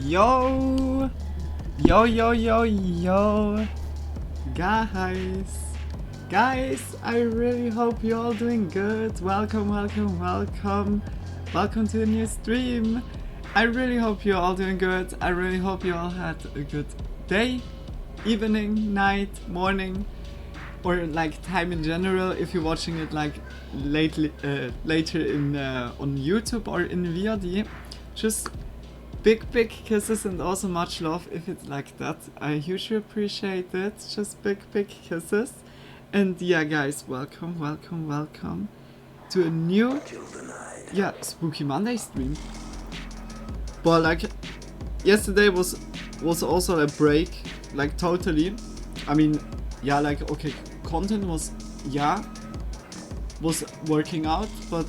Yo! Yo! Guys, I really hope you're all doing good. Welcome to a new stream. I really hope you're all doing good. I really hope you all had a good day, evening, night, morning, or like time in general if you're watching it like later in on YouTube or in VOD. Just big kisses and also much love if it's like that. I hugely appreciate it. Just big kisses. And yeah, guys, welcome to a new Spooky Monday stream. But like yesterday was also a break, like totally. I mean, yeah, like okay, content was working out, but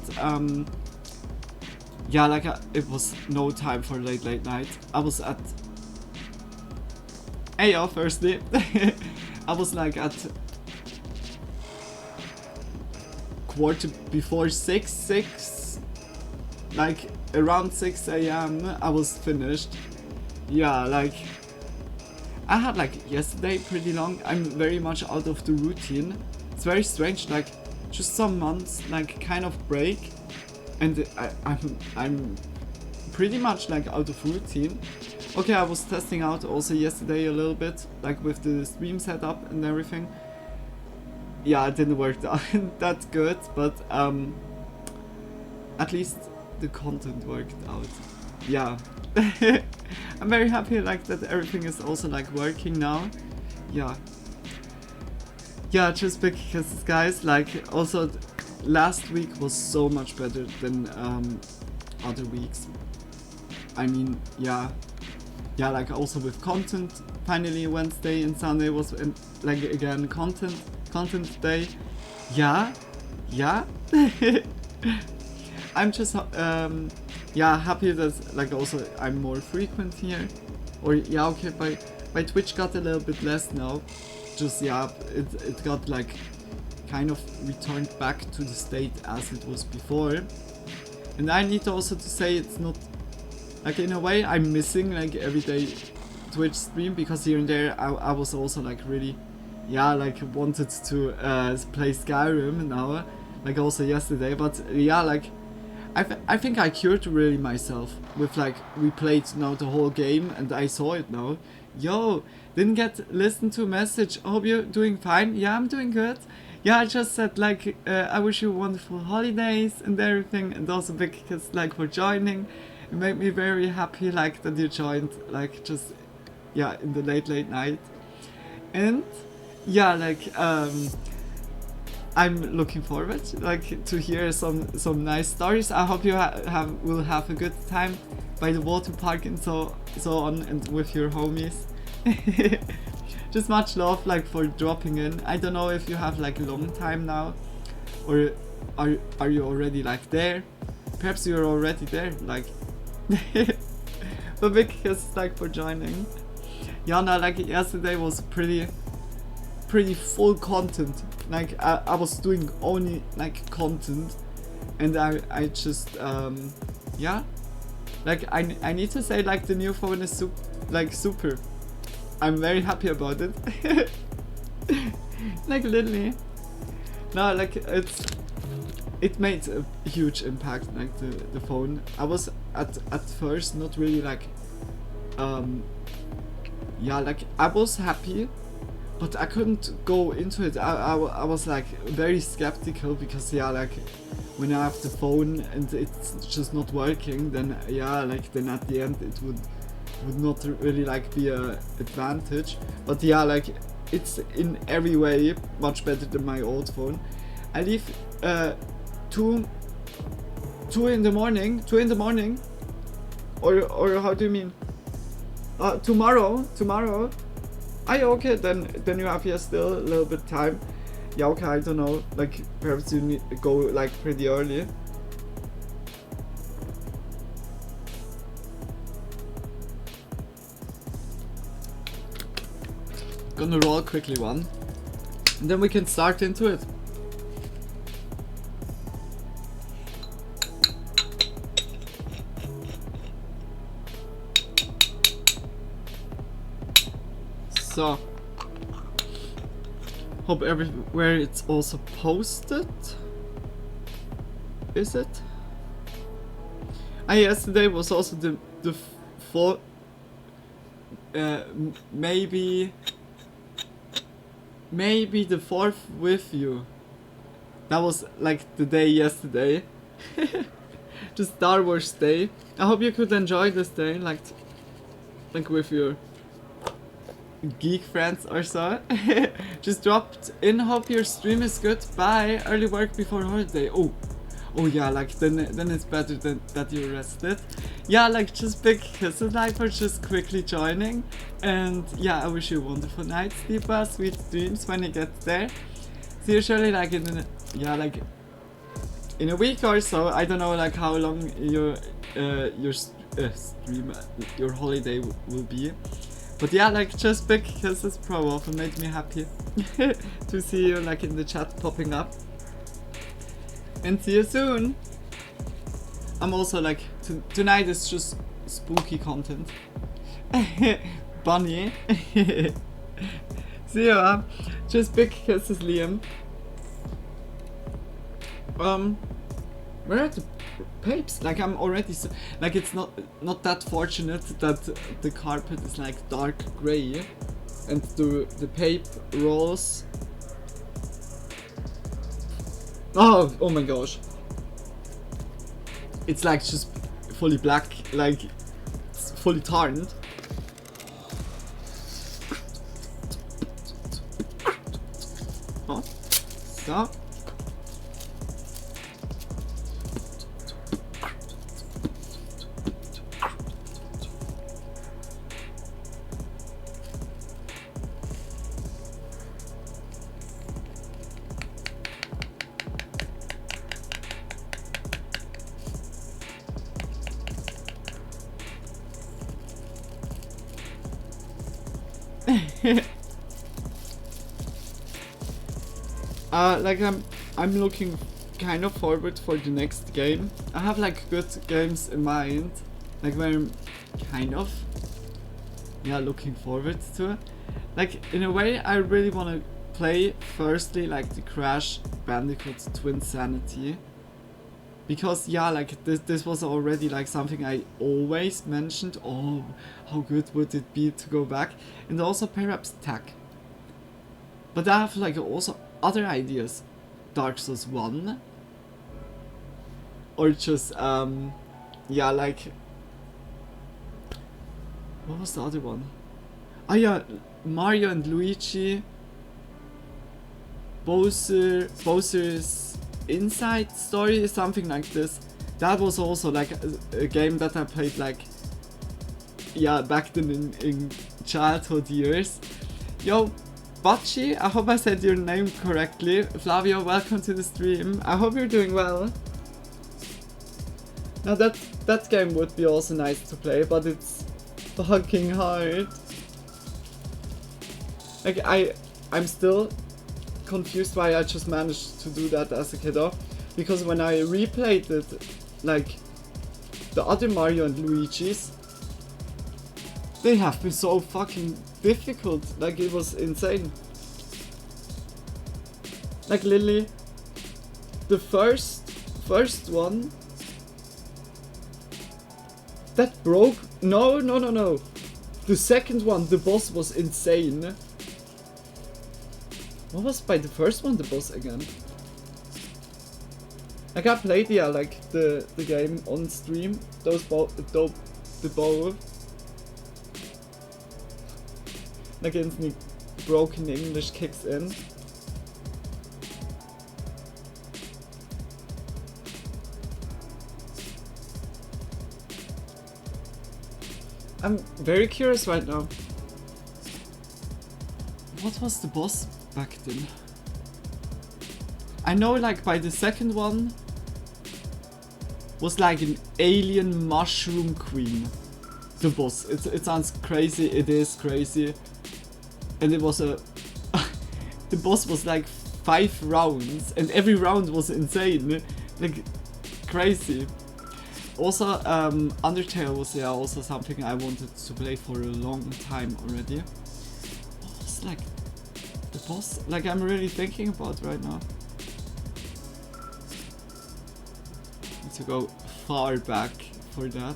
yeah, like it was no time for late night. I was at firstly I was like at 6:15, like around 6 a.m. I was finished. Yeah, like I had like yesterday pretty long. I'm very much out of the routine. It's very strange, like just some months like kind of break, and I'm pretty much like out of routine. Okay, I was testing out also yesterday a little bit, like with the stream setup and everything. Yeah, it didn't work that good, but at least the content worked out. Yeah. I'm very happy like that everything is also like working now. Yeah, just big kisses, guys. Like also last week was so much better than other weeks. I mean, yeah, like also with content. Finally Wednesday and Sunday was like again content day. Yeah. I'm just happy that like also I'm more frequent here. Or yeah, okay, my Twitch got a little bit less now. Just yeah, it got like kind of returned back to the state as it was before. And I need also to say it's not like, in a way I'm missing like everyday Twitch stream, because here and there I was also like really like wanted to play Skyrim now, like also yesterday. But yeah, like I think I cured really myself with like we played now the whole game and I saw it now. Yo, didn't listen to a message. Hope you're doing fine. Yeah, I'm doing good. Yeah, I just said like I wish you wonderful holidays and everything, and also big kiss like for joining. It made me very happy like that you joined, like just in the late night. And yeah, like I'm looking forward like to hear some nice stories. I hope you will have a good time by the water park and so on, and with your homies. Just much love like for dropping in. I don't know if you have like a long time now, or are you already like there? Perhaps you're already there, like. But big kiss like for joining. Yeah, no, like yesterday was pretty full content. Like I was doing only like content, and I just like I need to say like the new phone is super. I'm very happy about it. Like literally. No, like it made a huge impact, like the phone. I was at first not really like like I was happy, but I couldn't go into it. I was like very skeptical, because like when I have the phone and it's just not working, then then at the end it would not really like be a advantage. But like it's in every way much better than my old phone. I leave 2 in the morning, or how do you mean? Tomorrow. Okay, then you have here still a little bit time. Yeah, okay, I don't know, like perhaps you need to go like pretty early. Gonna roll quickly one, and then we can start into it. So, hope everywhere it's also posted. Is it? Yesterday was also the fourth. Maybe the fourth with you. That was like the day yesterday. The Star Wars day. I hope you could enjoy this day, like with your geek friends or so. Just dropped in. Hope your stream is good. Bye. Early work before holiday. Oh yeah, like then it's better that you rested. Yeah, like just big kisses like for just quickly joining. And yeah, I wish you a wonderful night, sleep well, sweet dreams when you get there. See you surely like in a week or so. I don't know like how long your stream, your holiday will be. But yeah, like just big kisses pro often made me happy to see you like in the chat popping up. And see you soon. I'm also like tonight is just spooky content. Bunny. See ya. Just big kisses, Liam. Where are the papes? Like I'm already like it's not that fortunate that the carpet is like dark gray and the pape rolls. Oh my gosh. It's like just fully black, like it's fully tarred. Oh, so. Like I'm looking kind of forward for the next game. I have like good games in mind, like where I'm kind of looking forward to. Like in a way, I really want to play firstly like the Crash Bandicoot Twinsanity, because like this was already like something I always mentioned. Oh, how good would it be to go back, and also perhaps Tag. But I have like also other ideas. Dark Souls 1, or just like what was the other one? Oh yeah, Mario and Luigi, Bowser's Inside Story, something like this. That was also like a game that I played like back then in childhood years. Yo, Bachi, I hope I said your name correctly. Flavio, welcome to the stream. I hope you're doing well. Now that game would be also nice to play, but it's fucking hard. Like I'm still confused why I just managed to do that as a kiddo, because when I replayed it, like the other Mario and Luigi's, they have been so fucking difficult, like it was insane. Like literally, the first one that broke. No. The second one, the boss was insane. What was by the first one the boss again? Like I played like the game on stream. The bow. Like instantly broken English kicks in. I'm very curious right now. What was the boss back then? I know like by the second one was like an alien mushroom queen. The boss. It sounds crazy, it is crazy. And it was the boss was like 5 rounds and every round was insane, like crazy. Also Undertale was also something I wanted to play for a long time already. What like the boss? Like I'm really thinking about right now. Need to go far back for that.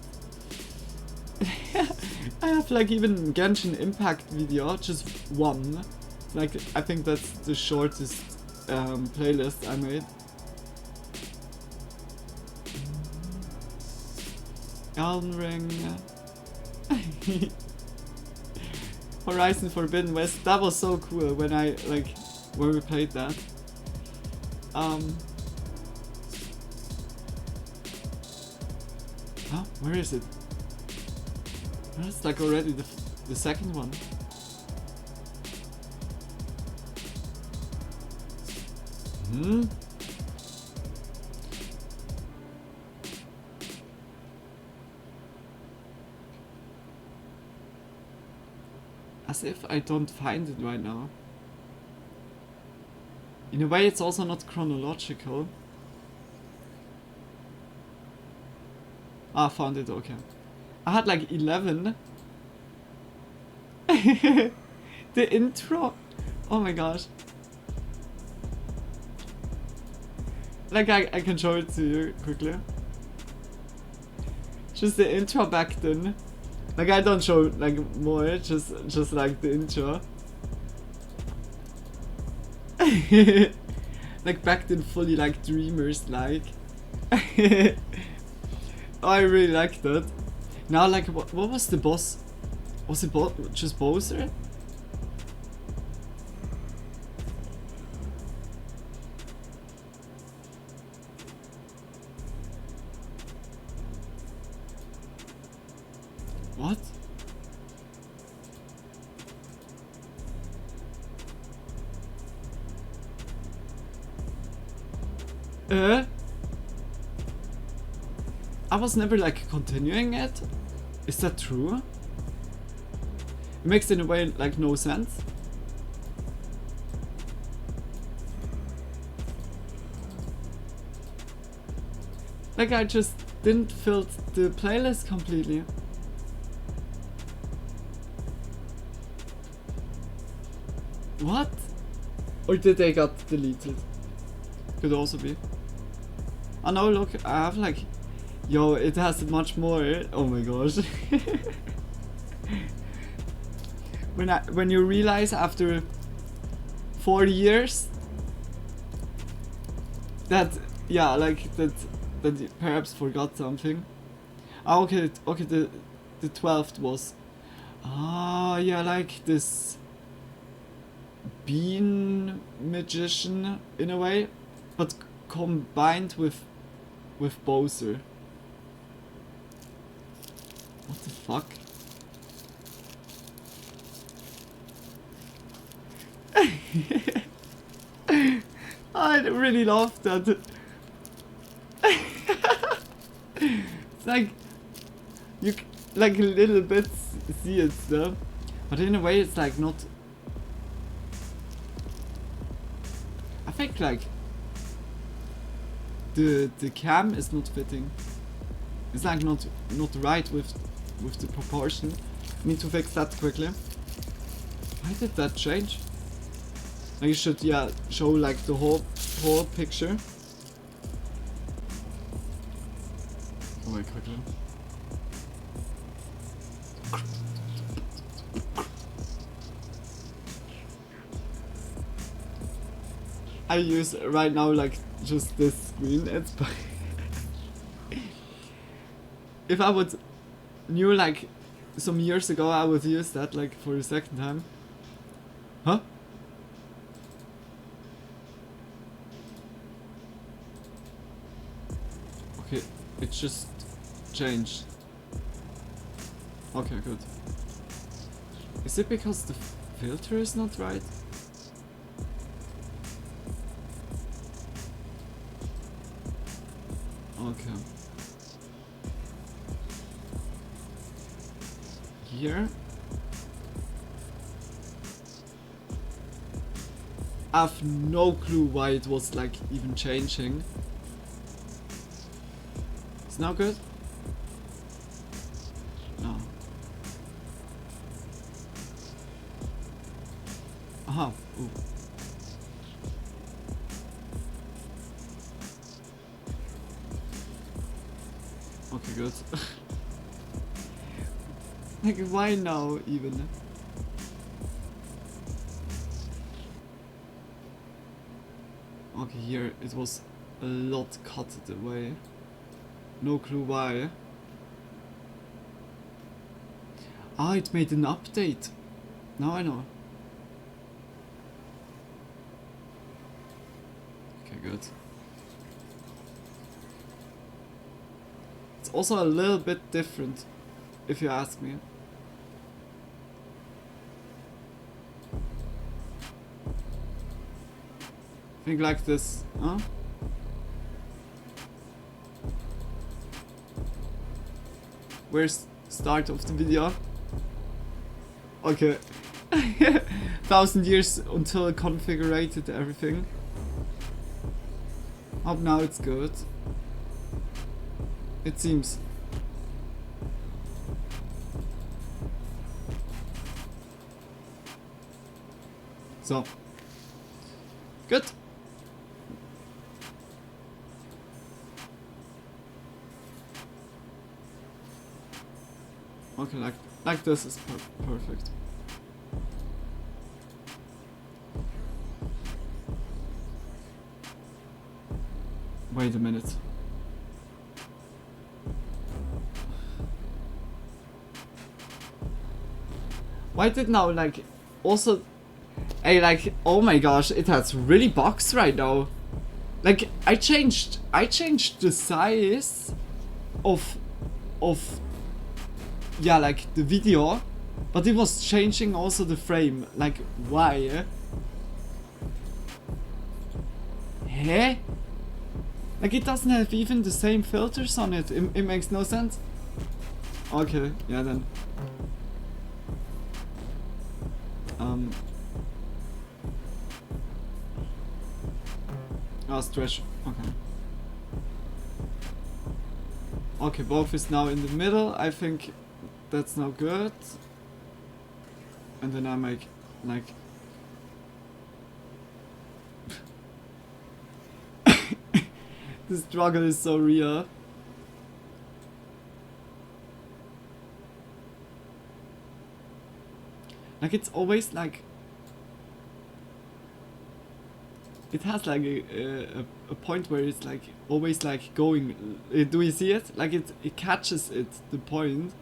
I have like even Genshin Impact video, just one. Like I think that's the shortest playlist I made. Elden Ring. Horizon Forbidden West. That was so cool when when we played that. Huh? Where is it? That's like already the second one. Hmm? As if I don't find it right now. In a way it's also not chronological. Ah, found it, okay. I had like 11. The intro. Oh my gosh. Like I can show it to you quickly. Just the intro back then. Like I don't show like more, just like the intro. Like back then fully like dreamers like. Oh, I really liked that. Now like what was the boss? Was it just Bowser? What? I was never like continuing it. Is that true? It makes in a way like no sense. Like I just didn't fill the playlist completely. What? Or did they got deleted? Could also be. Oh no, look, I have like... Yo, it has much more. Oh my gosh. When you realize after 4 years that yeah, like that you perhaps forgot something. Ah, okay, the 12th was yeah, like this bean magician in a way, but combined with Bowser. What the fuck? I really love that. It's like you like a little bit see it stuff, but in a way it's like not. I think like the cam is not fitting. It's like not right with the proportion. Need to fix that quickly. Why did that change? Like you should show like the whole picture. Oh wait, quickly. I use right now like just this screen. It's if I would knew like some years ago, I would use that like for a second time. Huh? Okay, it just changed. Okay, good. Is it because the filter is not right? Okay. Here. I have no clue why it was like even changing. It's now good? No. Aha. Ooh. Okay, good. Like, why now even? Okay, here it was a lot cut away. No clue why. Ah, it made an update. Now I know. Okay, good. It's also a little bit different, if you ask me. Think like this, huh? Where's start of the video? Okay. 1000 years until configured everything. Hope now it's good. It seems. So. Good. Okay, like this is perfect. Wait a minute. Why did now like also hey like oh my gosh, it has really bugs right now. Like I changed the size of yeah, like the video, but it was changing also the frame. Like why? Huh? Like it doesn't have even the same filters on it. It makes no sense. Okay, yeah then. Oh, stretch. Okay. Okay, both is now in the middle. I think that's now good. And then I make like the struggle is so real. Like it's always like it has like a point where it's like always like going. Do you see it? Like it catches it the point.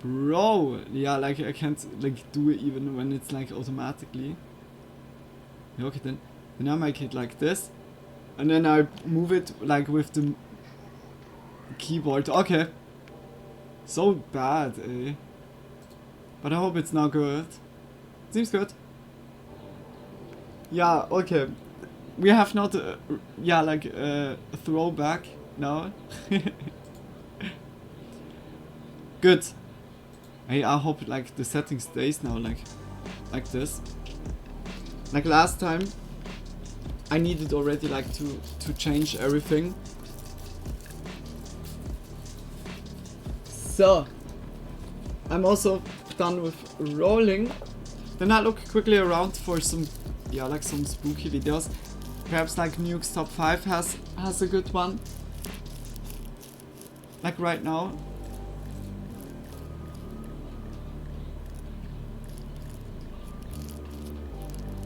Bro, yeah, like I can't like do it even when it's like automatically. Yeah, okay, then I make it like this, and then I move it like with the keyboard. Okay, so bad, eh? But I hope it's now good. Seems good. Yeah, okay. We have not, yeah, like a throwback now. Good. Hey, I hope like the setting stays now like this. Like last time, I needed already like to change everything. So, I'm also done with rolling. Then I look quickly around for some, yeah, like some spooky videos. Perhaps like Nuke's Top 5 has a good one. Like right now.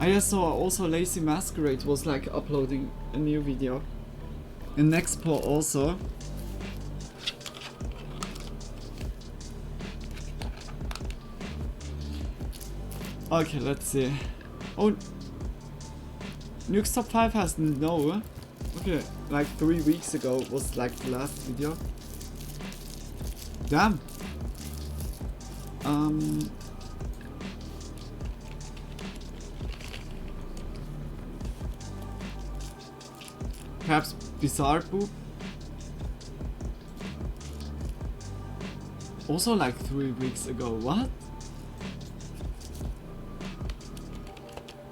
I saw also Lazy Masquerade was like uploading a new video. And Nexpo also. Okay, let's see. Oh, Nuke's Top 5 has no. Okay, like 3 weeks ago was like the last video. Damn. Perhaps Bizarre Boop. Also like 3 weeks ago. What?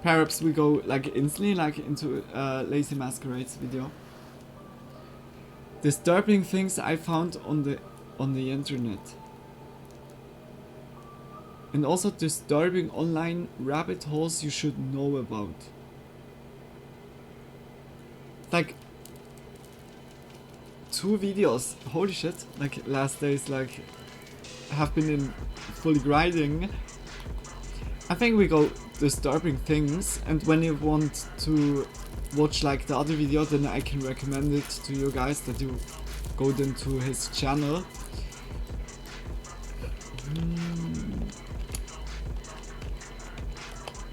Perhaps we go like instantly like into Lazy Masquerade's video. Disturbing things I found on the internet. And also disturbing online rabbit holes you should know about. Like 2 videos, holy shit, like last days like have been in fully grinding. I think we go disturbing things, and when you want to watch like the other video, then I can recommend it to you guys that you go then to his channel.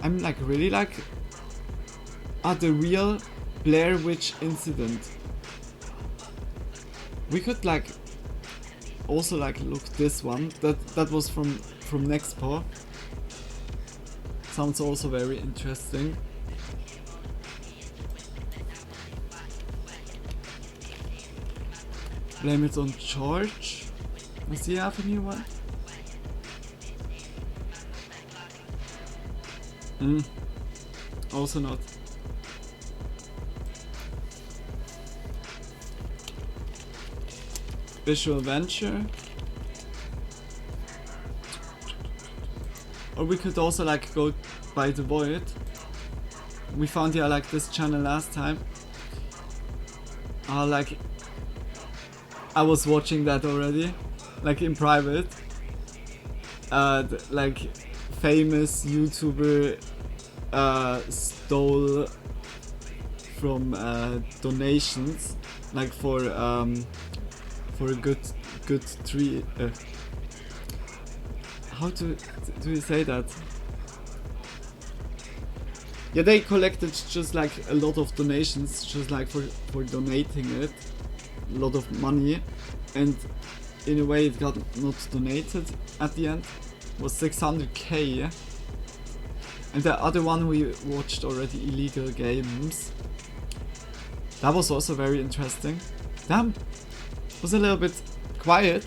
I'm like really like the real Blair Witch incident. We could like also like look this one. That was from Nextpo. Sounds also very interesting. Blame it on George. Does he have a new one? Also not. Visual Venture. Or we could also like go by the Void. We found like this channel last time. Like I was watching that already, like in private. Like famous YouTuber stole from donations, like for a good tree. How do you say that? Yeah, they collected just like a lot of donations, just like for donating it, a lot of money, and in a way it got not donated at the end. It was 600k. And the other one we watched already, Illegal Games. That was also very interesting. Damn, it was a little bit quiet.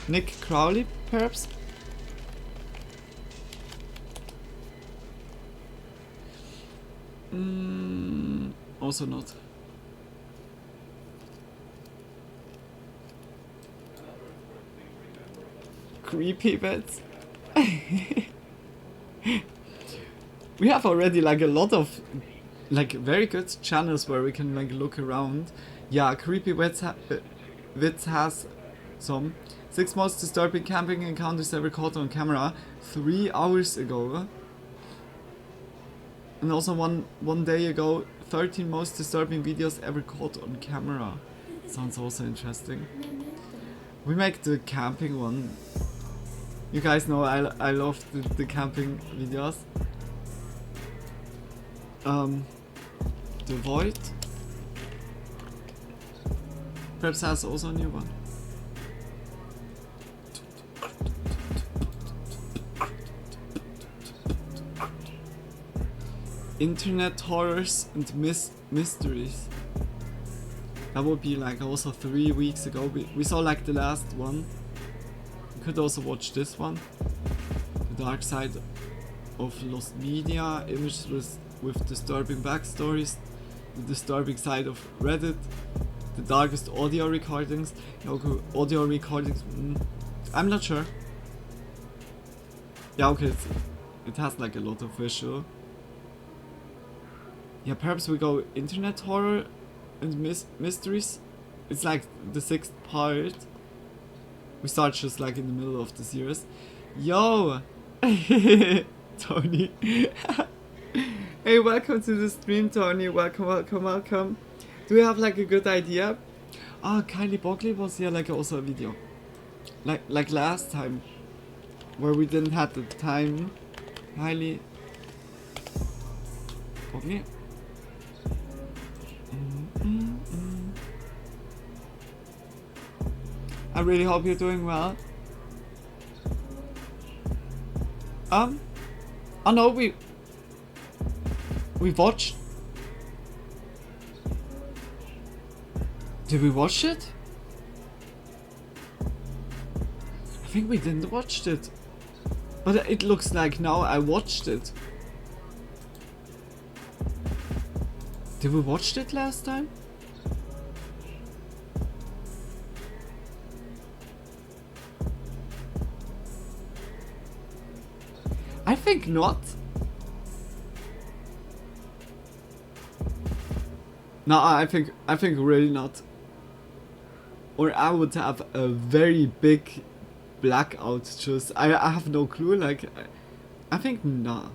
Nick Crowley, perhaps? Also not. Creepy beds. We have already like a lot of like very good channels where we can like look around. Yeah, Creepy Vids has some 6 most disturbing camping encounters ever caught on camera 3 hours ago. And also one day ago, 13 most disturbing videos ever caught on camera. Sounds also interesting. We make the camping one. You guys know I love the camping videos. The Void. Perhaps has also a new one. Internet horrors and mysteries. That would be like also 3 weeks ago. We saw like the last one. We could also watch this one. The Dark Side of Lost Media. Images with disturbing backstories. The disturbing side of Reddit. The darkest audio recordings. Okay, audio recordings. I'm not sure. Yeah, okay. It has like a lot of visual. Yeah, perhaps we go internet horror and mysteries. It's like the 6th part. We start just like in the middle of the series. Yo! Tony. Hey, welcome to the stream, Tony. Welcome. Do you have like a good idea? Kylie Bogley was here like also a video. Like last time. Where we didn't have the time. Kylie Bogley. I really hope you're doing well. Oh no, we watched. Did we watch it? I think we didn't watch it. But it looks like now I watched it. Did we watch it last time? think not. No, I think really not. Or I would have a very big blackout. Just I have no clue. Like I think nah.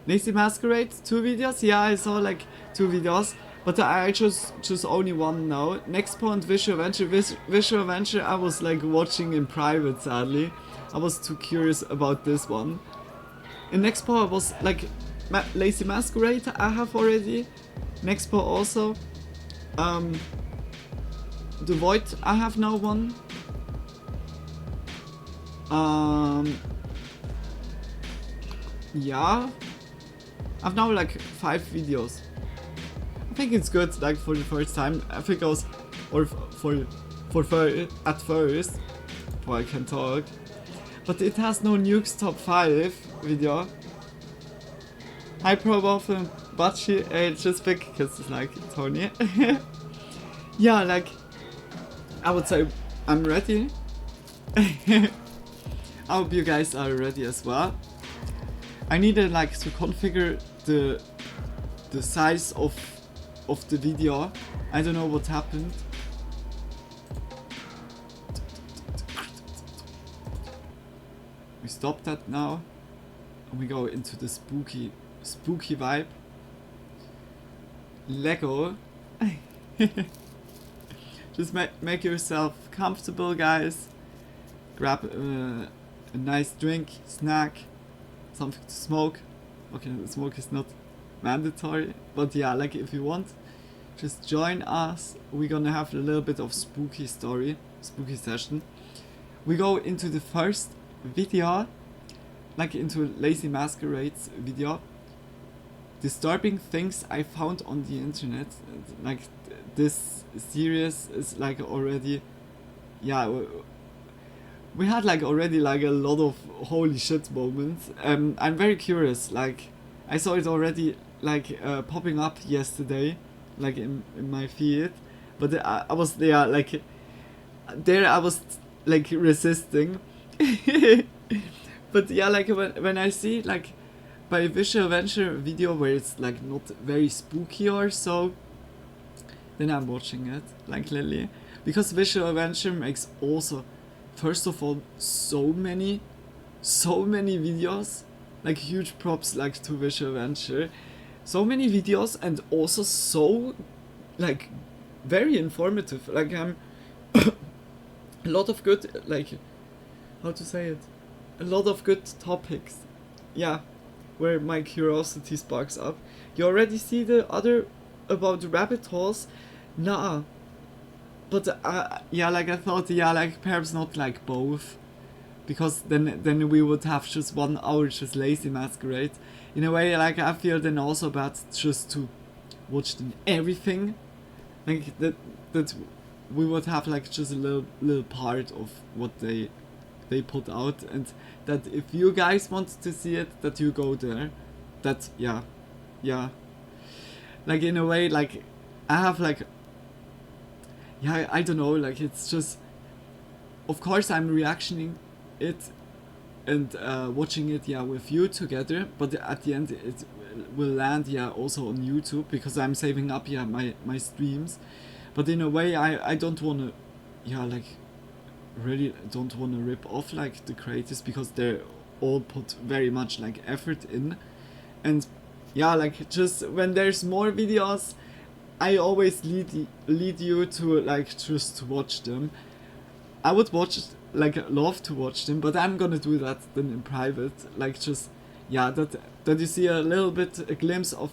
Lazy Masquerade 2 videos. Yeah, I saw like 2 videos, but I choose only one now. Next point, Visual Adventure. Visual Adventure. I was like watching in private. Sadly, I was too curious about this one. In next part was like Lazy Masquerade. I have already. Next part also. The Void. I have now one. Yeah. I've now like 5 videos. I think it's good, like for the first time. I think I was, or at first, before I can talk. But it has no nukes top 5 video. Hi Pro but she just pick because it's like Tony. Yeah, like I would say I'm ready. I hope you guys are ready as well. I needed like to configure the size of the video. I don't know what happened. We stop that now and we go into the spooky vibe. Lego. Just make yourself comfortable, guys. Grab a nice drink, snack, something to smoke. Okay, the smoke is not mandatory, but yeah, like if you want, just join us. We're gonna have a little bit of spooky session. We go into the first video, like into Lazy Masquerade's video. Disturbing things I found on the internet. Like this series is like already, yeah, we had like already like a lot of holy shit moments. I'm very curious. Like I saw it already like popping up yesterday, like in my feed, but I was there like I was like resisting. But yeah, like when I see like by Visual Adventure video where it's like not very spooky or so, then I'm watching it like Lily, because Visual Adventure makes also, first of all, so many videos, like huge props like to Visual Adventure, so many videos, and also so like very informative. Like a lot of good, like how to say it, a lot of good topics. Yeah, where my curiosity sparks up. You already see the other about the rabbit holes? Nah. But yeah, like I thought, yeah, like perhaps not like both, because then we would have just 1 hour just Lazy Masquerade. In a way, like I feel then also bad just to watch them everything, like that we would have like just a little part of what they put out, and that if you guys want to see it, that you go there. That yeah, like in a way, like I have like, yeah, I don't know, like it's just, of course I'm reactioning it and watching it, yeah, with you together, but at the end it will land, yeah, also on YouTube, because I'm saving up, yeah, my streams. But in a way I don't want to, yeah, like really don't want to rip off like the creators, because they're all put very much like effort in, and yeah, like just when there's more videos, I always lead you to like just watch them. I would love to watch them, but I'm gonna do that then in private, like just, yeah, that you see a little bit, a glimpse of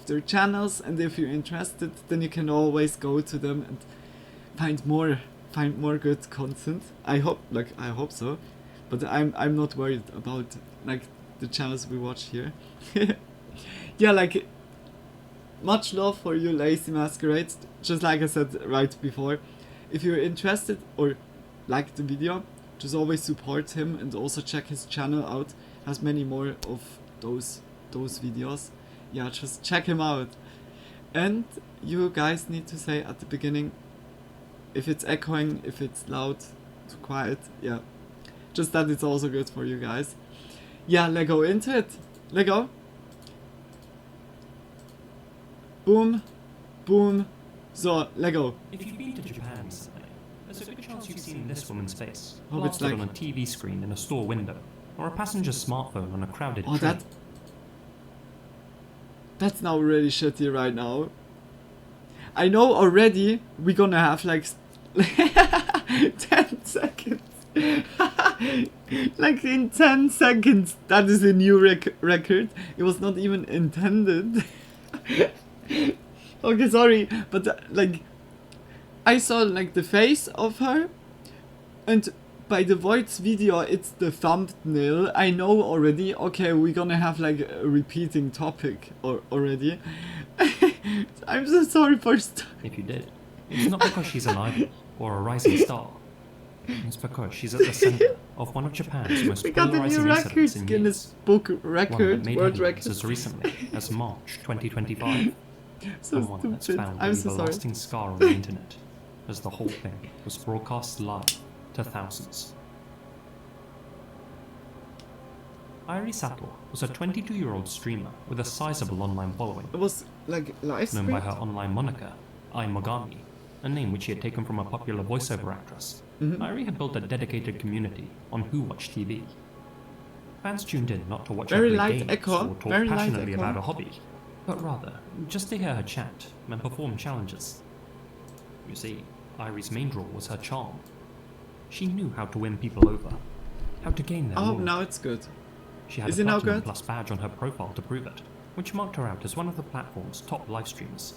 their channels, and if you're interested, then you can always go to them and find more good content. I hope so, but I'm not worried about like the channels we watch here. Yeah, like much love for you, Lazy Masquerade. Just like I said right before, if you're interested or like the video, just always support him, and also check his channel out. Has many more of those videos. Yeah, just check him out. And you guys need to say at the beginning, if it's echoing, if it's loud, too quiet, yeah, just that it's also good for you guys. Yeah, let's go into it. Let's go. Boom, boom. So, let's go. If you've been to Japan recently, there's a good chance you've seen this woman's face Oh, it's plastered like... on a TV screen in a store window, or a passenger's smartphone on a crowded Oh, train. that's now really shitty right now. I know already we're gonna have like 10 seconds. Like in 10 seconds, that is a new record. It was not even intended. Okay, sorry, but like I saw like the face of her, and by the Vids video it's the thumbnail. I know already. Okay, we're gonna have like a repeating topic already. I'm so sorry for If you did, it's not because she's an idol or a rising star. It's because she's at the center of one of Japan's most we got a polarizing new incidents record, in Guinness years. Book One that record, made world headlines record. as recently as March 2025. So And one that's stupid. found I'm to so leave a sorry. lasting scar on the internet, as the whole thing was broadcast live to thousands. Airi Sato was a 22-year-old streamer with a sizable online following, It was like live known by stream. her online moniker, Ai Mogami, a name which she had taken from a popular voiceover actress. Airi had built a dedicated community on Who Watch TV. Fans tuned in not to watch her Very play light games echo, or talk very light passionately echo. about a hobby, but rather just to hear her chat and perform challenges. You see, Airi's main draw was her charm. She knew how to win people over, how to gain their Oh, loyalty. now it's good. She had Is a it now Platinum good? Plus badge on her profile to prove it, which marked her out as one of the platform's top live streamers.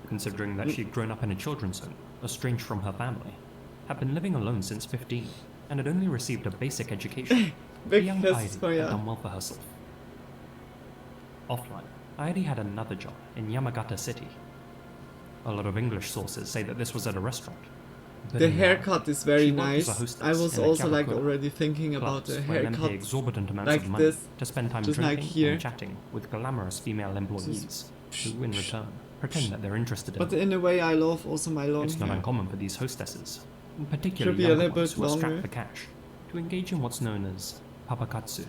Considering that she'd grown up in a children's home, estranged from her family, had been living alone since 15, and had only received a basic education, the Big young kisses Airi for had ya. done well for herself. Offline, Airi had another job in Yamagata City. A lot of English sources say that this was at a restaurant. But The in reality, haircut is very she worked as a nice. hostess I was in a also like kyabakura, already thinking about clubs the where men pay haircut. exorbitant amounts like of money this, to spend time just like drinking here. and chatting with glamorous female employees who, in return, pretend that they're interested in But them. in a way, I love also my long It's not hair. uncommon for these hostesses, Should particularly be a younger little ones bit who are longer. strapped for cash, to engage in what's known as papakatsu,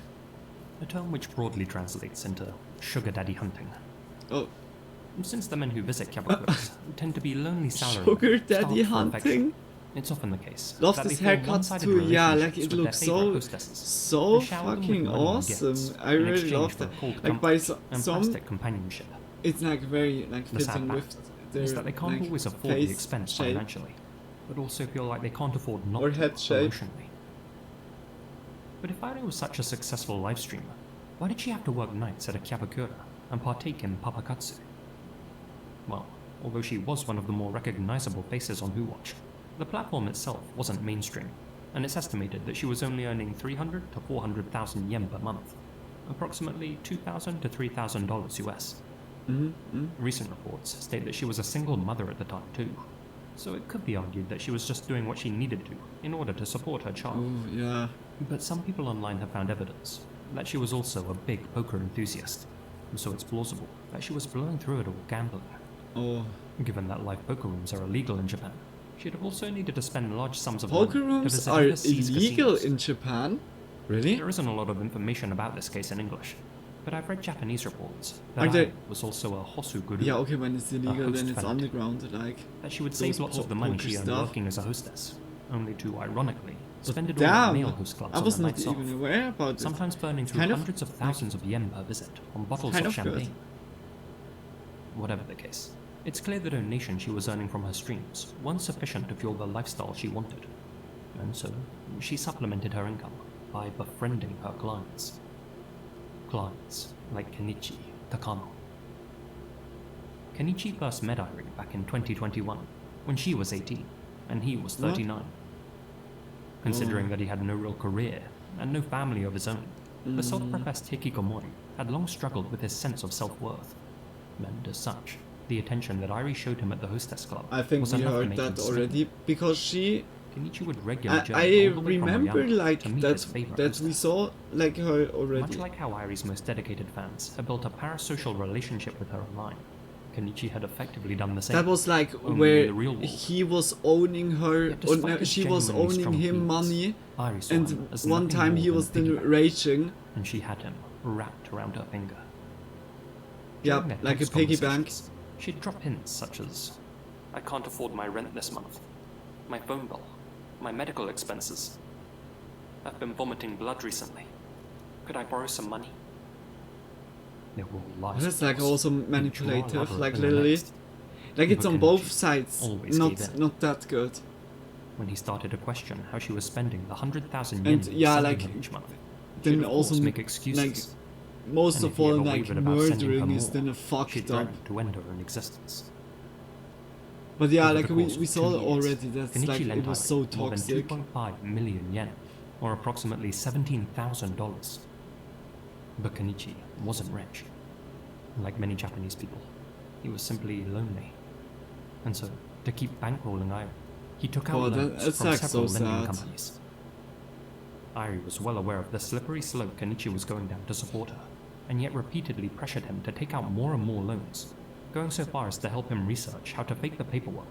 a term which broadly translates into sugar daddy hunting. Oh, Since the men who visit kyabakuras tend to be lonely salarymen, sugar daddy starved for affection, hunting. it's often the case Love that they this form haircut one-sided too. Yeah, like relationships it with looks their favorite so hostesses. so They shower them with fucking money and awesome. gifts I in really exchange love for that. cold Like by comfort and some, plastic companionship. it's like very like The sad fitting fact with their is that they can't like, always afford the face expense shape. financially, but also feel like they can't afford not Or to head shape. emotionally. But if Airi was such a successful live streamer, why did she have to work nights at a kyabakura and partake in papakatsu? Well, although she was one of the more recognizable faces on Who Watch, the platform itself wasn't mainstream, and it's estimated that she was only earning 300 to 400,000 yen per month, approximately $2,000 to $3,000 US. Recent reports state that she was a single mother at the time too, so it could be argued that she was just doing what she needed to in order to support her child. Oh yeah. But some people online have found evidence that she was also a big poker enthusiast, so it's plausible that she was blowing through it all gambling. Oh. Given that live poker rooms are illegal in Japan, she'd have also needed to spend large sums of Poker money to rooms visit are overseas illegal casinos. in Japan? Really? There isn't a lot of information about this case in English, but I've read Japanese reports Are that they- Ai was also a hosu guru, Yeah, okay, when it's illegal host then it's fanatic. underground, like... that she would those save lots of the money poker she earned stuff. working as a hostess, only to, ironically, spend it all Damn! at male host clubs I on was the not nights even off, aware about it. sometimes burning through Kind of, hundreds of thousands of yen per visit on bottles kind of of good. champagne. Whatever the case, it's clear the donation she was earning from her streams weren't sufficient to fuel the lifestyle she wanted, and so she supplemented her income by befriending her clients. Clients like Kenichi Takano. Kenichi first met Airi back in 2021, when she was 18, and he was 39. Considering that he had no real career, and no family of his own, the self-professed hikikomori had long struggled with his sense of self-worth, and as such, the attention that Airi showed him at the hostess club I think was we enough to heard make him that smitten. already, because she... Kenichi would regularly I journey all the way from remember Oyama like to meet that his favorite that we hostess. saw like her already. Much like how Airi's most dedicated fans have built a parasocial relationship with her online, Kenichi had effectively done the same. That was like Only where in the real world. he was owning her, Yet or despite no, his she was genuinely owning strong him pleas, money, Irie saw and him as one nothing time more he than was a then piggyback, raging. and she had him wrapped around her finger. Yeah, During their like a text piggy bank. conversations, she'd drop hints such as, "I can't afford my rent this month, my phone bill, my medical expenses. I've been vomiting blood recently. Could I borrow some money?" They were all lies. That's of like course. also Each more manipulative, elaborate like than the literally. next. Like it's But on both Kenichi sides, always gave in. not that good. When he started to question how she was spending the 100,000 And yen yeah, sending like, him each month, then she'd of also course make like excuses. most And of if he all, ever like wavered about sending her murdering is more, then a she'd fucked up. threaten to end her own existence. But yeah, Over like the we course of saw 2 years, already that's Kenichi like lent it was Irie so more than toxic. 2.5 million yen, or approximately $17,000. But Kenichi wasn't rich. Like many Japanese people, he was simply lonely. And so, to keep bankrolling Irie, he took out Oh, loans that's from like several so lending sad. companies. Irie was well aware of the slippery slope Kenichi was going down to support her, and yet repeatedly pressured him to take out more and more loans, going so far as to help him research how to fake the paperwork,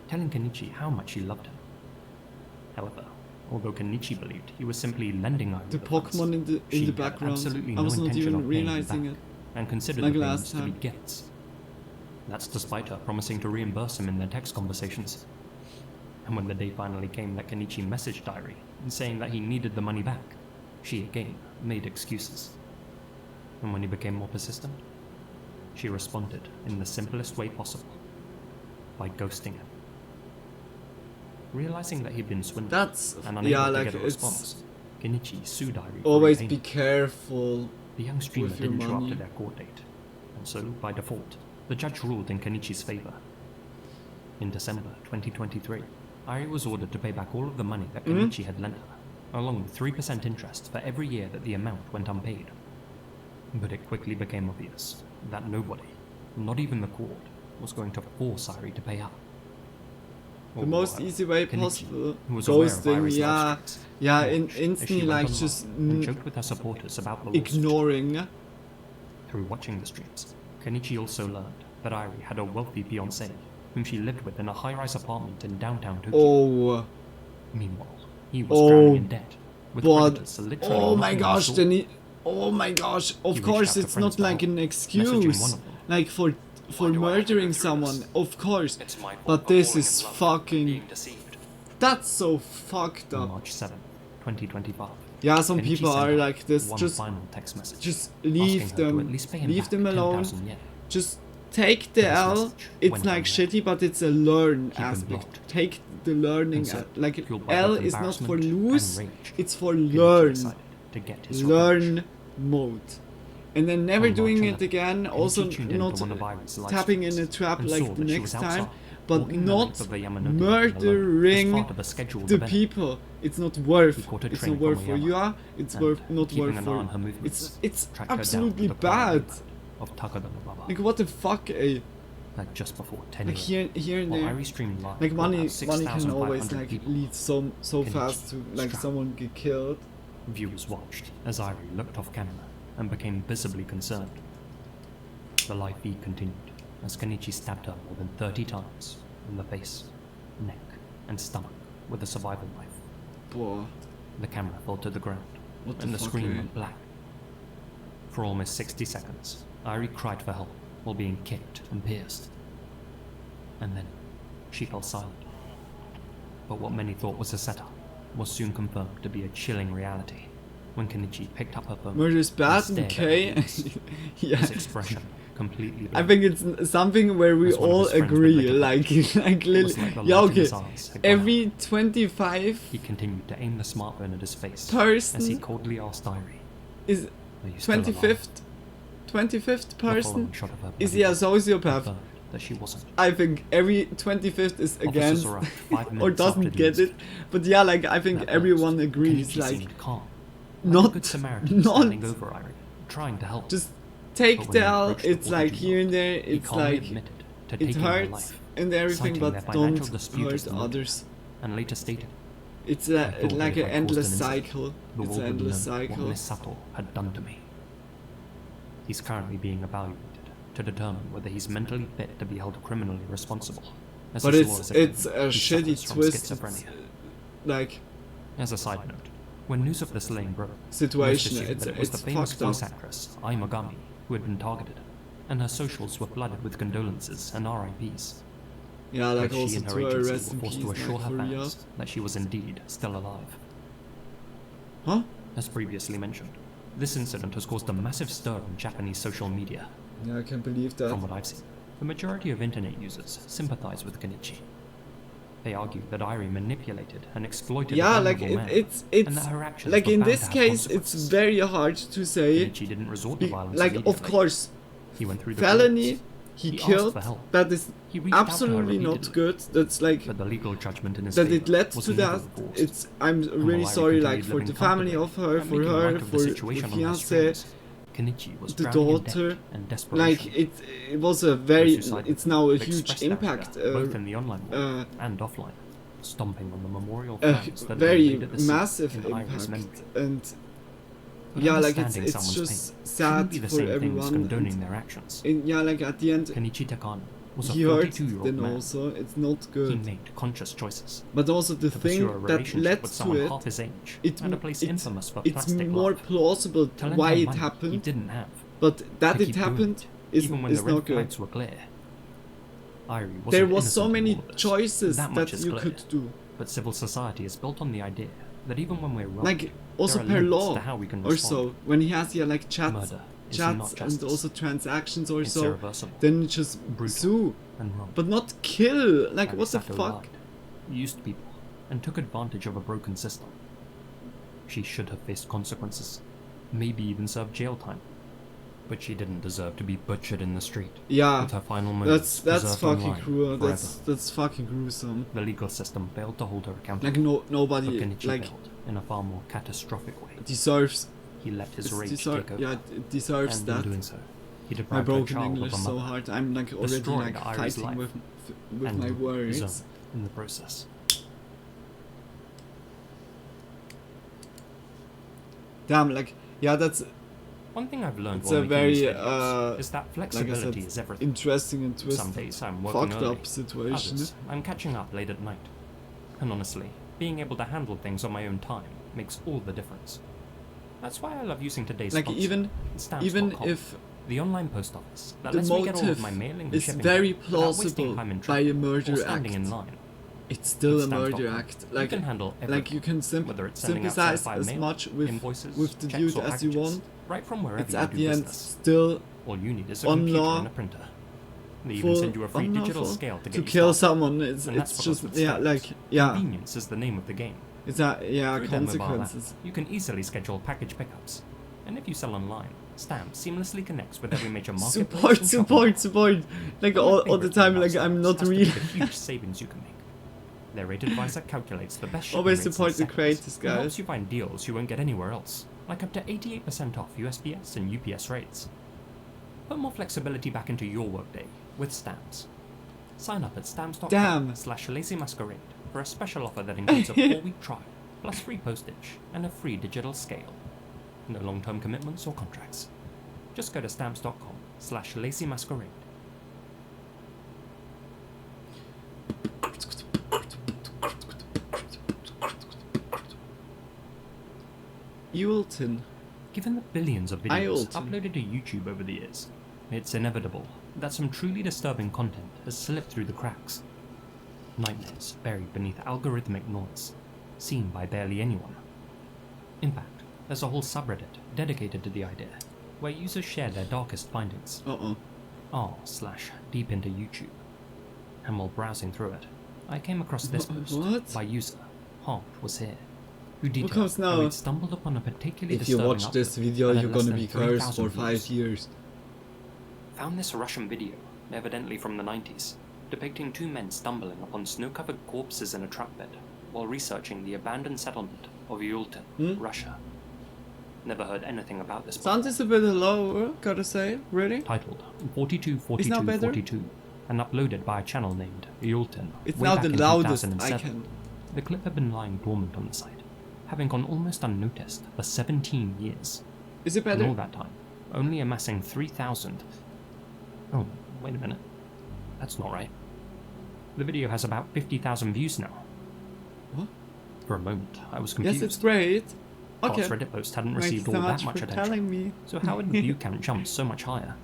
telling Kenichi how much he loved him. However, although Kenichi believed he was simply lending Irie The funds, Pokemon in she the had background. absolutely I no was not intention even of paying him realizing back, it. and considered Like the last payments to be time. gifts. That's despite her promising to reimburse him in their text conversations. And when the day finally came that Kenichi messaged Irie, saying that he needed the money back, she again made excuses. And when he became more persistent, she responded in the simplest way possible, by ghosting him. Realizing that he'd been swindled That's and unable yeah, to like get a it's response, Kenichi sued Irie for always be repayment. careful. The young streamer with your didn't show up money. to their court date, and so, by default, the judge ruled in Kenichi's favor. In December 2023, Irie was ordered to pay back all of the money that Kenichi had lent her, along with 3% interest for every year that the amount went unpaid. But it quickly became obvious that nobody, not even the court, was going to force Irie to pay up. The most easy way Kenichi, possible. who was aware of Ghosting, Irie's yeah, life streaks, yeah, watched as she instantly went like online just and joked with her supporters about the lawsuit. ignoring. Through watching the streams, Kenichi also learned that Irie had a wealthy fiancé whom she lived with in a high-rise apartment in downtown Tokyo. Oh, Meanwhile, he was drowning in debt, with but creditors literally oh my knocking on gosh, his door. then oh my gosh, He of reached course out to it's friends not for like help, an messaging one excuse, of them. like for Why do I have to go murdering through someone, this? of course. It's my fault But for this falling is in love and fucking, being deceived. that's so fucked On up. March 7, 2025. Yeah, some Kenichi people sent are out like this, one just final text message, leave asking her to at them, least pay him leave back them alone. 10,000 yen. Just take the This L. message It's went like unread. shitty, but it's a learn Keep him aspect. blocked. Take the learning, And so, like fueled by L both is not for embarrassment lose, and rage, it's for Kenichi learn. decided to get his revenge. Learn mode. And then never On March doing 11, it again, Kenichi also tuned into not one of Irie's live tapping in streams a trap and like saw the that she next was time, outside, but walking the length not of the Yamanote alone as murdering part of a scheduled the event. people. It's not He worth. caught a It's train not worth from for Oyama, you. It's and, worth not keeping worth an eye for. on her movements, It's tracked her down absolutely to the quiet bad. neighborhood of Takadamababa. Like what the fuck, eh? Like just before 10 Like a.m. here and While there. Irie streamed live Like to money about can always 6,500 like people, lead so Kenichi fast to like strapped. someone get killed. Viewers watched as Irie looked off camera and became visibly concerned. The live feed continued as Kenichi stabbed her more than 30 times in the face, neck, and stomach with a survival knife. Boah. The camera fell to the ground, What the and the fuck, screen eh? went black. For almost 60 seconds, Irie cried for help while being kicked and pierced. And then, she fell silent. But what many thought was a setup was soon confirmed to be a chilling reality when Kenichi picked up her phone. Murder is bad, and stared okay? at her. Yeah. His expression completely I blank. think it's something where we As one of all his friends would agree, later like It literally, was like the yeah, light in okay. his eyes had gone out. Every 25 He continued to aim the smartphone at his face Person as he coldly asked Irie, is "Are you still alive?" 25th The person following shot of her is body he a sociopath? confirmed that she wasn't. I think every 25th is against arrived 5 or minutes after doesn't the get it. incident. But yeah, like I think At everyone first, agrees, Kenichi like seemed calm, not- like a good Samaritan not- standing over Irie, trying to help. just take But when the he L, approached the it's like wounded here youth, and there, he it's calmly like admitted to it taking her hurts life, and everything, citing but their financial don't dispute as hurt the motive, others. and later stated, It's "I thought like that if an I endless caused an incident, cycle. the It's world an would endless know what cycle. Miss Sato had done to me." He's currently being evaluated to determine whether he's mentally fit to be held criminally responsible. As But his lawyers it's agree, a he shitty suffers from twist. schizophrenia. Like As a side note, when news of the slaying broke, situation, most assumed that it was the it's famous fucked up. voice actress Ai Mogami who had been targeted, and her socials were flooded with condolences and RIPs. Yeah, like Both she also and to her her agency rest in were forced peace, to assure like, her for real. fans that she was indeed still alive. Huh? As previously mentioned, this incident has caused a massive stir on Japanese social media. Yeah, I can't believe that. From what I've seen, the majority of internet users sympathize with Kenichi. They argue that Irie manipulated and exploited Yeah, a like vulnerable man, it's and that her actions like were in bound this to have case, it's consequences. very hard to say. Kenichi didn't resort to violence Like immediately. of course, He went through the felony, courts. he He asked killed. for help. That is He reached out to her absolutely not repeatedly. good. That's like But the legal judgment in his that favor it led was to never that. enforced. It's I'm And really while Irie sorry, like continued for living the family comfortably of her, and for making light her, of the for the situation on her fiance. streams, Kenichi was The drowning in daughter, debt and desperation. Like it was a very. Those who sided It's now a with huge expressed anger, impact. both in the online world and offline, stomping on the memorial A flags that very laid at the scene massive in Irie's memory. impact, and But yeah, like understanding it's someone's just pain sad shouldn't be the for same thing as everyone. condoning And, their actions. yeah, like at the end, Kenichi Takano was a he hurt 42-year-old then man. also. It's not He good. made conscious choices But also the to pursue a thing that relationship led with to someone it, half his age it at a place infamous for it's plastic more love. plausible To lend why her it money he happened. didn't have. But that to it keep doing happened it, even when is the red not good. flags were clear. Irie wasn't There was so innocent in many all of this. choices That that much is you clear. could do. But civil society is built on the idea that even when we're wrong, Like also there are per limits law to how we can or respond. so. When he has like chats Murder is not and justice. also transactions or It's so, irreversible, then you just brutal, sue. and wrong. But not kill. Like And what the Sato fuck? lied, used people, and took advantage of a broken system. She should have faced consequences, maybe even served jail time. But she didn't deserve to be butchered in the street. Yeah, With her final moments that's preserved fucking online cruel. forever. That's fucking gruesome. The legal system failed to hold her accountable. Like But nobody Kenichi like failed in a far more catastrophic way. deserves. He let his rage Deserve, take over. yeah, it deserves And that. in doing so, he My deprived her broken child English of a so mother, hard. I'm like already destroyed like Irie's fighting life, with and my his words. own in the process. Damn, like yeah, that's One thing I've learned it's while a making these very videos is that like I flexibility said, is everything. interesting and Some twisted, days I'm working fucked early. up situation. Others, I'm catching up late at night. And honestly, being able to handle things on my own time makes all the difference. That's why I love using today's Like sponsor, even Stamps.com, if the online post office that the lets me get all of motive my mailing and is shipping very done without wasting plausible time in by traffic a or murder standing act, in line. it's still With a murder Stamps.com, act. you can handle Like you can whether it's sending out sympathize certified as mail, much invoices, with the checks, dude or as you packages, want. right from wherever It's you at do the end business. still All you need is a on computer law, and a printer. They even send you a free digital unlawful scale to get to you kill started. someone. It's And that's because just with yeah, Stamps, like yeah, convenience is the name of the game. it's a yeah Through their mobile app, consequences. you can easily schedule package pickups. And if you sell online, Stamps seamlessly connects with every major marketplace and shopping mall. Support. Like One of my all the favorite time. things Like about I'm Stamps not has to be really. the huge savings you can make. Their rate advisor calculates the best shipping Always rates in support the seconds creators, and guys. helps you find deals you won't get anywhere else, like up to 88% off USPS and UPS rates. Put more flexibility back into your workday with Stamps. Sign up at Damn. stamps.com/lazymasquerade for a special offer that includes a 4-week trial, plus free postage and a free digital scale. No long-term commitments or contracts. Just go to stamps.com/lazymasquerade. Eulton. Given the billions of videos Iolton. uploaded to YouTube over the years, it's inevitable that some truly disturbing content has slipped through the cracks. Nightmares buried beneath algorithmic noise, seen by barely anyone. In fact, there's a whole subreddit dedicated to the idea, where users share their darkest findings. r/deep into YouTube. And while browsing through it, I came across this post What? by user Heart Was Here, who detailed comes now? how he'd stumbled upon a particularly If you disturbing watch this upload video, that had you're less gonna than be cursed 3,000 for 5 views. years. Found this Russian video, evidently from the 90s, depicting two men stumbling upon snow-covered corpses in a truck bed while researching the abandoned settlement of Yulton, Russia. Never heard anything about this before. Sound is a bit lower, gotta say. Really? Titled It's now better? 424242 and uploaded by a channel named Yulton. It's way now back the in loudest I 2007. can. The clip had been lying dormant on the site, having gone almost unnoticed for 17 years. Is it In all better? that time, only amassing 3,000. Oh, wait a minute. That's not right. The video has about 50,000 views now. What? For a moment, I was confused. Yes, it's great. Okay. Park's Reddit post hadn't Thanks received so all much that much for attention. telling me. So how had the view count jumped so much higher?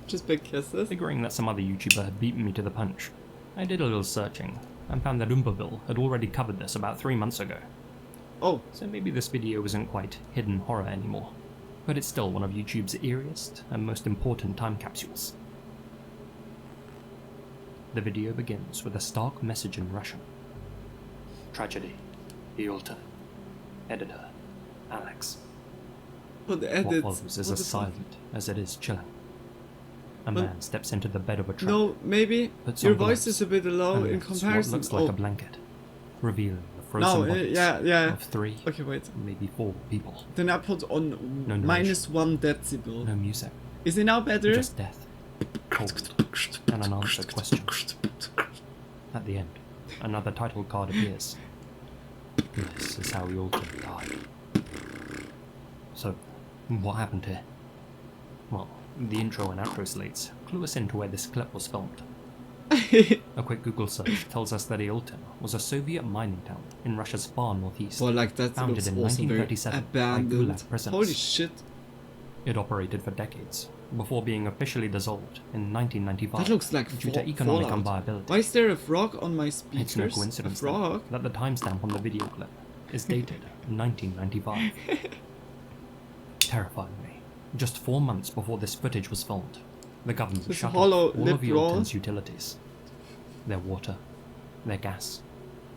Just big kisses. Figuring that some other YouTuber had beaten me to the punch, I did a little searching and found that Umberville had already covered this about 3 months ago. Oh. So maybe this video isn't quite hidden horror anymore, but it's still one of YouTube's eeriest and most important time capsules. The video begins with a stark message in Russian. Tragedy. Yolta. Editor. Alex. But the What edits. follows is what as the fuck? silent as it is chilling. A But- man steps into the bed of a truck. No, maybe puts your on voice gloves, is a bit low and in lifts comparison. What looks like a blanket, revealing the frozen no, bodies yeah. of 3, Okay, wait. maybe 4 people. Then I put on No -1 decibel. No music, Is it now better? just death, cold, and unanswered questions. At the end, another title card appears. This is how Yolta died. So, what happened here? Well, the intro and outro slates clue us into where this clip was filmed. A quick Google search tells us that Yolta was a Soviet mining town in Russia's far northeast. Well, like that Founded looks in also very 1937 by abandoned. Gulag prisoners. Holy shit. It operated for decades, before being officially dissolved in 1995 That looks like due to economic Fallout. unviability. Why is there a frog on my speakers? It's no coincidence A frog? then, that the timestamp on the video clip is dated 1995. Terrifyingly, just 4 months before this footage was filmed, the government This shut off hollow all of lip roll. Yoltan's utilities. Their water, their gas,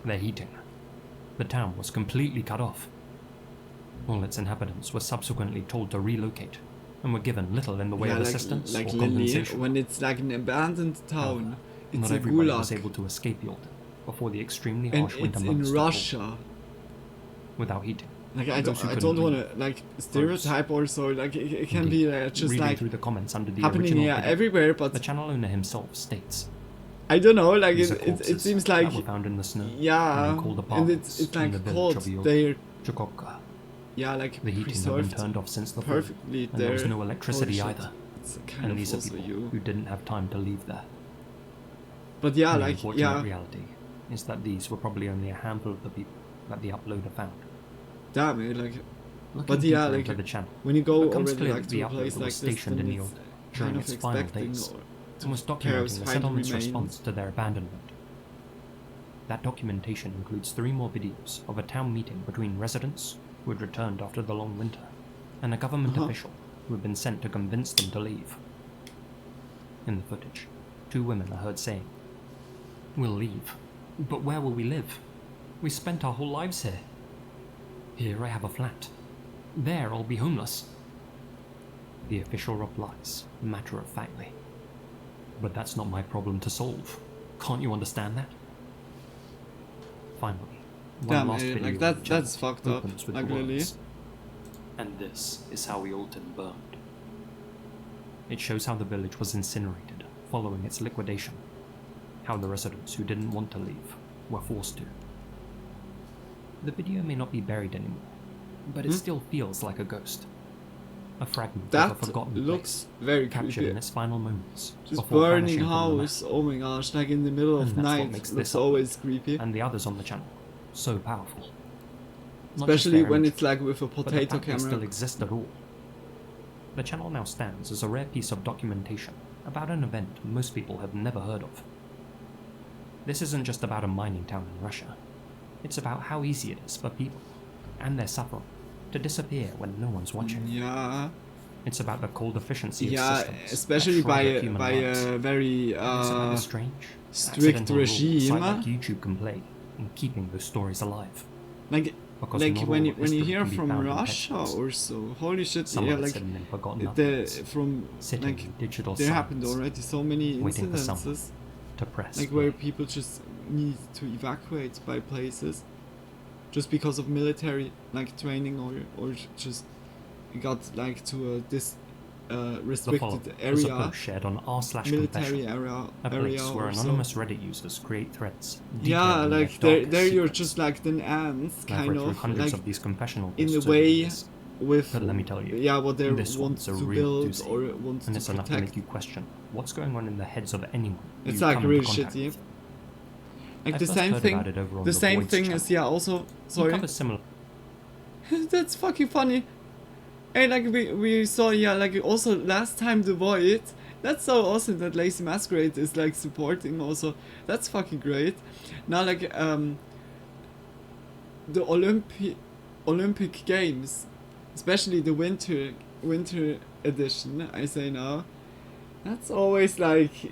their heating. The town was completely cut off. All its inhabitants were subsequently told to relocate, and were given little in the way Yeah, of like assistance Lily, or compensation. when it's like an abandoned town, However, it's not a everybody was gulag. able to escape Yolta before the extremely And harsh winter it's months in took hold. Russia. Without heating. Like I Those who don't couldn't want leave. to like stereotype or so. Like it can Indeed, be just reading like through the comments under the happening original here video, everywhere. But the channel owner himself states, I don't know. Like "These are it corpses seems like that were found in the snow, yeah, and then called and it's apartments in like the village cold. of Yolta. They're Chukovka. yeah like The heating had been preserved turned off since the fall, perfectly and there. there was no electricity Holy shit. either. It's kind And of these are also people you. who didn't have time to leave there. But yeah, And the like unfortunate yeah, reality is that these were probably only a handful of the people that the uploader found. damn it, like Looking but yeah, deeper like into the channel, when you go it becomes already clear like that to the a place uploader like was this, stationed then in it's Yolta kind during of its final expecting days, or and was chaos documenting the find settlement's remains. response to their abandonment. That documentation includes 3 more videos of a town meeting between residents who had returned after the long winter, and a government official who had been sent to convince them to leave. In the footage, 2 women are heard saying, "We'll leave, but where will we live? We spent our whole lives here. Here I have a flat. There I'll be homeless." The official replies, matter-of-factly, "But that's not my problem to solve. Can't you understand that?" Finally, one Damn, last video like of that the channel that's fucked up. opens with Like the really. words, "And this is how Yoltan burned." It shows how the village was incinerated following its liquidation, how the residents who didn't want to leave were forced to. The video may not be buried anymore, but it still feels like a ghost. A fragment of That a forgotten looks place, very captured creepy. in its final moments Just before burning vanishing from the map. house. Oh my gosh! Like in the middle And of that's what night. makes Looks this always creepy. and the others on the channel so powerful. Not just Especially their when image, it's like with a but the potato fact they still camera. exist at all. The channel now stands as a rare piece of documentation about an event most people have never heard of. This isn't just about a mining town in Russia. It's about how easy it is for people, and their suffering, to disappear when no one's watching. Yeah, It's about the cold efficiency of yeah, systems especially that by shroud human by lives. a very It's about the strange, strict accidental role a regime. site like YouTube can play in keeping those stories alive. like Because like not when all you of when you history hear can be from found in Russia textbooks. or so. Holy shit! Some Yeah, of it's like hidden in forgotten the updates, from sitting like in digital there happened silence, already so many waiting for someone incidences to press like play. where people just need to evacuate by places just because of military like training or just got like to a The restricted following was a area, post shared on military r/confession, area a place where or so. anonymous Reddit users create threads. Yeah, detailing their like there darkest you're secrets. just like the ants I've kind read through of hundreds like of these confessional in posts a over the way years, with But let me tell you, what they this want one's a to real build doozy, or want and to it's enough to make protect. you question what's going on in the heads of anyone It's you like come really into contact shitty. with. Like I the first same heard thing. about it over on The same Voids thing channel. is also He sorry. covers similar. That's fucking funny. And like we saw like also last time the Void. That's so awesome that Lazy Masquerade is like supporting also. That's fucking great. Now like the Olympic Games, especially the winter edition, I say now. That's always like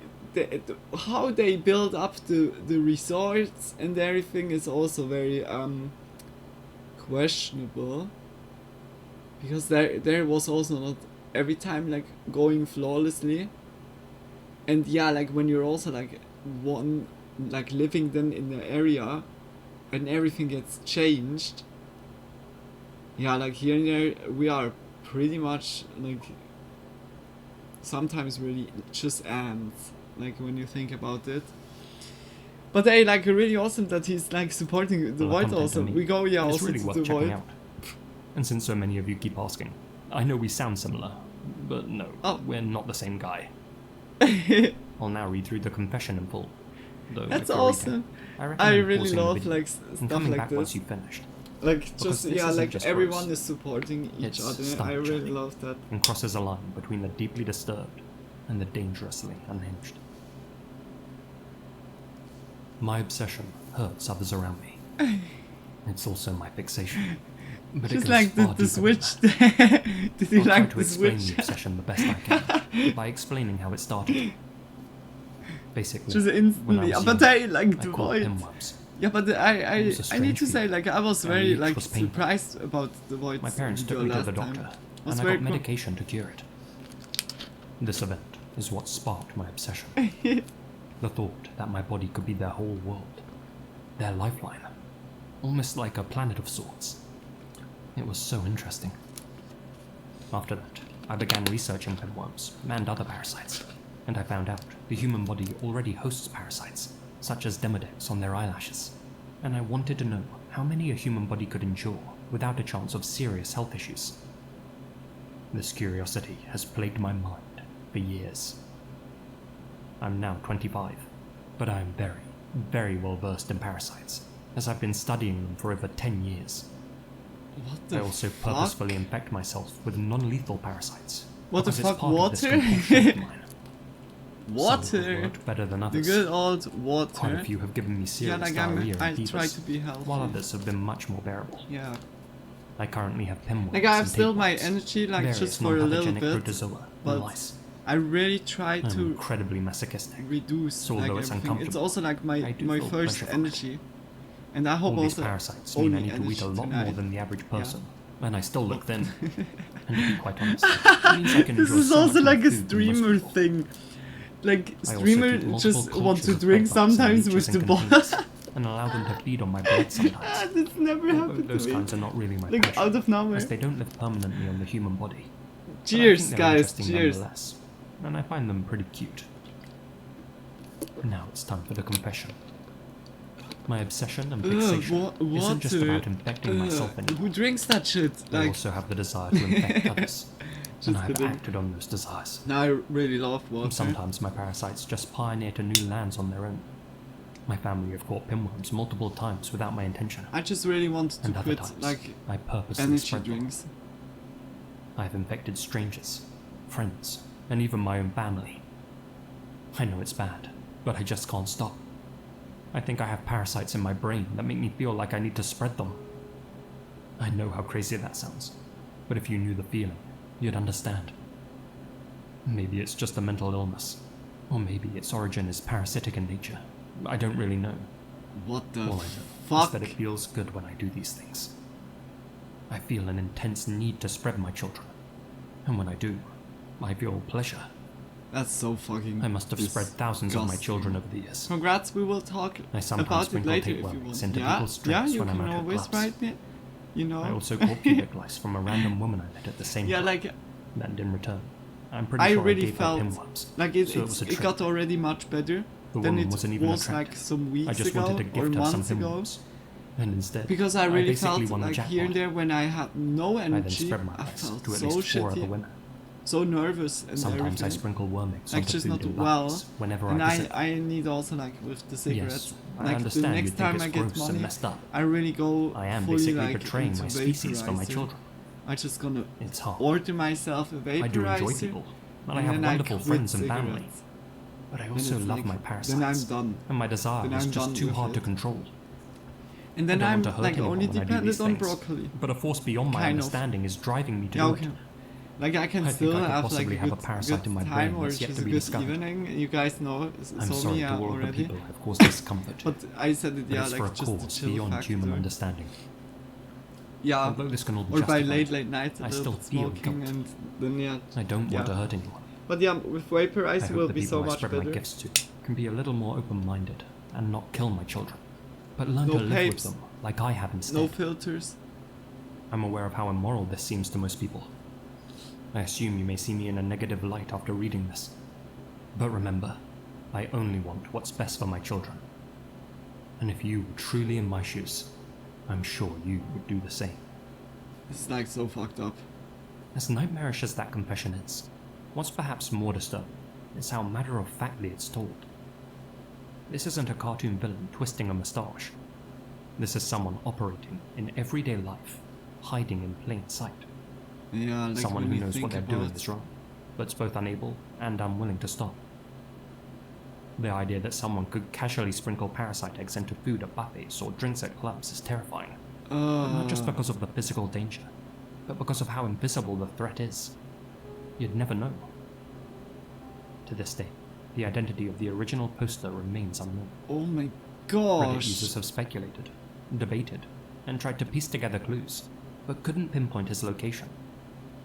how they build up the resorts and everything is also very questionable, because there was also not every time like going flawlessly. And yeah, like when you're also like living then in the area and everything gets changed, yeah, like here and there we are pretty much like sometimes really just ants, like when you think about it. But they like really awesome that he's like supporting the Void also. We go It's also really to worth the checking Void. out. And since so many of you keep asking, I know we sound similar, but no, we're not the same guy. I'll now read through the confession in full. Though That's if you're awesome. reading, I I recommend really pausing the love video like and stuff coming like back once this. you've finished. Like Because just this yeah, isn't like just everyone gross. is supporting each It's other. I stomach really churning love that. and crosses a line between the deeply disturbed and the dangerously unhinged. My obsession hurts others around me. It's also my fixation. But Just it goes like far the deeper switch. than that. Did you I'll try like to the explain switch? the obsession the best I can by explaining how it started. Basically, Just when I instantly. was But young, I like I the caught Void. pinworms. Yeah, but It I was a need strange to say feeling, like I was and the very itch like was painful. surprised about the Void. My parents took video me to last the time. doctor, Was and I very got cool. medication to cure it. This event is what sparked my obsession. The thought that my body could be their whole world, their lifeline, almost like a planet of sorts. It was so interesting. After that, I began researching pinworms and other parasites, and I found out the human body already hosts parasites, such as demodex on their eyelashes, and I wanted to know how many a human body could endure without a chance of serious health issues. This curiosity has plagued my mind for years. I'm now 25, but I am very, very well versed in parasites, as I've been studying them for over 10 years. What the I also fuck? purposefully infect myself with non-lethal parasites. What the because it's fuck, part of this water? compulsion of mine. Some have Water. worked better than The others. good old Quite a water. few have given me Yeah, serious like diarrhea I and fevers, try to be healthy. while others have been much more bearable. Yeah. I currently have pinworms Like I have and still my tapeworms, energy like various just for a little non-pathogenic bit, protozoa, but and lice. I really try I'm to incredibly masochistic. reduce So like although it's everything. It's uncomfortable, also like I my do my feel first pleasure from it. energy, and I hope All these also parasites mean I only need to eat a energy lot more tonight. than the average Yeah. person, and I still look thin. And to be quite honest, it means I can This enjoy is so also much more like a food than most streamer people. thing. Like I also streamer keep multiple just want cultures to of drink bedbugs and sometimes leeches with in the ball. containers, and allow them to feed on my blood sometimes. That's never Although happened those to me. kinds are not really my Like passion, out of nowhere. as they don't live permanently on the human body. But Cheers, I think they're guys. interesting Cheers. nonetheless, and I find them pretty cute. Now it's time for the confession. My obsession and fixation isn't just about infecting myself Who anymore. drinks that shit? I Like, also have the desire to infect others, and I have kidding. acted on those desires. now I really love water. And sometimes my parasites just pioneer to new lands on their own. My family have caught pinworms multiple times without my intention, I just really wanted to and other quit times like I purposely energy spread them. drinks. I've infected strangers, friends, and even my own family. I know it's bad, but I just can't stop. I think I have parasites in my brain that make me feel like I need to spread them. I know how crazy that sounds, but if you knew the feeling, you'd understand. Maybe it's just a mental illness, or maybe its origin is parasitic in nature. I don't really know. What the All I know is fuck? that it feels good when I do these things. I feel an intense need to spread my children, and when I do, I feel pleasure. That's so fucking. I must have spread thousands of my disgusting. children over the years. Congrats, we will talk I sometimes about it sprinkle later if you tapeworms want. into Yeah, people's yeah, drinks you when I'm can out at always clubs. write me. You know. I also caught pubic lice from a random woman I met at the same Yeah, club. like And in return, I'm pretty I sure really I gave felt her pinworms. like So it was a it trick. got already much better The than woman it wasn't even was attractive. like some I weeks just ago wanted to or gift her some months ago. pinworms. And instead, Because I really basically felt won the like jackpot. here and there when I had no I then energy, spread my I eyes felt to at so least 4 other shitty, women. so nervous and Sometimes I everything. sprinkle worm mix Like onto just food not and well. bags whenever And I visit. I need also like with the cigarettes. Yes, I like understand the you next think time it's I get gross and money, messed up. I really go I am fully basically like betraying into my species for my vaporizer. children. I just gonna It's hard. order myself a vaporizer. I do enjoy people, and I have then wonderful quit friends and family. cigarettes. But I Then also it's love like- my then parasites. I'm done. And my desire Then is I'm just done too with hard to it. control. And I then don't I'm want to hurt like anyone only when I do dependent these on things, broccoli. But a force beyond my Kind of. understanding is driving me to Yeah, do okay. it. Like I can I still think I could have like possibly a have good, a parasite good in my time brain or that's yet just to a be good discovered. evening. You guys know I'm saw sorry me to all of the already. people I've caused discomfort. But I said it, But yeah, it's like for a just cause a chill beyond factor. human understanding. Yeah, Although this can all be or by justified, late night, a I little still bit feel smoking, guilt. and then yeah. I don't want to hurt anyone. But yeah, with I vaporizer hope will the be people so I much spread my better. gifts to can be a little more open-minded and not kill my children, but learn No to live with papes. them like I have instead. No filters. I'm aware of how immoral this seems to most people. I assume you may see me in a negative light after reading this. But remember, I only want what's best for my children. And if you were truly in my shoes, I'm sure you would do the same. It's like so fucked up. As nightmarish as that confession is, what's perhaps more disturbing is how matter-of-factly it's told. This isn't a cartoon villain twisting a moustache. This is someone operating in everyday life, hiding in plain sight. Yeah, like Someone when who you knows what think they're doing about- is wrong, but's both unable and unwilling to stop. The idea that someone could casually sprinkle parasite eggs into food at buffets or drinks at clubs is terrifying. Not just because of the physical danger, but because of how invisible the threat is. You'd never know. To this day, the identity of the original poster remains unknown. Oh my Reddit users gosh. have speculated, debated, and tried to piece together clues, but couldn't pinpoint his location.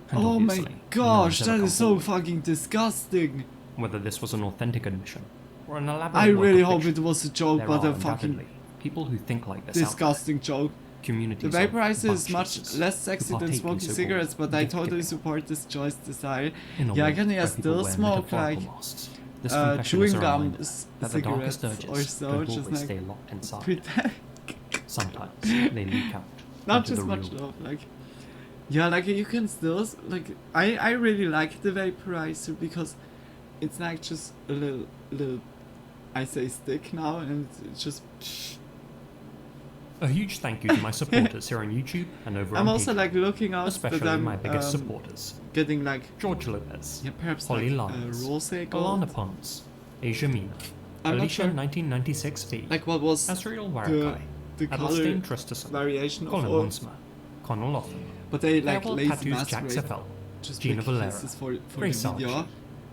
And Oh my obviously, gosh, no one's that ever is come so forward. fucking disgusting. Whether this was an authentic admission or an elaborate I work really of hope fiction, it was a joke, there but are a fucking undoubtedly people who think like this out there. disgusting joke. The Communities of vaporizer is bug much chasers less who sexy than partake in smoking so-called cigarettes, but I gift totally giving. support this choice desire. In a Yeah, I world can where people still wear smoke like metaphorical masks, this confession is chewing a gum reminder that the darkest cigarettes or urges so, don't just always like stay locked inside. pretend. Sometimes they leak out Not into just the much real love, like yeah, like you can still like I really like the vaporizer because it's like just a little I say stick now and it's just A huge thank you to my supporters here on YouTube and over I'm on also Patreon, like looking out especially that I'm my biggest supporters: getting like George Lopez, yeah perhaps Holly like Lyons, rosé Alana gold. Pons, Asia Mina, I'm not Alicia sure 1996 V, like what was Asriel the Warakai, color Adelstein Tristison, variation of Colin all, Wonsma, Connor Lotham, but they like Farewell lazy Tattoos Jack masquerade Seffel, just Gina big Valera, kisses for Grace the video. Archie,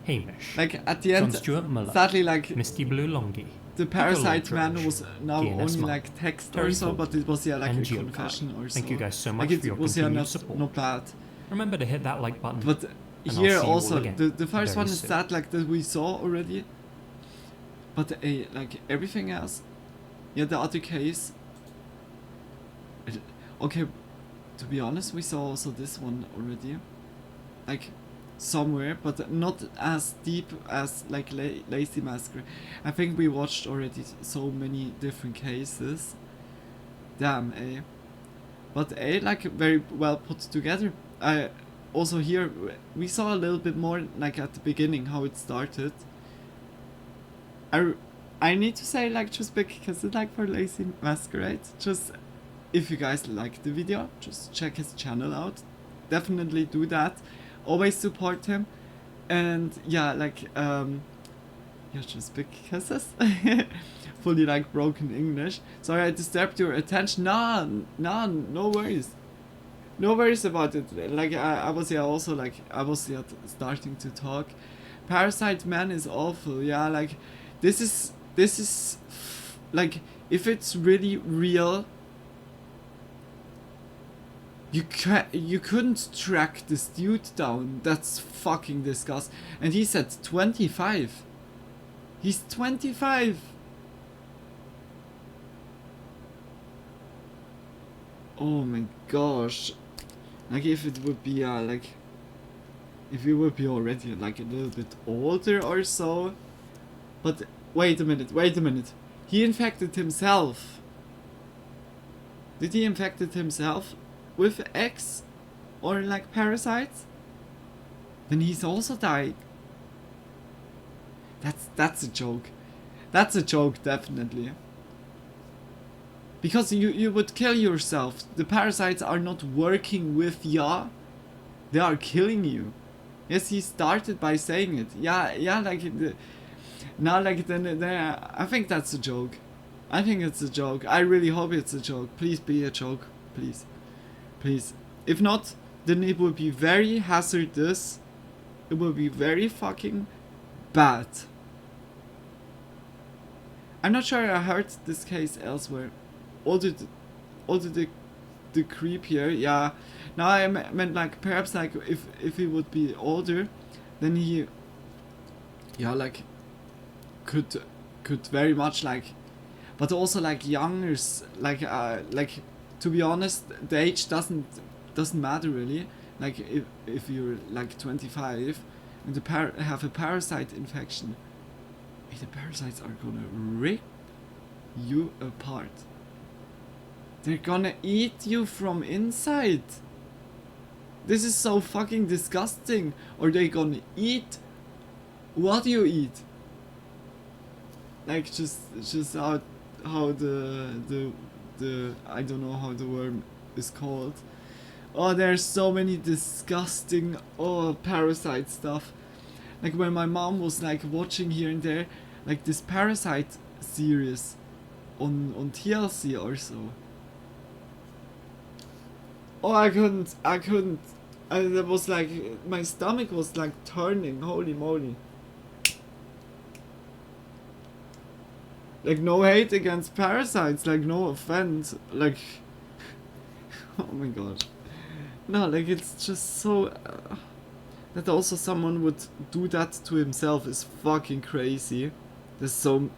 Hamish, Like at the John end, Stuart Muller, sadly, like Misty Blue Longy, the Parasite Nicola Man George, was now DNS only Mark, like text Terry or so, Ford, but it was yeah like and a Gio confession Kai. or so. Thank you guys so much like for your it was yeah continued not support. not bad, Remember to hit that like button. but And I'll here see you all also again the first very one is soon. that like that we saw already, but like everything else, yeah the other case. Okay, to be honest, we saw also this one already, like somewhere, but not as deep as like Lazy Massacre. I think we watched already so many different cases. Damn, but like very well put together. Also here we saw a little bit more like at the beginning how it started. I need to say like just because it's like for Lazy Masquerade, just if you guys like the video, just check his channel out. Definitely do that. Always support him. And yeah, like yeah, just big kisses. Fully like broken English. Sorry I disturbed your attention. No worries. No worries about it. Like I was yeah also like I was yeah starting to talk. Parasite Man is awful. Yeah, like this is like if it's really real, you couldn't track this dude down. That's fucking disgusting. And he's at 25. He's 25. Oh my gosh. Like if it would be like if he would be already like a little bit older or so. But wait a minute. He infected himself. Did he infected himself with eggs or like parasites? Then he's also dying. That's a joke. That's a joke, definitely. Because you would kill yourself. The parasites are not working with ya. They are killing you. Yes, he started by saying it. Yeah, like now, like then I think that's a joke. I think it's a joke. I really hope it's a joke. Please be a joke, please, please. If not, then it will be very hazardous. It will be very fucking bad. I'm not sure I heard this case elsewhere. Although the creep here, yeah. Now I meant like perhaps like if he would be older, then he, yeah, like could very much like, but also like younger, like to be honest, the age doesn't matter really. Like if you're like 25 and have a parasite infection, the parasites are gonna rip you apart. They're gonna eat you from inside. This is so fucking disgusting. Or they gonna eat what you eat. Like just how the I don't know how the worm is called. Oh, there's so many disgusting parasite stuff. Like when my mom was like watching here and there, like this parasite series on TLC or so. Oh, I couldn't. That was like, my stomach was like turning, holy moly. Like, no hate against parasites, like, no offense, like, oh my god. No, like, it's just so, that also someone would do that to himself is fucking crazy. That's some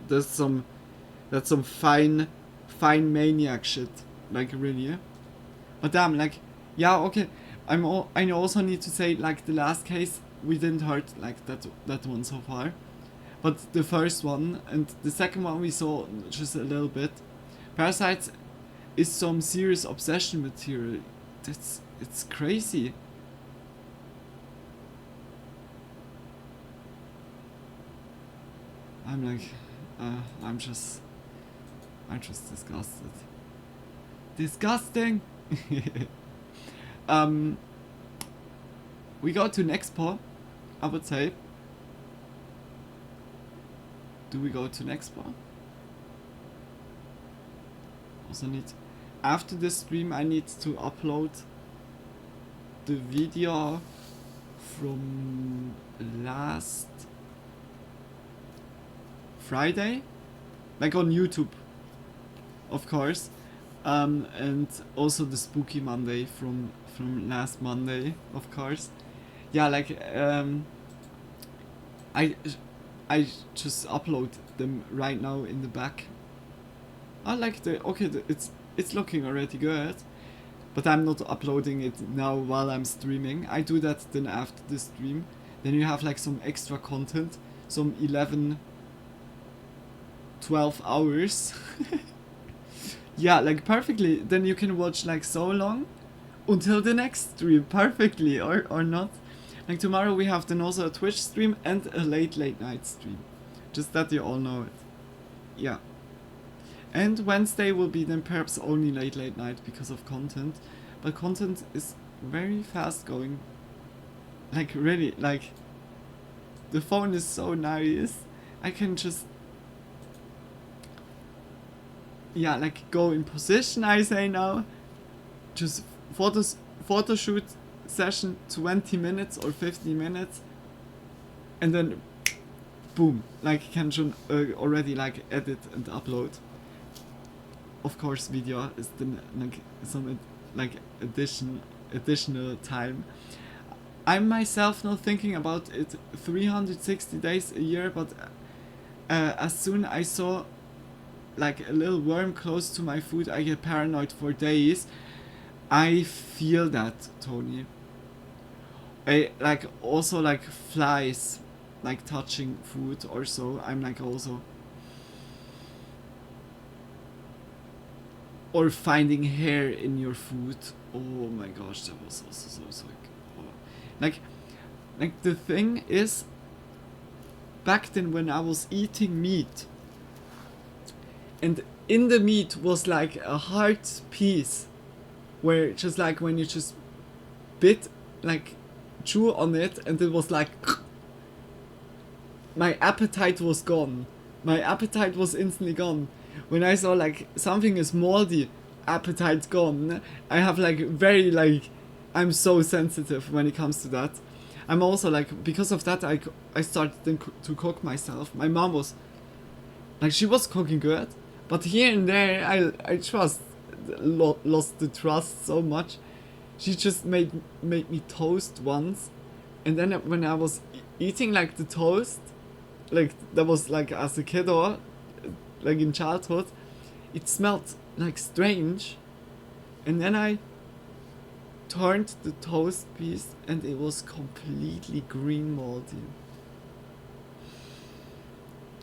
fine maniac shit, like, really. But damn, like, yeah, okay, I also need to say, like, the last case, we didn't hurt, like, that one so far. But the first one, and the second one we saw just a little bit. Parasites is some serious obsession material. It's crazy. I'm like, I'm just disgusted. Disgusting! We go to next part, I would say. Do we go to next part? Also need, after the stream I need to upload the video from last Friday, like on YouTube, of course, and also the Spooky Monday from last Monday, of course. Yeah, like I just upload them right now in the back. I like it's looking already good, but I'm not uploading it now while I'm streaming. I do that then after the stream. Then you have like some extra content, some 12 hours. Yeah, like perfectly. Then you can watch like so long until the next stream perfectly, or not. Like tomorrow we have then also a Twitch stream and a late night stream. Just that you all know it. Yeah. And Wednesday will be then perhaps only late night because of content. But content is very fast going. Like really, like the phone is so nice. I can just, yeah, like go in position, I say now. Just photo shoot session 20 minutes or 50 minutes, and then boom, like can already like edit and upload. Of course video is then like some like additional time. I'm myself not thinking about it 360 days a year, but as soon I saw like a little worm close to my food, I get paranoid for days. I feel that, Tony. Like also like flies, like touching food or so. I'm like also. or finding hair in your food. Oh my gosh, that was also so oh. Like the thing is, back then when I was eating meat, and in the meat was like a hard piece, where just like when you just bit, like chew on it, and it was like, my appetite was gone. My appetite was instantly gone. When I saw like something is moldy, appetite gone. I have like very like, I'm so sensitive when it comes to that. I'm also like, because of that, I started to cook myself. My mom was like, she was cooking good, but here and there I lost the trust so much. She just made me toast once, and then when I was eating like the toast, like that was like as a kid or like in childhood, it smelled like strange, and then I turned the toast piece and it was completely green moldy.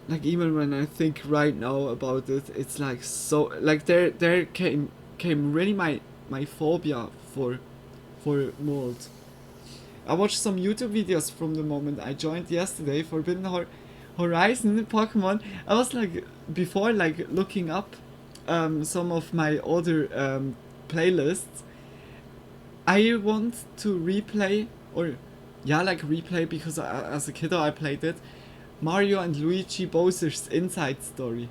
Like even when I think right now about it, it's like so like there came really my phobia for mold. I watched some YouTube videos from the moment I joined yesterday, Forbidden Horizon Pokemon. I was like before like looking up some of my older playlists. I want to replay, or yeah, like replay, because as a kid I played it, Mario and Luigi Bowser's Inside Story.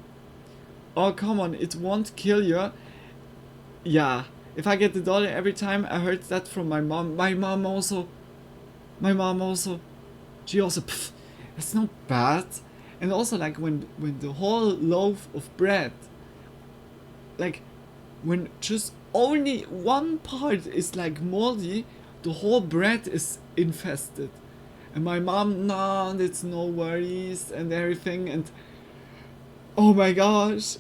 Oh come on, it won't kill you. Yeah, if I get the dollar every time. I heard that from my mom. My mom also, she also, pff, it's not bad. And also like when the whole loaf of bread, like when just only one part is like moldy, the whole bread is infested. And my mom, nah, it's no worries and everything. And oh my gosh,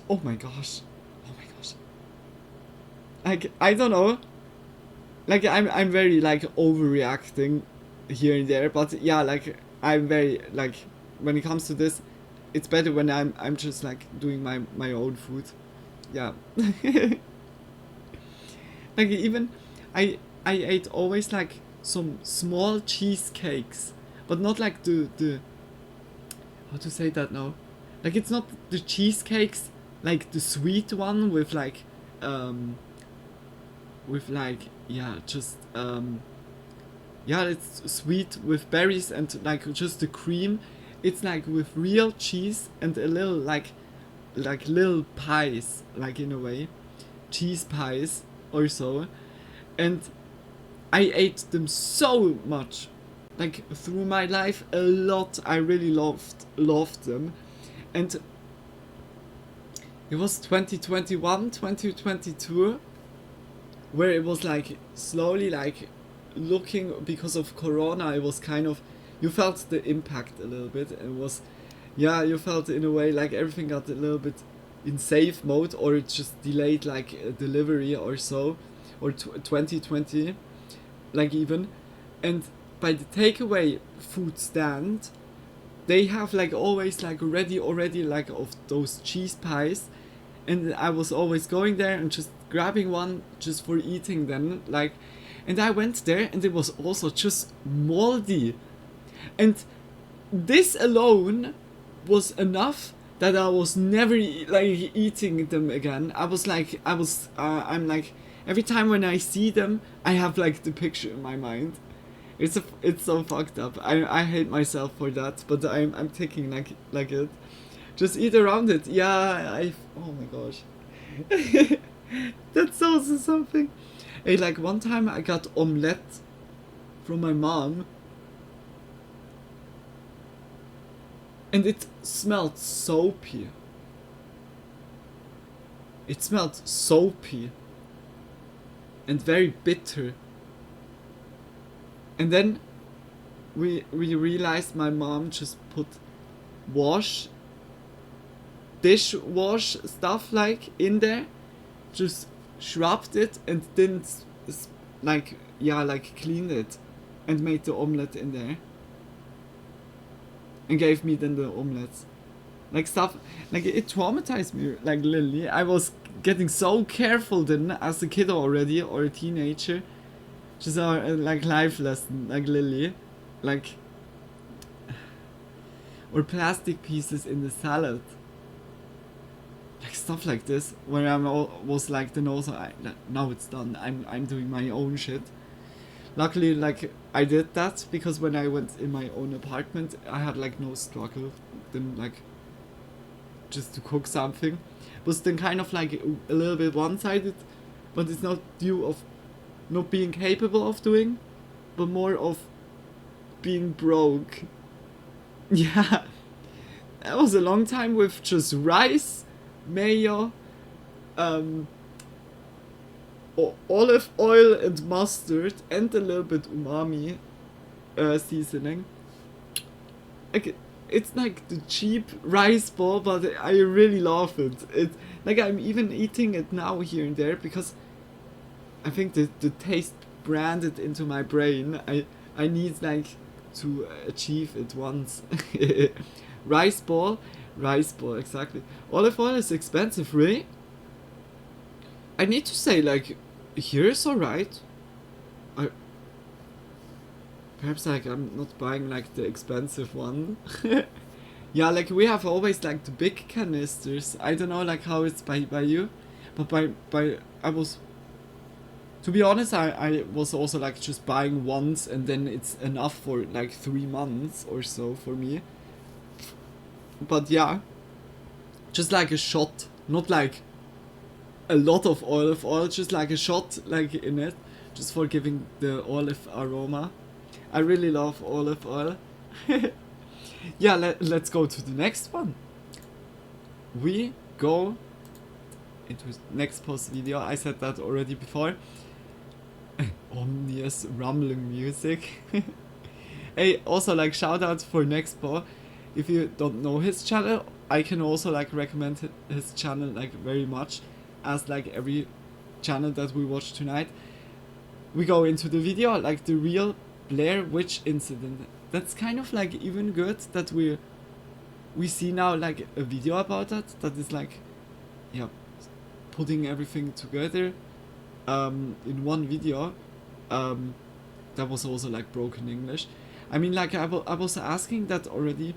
like I don't know, like I'm very like overreacting here and there, but yeah, like I'm very like, when it comes to this, it's better when I'm just like doing my own food. Yeah. Like even I ate always like some small cheesecakes, but not like the how to say that now? Like it's not the cheesecakes like the sweet one with like yeah, just yeah, it's sweet with berries and like just the cream. It's like with real cheese and a little like little pies, like in a way, cheese pies or so. And I ate them so much, like through my life a lot. I really loved them. And it was 2021, 2022, where it was like slowly like looking, because of Corona, it was kind of, you felt the impact a little bit. It was, yeah, you felt in a way like everything got a little bit in safe mode, or it just delayed like a delivery or so, or 2020, like even. And by the takeaway food stand, they have like always like ready already like of those cheese pies, and I was always going there and just grabbing one just for eating them, like. And I went there and it was also just moldy, and this alone was enough that I was never like eating them again. I'm like, every time when I see them, I have like the picture in my mind. It's so fucked up. I hate myself for that, but I'm taking like it. Just eat around it. Yeah, oh my gosh. That's also something. Hey, like one time I got omelette from my mom, and it smelled soapy. It smelled soapy and very bitter. And then we realized my mom just put dishwash stuff like in there, just shrubbed it and didn't like, yeah, like clean it, and made the omelette in there and gave me then the omelette. Like stuff, like it traumatized me, like literally. I was getting so careful then as a kid already, or a teenager. Just like life lesson, like literally. Like, or plastic pieces in the salad. Like stuff like this, where was like then also, now it's done, I'm doing my own shit. Luckily, like, I did that, because when I went in my own apartment, I had like no struggle, then like, just to cook something. It was then kind of like a little bit one-sided, but it's not due of not being capable of doing, but more of being broke. Yeah, that was a long time with just rice, mayo, olive oil and mustard, and a little bit umami seasoning. Like, it's like the cheap rice ball, but I really love it. It's like I'm even eating it now here and there, because I think the taste branded into my brain. I need like to achieve it once. rice ball exactly. Olive oil is expensive, really. I need to say, like, here is alright. Perhaps like I'm not buying like the expensive one. Yeah, like we have always like the big canisters. I don't know like how it's by you, but I was, to be honest, I was also like just buying once, and then it's enough for like 3 months or so for me. But yeah, just like a shot, not like a lot of olive oil, just like a shot like in it, just for giving the olive aroma. I really love olive oil. Yeah, let's go to the next one. We go into next post video. I said that already before. Ominous rumbling music. Hey, also like shout out for Nexpo. If you don't know his channel, I can also like recommend his channel like very much, as like every channel that we watch tonight. We go into the video, like the real Blair Witch incident. That's kind of like even good that we see now like a video about that is like, yeah, putting everything together in one video. That was also like broken English. I mean, like I was asking that already,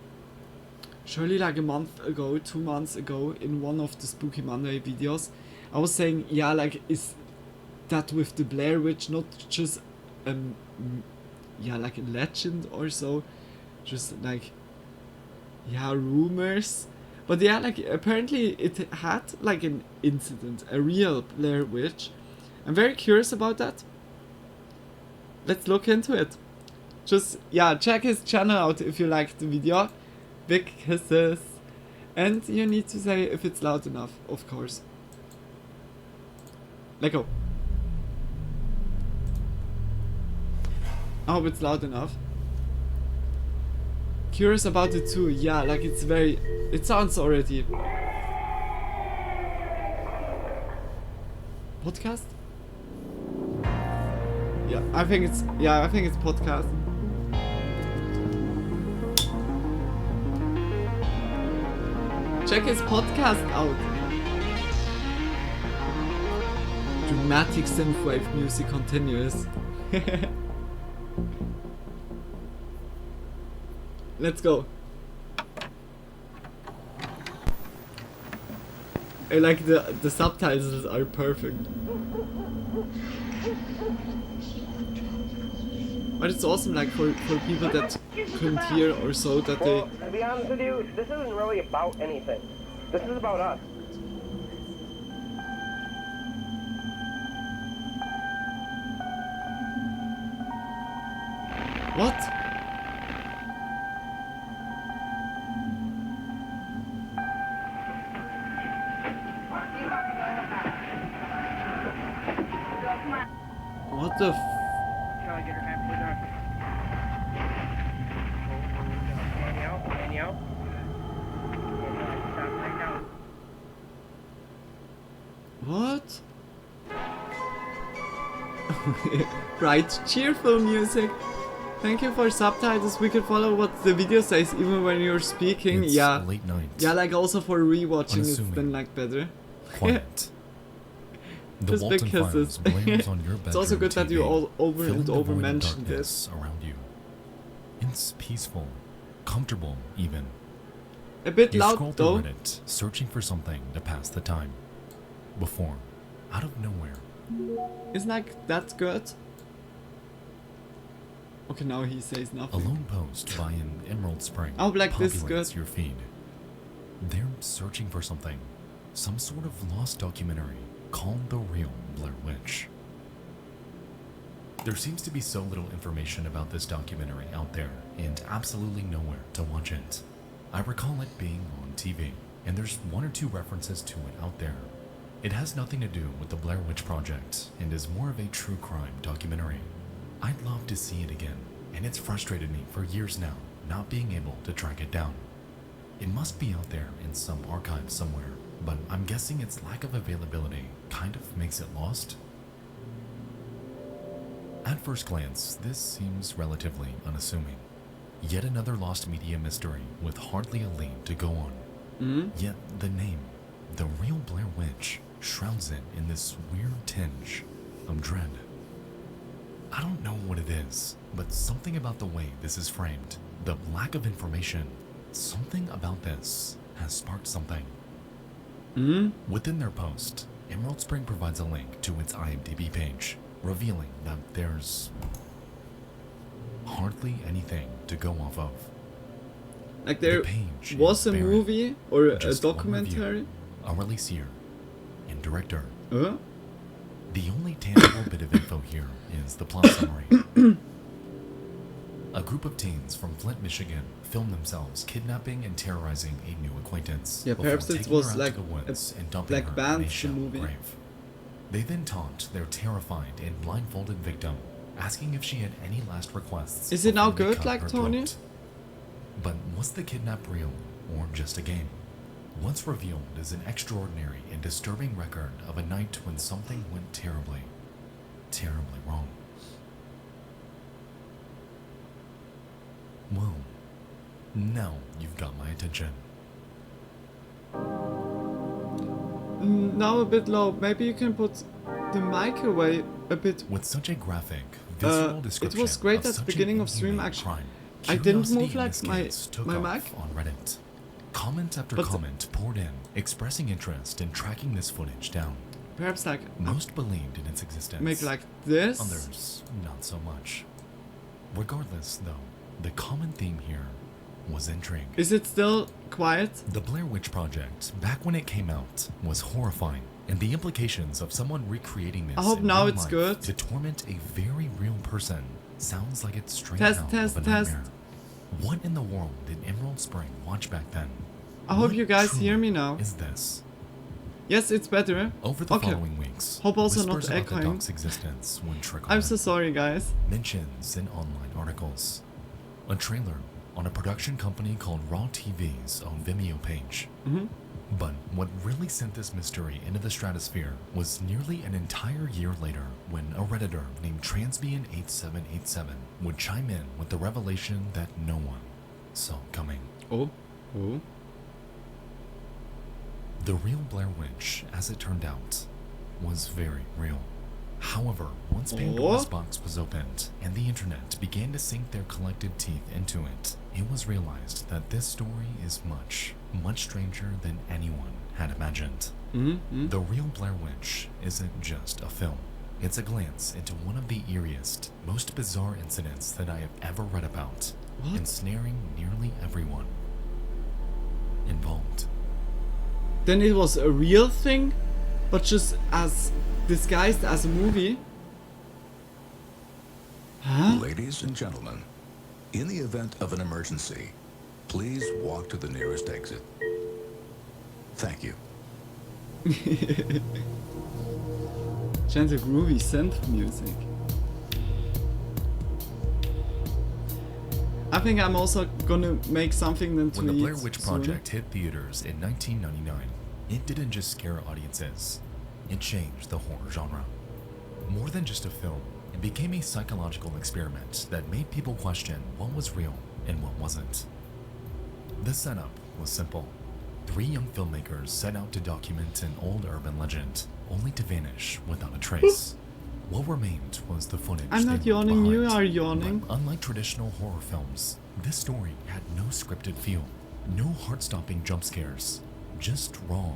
surely like a month ago, 2 months ago, in one of the Spooky Monday videos. I was saying, yeah, like, is that with the Blair Witch not just yeah, like a legend or so, just like, yeah, rumors. But yeah, like apparently it had like an incident, a real Blair Witch. I'm very curious about that. Let's look into it. Just, yeah, check his channel out if you liked the video. Big kisses. And you need to say if it's loud enough, of course. Let go. I hope it's loud enough. Curious about it too. Yeah, like it's very... It sounds already... Podcast? Yeah, I think it's... Yeah, I think it's podcast. Check his podcast out. Dramatic synthwave music continues. Let's go. I like the subtitles are perfect. But it's awesome, like for people that couldn't hear or so, that well, to be honest with you, this isn't really about anything. This is about us. What? What the Try to get her hand put on. Handy out, handy out. Stop right now. What? Bright, cheerful music. Thank you for subtitles. We can follow what the video says even when you're speaking. It's Yeah. late night. Yeah, like also for rewatching it's Unassuming. then like better. Quiet. The Just big Walton kisses. Files blares on your bedroom It's also good that you TV, all over filling and the over void of mentioned darkness this. around you. It's peaceful, comfortable even. A bit You loud scroll through though. Reddit, searching for something to pass the time. Before, out of nowhere, Isn't like that good? Okay, now he says a nothing. lone post by an Emerald Spring Oh, like this is populates good. your feed. They're searching for something, some sort of lost documentary called The Real Blair Witch. There seems to be so little information about this documentary out there, and absolutely nowhere to watch it. I recall it being on TV, and there's one or two references to it out there. It has nothing to do with the Blair Witch Project, and is more of a true crime documentary. I'd love to see it again, and it's frustrated me for years now, not being able to track it down. It must be out there in some archive somewhere, but I'm guessing its lack of availability kind of makes it lost. At first glance, this seems relatively unassuming. Yet another lost media mystery with hardly a lead to go on. Yet the name, The Real Blair Witch, shrouds it in this weird tinge of dread. I don't know what it is, but something about the way this is framed, the lack of information, something about this has sparked something. Within their post, Emerald Spring provides a link to its IMDb page, revealing that there's hardly anything to go off of. Like there The page was is a barren. movie or a Just one documentary. review, a release year, and director. Huh? The only tangible bit of info here is the plot summary. A group of teens from Flint, Michigan film themselves kidnapping and terrorizing a new acquaintance. Yeah, before perhaps it taking was her out like to the woods a and dumping Black her Band, in a the shallow movie. grave. They then taunt their terrified and blindfolded victim, asking if she had any last requests. Is it now before they good, cut like her Tony? throat. But was the kidnap real or just a game? What's revealed is an extraordinary and disturbing record of a night when something went terribly, terribly wrong. Well, now you've got my attention. Now a bit low. Maybe you can put the mic away a bit. With such a graphic, visceral It description was great of at the such beginning an of stream, inhumane actually. crime, I didn't curiosity move in like this my case took my off mic. on Reddit. Comment after But- comment poured in, expressing interest in tracking this footage down. Perhaps like Most believed in its existence. make like this. Others, not so much. Regardless, though, the common theme here was intrigue. Is it still quiet? The Blair Witch Project, back when it came out, was horrifying, and the implications of someone recreating this I hope in now real it's life good. to torment a very real person sounds like it's straight Test, out test, of a test. nightmare. What in the world did Emerald Spring watch back then? I hope What you guys truly hear me now. Is this? Yes, it's better. Over the Okay. following weeks, Hope also not whispers about the echoing. doc's existence would trickle I'm in. so sorry, guys. Mentions in online articles. A trailer on a production company called Raw TV's own Vimeo page. But what really sent this mystery into the stratosphere was nearly an entire year later when a Redditor named Transbian8787 would chime in with the revelation that no one saw coming. Oh. Oh. The real Blair Witch, as it turned out, was very real. However, once Pandora's box was opened and the internet began to sink their collective teeth into it, it was realized that this story is much, much stranger than anyone had imagined. The real Blair Witch isn't just a film. It's a glance into one of the eeriest, most bizarre incidents that I have ever read about, ensnaring nearly everyone involved. Then it was a real thing, but just as disguised as a movie. Huh? Ladies and gentlemen, in the event of an emergency, please walk to the nearest exit. Thank you. Gentle groovy synth music. I think I'm also gonna make something then to When the eat Blair Witch soon. Project hit theaters in 1999, it didn't just scare audiences, it changed the horror genre. More than just a film, it became a psychological experiment that made people question what was real and what wasn't. The setup was simple. 3 young filmmakers set out to document an old urban legend, only to vanish without a trace. What remained was the footage. I'm not they left yawning, you behind. are yawning. But unlike traditional horror films, this story had no scripted feel, no heart-stopping jump scares, just raw,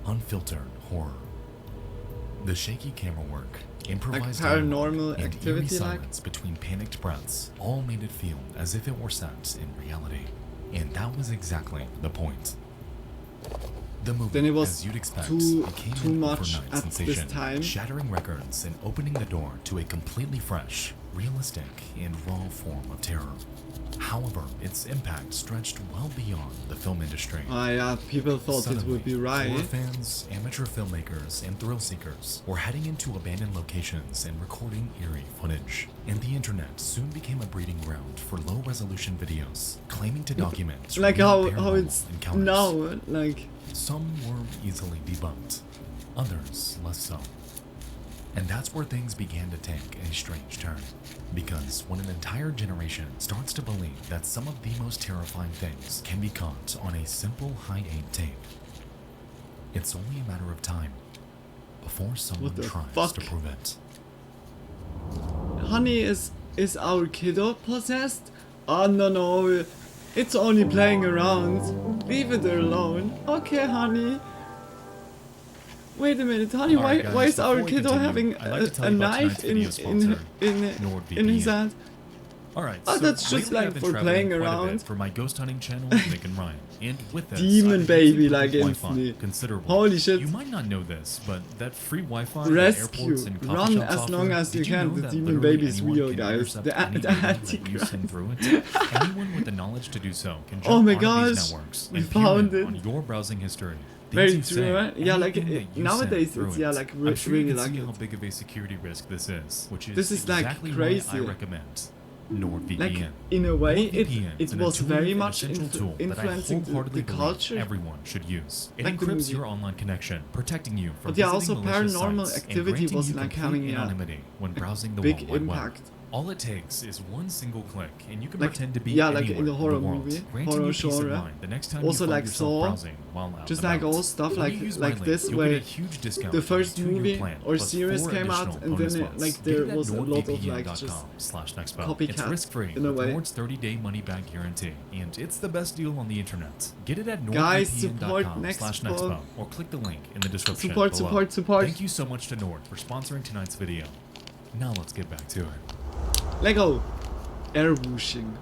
unfiltered horror. The shaky camera work, improvised paranormal dialogue, and activity, eerie like? silence between panicked breaths all made it feel as if it were set in reality. And that was exactly the point. The movie, Then it was as you'd expect, too became too an much overnight at sensation, this time. shattering records and opening the door to a completely fresh, realistic, and raw form of terror. However, its impact stretched well beyond the film industry. Yeah, people thought it would be Suddenly, horror right. fans, amateur filmmakers, and thrill seekers were heading into abandoned locations and recording eerie footage. And the internet soon became a breeding ground for low-resolution videos, claiming to document Like real how paranormal it's encounters. now, like Some were easily debunked, others less so. And that's where things began to take a strange turn. Because when an entire generation starts to believe that some of the most terrifying things can be caught on a simple high-8 tape, it's only a matter of time before someone the tries fuck? to prove it. honey, is our kiddo possessed? Oh no, it's only playing around. Leave it alone. Okay, honey. Wait a minute, honey. Alright, Why guys, is our before we kiddo continue, having I'd like to tell a you about knife tonight's video sponsor, in his NordVPN. hand? Alright, Oh, so that's just lately like I've been for traveling playing quite a around. bit for my ghost hunting channel, Nick and Ryan. And with this, Demon I've been baby, using like Wi-Fi instantly. considerably. Holy shit. You might not know this, but that free Wi-Fi at Rescue. airports and coffee Run shops as long offer, as you did can. know The that demon literally baby is anyone real, can guys. intercept The any image that you Antichrist. send through it? Anyone with the knowledge to do so can jump Oh my onto these gosh, networks we and peer found in on it. your browsing history. Very Things you true, say, right? Yeah, like anything that you nowadays send it's through it. like I'm sure you really can like see it. how big of a security risk this is, which is This is, like, exactly crazy. why I recommend NordVPN. Like in a way, NordVPN it is an was intuitive very and much essential tool that I influencing wholeheartedly the believe culture. everyone should use. It Like the encrypts movie. your online connection, protecting you from But yeah, visiting also malicious paranormal sites and activity granting was you like complete having anonymity when browsing the big World Wide impact. Web. All it takes is one single click, and you can Like, pretend to be yeah, like anywhere in the horror world, movie, granting horror you peace of genre. mind the next time Also you like find yourself Saw, browsing while out just and like about. all stuff When like you use my link, this, you'll where get a huge discount the on your first 2-year movie plan, or plus series 4 came out, additional and bonus then months. like Get there it at was a lot of like just NordVPN.com/nextpo. It's copycat risk-free in a with way. Nord's 30-day money-back guarantee, and it's the best deal on the internet. Get it at Guys, support NordVPN.com/nextpo or click the link in the description Support, below. support. Thank you so much to Nord for sponsoring tonight's video. Now let's get back to it. Lego air whooshing.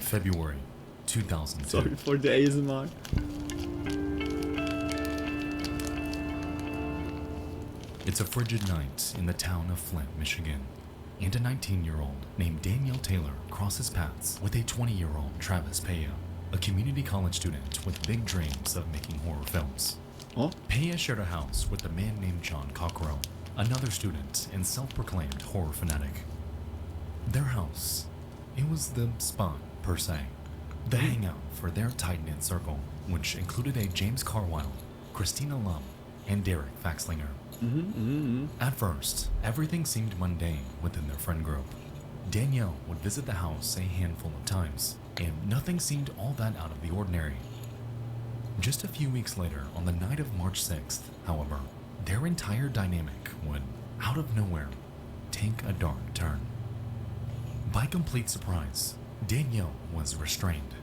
February 2002. Sorry for the ASMR. It's a frigid night in the town of Flint, Michigan, and a 19-year-old named Danielle Taylor crosses paths with a 20-year-old Travis Peya, a community college student with big dreams of making horror films. Oh, Peya shared a house with a man named John Cockrow, another student and self-proclaimed horror fanatic. Their house, it was the spot, per se, the hangout for their tight-knit circle, which included a James Carwile, Christina Lum, and Derek Faxlinger. At first, everything seemed mundane within their friend group. Danielle would visit the house a handful of times, and nothing seemed all that out of the ordinary. Just a few weeks later, on the night of March 6th, however, their entire dynamic would, out of nowhere, take a dark turn. By complete surprise, Danielle was restrained,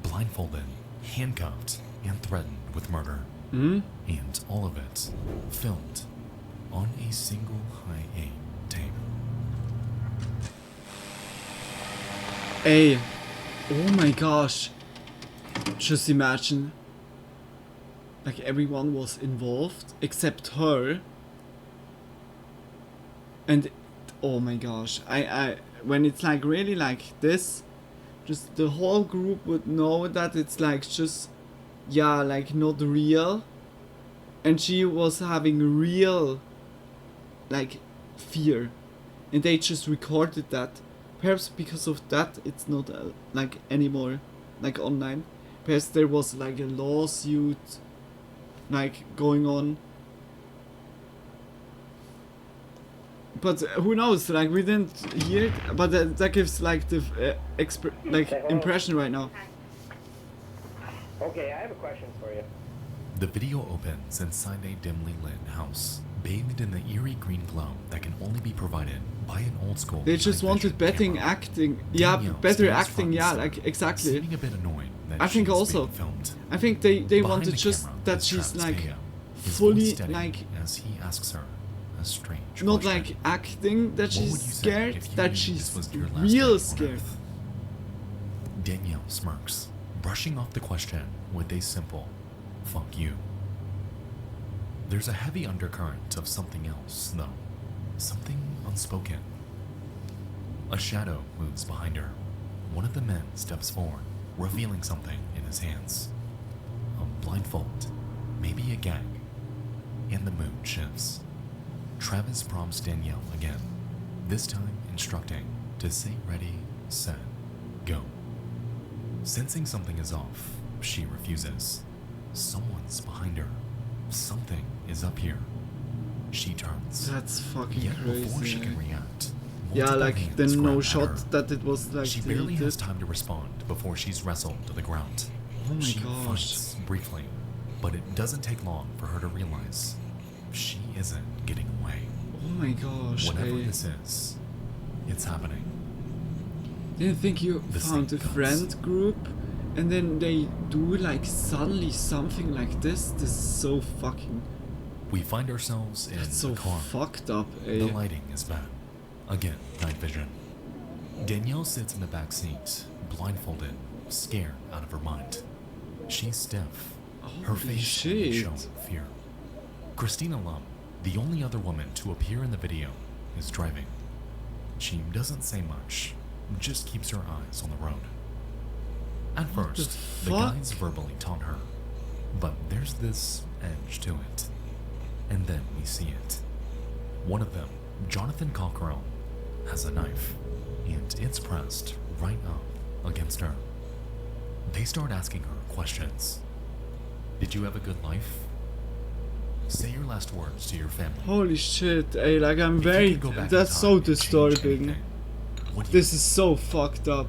blindfolded, handcuffed, and threatened with murder. And all of it filmed on a single high-8 tape. Ey. Oh my gosh. Just imagine. Like everyone was involved except her. And oh my gosh. I when it's like really like this, just the whole group would know that it's like just yeah, like not real. And she was having real like fear. And they just recorded that. Perhaps because of that it's not like anymore like online. Perhaps there was like a lawsuit like going on But who knows? Like we didn't hear it, but that gives like the impression right now. Okay, I have a question for you. The video opens inside a dimly lit house, bathed in the eerie green glow that can only be provided by an old school. They just night wanted vision better camera. acting. Yeah, Danielle better stands acting. front Yeah, and like center, exactly. seeming a bit annoyed that I think she's also. being filmed. I think they Behind wanted the just camera that is she's Travis like Paya, his fully voice steady like as he asks her a strange not question. like acting that What she's would you say scared, if you that knew she's this was your last day real on scared. Earth? Danielle smirks, brushing off the question with a simple "fuck you." There's a heavy undercurrent of something else, though. Something unspoken. A shadow moves behind her. One of the men steps forward, revealing something in his hands. A blindfold, maybe a gag. And the mood shifts. Travis prompts Danielle again, this time instructing to say ready, set, go. Sensing something is off, she refuses. Someone's behind her. Something is up here. She turns. That's fucking Yet before she crazy. can react, Yeah, multiple like hands the grab no at shot her. that it was like She barely has deleted. time to respond before she's wrestled to the ground. Oh my She gosh. fights briefly, but it doesn't take long for her to realize she isn't getting away. Oh my gosh. Whatever I this is, it's happening. didn't think you The found a scene comes. friend group and then they do like suddenly something like this. This is so fucking. We find ourselves in That's so the car. fucked up. The lighting is bad. Again, night vision. Danielle sits in the back seat, blindfolded, scared out of her mind. She's stiff. Her Holy face only shit. shows fear. Christina Lum, the only other woman to appear in the video, is driving. She doesn't say much, just keeps her eyes on the road. At What the first, the fuck? guys verbally taunt her, but there's this edge to it. And then we see it. One of them, Jonathan Cockrell, has a knife, and it's pressed right up against her. They start asking her questions. Did you have a good life? Say your last words to your family. Holy shit, like I'm If you very. could go back in That's time so and change disturbing. anything, what do you This is so fucked up.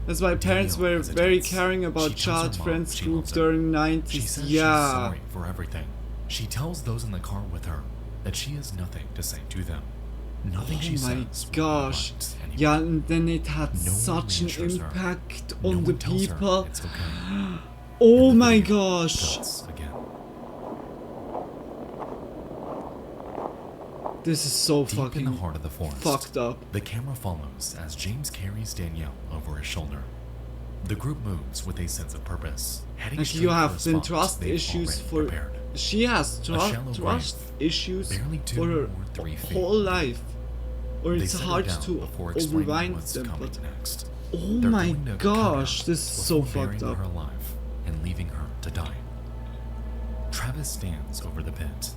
That's why parents Danielle were very hesitates. caring She about tells child her mom friends she group loves her. during She 90s. says she's Yeah. sorry for everything. She tells those in the car with her that she has nothing to say to them. Nothing she Oh says my will be gosh. right anymore. Yeah, and then it had No one such an reassures her. impact No on the one tells her people. it's okay. Oh And the my video gosh. cuts again. This is so Deep in the fucking heart of the forest, fucked up. the camera follows as James carries Danielle over his shoulder. The group moves with a sense of purpose, heading Like straight you for have a been spot trust they've issues already for. prepared. She has shallow trust grave, issues barely 2 for her or 3 feet. whole life. Or They it's set her hard down to before explaining overwind what's them, coming but next. oh They're my going to cut gosh, her this is so before fucked burying up. her alive and leaving her to die. Travis stands over the pit,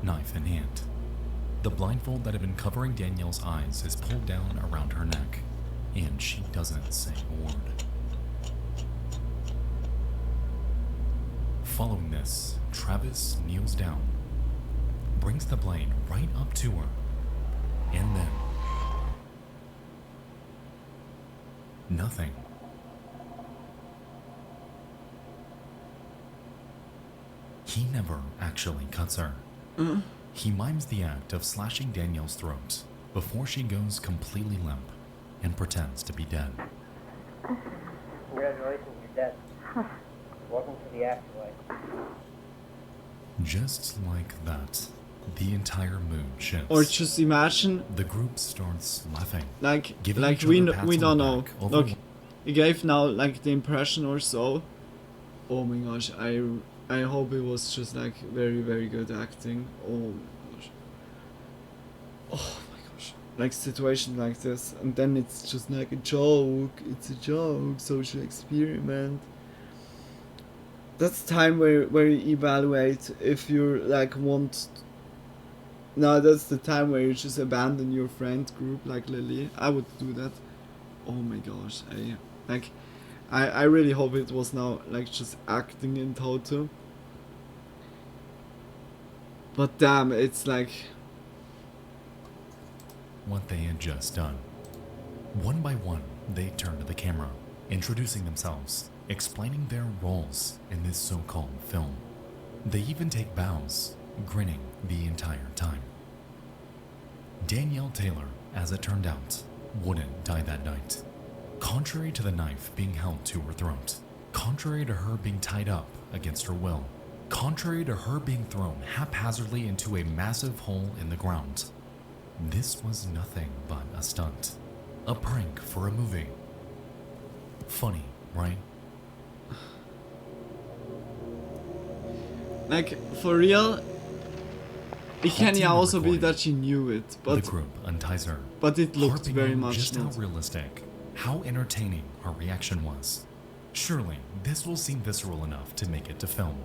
knife in hand. The blindfold that had been covering Danielle's eyes is pulled down around her neck, and she doesn't say a word. Following this, Travis kneels down, brings the blade right up to her, and then nothing. He never actually cuts her. He mimes the act of slashing Danielle's throat before she goes completely limp and pretends to be dead. Congratulations, you're dead. Welcome to the afterlife. Just like that, the entire mood shifts. Or just imagine, The group starts laughing. like Giving each we other pats we on don't the know. back over Look, it gave now like the impression or so. Oh my gosh, I hope it was just like very good acting. Oh my gosh. Oh my gosh. Like situation like this, and then it's just like a joke. It's a joke, social experiment. That's time where you evaluate if you're like want. No, that's the time where you just abandon your friend group like Lily. I would do that. Oh my gosh, I really hope it was now like just acting in total. But damn, it's like what they had just done. One by one, they turned to the camera, introducing themselves, explaining their roles in this so-called film. They even take bows, grinning the entire time. Danielle Taylor, as it turned out, wouldn't die that night. Contrary to the knife being held to her throat, contrary to her being tied up against her will, contrary to her being thrown haphazardly into a massive hole in the ground, this was nothing but a stunt. A prank for a movie. Funny, right? Like, for real, it can Halting the also be recording. that she knew it, The but group unties her, it looked harping very on much just how not. realistic, how entertaining her reaction was. Surely, this will seem visceral enough to make it to film.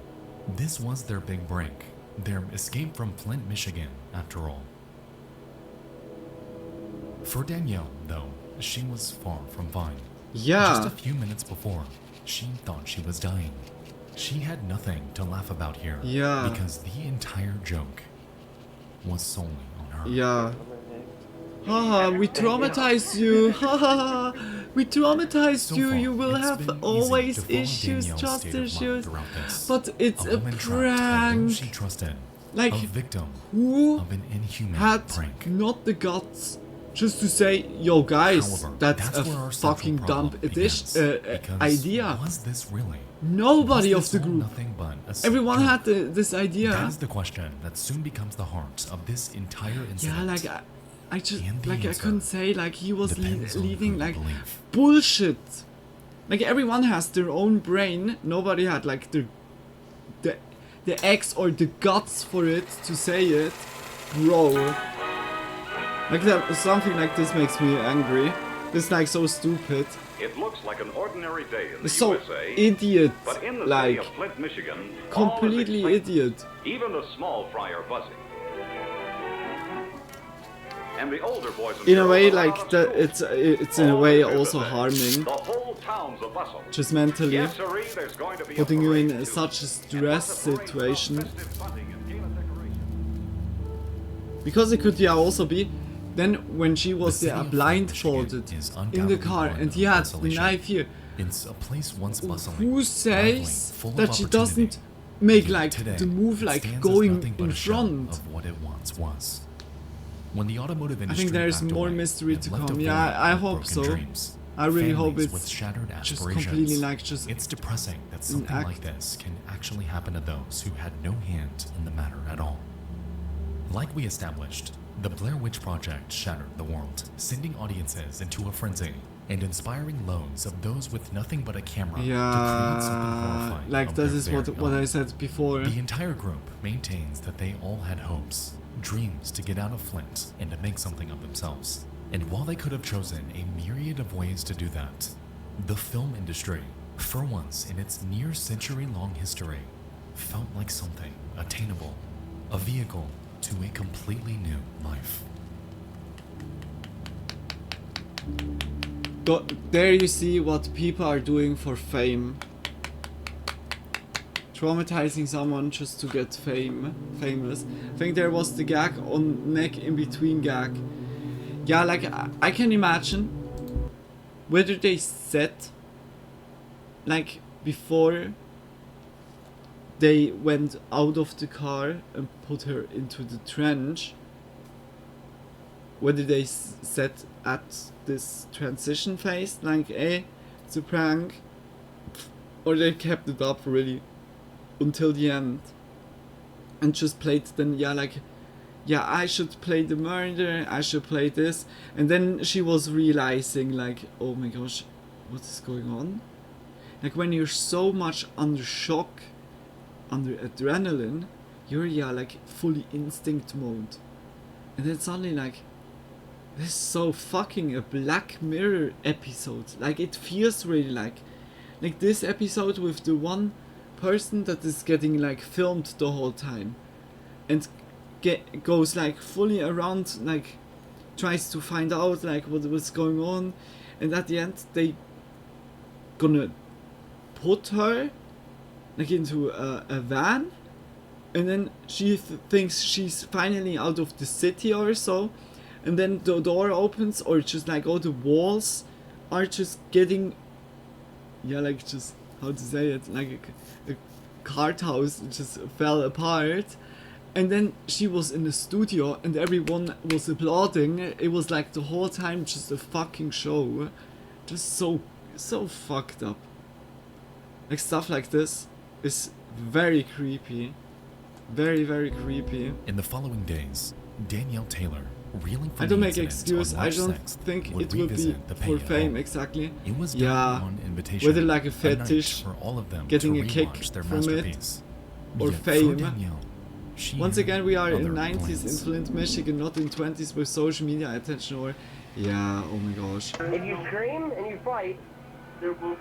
This was their big break, their escape from Flint, Michigan, after all. For Danielle, though, she was far from fine. Yeah. Just a few minutes before, she thought she was dying. She had nothing to laugh about here. Yeah. Because the entire joke was solely on her. Yeah. Haha, we traumatized you. Haha, we traumatized So you. far, You will it's have been easy always to follow issues, Danielle's trust state of mind issues. throughout this. But it's a woman trapped by those she prank. trusted, Like, a victim who of an inhuman had prank. not the guts just to say, yo guys, However, that's a where our central fucking problem dumb begins, because idea. Was this really? Nobody Was of the this all group. nothing but a sick Everyone joke? had this That idea. is the question that soon becomes the heart of this entire incident. Yeah, like I just And the like I answer couldn't say like he was depends on leading who like you believe. bullshit. Like everyone has their own brain. Nobody had like the X or the guts for it to say it, bro. Like that, something like this makes me angry. It's like so stupid. It looks like an ordinary day in the It's so USA, idiot. but in the Like city of Flint, Michigan, completely all is excitement. idiot. Even the small fry are buzzing. And the older boys and In a girls way, are out like of that, school. it's in a All way this is also the thing. harming, The whole town's a bustle. just mentally, Yes, sirree, there's going to be a putting you parade, in too. such a And stress plus a parade full of situation. festive bunting and gala decorations. Because it could also be, then when she was The there city of blindfolded Michigan is in the undoubtedly car one and of he had the isolation. knife here, It's a place once bustling, who lively, says full of that she opportunity. doesn't make Yet like today, the move it like stands as going nothing but in a shell front? of what it once was. When the automotive I industry think there's backed more away mystery and to left a come. void Yeah, I of hope broken so. dreams, I really hope families it's with shattered just aspirations, completely like just it's depressing that something act. like this can actually happen to those who had no hand in the matter at all. Like we established, the Blair Witch Project shattered the world, sending audiences into a frenzy and inspiring loads of those with nothing but a camera to create something yeah, horrifying. like of that their is what very what own. I said before. The entire group maintains that they all had hopes, dreams to get out of Flint and to make something of themselves. And while they could have chosen a myriad of ways to do that, the film industry, for once in its near century-long history, felt like something attainable, a vehicle to a completely new life. There you see what people are doing for fame. Traumatizing someone just to get famous. I think there was the gag on neck in between gag. Yeah, like I can imagine whether they said like before they went out of the car and put her into the trench, whether they said at this transition phase like, hey, it's a prank, or they kept it up really until the end and just played then, yeah, like, yeah, I should play the murder, I should play this, and then she was realizing like, oh my gosh, what is going on? Like when you're so much under shock, under adrenaline, you're, yeah, like fully instinct mode, and then suddenly like, this is so fucking a Black Mirror episode. Like it feels really like this episode with the one person that is getting like filmed the whole time and goes like fully around, like tries to find out like what was going on, and at the end they gonna put her like into a van, and then she thinks she's finally out of the city or so, and then the door opens, or just like all the walls are just getting, yeah, like just, how to say it, like a cart house just fell apart. And then she was in the studio and everyone was applauding. It was like the whole time just a fucking show. Just so fucked up. Like stuff like this is very creepy. Very, very creepy. In the following days, Danielle Taylor, reeling from I don't the make incident excuse. on I March don't 6th, think would it would be revisit the for Paya fame, home. exactly. It was done Yeah, on invitation. whether like a night fetish, for all of them getting to a kick rewatch their from it, masterpiece. or Yet for fame. Danielle, she Once had again, we are in other 90s in plans. Flint, Michigan, not in 20s with social media attention or... Yeah, oh my gosh. If you scream and you fight,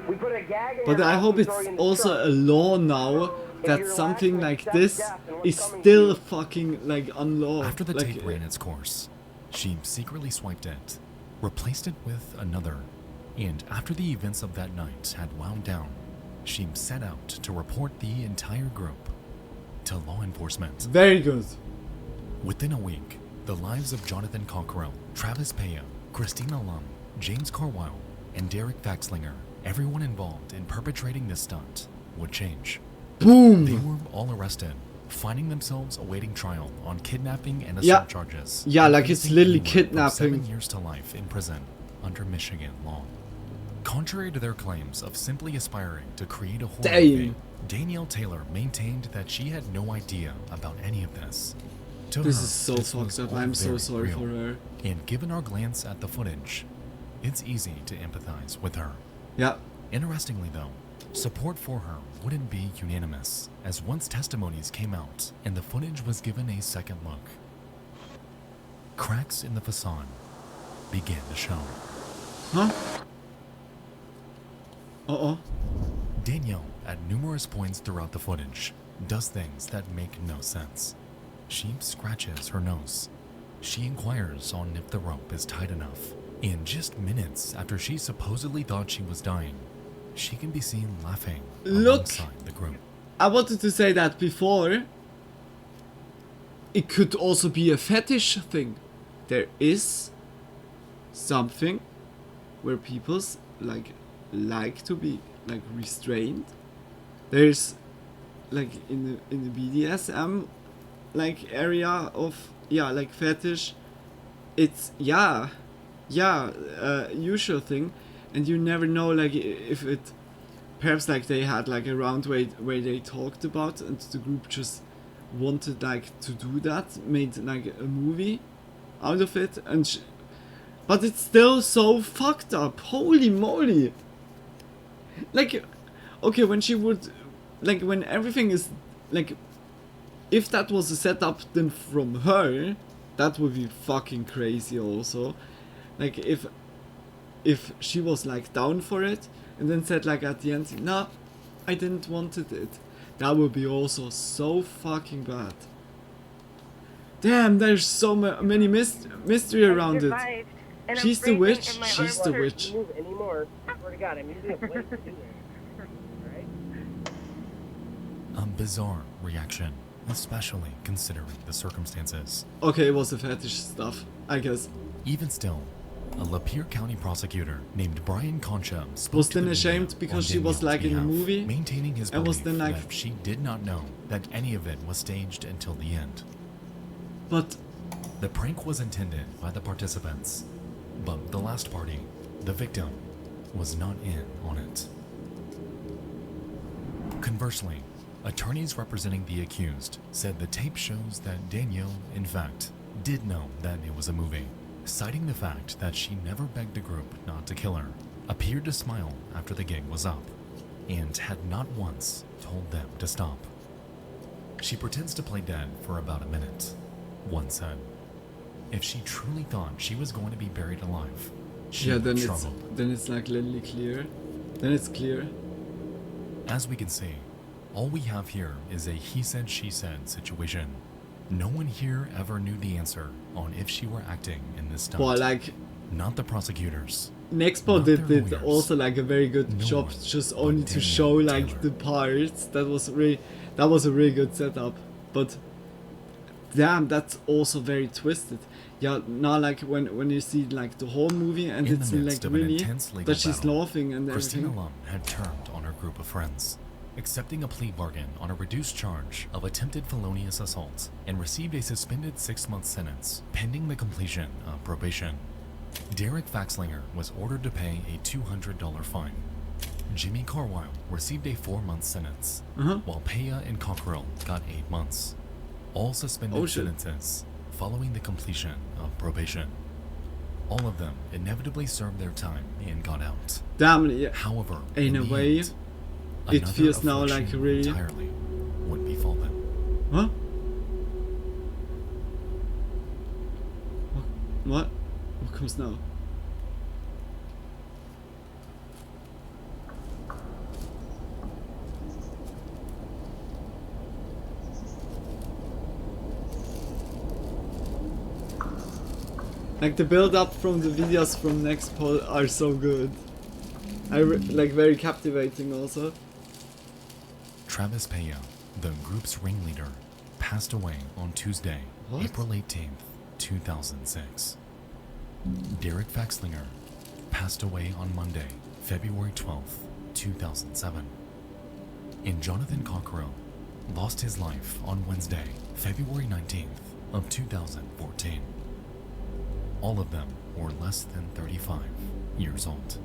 we put a gag in But your I mouth hope and it's throw you in the also truck. a law now that you're something lacking, like accept this death and what's is coming to still you. fucking like unlaw. After the like, tape ran its course, she secretly swiped it, replaced it with another, and after the events of that night had wound down, she set out to report the entire group to law enforcement. Very good. Within a week, the lives of Jonathan Cockrell, Travis Paya, Christina Lum, James Carwile, and Derek Faxlinger, everyone involved in perpetrating this stunt, would change. Boom! They were all arrested, finding themselves awaiting trial on kidnapping and Yeah. assault charges. Yeah, and like it's facing literally anywhere from kidnapping. 7 years to life in prison under Michigan law. Contrary to their claims of simply aspiring to create a horror Damn. movie, Danielle Taylor maintained that she had no idea about any of this. To This her, is so this fucked was up. all I'm so very sorry real. for her. And given our glance at the footage, it's easy to empathize with her. Yeah. Interestingly though, support for her wouldn't be unanimous, as once testimonies came out and the footage was given a second look, cracks in the facade began to show. Huh? Uh-oh. Danielle, at numerous points throughout the footage, does things that make no sense. She scratches her nose. She inquires on if the rope is tight enough. And just minutes after she supposedly thought she was dying, she can be seen laughing Look. alongside the group. I wanted to say that before. It could also be a fetish thing. There is something where people's like to be like restrained. There's like in the BDSM like area of like fetish. It's usual thing, and you never know like if it perhaps like they had like a round where they talked about and the group just wanted like to do that, made like a movie out of it, and but it's still so fucked up. Holy moly. Like, okay, when she would, like, when everything is, like, if that was a setup then from her, that would be fucking crazy also. Like, if she was, like, down for it, and then said, like, at the end, no, I didn't wanted it, that would be also so fucking bad. Damn, there's so many mystery around it. And She's the I'm witch, freezing and my she's arms the hurt. witch. Move anymore. I swear to God, I'm using a blade to do it. Alright? A bizarre reaction, especially considering the circumstances. Okay, it was the fetish stuff, I guess. Even still, a Lapeer County prosecutor named Brian Concha spoke Was to then the ashamed media because on she was, Danielle's like, in the behalf, movie, maintaining his and was belief then, like- that she did not know that any of it was staged until the end. But The prank was intended by the participants, but the last party, the victim, was not in on it. Conversely, attorneys representing the accused said the tape shows that Danielle, in fact, did know that it was a movie, citing the fact that she never begged the group not to kill her, appeared to smile after the gig was up, and had not once told them to stop. She pretends to play dead for about a minute, one said. If she truly thought she was going to be buried alive, she yeah, would then struggle. it's like literally clear. Then it's clear. As we can see, all we have here is a he said she said situation. No one here ever knew the answer on if she were acting in this stunt. Well, like Not the prosecutors. Nexpo Not did their it lawyers. also like a very good No job, one just but only to Danielle show like Taylor. the parts. That was a really good setup. But Damn, that's also very twisted. Yeah, now like when you see like the whole movie and In it's the midst like of an really intense legal that she's battle, laughing and Christina everything. Lum had turned on her group of friends, accepting a plea bargain on a reduced charge of attempted felonious assault, and received a suspended 6-month sentence pending the completion of probation. Derek Faxlinger was ordered to pay a $200 fine. Jimmy Carwile received a 4-month sentence, while Peya and Cockrell got 8 months. All suspended sentences following the completion of probation. All of them inevitably served their time and got out. Damn, yeah. However, In a the way, end, it another feels now like affliction really. entirely would befall them. Huh? What? What comes now? Like the build up from the videos from next poll are so good. Like very captivating also. Travis Peya, the group's ringleader, passed away on Tuesday, What? April 18th, 2006. Derek Faxlinger passed away on Monday, February 12th, 2007. And Jonathan Cockrell lost his life on Wednesday, February 19th of 2014. All of them were less than 35 years old.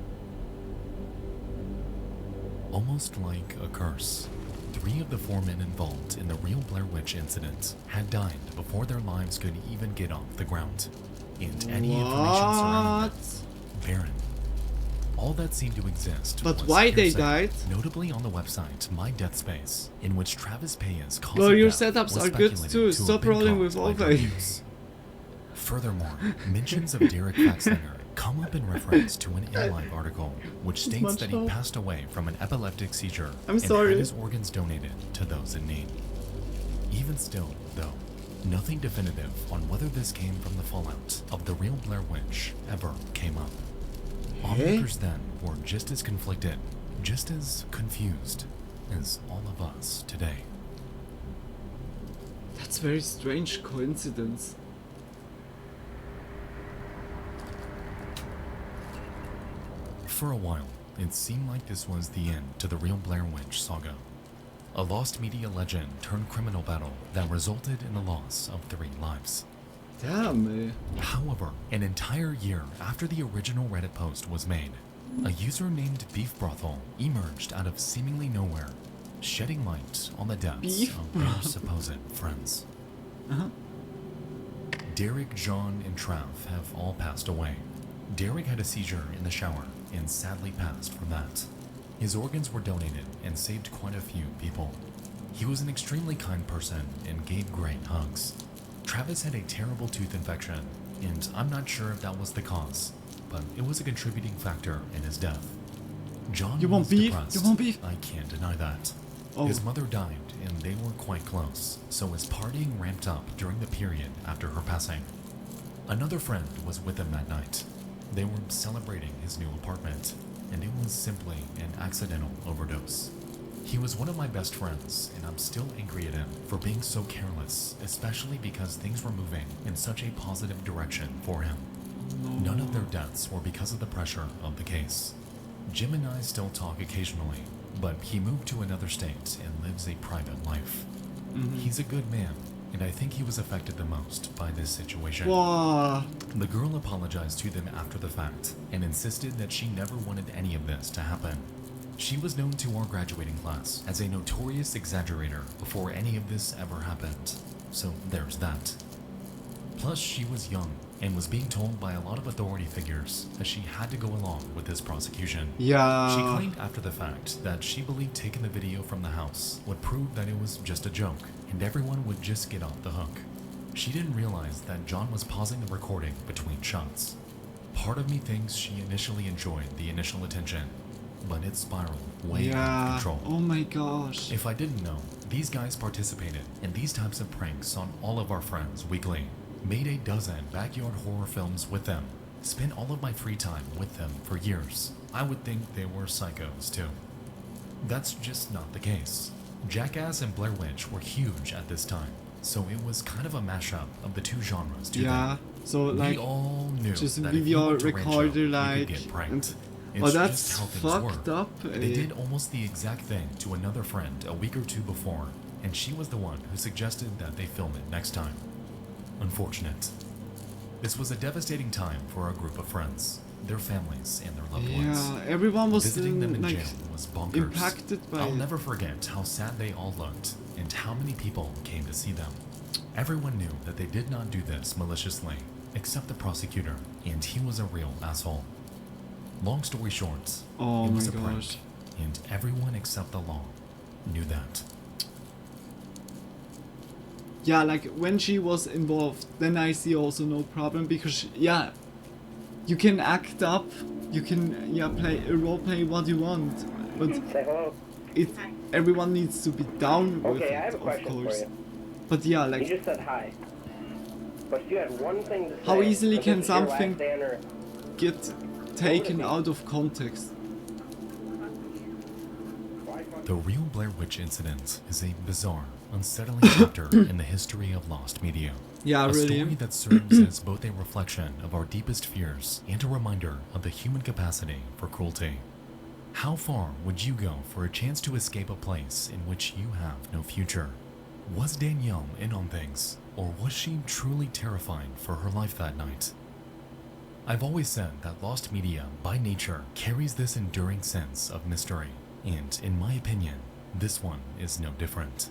Almost like a curse, 3 of the 4 men involved in the real Blair Witch incident had died before their lives could even get off the ground. And any information surrounding them, barren. All that seemed to exist But was why they hearsay, died? notably on the website My Death Space, in which Travis Peya's cause Bro, of your death setups was are good speculated too. to have Stop been rolling with caused by Ove. drug use. Furthermore, mentions of Derek Faxlinger come up in reference to an InLive article, which states that he much passed away from an epileptic seizure I'm and sorry. had his organs donated to those in need. Even still, though, nothing definitive on whether this came from the fallout of the real Blair Witch ever came up. Onlookers then were just as conflicted, just as confused as all of us today. That's very strange coincidence. For a while, it seemed like this was the end to the real Blair Witch saga. A lost media legend turned criminal battle that resulted in the loss of 3 lives. Damn, However, an entire year after the original Reddit post was made, a user named Beef Brothel emerged out of seemingly nowhere, shedding light on the deaths Beef of their supposed friends. Derek, John, and Trav have all passed away. Derek had a seizure in the shower and sadly passed from that. His organs were donated and saved quite a few people. He was an extremely kind person and gave great hugs. Travis had a terrible tooth infection, and I'm not sure if that was the cause, but it was a contributing factor in his death. John You want was beef? depressed. You want beef? I can't deny that. Oh. His mother died, and they were quite close, so his partying ramped up during the period after her passing. Another friend was with him that night. They were celebrating his new apartment, and it was simply an accidental overdose. He was one of my best friends, and I'm still angry at him for being so careless, especially because things were moving in such a positive direction for him. None of their deaths were because of the pressure of the case. Jim and I still talk occasionally, but he moved to another state and lives a private life. He's a good man, and I think he was affected the most by this situation. wow. The girl apologized to them after the fact and insisted that she never wanted any of this to happen. She was known to our graduating class as a notorious exaggerator before any of this ever happened, so there's that. Plus, she was young and was being told by a lot of authority figures that she had to go along with this prosecution. Yeah. She claimed after the fact that she believed taking the video from the house would prove that it was just a joke and everyone would just get off the hook. She didn't realize that John was pausing the recording between shots. Part of me thinks she initially enjoyed the initial attention, but it spiraled way out of Yeah. control. Oh my gosh. If I didn't know, these guys participated in these types of pranks on all of our friends weekly, made a dozen backyard horror films with them, spent all of my free time with them for years. I would think they were psychos too. That's just not the case. Jackass and Blair Witch were huge at this time, so it was kind of a mashup of the two genres. Yeah, so We like all knew just that if you video went to Rancho, recorder you like could get pranked. oh, It's that's just how things fucked were. up. They did almost the exact thing to another friend a week or two before, and she was the one who suggested that they film it next time. Unfortunate. This was a devastating time for our group of friends, their families, and their loved ones. Yeah, everyone was Visiting them in like jail was bonkers. impacted by I'll it. never forget how sad they all looked and how many people came to see them. Everyone knew that they did not do this maliciously, except the prosecutor, and he was a real asshole. Long story short, Oh it was my a prank, gosh. and everyone except the law knew that. Yeah, like when she was involved, then I see also no problem because yeah, you can act up, you can play role play what you want, but Say hello. it everyone needs to be down with Okay, I have it, a of question for course. you. But yeah, You like just said hi. But if you had one thing to say, how easily if can this is your last something day on Earth, get taken out of context? The real Blair Witch incident is a bizarre, unsettling chapter in the history of lost media. Yeah, A really. story that serves as both a reflection of our deepest fears and a reminder of the human capacity for cruelty. How far would you go for a chance to escape a place in which you have no future? Was Danielle in on things, or was she truly terrified for her life that night? I've always said that lost media, by nature, carries this enduring sense of mystery, and in my opinion, this one is no different.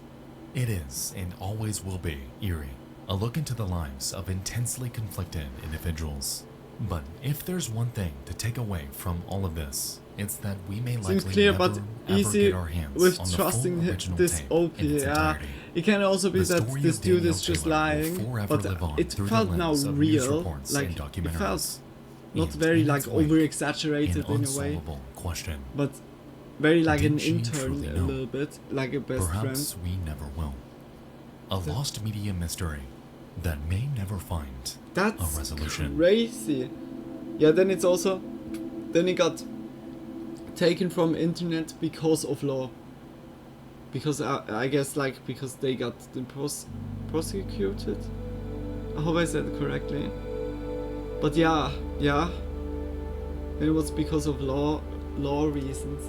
It is, and always will be, eerie, a look into the lives of intensely conflicted individuals. But if there's one thing to take away from all of this, it's that we may Seems likely clear, never, but ever easy get our hands with on the trusting full original this tape OP. in its Yeah, entirety. it can also be The that story this of dude Danielle is just Taylor will lying, forever but live on it through the felt now lens of news real, reports like and it documentaries. felt not And very in like its wake, over exaggerated an in a way, unsolvable question. but very like an Did she intern truly a know? little bit, like a best Perhaps friend. we never will. A lost media mystery that may never find That's a resolution. crazy. Yeah, then it got taken from internet because of law. Because I guess like because they got the prosecuted. I hope I said it correctly. But yeah. It was because of law reasons.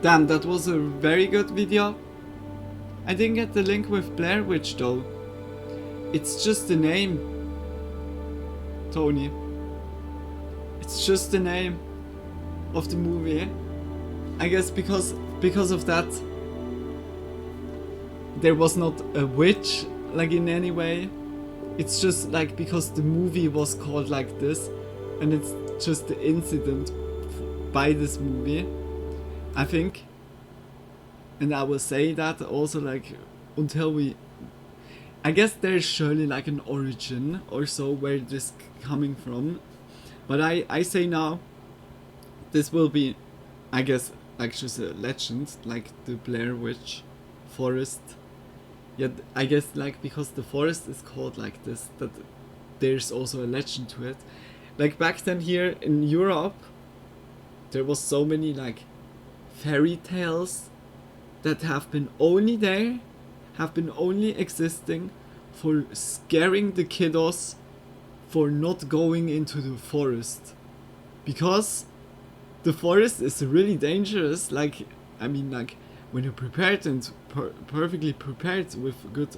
Damn, that was a very good video. I didn't get the link with Blair Witch though. It's just the name, Tony. It's just the name of the movie. I guess because of that, there was not a witch like in any way. It's just like because the movie was called like this, and it's just the incident by this movie, I think. And I will say that also like until we, I guess there's surely like an origin or so where this coming from, but I say now this will be, I guess, like just a legend like the Blair Witch forest. Yeah, I guess like because the forest is called like this, that there's also a legend to it. Like back then here in Europe, there was so many like fairy tales that have been only existing for scaring the kiddos for not going into the forest. Because the forest is really dangerous, like, I mean, like, when you're prepared and perfectly prepared with good,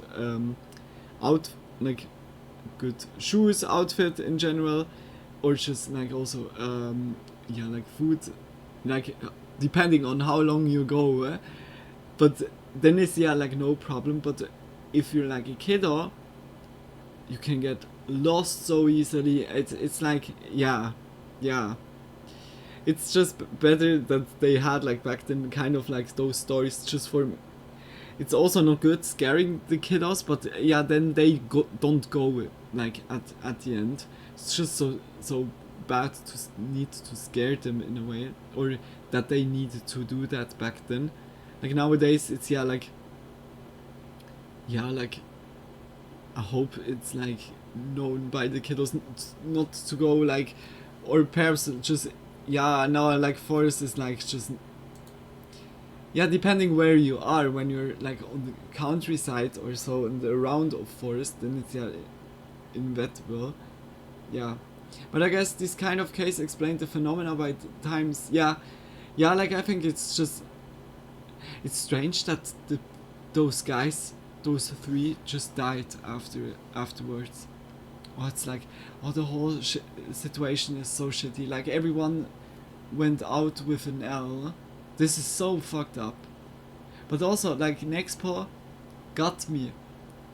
good shoes, outfit in general, or just, like, also, like, food, like, depending on how long you go, but then it's, like, no problem. But if you're, like, a kiddo, you can get lost so easily. It's like, yeah. It's just better that they had, like, back then, kind of, like, those stories just for... It's also not good scaring the kiddos, but, yeah, then they don't go, like, at the end. It's just so bad to need to scare them in a way, or that they needed to do that back then. Like, nowadays, it's, like, I hope it's, like, known by the kiddos not to go, like, or perhaps just yeah, no, like forest is like just, yeah, depending where you are. When you're like on the countryside or so in the around of forest, then it's yeah inevitable. Yeah, but I guess this kind of case explained the phenomena by times. Yeah, yeah, like I think it's just, it's strange that those guys, those three, just died afterwards. Oh, it's like, oh, the whole situation is so shitty. Like everyone went out with an L. This is so fucked up. But also, like, Nexpo got me.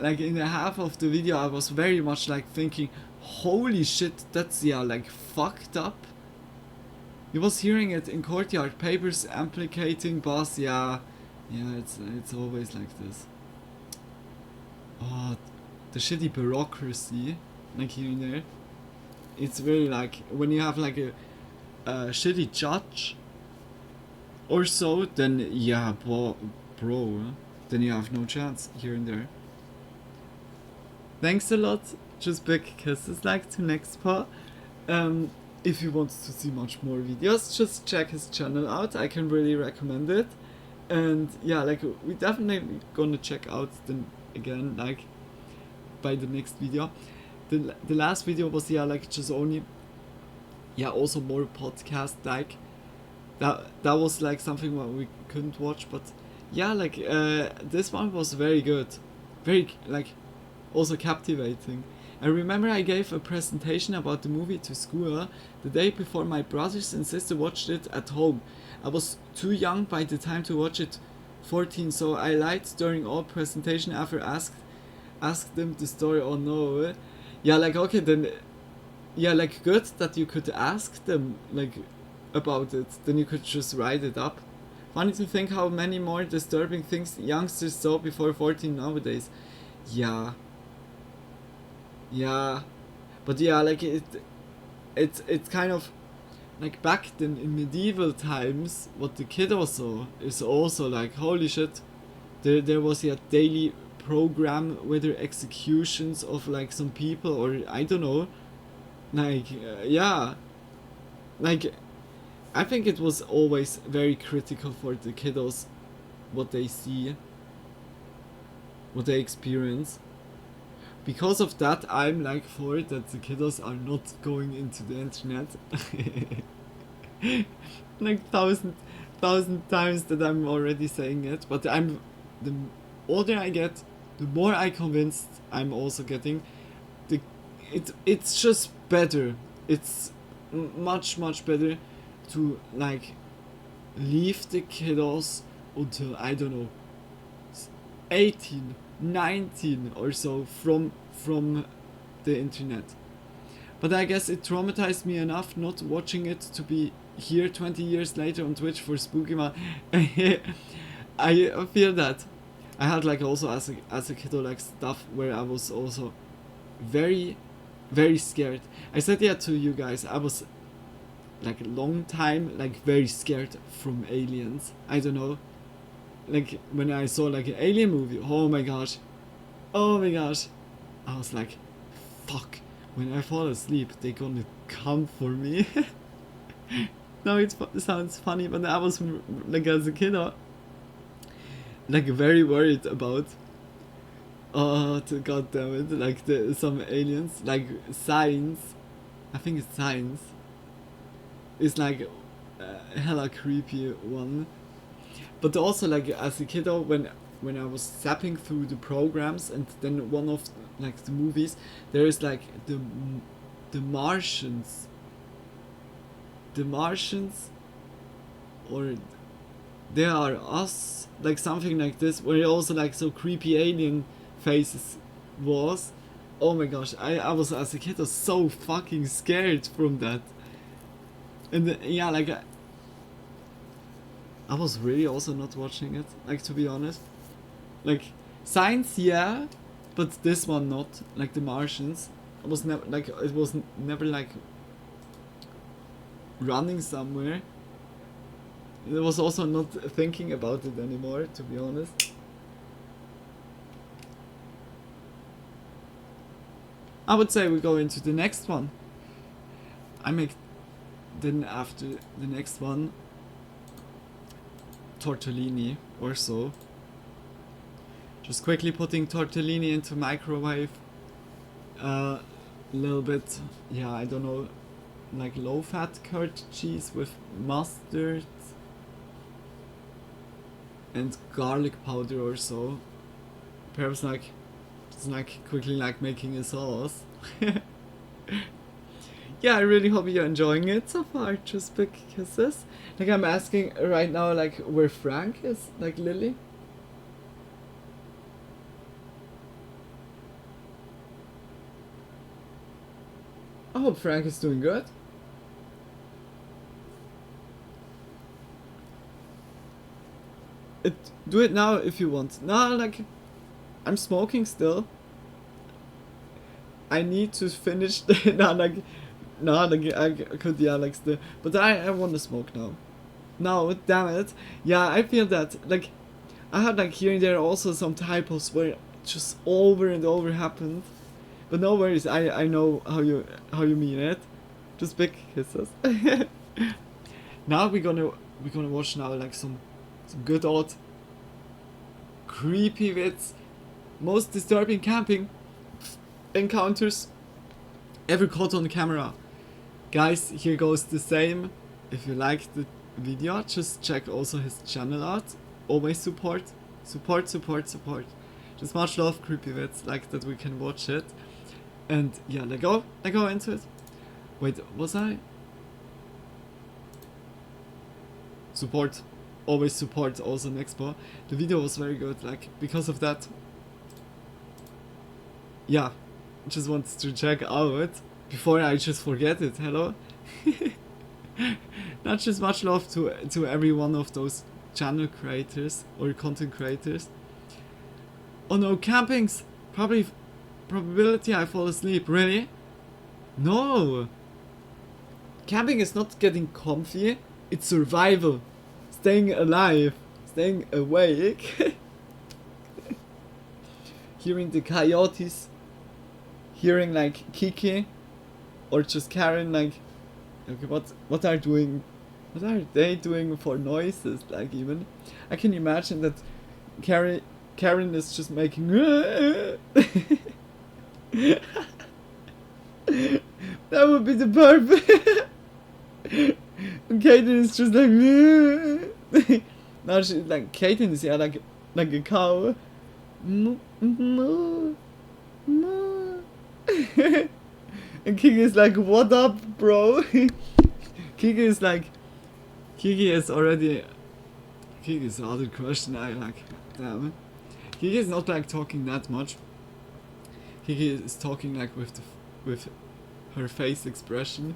Like in the half of the video, I was very much like thinking, holy shit, that's yeah, like fucked up. You was hearing it in courtyard, papers implicating boss, yeah, it's always like this. Oh, the shitty bureaucracy, like here and there. It's very like when you have like a shitty judge or so, then yeah, bro, then you have no chance here and there. Thanks a lot. Just big kisses like to Nexpo. If you want to see much more videos, just check his channel out. I can really recommend it. And yeah, like we definitely gonna check out them again, like by the next video. The last video was yeah, like just only, yeah, also more podcast like. That was like something what we couldn't watch, but yeah, like this one was very good, very like also captivating. I remember I gave a presentation about the movie to school the day before my brothers and sister watched it at home. I was too young by the time to watch it, 14, so I lied during all presentation after asked them the story or no. Yeah, like okay then, yeah, like good that you could ask them like about it, then you could just write it up. Funny to think how many more disturbing things youngsters saw before 14 nowadays. Yeah, but yeah, like it's kind of like back then in medieval times, what the kiddos saw is also like holy shit. There was a daily program with their executions of like some people, or I don't know, like yeah, like I think it was always very critical for the kiddos, what they see, what they experience. Because of that, I'm like for it that the kiddos are not going into the internet. Like thousand times that I'm already saying it, but the older I get, the more I convinced I'm also getting. It's just better. It's much better to like leave the kiddos until I don't know 18, 19 or so from the internet. But I guess it traumatized me enough not watching it to be here 20 years later on Twitch for Spooky Man. I feel that. I had like also as a kiddo like stuff where I was also very scared. I said yeah to you guys, I was like a long time like very scared from aliens. I don't know. Like when I saw like an alien movie, oh my gosh, I was like, fuck, when I fall asleep they gonna come for me. Now it sounds funny, but I was like as a kid like very worried about god damn it, like some aliens, like science, I think it's science, is like a hella creepy one. But also like as a kiddo, when I was zapping through the programs, and then one of like the movies, there is like the Martians, or They Are Us, like something like this, where it also like so creepy alien faces was. Oh my gosh, I was as a kid was so fucking scared from that. And yeah, like I was really also not watching it, like to be honest. Like science, yeah, but this one not. Like the Martians, I was never like it was never like running somewhere. I was also not thinking about it anymore, to be honest. I would say we go into the next one. I make then after the next one, tortellini or so. Just quickly putting tortellini into microwave. A little bit, yeah, I don't know, like low fat curd cheese with mustard and garlic powder or so. Perhaps like, just like quickly like making a sauce. Yeah, I really hope you're enjoying it so far. Just big kisses. Like I'm asking right now, like where Frank is, like Lily. I hope Frank is doing good. Do it now if you want. No, like I'm smoking still. I need to finish the I could, yeah, like still, but I want to smoke now. No, damn it. Yeah, I feel that like I had like here and there also some typos where just over and over happened. But no worries, I know how you mean it. Just big kisses. Now we're gonna watch now like some good old creepy Vids, most disturbing camping encounters ever caught on camera. Guys, here goes the same. If you like the video, just check also his channel out. Always support. Just much love, creepy Vids, like that we can watch it. And yeah, let go into it. Wait, was I? Support. Always support also next Expo. The video was very good, like because of that. Yeah, just wanted to check out before I just forget it. Hello. Not just much love to every one of those channel creators or content creators. Oh no, campings. Probability I fall asleep. Really? No. Camping is not getting comfy. It's survival. Staying alive. Staying awake. Hearing the coyotes. Hearing like Kiki. Or just Karen like, okay, what are they doing for noises, like even? I can imagine that Karen is just making that would be the perfect. And Kaden is just like now she's like Kaden is, yeah, like a cow. And Kiki is like, what up, bro? Kiki is like, Kiki is the other question I like, damn it. Kiki is not like talking that much. Kiki is talking like with her face expression.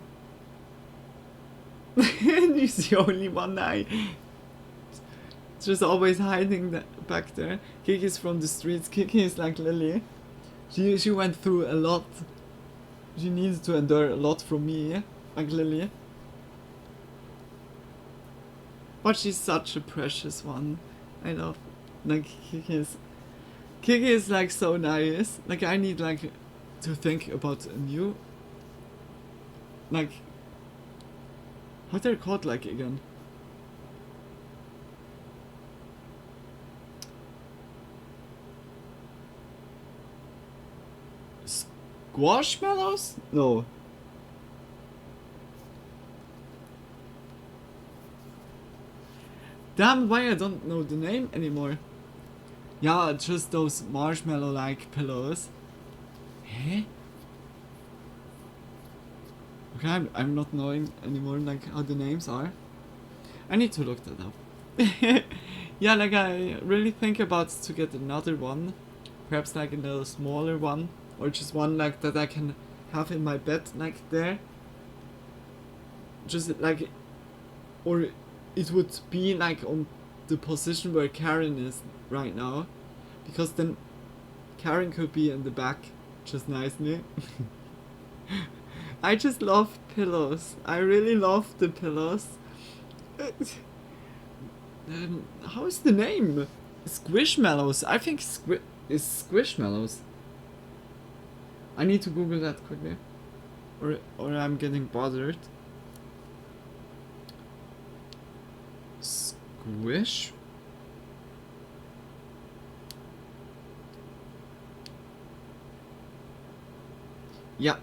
And you see only one eye. It's just always hiding back there. Kiki is from the streets. Kiki is like Lily. She went through a lot. She needs to endure a lot from me, like Lily. But she's such a precious one. I love, like, Kiki is like so nice. Like I need like to think about a new, like, how they're called like again. Squashmallows? No. Damn, why I don't know the name anymore. Yeah, just those marshmallow-like pillows. Eh? Okay, I'm not knowing anymore like how the names are. I need to look that up. Yeah, like I really think about to get another one. Perhaps like a little smaller one. Or just one like that I can have in my bed like there. Just like, or it would be like on the position where Karen is right now. Because then Karen could be in the back just nicely. I just love pillows. I really love the pillows. How is the name? Squishmallows. I think is Squishmallows. I need to Google that quickly. Or I'm getting bothered. Squish. Yeah.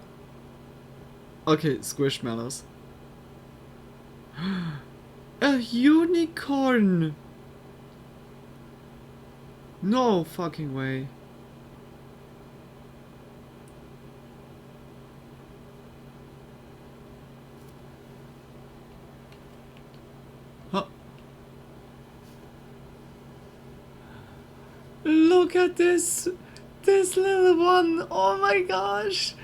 Okay, Squishmallows. A unicorn! No fucking way. Huh. Look at this! This little one! Oh my gosh!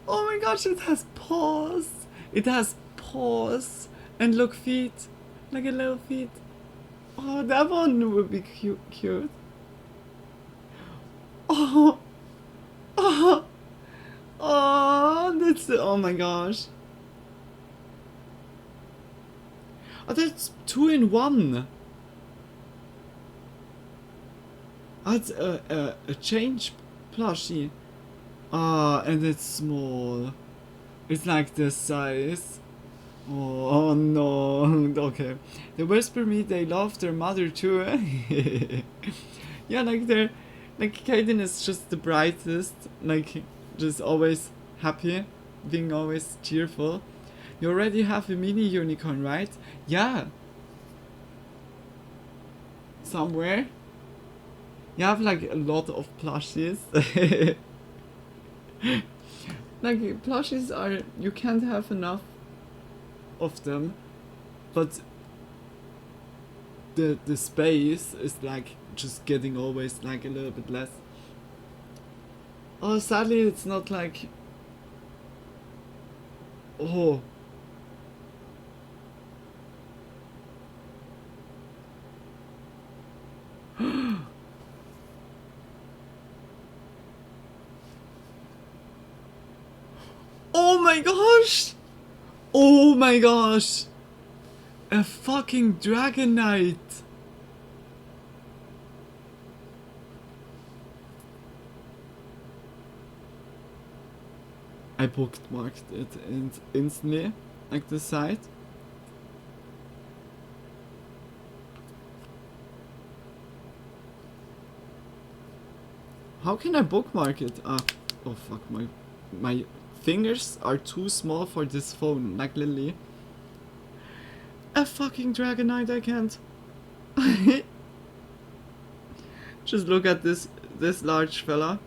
Oh my gosh, it has paws! It has paws! And look, feet! Like a little feet. Oh, that one would be cute. Oh! Oh! Oh, that's... Oh my gosh. Oh, that's 2 in 1. That's a change plushie. Ah, and it's small. It's like this size. Oh no. Okay. They whisper me they love their mother too. Yeah, like they're like Kaden is just the brightest. Like just always happy, being always cheerful. You already have a mini unicorn, right? Yeah. Somewhere. You have like a lot of plushies. Like plushies are, you can't have enough of them, but the space is like just getting always like a little bit less. Oh, sadly it's not like... Oh. Oh my gosh! Oh my gosh! A fucking Dragon Knight! I bookmarked it instantly, like the site. How can I bookmark it? Ah, oh fuck, my fingers are too small for this phone, like Lily. A fucking Dragon Knight, I can't. Just look at this large fella.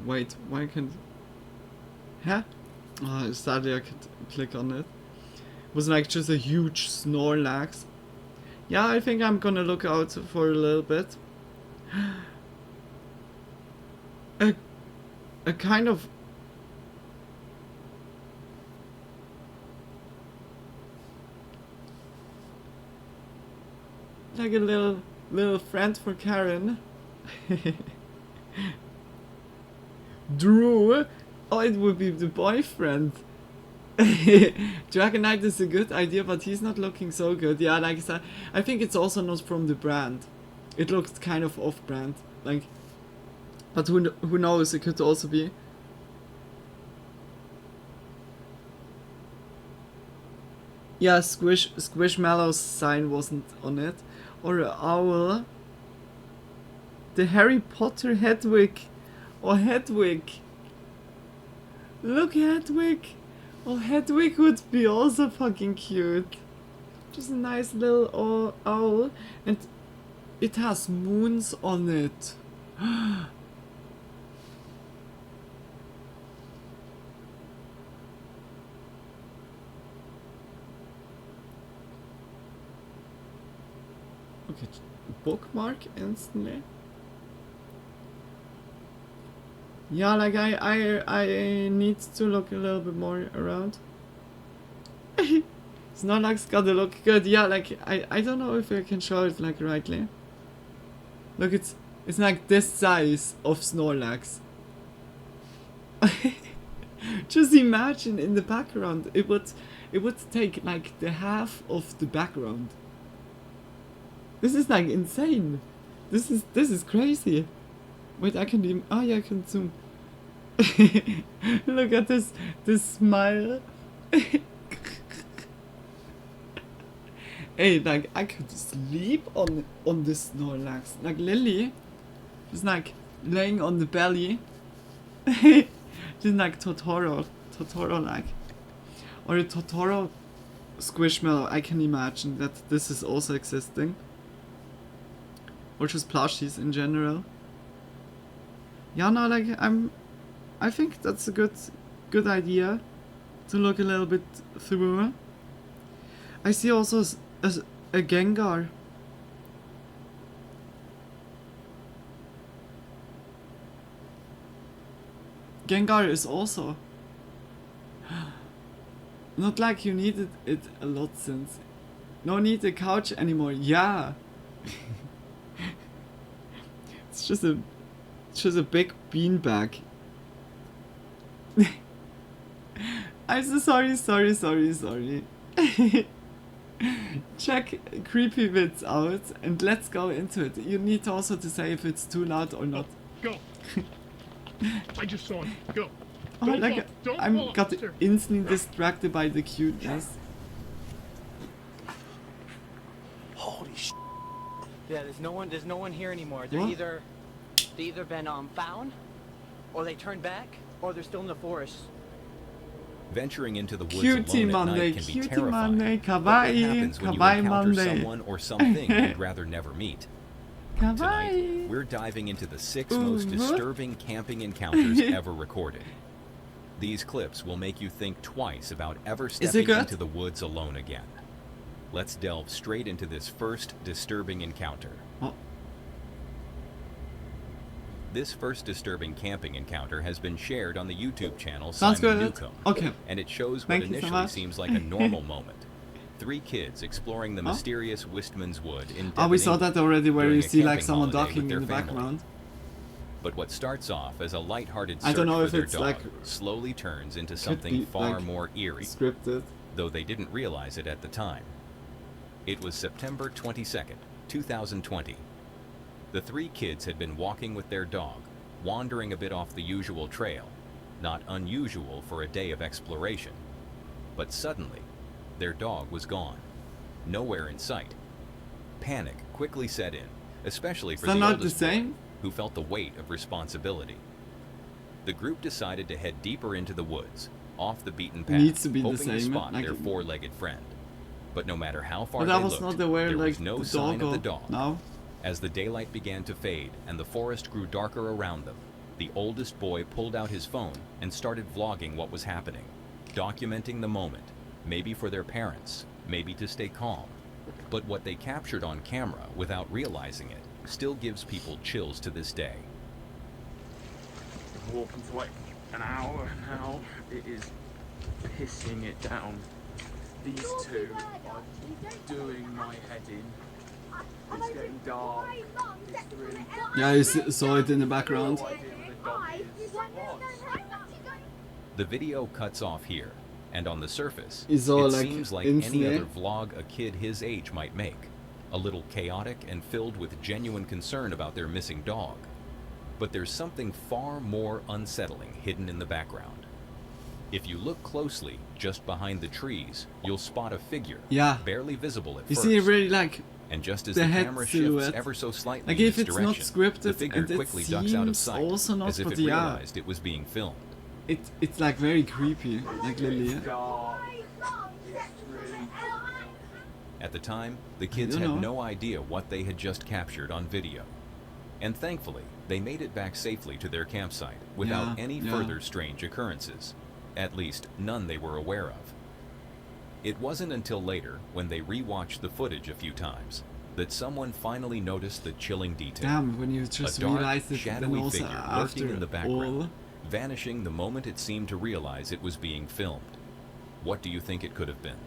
Wait, why can't... Huh? Oh, sadly I could click on it. It was like just a huge Snorlax. Yeah, I think I'm gonna look out for a little bit. A kind of... like a little friend for Karen. Drew? Oh, it would be the boyfriend. Dragon Knight is a good idea, but he's not looking so good. Yeah, like I said, I think it's also not from the brand. It looks kind of off-brand, like. But who knows? It could also be. Yeah, Squishmallow's sign wasn't on it, or an owl. The Harry Potter Hedwig, or Hedwig. Look, Hedwig. Oh, Hedwig would be also fucking cute. Just a nice little owl. And it has moons on it. Okay, bookmark instantly. Yeah, like I need to look a little bit more around. Snorlax gotta look good. Yeah, like I don't know if I can show it like rightly. Look, it's like this size of Snorlax. Just imagine in the background, it would take like the half of the background. This is like insane. This is crazy. Wait, I can even... Oh yeah, I can zoom. Look at this smile. Hey, like I could sleep on the Snorlax. Like Lily, she's like laying on the belly. She's like Totoro like, or a Totoro Squishmallow. I can imagine that this is also existing, or just plushies in general. Yeah, no, like I think that's a good idea to look a little bit through. I see also a Gengar. Gengar is also not like you needed it a lot since. No need a couch anymore. Yeah. It's just a big beanbag. I'm so sorry. Check creepy vids out and let's go into it. You need also to say if it's too loud or not. Go. I just saw him. Go. Oh, Don't like fall. Don't I'm fall, got officer. instantly distracted by the cuteness. Holy sh! Yeah, there's no one here anymore. They What? either been found, or they turned back, or they're still in the forest. Venturing into the woods Cutie alone at Monday, night can be cutie terrifying. Monday, But what kawaii, happens when you kawaii encounter Monday. someone or something you'd rather never meet? Tonight, Kawaii. we're diving into the 6 Ooh, most what? disturbing camping encounters ever recorded. These clips will make you think twice about ever it stepping good? into the woods alone again. Let's delve straight into this first disturbing encounter. Oh. This first disturbing camping encounter has been shared on the YouTube channel Sounds Simon good. Newcomb, Okay. and it shows what Thank you so initially much. seems like a normal moment. 3 kids exploring the Huh? mysterious Wistman's Wood in Oh, we Devon, saw that already where during you a see like camping someone holiday docking with in the their family. background. But what starts off as a lighthearted I search don't know for if their it's, dog like, slowly turns into be, something far like, more eerie, Scripted. though they didn't realize it at the time. It was September 22nd, 2020. The 3 kids had been walking with their dog, wandering a bit off the usual trail, not unusual for a day of exploration. But suddenly, their dog was gone, nowhere in sight. Panic quickly set in, especially Is for that the not the oldest boy, same? who felt the weight of responsibility. The group decided to head deeper into the woods, off the beaten path, Needs to be the hoping to same, spot like- their 4-legged friend. But no matter how far But they I was looked, not aware there like was no the sign dog. of the dog. No. As the daylight began to fade and the forest grew darker around them, the oldest boy pulled out his phone and started vlogging what was happening, documenting the moment, maybe for their parents, maybe to stay calm. But what they captured on camera without realizing it still gives people chills to this day. Walking for like an hour now. It is pissing it down. These two are doing my head in. It's getting dark. It's really Yeah, you saw it in the background. no idea where the dog is. What? The video cuts off here, and on the surface, It's all, it like, seems like any instantly. other vlog a kid his age might make, a little chaotic and filled with genuine concern about their missing dog. But there's something far more unsettling hidden in the background. If you look closely, just behind the trees, you'll spot a figure, Yeah. barely visible at You first. see really like And just as the the head camera silhouette. shifts ever so slightly Like in if its it's not direction, scripted, the figure and it quickly ducks out of seems sight, also not, as if but it yeah. realized it was being filmed. it's like very creepy, like Lily. Dark. It's really At the time, the kids don't had know. no idea what they had just captured on video. And thankfully, they made it back safely to their campsite without Yeah, any yeah. further strange occurrences. At least, none they were aware of. It wasn't until later, when they rewatched the footage a few times, that someone finally noticed the chilling detail. Damn, when you just A dark, realize it, then shadowy also figure lurking after in the background, all. vanishing the moment it seemed to realize it was being filmed. What do you think it could have been?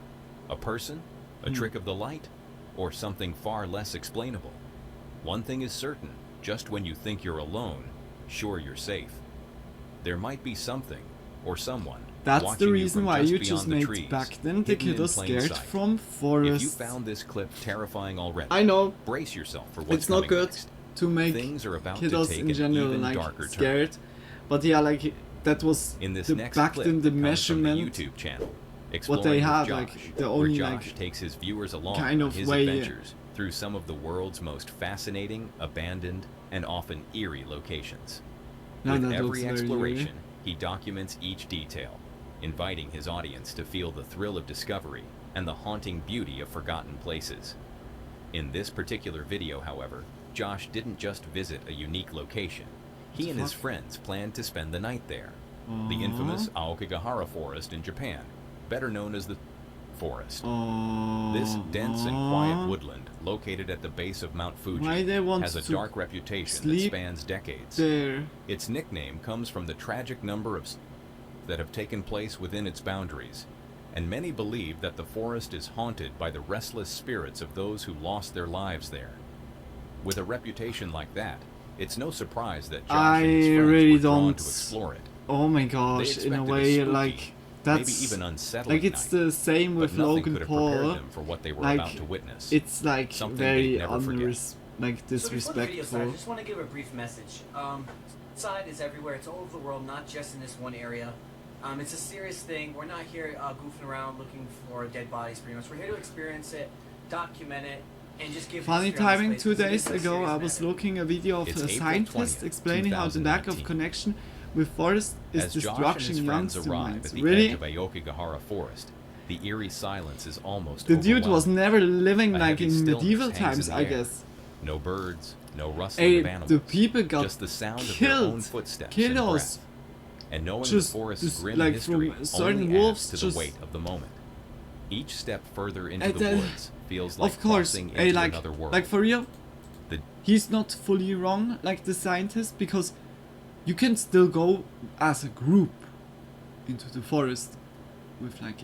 A person? A trick of the light? Or something far less explainable? One thing is certain, just when you think you're alone, sure you're safe. There might be something, or someone, That's watching the you reason from why just you beyond just the made trees, back then the hidden kid in was plain scared sight. from If you forests. found this clip terrifying already, I know brace yourself for what's it's not coming good next. to make Things are about to kiddos take in an general even like darker turn. scared, but yeah, like that was In this the next back clip, then the comes from the measurement. YouTube channel, what they Exploring had, with Josh, like the where only Josh like takes his viewers along kind on of his way- adventures through some of the world's most fascinating, abandoned, and often eerie locations. No, With that looks every very exploration, he documents each detail, inviting his audience to feel the thrill of discovery and the haunting beauty of forgotten places. In this particular video, however, Josh didn't just visit a unique location. He and his friends planned to spend the night there. The infamous Aokigahara Forest in Japan, better known as the Forest. This dense and quiet woodland, located at the base of Mount Fuji, Why they want has a to dark reputation that sleep spans decades. there? Its nickname comes from the tragic number of that have taken place within its boundaries, and many believe that the forest is haunted by the restless spirits of those who lost their lives there. With a reputation like that, it's no surprise that Josh and his friends really were drawn don't- to explore it. Oh my They gosh, in a expected way, spooky, like that's maybe even unsettling like it's night, the same with but nothing Logan could have prepared Paul. them for what they were Like about to witness. it's like Something very they'd never forget. like So before the video starts, I disrespectful. just want to give a brief message. Outside is everywhere. It's all over the world, not just in this one area. It's a serious thing. We're not here goofing around looking for dead bodies, pretty much. We're here to experience it, document it, and just give Funny history on this timing, place, 2 because it days is a ago serious I was matter. looking a video of It's a April scientist 20th, explaining how the lack of 2019. connection with forest is As Josh and destruction his friends arrive youngsters. at the Really? edge of Aokigahara Forest, the eerie silence is almost The dude was overwhelming. never living A like heavy in stillness medieval hangs times, in the I air. guess. No birds, no rustling Hey, of animals. the people got just the sound of their own killed. footsteps Killed and us. breath. And knowing Just- the forest's just grim like history from certain only wolves, adds to just- the weight of the moment. Each step further into And the then- woods feels like Of course, crossing hey, into like another world. for real, The- he's not fully wrong, like the scientist, because you can still go as a group into the forest with like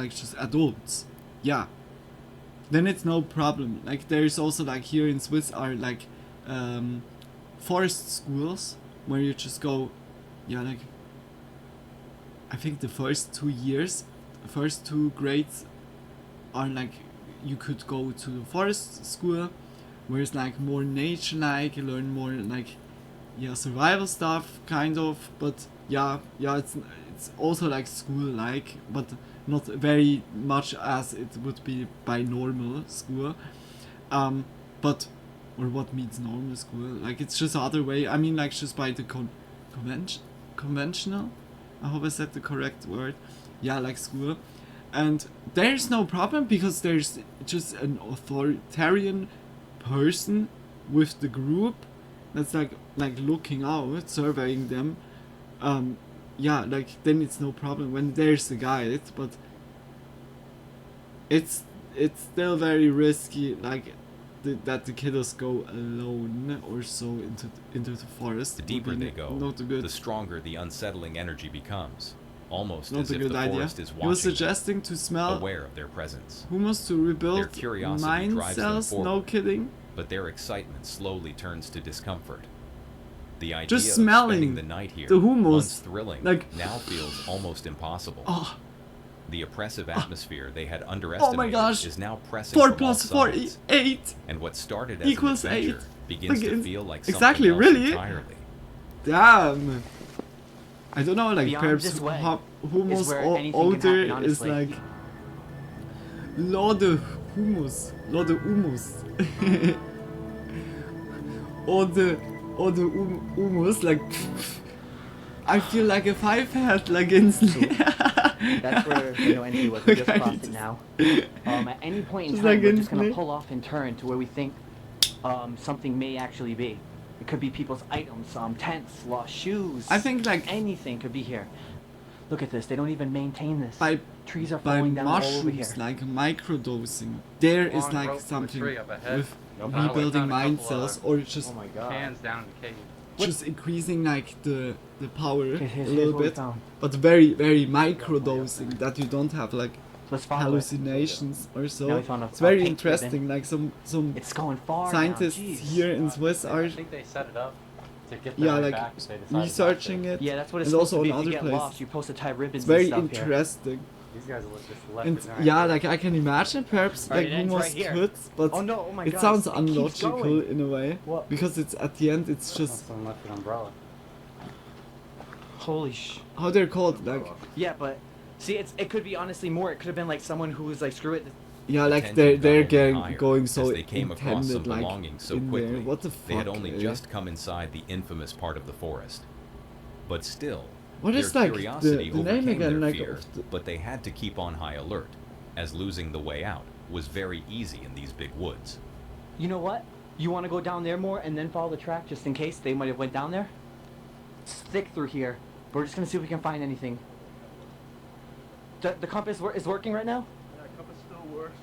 just adults. Yeah. Then it's no problem. Like there's also like here in Swiss are like forest schools where you just go, yeah, like I think the first 2 years, the first 2 grades are like you could go to the forest school where it's like more nature like, you learn more like survival stuff kind of, but yeah it's also like school like, but not very much as it would be by normal school, but or what means normal school, like it's just other way, I mean like just by the conventional, I hope I said the correct word, yeah, like school. And there's no problem because there's just an authoritarian person with the group that's like looking out, surveying them. Yeah, like then it's no problem when there's a guide, but it's still very risky, like that the kiddos go alone or so into the forest. The deeper would be they go, not a good, the stronger the unsettling energy becomes. Almost not as a if good the idea. forest is He watching was them, suggesting to smell aware of their presence. humus to Their rebuild curiosity mind drives them cells. No forward. kidding. But their excitement slowly turns to discomfort. The idea Just of smelling spending the night here, the humus, once thrilling, like- now feels almost impossible. Oh, The oppressive atmosphere they had underestimated gosh. is now pressing 4 from plus all 4 sides. 8. And what started as equals an adventure 8. begins to Like, feel like something exactly, else really? entirely. Damn. I don't know, like Beyond perhaps this way humus is where or anything can older happen, is honestly. like Lorde Humus, Lorde Humus. Humus, like I feel like a 5 head, like instantly. That's where NT was. We just Okay, crossed it now. At any point in Just time, like we're just gonna instantly. pull off and turn to where we think something may actually be. It could be people's items, tents, lost shoes. I think like anything could be here. Look at this. They don't even maintain this. by Trees are by falling down all over here. mushrooms, like microdosing. There is Long like rope from the something tree up ahead. with Nope. I rebuilding found a mind couple, cells, or just Oh my god. Hands down in the cave. just increasing like the power Here's a little what we bit, found. but very microdosing that you don't have like Let's follow it. hallucinations or Now so. we found a- It's very a pink interesting. Like some It's going far scientists now. Jeez. here in Swiss are I think they set it up to get their yeah way like back if they decided not researching to. it. Yeah, that's what it's and supposed also to be. in If other you get places. lost, you're supposed to tie ribbons It's very and stuff here. interesting. These guys just left And it yeah, like I can imagine perhaps Alright, like it ends almost right here. could, but Oh no, oh my it god. sounds it keeps unlogical going. in a way What? because it's at the end it's just Someone left an umbrella. Holy sh. how they're called, like Yeah, but See, it could be honestly more. It could have been like someone who was like, screw it. Yeah, like Tension they're got only getting higher going so as they came across some intended like belongings so in quickly. there. What the fuck? They had only just come inside the infamous part of the forest. But still, What their is like curiosity the name overcame again? their Like fear, of the, but they had to keep on high alert, as losing the way out was very easy in these big woods. You know what? You want to go down there more and then follow the track just in case they might have went down there? It's thick through here. We're just gonna see if we can find anything. The compass is working right now? Yeah, compass still works.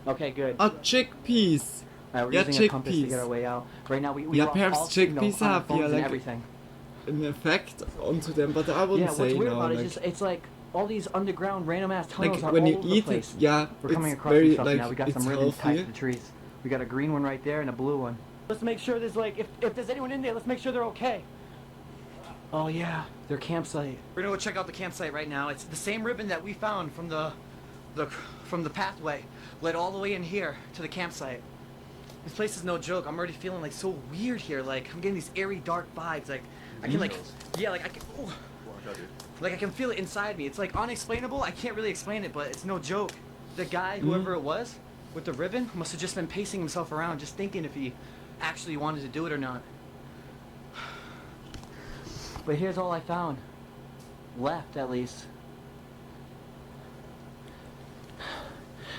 Okay, good. chickpeas. Alright, we're Yeah, using a compass to chickpeas. get our way out. Right now, we Yeah, lost perhaps all signal chickpeas on our have, phones yeah, and like everything. an effect onto them, but I wouldn't Yeah, say what's weird no. about it Like, is just, it's like all these underground random ass tunnels like are when all you over the eat it, place. yeah, We're it's coming across very some stuff like now. We got it's some ribbons tied to healthy. the trees. We got a green one right there and a blue one. Let's make sure there's like, if there's anyone in there, let's make sure they're okay. Oh yeah, their campsite. We're gonna go check out the campsite right now. It's the same ribbon that we found from the pathway, led all the way in here to the campsite. This place is no joke. I'm already feeling like so weird here. Like I'm getting these airy, dark vibes. Like I can like, yeah, like I can, ooh, like I can feel it inside me. It's like unexplainable. I can't really explain it, but it's no joke. The guy, whoever it was, with the ribbon, must have just been pacing himself around, just thinking if he actually wanted to do it or not. But here's all I found. Left, at least.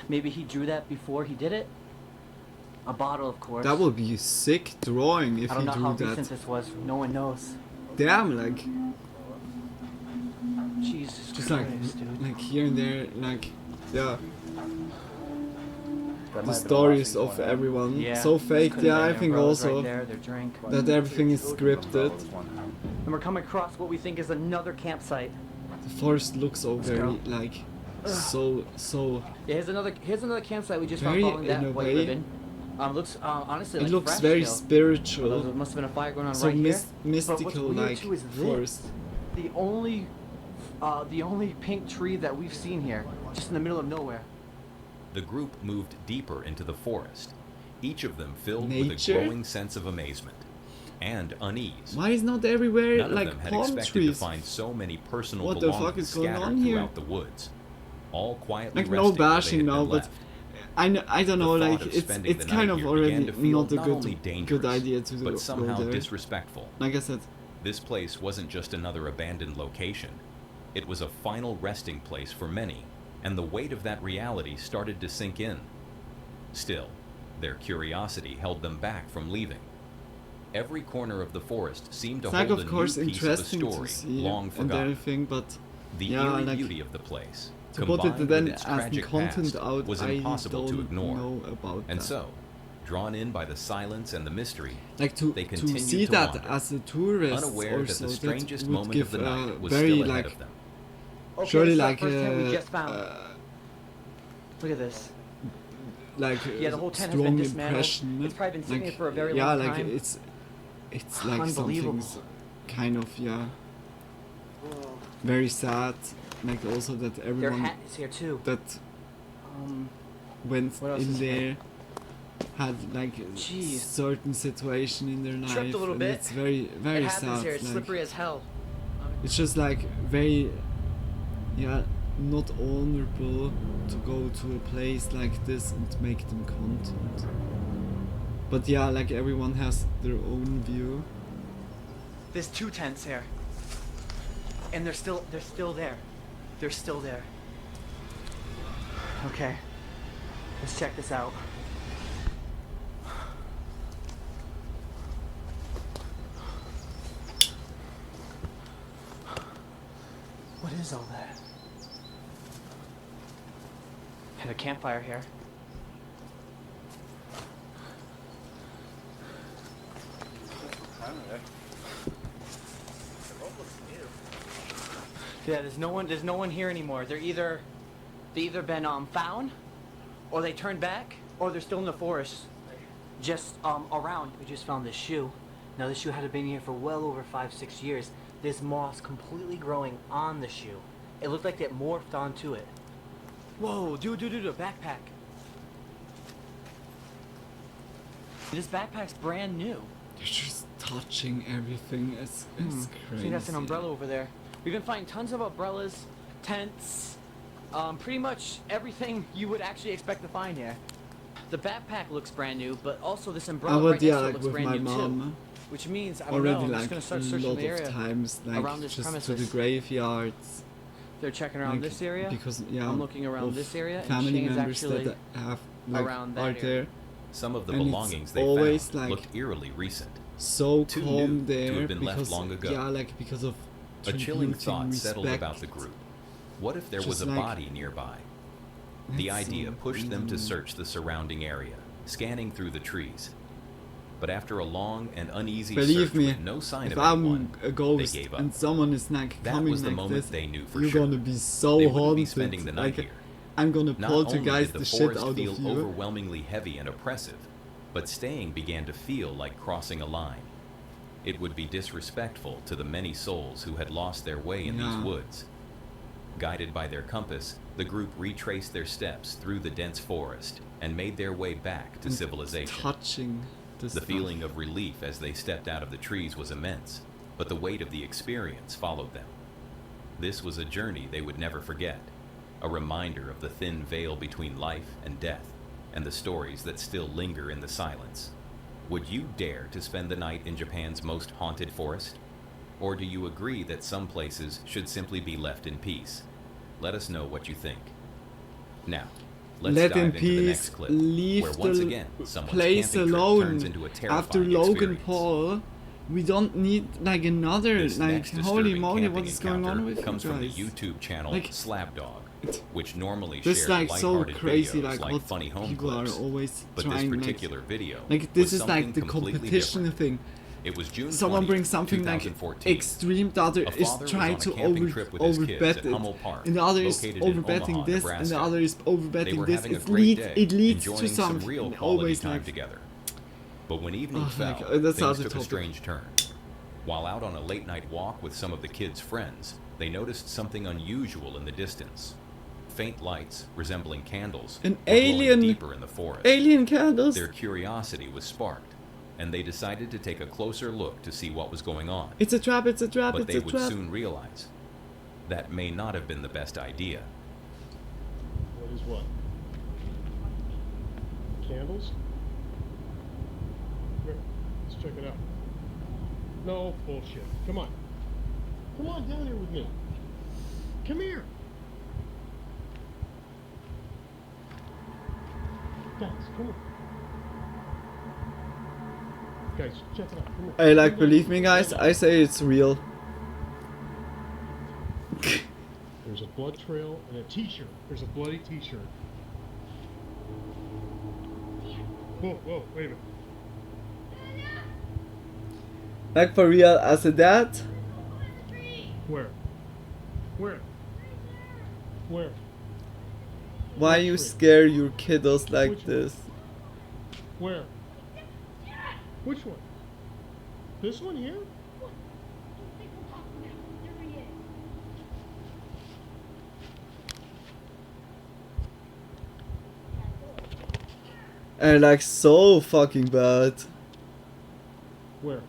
Maybe he drew that before he did it? A bottle, of course. That would be sick drawing if I he don't know how drew recent that. this was. No one knows. Damn, like Jesus just Christ, dude. like here and there, like yeah. That The might have been stories last of thing everyone Yeah, so this fake. could've Yeah, been I their think umbrellas also right there, their drink. that everything is scripted. And we're coming across what we think is another campsite. The forest looks so Let's very go. like so Yeah, here's another campsite we just Very, found following that in a white way, ribbon. Honestly, it like looks fresh very still. spiritual. Although there must have been a fire going on So right here. But mystical, what's weird like too is this. forest. The only pink tree that we've seen here, just in the middle of nowhere. The group moved deeper into the forest, each of them filled with Nature? a growing sense of amazement and unease. Why is not everywhere None like of them had palm expected trees? to find so many personal What the fuck belongings is going scattered on here? throughout the woods, all quietly Like resting no where they bashing had now, been but left. I don't know, The like thought of it's spending the kind night of here already began to feel not a not only good dangerous, idea to but go somehow there. disrespectful. Like I said, This place wasn't just another abandoned location. It was a final resting place for many, and the weight of that reality started to sink in. Still, their curiosity held them back from leaving. Every corner of the forest seemed to it's like hold of a course new piece of a interesting to story see long and forgotten. everything, but The yeah, eerie like beauty of the place, to put combined it then with its as tragic content past, out, was I impossible don't to ignore. know about And that. so, drawn in by the silence and the mystery, Like they to continued see to that wander, as a tourist unaware or that so, the strangest that would moment give of the night was very still ahead like of them. Okay, surely this is our like first tent we just found. Look at this. like Yeah, the whole tent has strong been dismantled. impression. It's probably been sitting like, here for a very yeah, long like time. it's like Unbelievable. something's kind of very sad. Like also that Their everyone hat is here too. that Um, went what else in is here? there had like a Jeez. certain situation in their life, Tripped a little and bit. it's very it happens sad. here. It's like, slippery as hell. it's just like very not honorable to go to a place like this and make them content. But yeah, like everyone has their own view. There's 2 tents here, and they're still there. They're still there. Okay, let's check this out. What is all that? Had a campfire here. Yeah, there's no one here anymore. They either been found, or they turned back, or they're still in the forest. Just around. We just found this shoe. Now this shoe had been here for well over 5-6 years. There's moss completely growing on the shoe. It looked like it morphed onto it. Whoa, dude, a backpack. This backpack's brand new. They're just touching everything. It's crazy. See, that's an umbrella over there. We've been finding tons of umbrellas, tents, pretty much everything you would actually expect to find here. The backpack looks brand new, but also this I umbrella would, right next to it like looks with my brand new too. mom Which means, I don't already know, I'm just like gonna a start searching lot the of area times, like around this just to the premises. graveyards. They're checking around Like, this area. because yeah, I'm looking around of this area, and family Shane's members actually that have like around that are area. there. Some of the And it's belongings they always, found like, looked eerily recent. So Too calm new there to have been because left long ago. yeah, like because of A chilling tributing thought settled respect. about the group. What if there Just was a like- body nearby? The That's idea so pushed them to random. search the surrounding area, scanning through the trees. But after a long and uneasy Believe search me, with no sign if of I'm anyone, a ghost they gave up. and someone is like That coming was the like moment this, they knew for you're sure. gonna be so They wouldn't be haunted. spending the night Like, here. I'm gonna Not only poltergeist did the the shit forest out feel of you. overwhelmingly heavy and oppressive, but staying began to feel like crossing a line. It would be disrespectful to the many souls who had lost their way in Yeah. these woods. Guided by their compass, the group retraced their steps through the dense forest and made their way back to And civilization. touching The feeling of relief as they stepped out of the trees was immense, but the weight of the experience followed them. This was a journey they would never forget, a reminder of the thin veil between life and death, and the stories that still linger in the silence. Would you dare to spend the night in Japan's most haunted forest? Or do you agree that some places should simply be left in peace? Let us know what you think. Now, let's Let dive in into the next peace, clip, leave where once the again someone's place camping trip alone. turns into a terrifying After Logan experience. Paul, we don't need like another This like next holy disturbing moly, camping what is going on encounter with you comes from the guys? YouTube channel Like, Slabdog, which normally This shares like so lighthearted crazy, videos like what funny home people clips. are always But trying this particular video like this was is like something the completely competition different. thing. It was June Someone 20th, brings something like 2014. extreme, the other A is father was trying on a to camping trip with his kids overbet at it, Hummel Park, and the other is located in overbetting Omaha, this, and Nebraska. the other is They overbetting were this. having a It great leads, day, it leads to enjoying some something. real and quality always time like together. But when evening Oh, fell, like, that's things other took a topic. strange turn. While out on a late-night walk with some of the kids' friends, they noticed something unusual in the distance. Faint lights, resembling candles, An were glowing alien- deeper in the forest. alien candles. Their curiosity was sparked, and they decided to take a closer look to see what was going on. It's a trap, it's a trap, But it's they a would trap. soon realize that may not have been the best idea. What is what? Candles? Here, let's check it out. No bullshit. Come on. Come on down here with me. Come here. Guys, come on. Guys, check it out. Come here. Hey, like, Come down. believe me, guys, I say it's real. There's a blood trail and a t-shirt. There's a bloody t-shirt. Whoa, whoa, wait a minute. Like for real, as a dad, Where? Where? Where? why you scare your kiddos like this? Where? Which one? This one here? And like so fucking bad. Where?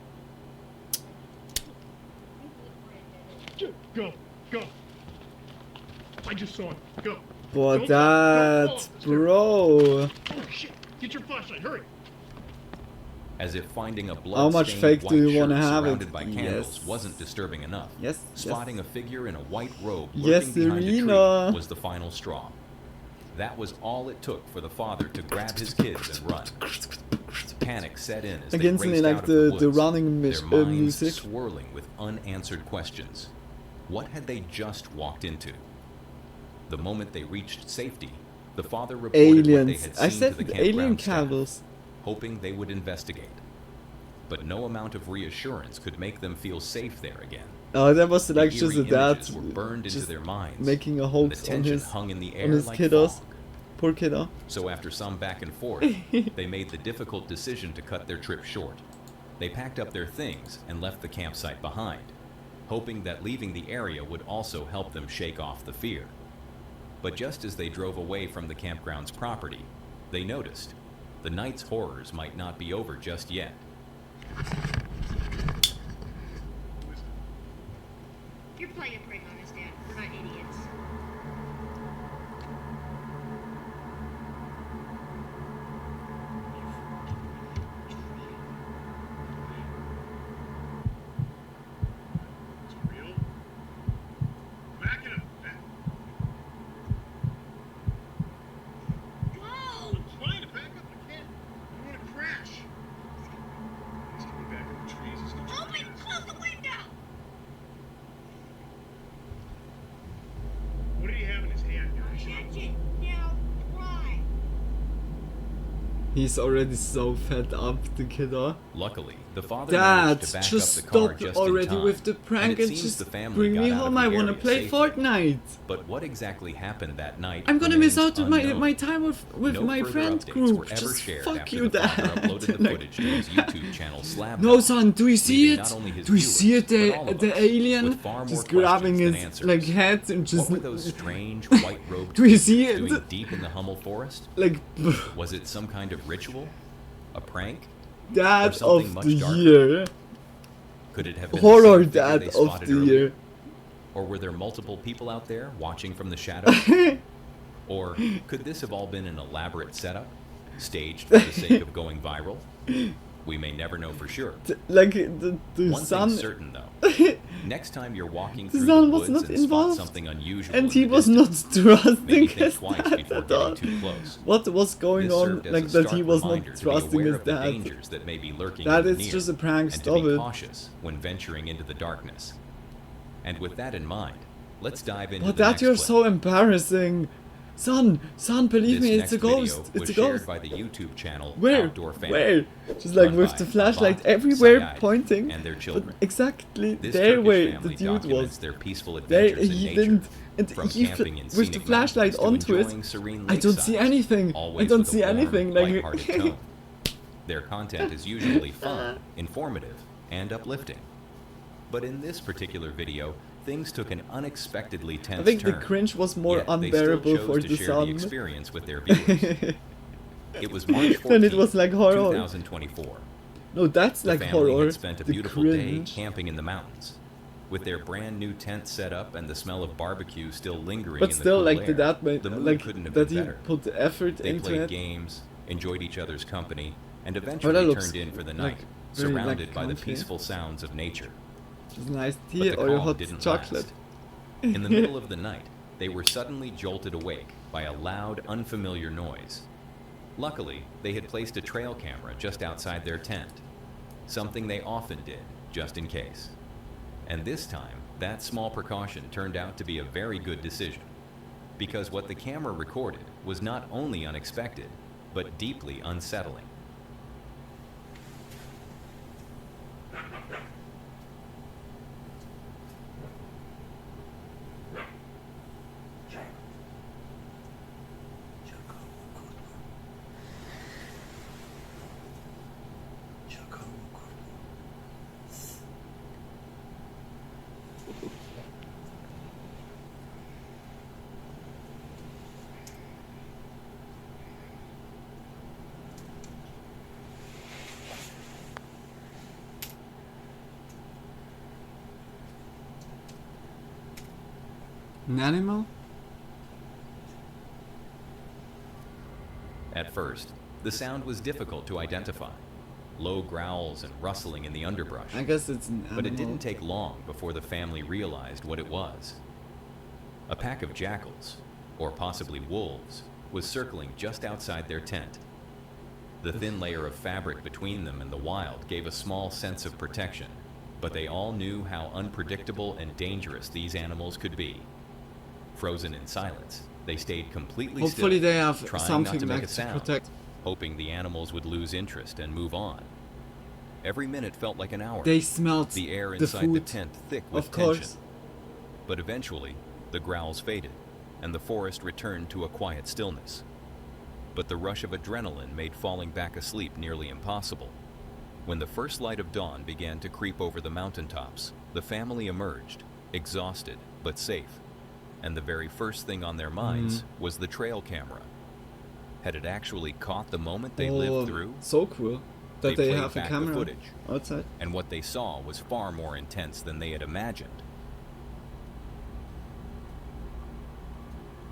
Go, go. I just saw it. Go. But Don't that, bro. Oh shit! Get your flashlight. Hurry. As if finding a How much blood-stained fake do white you shirt wanna have it? surrounded by candles Yes. wasn't disturbing enough. Yes, Spotting yes. a figure in a white robe Yes, lurking behind a tree Serena. was the final straw. That was all it took for the father to grab his kids and run. Panic set in as they Against me, raced like out of the woods, running their minds music. swirling with unanswered questions. What had they just walked into? The moment they reached safety, the father reported what they Aliens. had I seen said to the alien campground staff, candles. hoping they would investigate. But no amount of reassurance could make them feel safe there again. Oh, that was The like just eerie a dad images were burned into just their minds, making a and hoax the on tension his hung in the on air his like kiddos. fog. Poor kiddo. So after some back and forth, they made the difficult decision to cut their trip short. They packed up their things and left the campsite behind, hoping that leaving the area would also help them shake off the fear. But just as they drove away from the campground's property, they noticed the night's horrors might not be over just yet. You're playing a prank on us, Dad. We're not idiots. He's already so fed up, the kiddo. Luckily, the father Dad, managed to back just up the car stop just already in time, with the prank and, it and seems just the family bring got me out home. of I the wanna area play safely. Fortnite. But what exactly happened that night? I'm gonna miss remains out on unknown. my time with No my further friend updates group. were ever Just shared fuck after you, the father Dad. uploaded the Like- footage to his YouTube channel Slab. No, son, do you see leaving it? not only his Do you see it? viewers, but all of The us alien with far more just grabbing questions than his answers. like head and just. What were those strange white-robed Do you see creatures it? doing deep in the Hummel forest? Like, Was it some kind of ritual? A prank? Or Dad something of much the darker? year. Could it have been Horror the same figure Dad they of spotted the earlier? year. Or were there multiple people out there watching from the shadows? Or could this have all been an elaborate setup, staged for the sake of going viral? We may never know for sure. Like the One son. thing's certain, though. Next time you're walking The through son the was woods not and spot involved, something unusual and in he the was distance, not trusting maybe think his twice dad before at all. getting too close. What was going This on? served as Like a that he stark was reminder not to be trusting aware his of the dad. dangers that may be lurking That in is the near, just a prank. and Stop to be it. cautious when venturing into the darkness. And with that in mind, let's dive into But the Dad, next you're clip. so embarrassing. Son, believe This me, next it's a ghost. video It's was a shared ghost. by the YouTube channel Where? Outdoor Family, Where? Just like run with by the flashlight Abat, everywhere Sayad, pointing. and their But children. exactly This there Turkish where the family dude documents was. their peaceful There adventures in he nature, didn't. And from he camping in with the scenic flashlight mountains to onto it. enjoying serene I don't see lakesides, anything. I always don't with a see warm, anything. Like lighthearted tone. Their content is usually fun, informative, and uplifting. But in this particular video, things took an unexpectedly tense I think turn. the cringe was more Yet they still unbearable chose for to the share son. the experience with their viewers. It was March 14th, Then it was like horror. 2024. No, that's The like family horror. had spent a The beautiful cringe. day camping in the mountains, with their brand new tent set up and the smell of barbecue still lingering But in still, the cool like air. the dad made, The mood like couldn't have that been he better. put the effort They into played it. games, enjoyed each other's company, and that eventually looks turned in for the like night, very, like, surrounded by the comfy. peaceful sounds of nature. Just nice But tea the or your calm hot didn't chocolate. last. In the middle of the night, they were suddenly jolted awake by a loud, unfamiliar noise. Luckily, they had placed a trail camera just outside their tent, something they often did, just in case. And this time, that small precaution turned out to be a very good decision, because what the camera recorded was not only unexpected, but deeply unsettling. An animal? At first, the sound was difficult to identify. Low growls and rustling in the underbrush. I guess it's an animal. But it didn't take long before the family realized what it was. A pack of jackals, or possibly wolves, was circling just outside their tent. The thin layer of fabric between them and the wild gave a small sense of protection, but they all knew how unpredictable and dangerous these animals could be. Frozen in silence, they stayed completely Hopefully still, they have trying something not to make like a to sound, protect. hoping the animals would lose interest and move on. Every minute felt like an hour. They smelled the air the inside the food, tent thick with of course. tension. But eventually, the growls faded, and the forest returned to a quiet stillness. But the rush of adrenaline made falling back asleep nearly impossible. When the first light of dawn began to creep over the mountaintops, the family emerged, exhausted but safe. And the very first thing on their minds was the trail camera. Had it actually caught the moment they lived through? So cool that they played have a back camera the footage, outside. and what they saw was far more intense than they had imagined.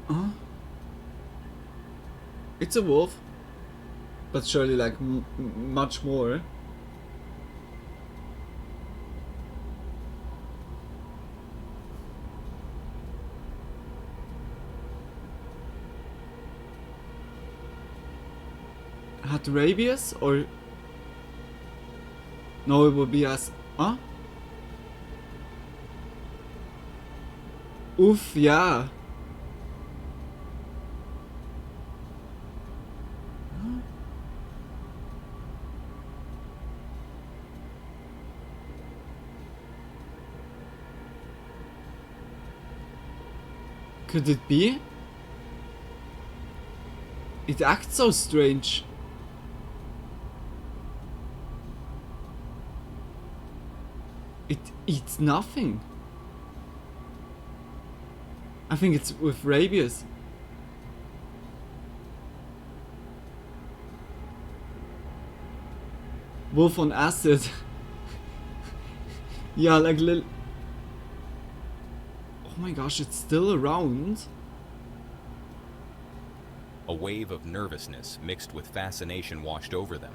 Huh? It's a wolf, but surely like much more. Had rabies or no? It would be as huh? Oof, yeah. Could it be? It acts so strange. It eats nothing. I think it's with rabies. Wolf on acid. Yeah, like little. Oh my gosh, it's still around. A wave of nervousness mixed with fascination washed over them.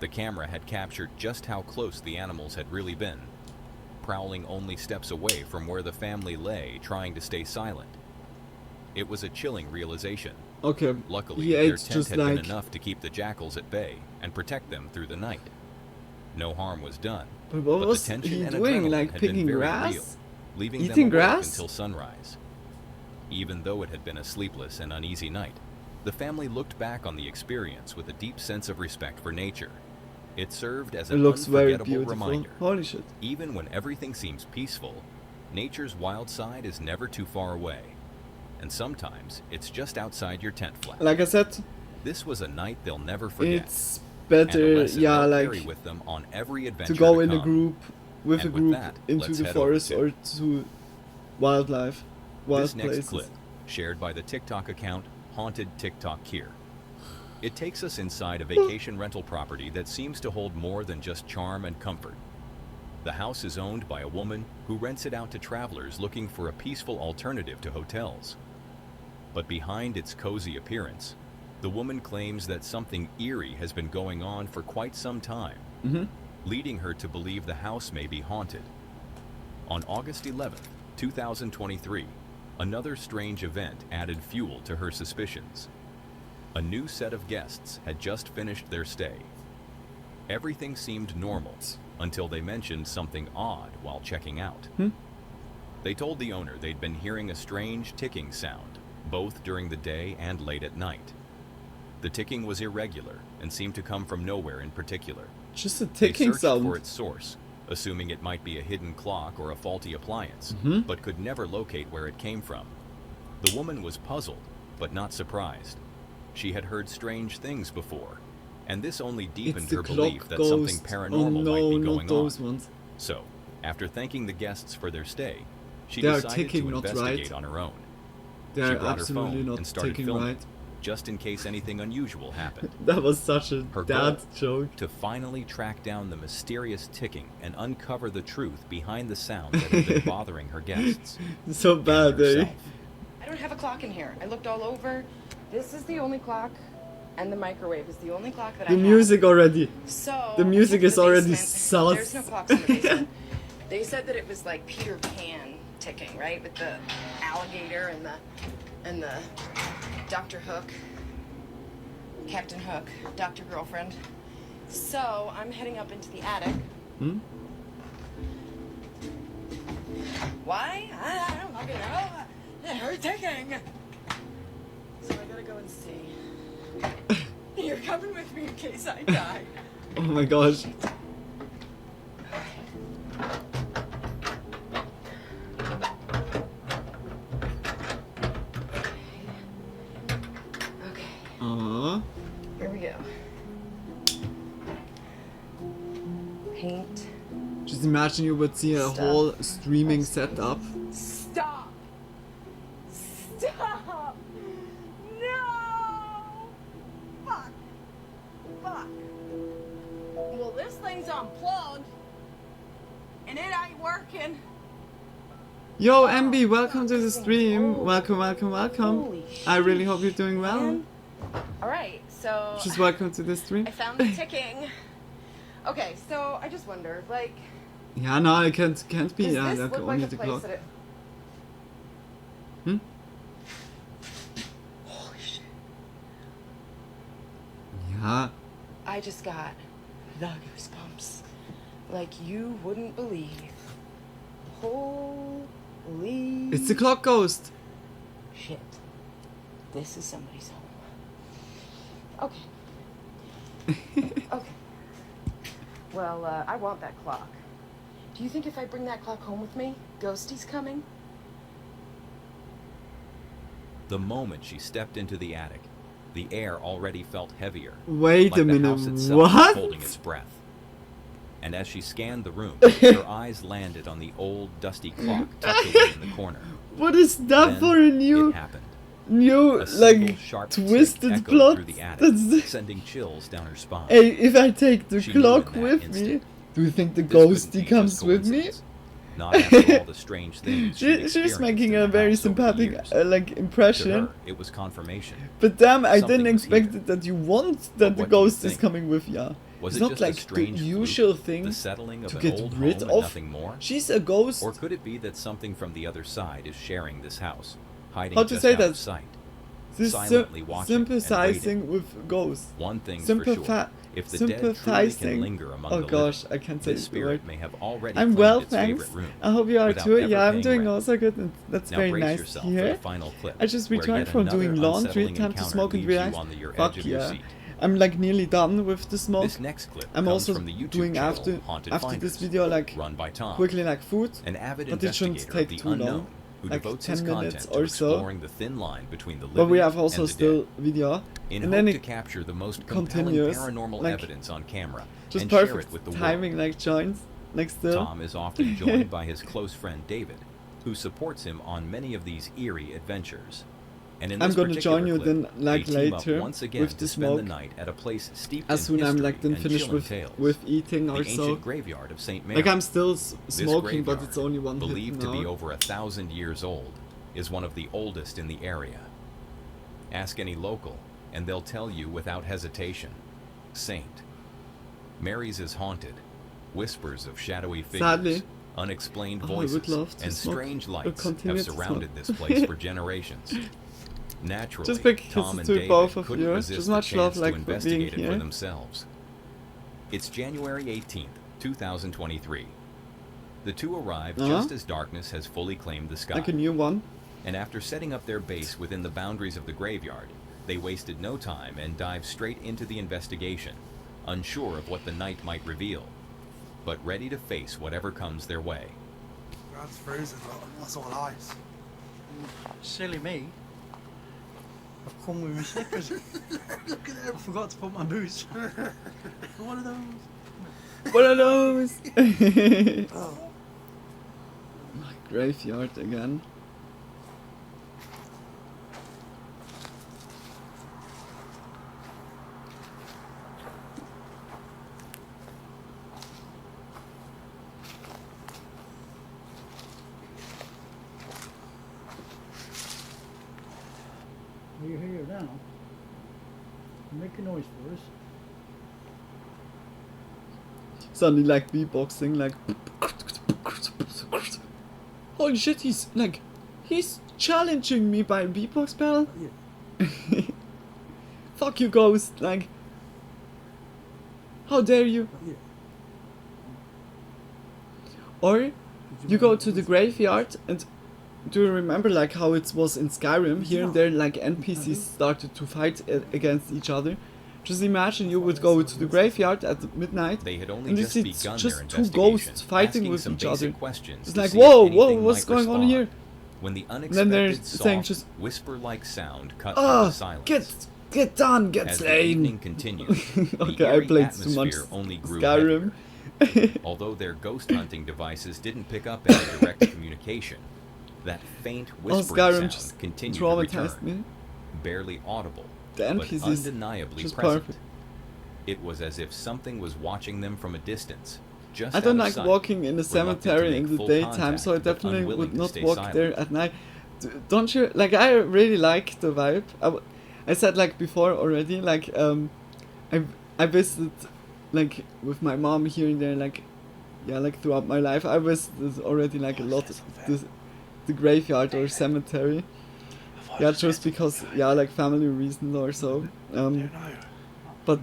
The camera had captured just how close the animals had really been, prowling only steps away from where the family lay, trying to stay silent. It was a chilling realization. Okay. Luckily, their tent had been enough to keep the jackals at bay and protect them through the night. No harm was done, but what was the tension he and doing? adrenaline Like had picking been very grass? real, leaving Eating them awake grass? until sunrise. Even though it had been a sleepless and uneasy night, the family looked back on the experience with a deep sense of respect for nature. It served as an unforgettable reminder. Holy shit. Even when everything seems peaceful, nature's wild side is never too far away. And sometimes it's just outside your tent flap. Like I said, this was a night they'll never forget. It's better, yeah, like with them on every adventure to go in come. a group with And a group that, into let's the head forest over or to wildlife, wild this next places. clip, shared by the TikTok account Haunted TikTok Kier. It takes us inside a vacation rental property that seems to hold more than just charm and comfort. The house is owned by a woman who rents it out to travelers looking for a peaceful alternative to hotels. But behind its cozy appearance, the woman claims that something eerie has been going on for quite some time, leading her to believe the house may be haunted. On August 11th, 2023, another strange event added fuel to her suspicions. A new set of guests had just finished their stay. Everything seemed normal until they mentioned something odd while checking out. They told the owner they'd been hearing a strange ticking sound, both during the day and late at night. The ticking was irregular and seemed to come from nowhere in particular. Just a ticking they searched sound. for its source, assuming it might be a hidden clock or a faulty appliance, but could never locate where it came from. The woman was puzzled, but not surprised. She had heard strange things before, and this only deepened her belief that something paranormal might be going on. So, after thanking the guests for their stay, she decided to investigate on her own. She brought her phone and started filming, just in case anything unusual happened. That was such a her dad goal, joke. to finally track down the mysterious ticking and uncover the truth behind the sound that had been bothering her guests. So bad, eh? I don't have a clock in here. I looked all over. This is the only clock, and the microwave is the only clock that I have. The music already. So the music is already sus. There's no clocks in the basement. They said that it was like Peter Pan ticking, right, with the alligator and the Dr. Hook, Captain Hook, Dr. Girlfriend. So I'm heading up into the attic. Why? I don't fucking know. I heard ticking. So I gotta go and see. You're coming with me in case I die. Oh my gosh. Aww. Here we go. Paint. Just imagine you would see a whole streaming setup. Stop! Stop! No! Fuck! Fuck! Well, this thing's unplugged, and it ain't working. Yo, MB, welcome to the stream. Welcome, welcome, welcome. I really hope you're doing well. Alright, so... Just welcome to the stream. I found the ticking. Okay, so I just wonder, like... Yeah, no, it can't be. Does Yeah, this like look only like a the place clock. that it... Holy shit. Yeah. I just got the goosebumps. Like you wouldn't believe. Holy... It's the clock ghost. Shit. This is somebody's home. Okay. Okay. Well, I want that clock. Do you think if I bring that clock home with me, Ghosty's coming? The moment she stepped into the attic, the air already felt heavier. Wait like a minute, the house itself was what? holding its breath. And as she scanned the room, her eyes landed on the old dusty clock tucked away in the corner. What is that Then for a new, it happened. new A single like sharp tick twisted echoed plot? through the attic, That's sending chills down her spine. Hey, if I take the She knew clock in that with instant, me, do you think the this couldn't ghosty be comes just with me? coincidence. Not after all the strange things she'd She's experienced making in a the very house over the sympathetic years. like To impression. her, it was confirmation. But damn, I Something didn't was expect here. it that you want that But the what do you ghost is think? coming with ya. Was It's it not just like a strange the fluke, usual thing the settling of to an get old rid home of. and nothing more? She's a ghost. Or could it be that something from the other side is sharing this house, hiding How to just say out that? of sight, This silently watching and waiting? sympathizing with ghosts. One thing's for sure: if the dead truly can Sympathizing. linger among Oh the gosh, living, I can't say this the word. spirit may have already I'm claimed well, its thanks. favorite room. I hope you are without too. ever Yeah, I'm paying doing rent. also good, and that's Now very brace nice to yourself for hear. the final clip, I just where returned yet from doing another laundry, unsettling time to encounter smoke and leaves you relax. on your Fuck edge of your yeah. seat. I'm like nearly done with the smoke. This next clip I'm comes also from the YouTube doing channel Haunted after Finders, this video like run by Tom, quickly like food, an avid but it shouldn't investigator take of too the unknown, long, who like devotes 10 his minutes content to or so. exploring the thin line between the living But we have also and the still dead, video, in and hope then to it capture the most compelling continues, paranormal like, evidence on camera just and share it perfect with the timing, world. like joints, like still. Tom is often joined by his close friend David, who supports him on many of these eerie adventures. And in I'm this gonna particular join you clip, then like they team later up once again with to the spend the smoke. night at a place steeped As in soon I'm history like then and finished chilling tales. with eating The or so. ancient graveyard of St. Mary. Like I'm still This smoking, but graveyard, it's only one hit believed to now. be over 1,000 years old, is one of the oldest in the area. Ask any local, and they'll tell you without hesitation. Saint. Mary's is haunted. Whispers of shadowy figures, Sadly, unexplained I would voices, love to and smoke, strange or lights continue have to surrounded smoke. this place for generations. Naturally, Just big Tom kisses and to David both of couldn't you. resist Just the much love, chance like, to for being investigate it here. for themselves. It's January 18th, 2023. The two arrive just as darkness has fully claimed the sky. Like a new one. And after setting up their base within the boundaries of the graveyard, they wasted no time and dived straight into the investigation, unsure of what the night might reveal, but ready to face whatever comes their way. That's frozen, that's all ice. Silly me. I've come with my slippers. Look at him. I forgot to put my boots. One of those. One of those! Oh. My graveyard again. Are you here now? Make a noise for us. Suddenly like beatboxing, like holy shit, he's challenging me by a beatbox battle. Yeah. Fuck you, ghost, like how dare you? Yeah. Or you go to the graveyard and do you remember like how it was in Skyrim? Here and there like NPCs started to fight against each other. Just imagine you would go to the graveyard at midnight They had only and you just see begun just their two investigation, ghosts fighting asking with some each other. basic questions It's to like see if whoa, anything what's might going on respond. here? When the then they're unexpected, saying soft, just whisper-like sound cut through the silence. Get done, get As the slain. evening continued, the Okay, I eerie played too much atmosphere only grew Skyrim. heavier. Although their ghost hunting devices didn't pick up any direct communication, that faint whispering Skyrim sound just continued to traumatized return, me. barely audible, The but NPCs undeniably just present. perfect. It was as if something was watching them from a distance, just I don't out of like sight, walking in the reluctant to cemetery make in the full daytime, contact, so I but definitely unwilling would to not stay walk silent. there at night. Don't you? Like, I really like the vibe. I said like before already, like I visited like with my mom here and there, like yeah, like throughout my life. I visited already like a lot of the graveyard or cemetery. Yeah, just because yeah, like family reasons or so. But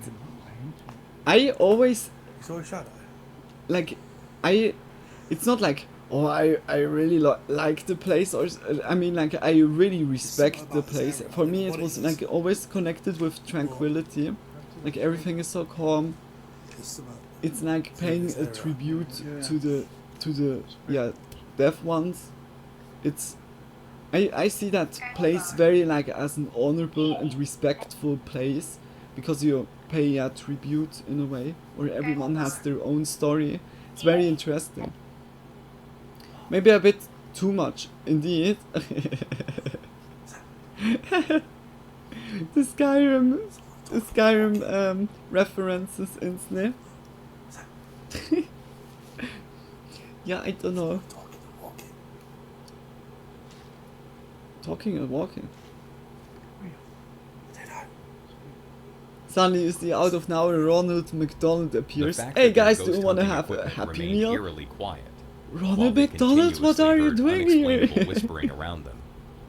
I always saw a shadow. like it's not like oh I really like the place or I mean like I really respect the place. For me it was like always connected with tranquility, like everything is so calm. It's like paying a tribute to the yeah deaf ones. It's I see that place very like as an honorable and respectful place, because you pay a tribute in a way, where everyone has their own story. It's very interesting. Maybe a bit too much, indeed. the Skyrim references instantly. Yeah, I don't know. Talking and walking. Suddenly you see out of nowhere Ronald McDonald appears. Hey guys, do you want to have a happy meal? Eerily quiet, Ronald McDonald, what are you doing here? unexplainable whispering around them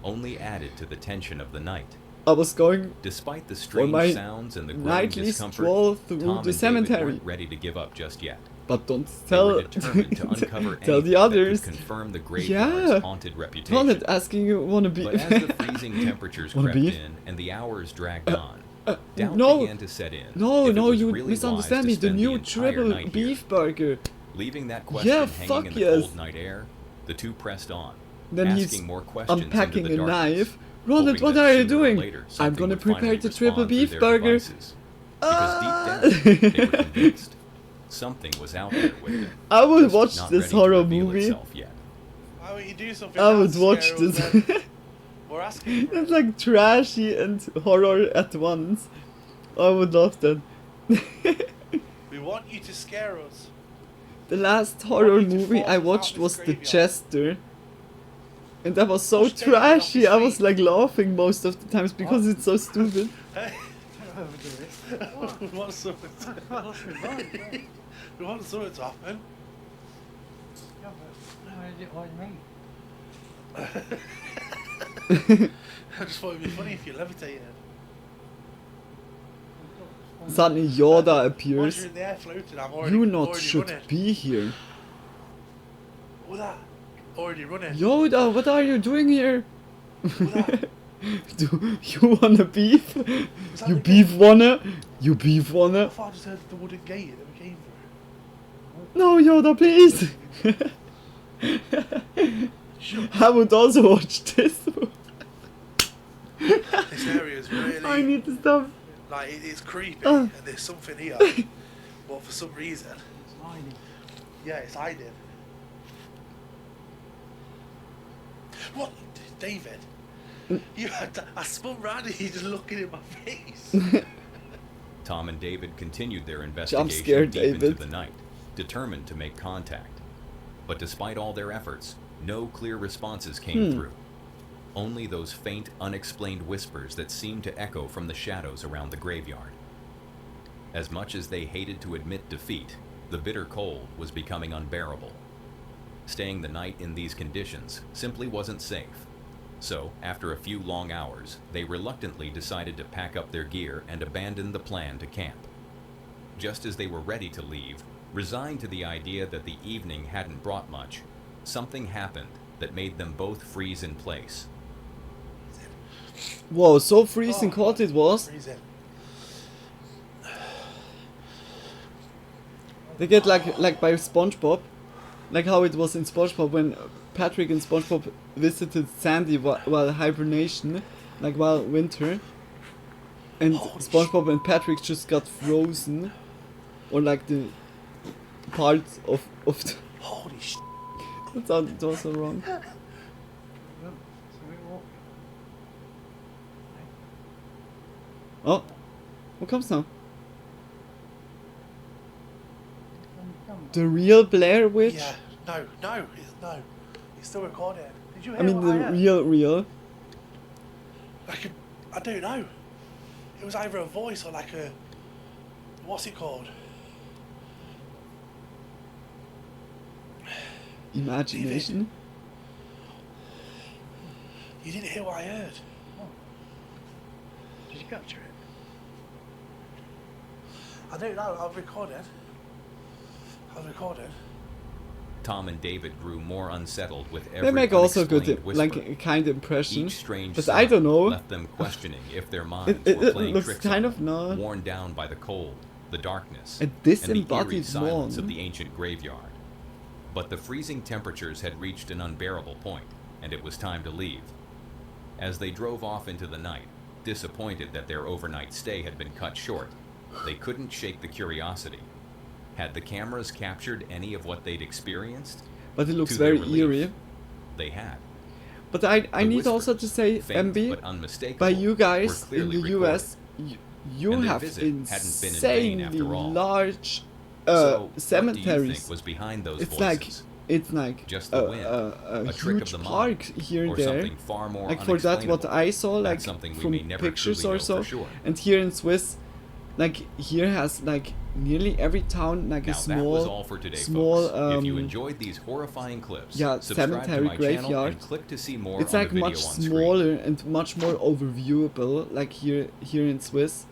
only added to the tension of the night. I was going Despite the for strange my sounds and the growing nightly discomfort, stroll through Tom the and cemetery. David weren't ready to give up just yet. But don't They were tell determined to uncover tell anything the others. that could confirm the graveyard's Yeah. haunted reputation. Ronald asking you wanna be. But as the freezing temperatures Wanna crept be? in and the hours dragged on, doubt no, began to set in. no, if it no, was you really misunderstand wise me. to The spend new entire triple night here. beef burger. Leaving that question Yeah, hanging fuck in the yes. cold night air, the two pressed on, Then asking he's more questions unpacking into the a darkness, knife. Ronald, hoping what that are you sooner or doing? later I'm something gonna would finally prepare the triple respond through beef their burger. devices. Because deep down, they were convinced something was out there with them. I would just watch not this ready to horror reveal movie. itself yet. Why don't you do something I now would to watch scare this. us then? We're asking for It's like trashy and horror at once. I would love that. We want you to scare us. The last horror you to movie force I us out watched this was The graveyard. Chester. And that was so Push David off trashy, his I was feet. like laughing most of the times because it's so stupid. Hey. we want something to we want something to happen. Yeah, but why did it like me? I just thought it'd be funny if you levitated. Suddenly Yoda Once appears. you're in the air floating, I'm already, You not already should running. be here. What that? Already running. Yoda, what are you doing here? What that? Do you wanna beef? that You the beef wanna? You beef I wanna? thought I just heard the wooden gate that we came through. No, Yoda, please! I would also watch this. This area is really I need to stop. like it's creepy and there's something here, but for some reason, yeah, it's hiding. What, David? You had I spun round and you just looking in my face. Tom and David continued their Jump investigation scare, deep into David. the night, determined to make contact. But despite all their efforts, no clear responses came through. Only those faint, unexplained whispers that seemed to echo from the shadows around the graveyard. As much as they hated to admit defeat, the bitter cold was becoming unbearable. Staying the night in these conditions simply wasn't safe. So, after a few long hours, they reluctantly decided to pack up their gear and abandon the plan to camp. Just as they were ready to leave, resigned to the idea that the evening hadn't brought much, something happened that made them both freeze in place. Whoa, so freezing cold it was. Freezing. They get like by SpongeBob, like how it was in SpongeBob when Patrick and SpongeBob visited Sandy while hibernation, like while winter, and SpongeBob and Patrick just got frozen, or like the parts of the. Holy sh! That sounded also wrong. Oh, what comes now? The real Blair Witch? Yeah, no, it's still recording. Did you hear I mean what I the heard? real. I don't know. It was either a voice or like a, what's it called? Imagination? You didn't hear what I heard. Did you capture it? I don't know. I've recorded. Tom and David grew more unsettled with every They make also unexplained good, whisper. like a kind impression. Each strange But I don't sound know. left them questioning if their minds It were playing looks tricks kind on of them, not. worn down by the cold, the darkness, A and the eerie disembodied silence of one. the ancient graveyard. But the freezing temperatures had reached an unbearable point, and it was time to leave. As they drove off into the night, disappointed that their overnight stay had been cut short, they couldn't shake the curiosity. Had the cameras captured any of what they'd experienced? But it looks To their very relief, eerie. They had. But I The need also to whispers, say, faint MB, but unmistakable, by you guys were in clearly the US, you And their have visit hadn't been in vain insanely after all. large So, cemeteries. what do you think was behind those it's voices? it's like Just the wind, a trick of huge the mind, park here and or there. something far more Like for that, what unexplainable? I saw, like That's something we from may never pictures truly or know so, for sure. and here in Swiss, like here has like nearly every town like Now a small, that was all for today, small folks. If you enjoyed these horrifying clips, yeah, subscribe to cemetery my channel graveyard. and click to see more It's on like the video much on screen. smaller and much more overviewable, like here in Swiss.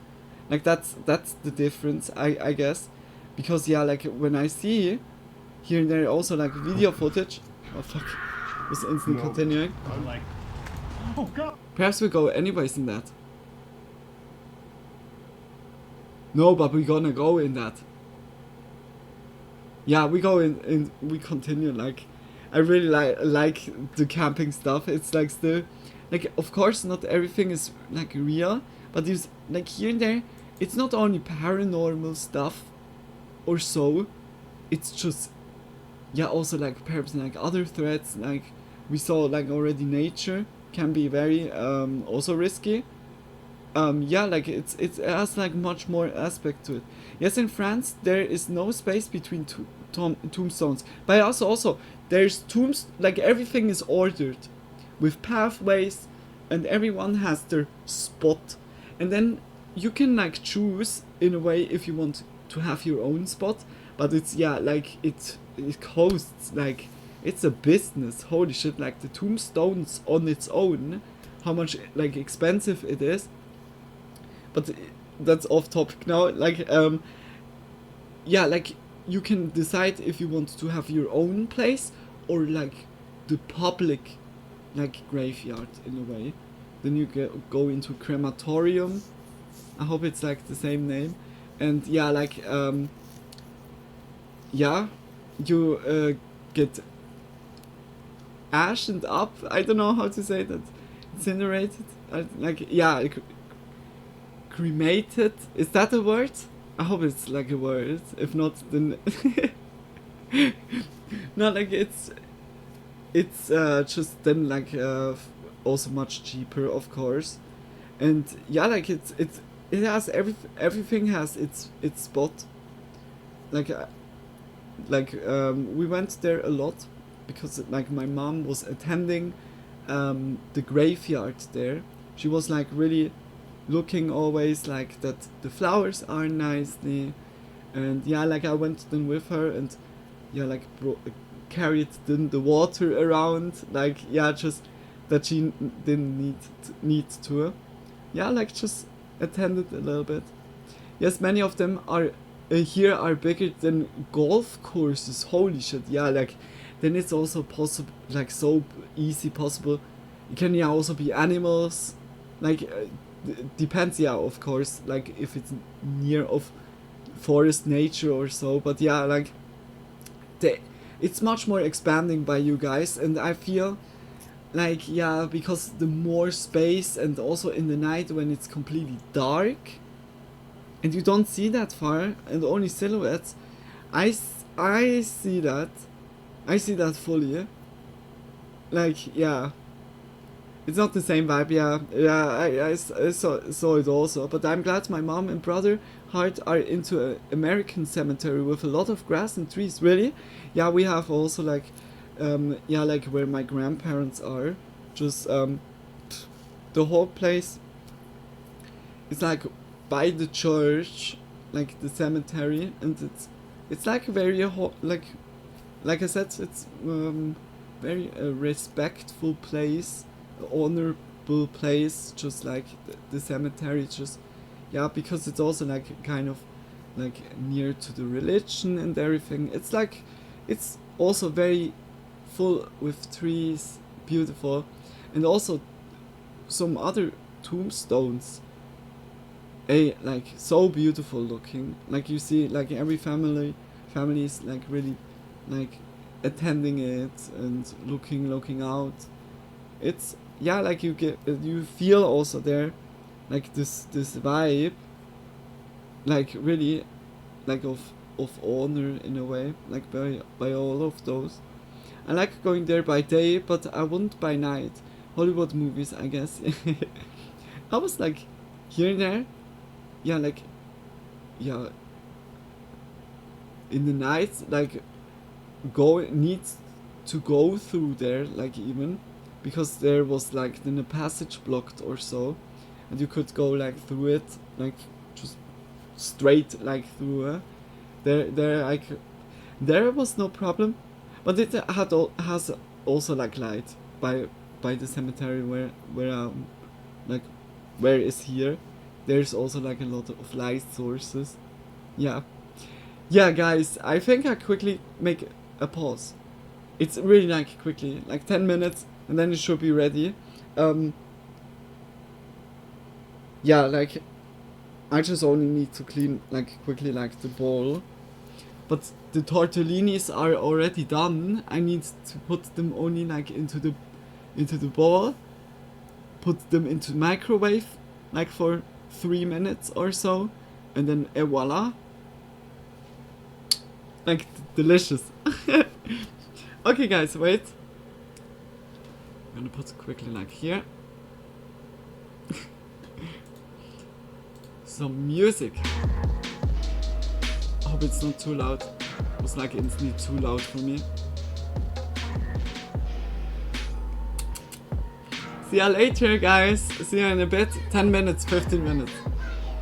Like that's the difference, I guess, because yeah, like when I see here and there also like video footage. Oh fuck, was instant continuing. I'm like, oh god. Perhaps we go anyways in that. No, but we're gonna go in that. Yeah, we go in we continue, like, I really like the camping stuff. It's like still, like, of course not everything is like real, but there's like here and there, it's not only paranormal stuff or so, it's just, yeah, also like perhaps like other threats, like we saw like already nature can be very also risky. Yeah, like it has like much more aspect to it. Yes, in France there is no space between tombstones, but also there's tombs, like everything is ordered with pathways and everyone has their spot, and then you can like choose in a way if you want to have your own spot, but it's, yeah, like it costs, like it's a business, holy shit, like the tombstones on its own, how much like expensive it is. But that's off topic now. Like, yeah, like you can decide if you want to have your own place or like the public, like graveyard in a way. Then you go into crematorium. I hope it's like the same name. And yeah, like, yeah, you get ashened up. I don't know how to say that. Incinerated. Like, yeah. Cremated, is that a word? I hope it's like a word. If not, then no, like it's just then like also much cheaper, of course, and yeah, like it has everything has its spot. Like we went there a lot because like my mom was attending the graveyard there. She was like really looking always like that the flowers are nicely, and yeah, like I went then with her and yeah, like carried then the water around, like yeah, just that she didn't need to, yeah, like just attended a little bit. Yes, many of them are here are bigger than golf courses, holy shit, yeah, like then it's also possible, like so easy possible. It can yeah also be animals, like depends, yeah, of course, like if it's near of forest nature or so, but yeah, like it's much more expanding by you guys, and I feel like, yeah, because the more space, and also in the night when it's completely dark and you don't see that far and only silhouettes, I see that fully, like, yeah. It's not the same vibe, yeah, I saw it also, but I'm glad my mom and brother Hart are into an American cemetery with a lot of grass and trees, really? Yeah, we have also like, yeah, like where my grandparents are, just, the whole place is like by the church, like the cemetery, and it's like very, like I said, it's, very respectful place, honorable place, just like the cemetery, just yeah, because it's also like kind of like near to the religion and everything. It's like it's also very full with trees, beautiful, and also some other tombstones, like so beautiful looking, like you see like every family is like really like attending it and looking out. It's yeah, like you feel also there, like this vibe, like really, like of honor in a way, like by all of those. I like going there by day, but I wouldn't by night. Hollywood movies, I guess. I was like here and there, yeah, like yeah, in the night, like needs to go through there, like even because there was like then a passage blocked or so, and you could go like through it, like just straight like through there was no problem, but it has also like light by the cemetery where like where is here, there's also like a lot of light sources. Yeah guys, I think I quickly make a pause. It's really like quickly, like 10 minutes, and then it should be ready. Yeah, like I just only need to clean like quickly like the bowl, but the tortellinis are already done. I need to put them only like into the bowl, put them into microwave like for 3 minutes or so, and then voila, like delicious. Okay guys, wait, I'm gonna put it quickly like here. Some music. I hope it's not too loud. It was like instantly too loud for me. See ya later guys. See ya in a bit. 10 minutes, 15 minutes.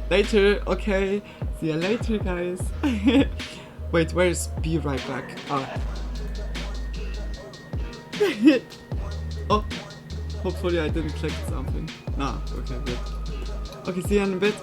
Later, okay. See ya later guys. Wait, where is be right back? Oh, hopefully I didn't click something. Nah, okay, good. Okay, see you in a bit.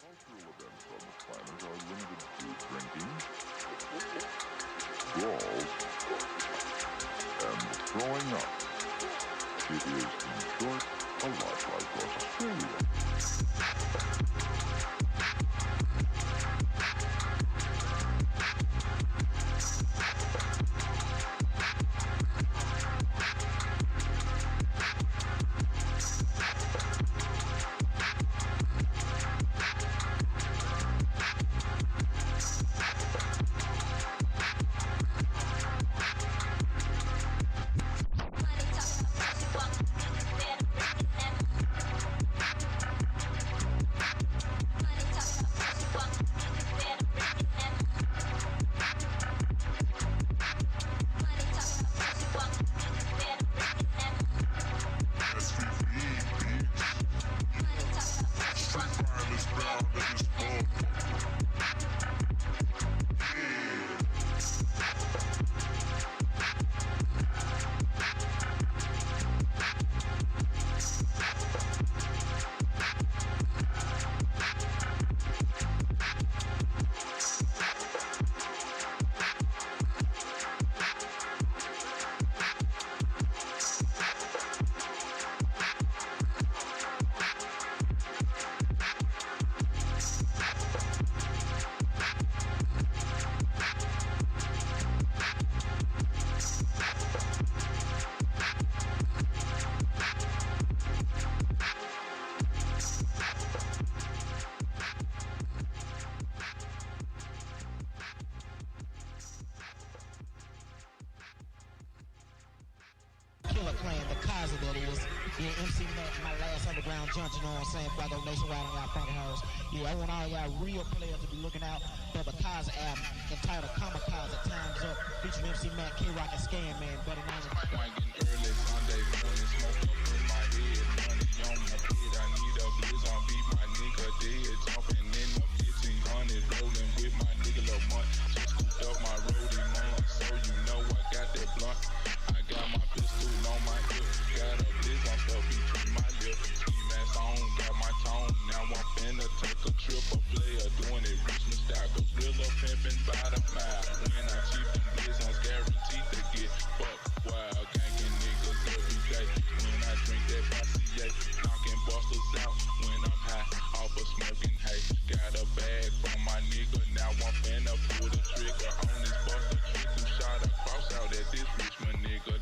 Cultural events on the planet are limited to drinking, brawls, and throwing up. It is, in short, a lot like Australia. Killer Clan, the Kaiser that is. Yeah, MC Mac, my last underground junk, you know what I'm saying? Before I go nationwide on y'all funky hoes. Yeah, I want all y'all real players to be looking out for the Kaiser album entitled Kamikaze, Time's Up, featuring MC Mac, K-Rock, and Scan Man, better known as... Swinging early Sunday morning, smoke up in my head, money on my head, I need a blizz on beat, my nigga dead, jumping in the 1500, rolling with my nigga Lil Munt, just scooped up my roadie man, so you know I got that blunt, I got my pistol on my hip, got a blizz on stuff between my lips, ski mask on, got my tone, now I'm finna take a trip, a player doing it Richmond style, gorilla pimping by the mile, when I cheap them blizz on guaranteed to get fucked, wild gangin' niggas every day, when I drink that Vassier, knocking busters out, when I'm high, off of smoking hay, got a bag from my nigga, now I'm finna pull the trigger on this buster trick, who shot a cross out at this Richmond nigga.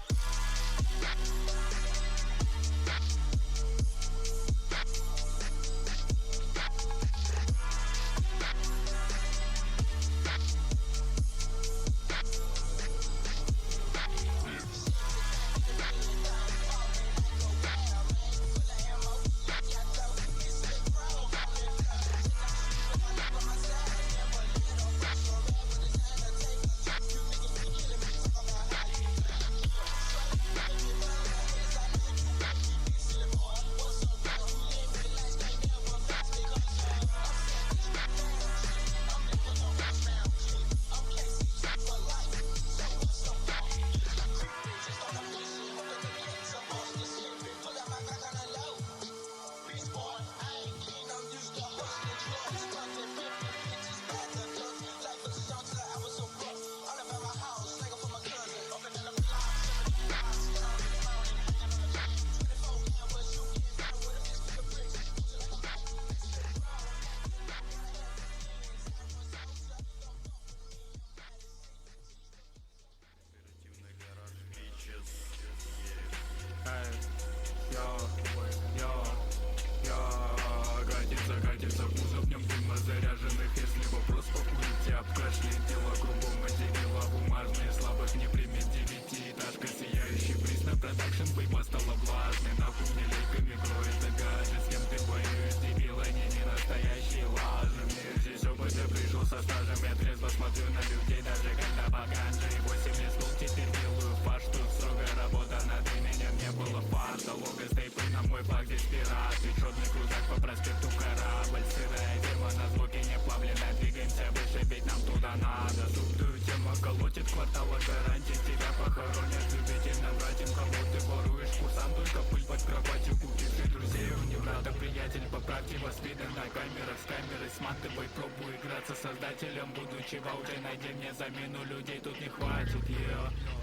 хватит квартала гарантий. Тебя похоронят любительным братьям, кому ты воруешь. Курсант только пыль под кроватью, купив и друзей. У не брата приятель, поправьте воспитан на камерах. С камерой сматывай, пробуй играться создателем. Будучи в ауте, найди мне замену, людей тут не хватит.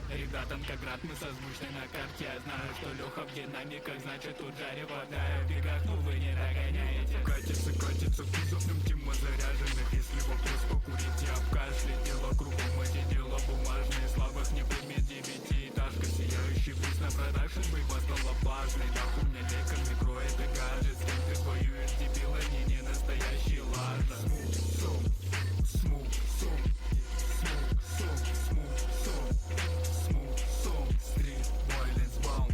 Ребятам как град, мы созвучны на карте. Я знаю, что Леха в динамиках, значит тут жарево. Да, я в бегах, но вы не догоняете. Катится кузовным тема заряженных. Если вопрос покурить, я в кашле. Дело кругом, эти дела бумажные. Слабых не примет девятиэтажка. Сияющий пусть на продакшн, бейба стала важной. Да, у меня леками кроет и гаджет. С кем ты воюешь, дебил, они не настоящие, ладно. Street violence bound,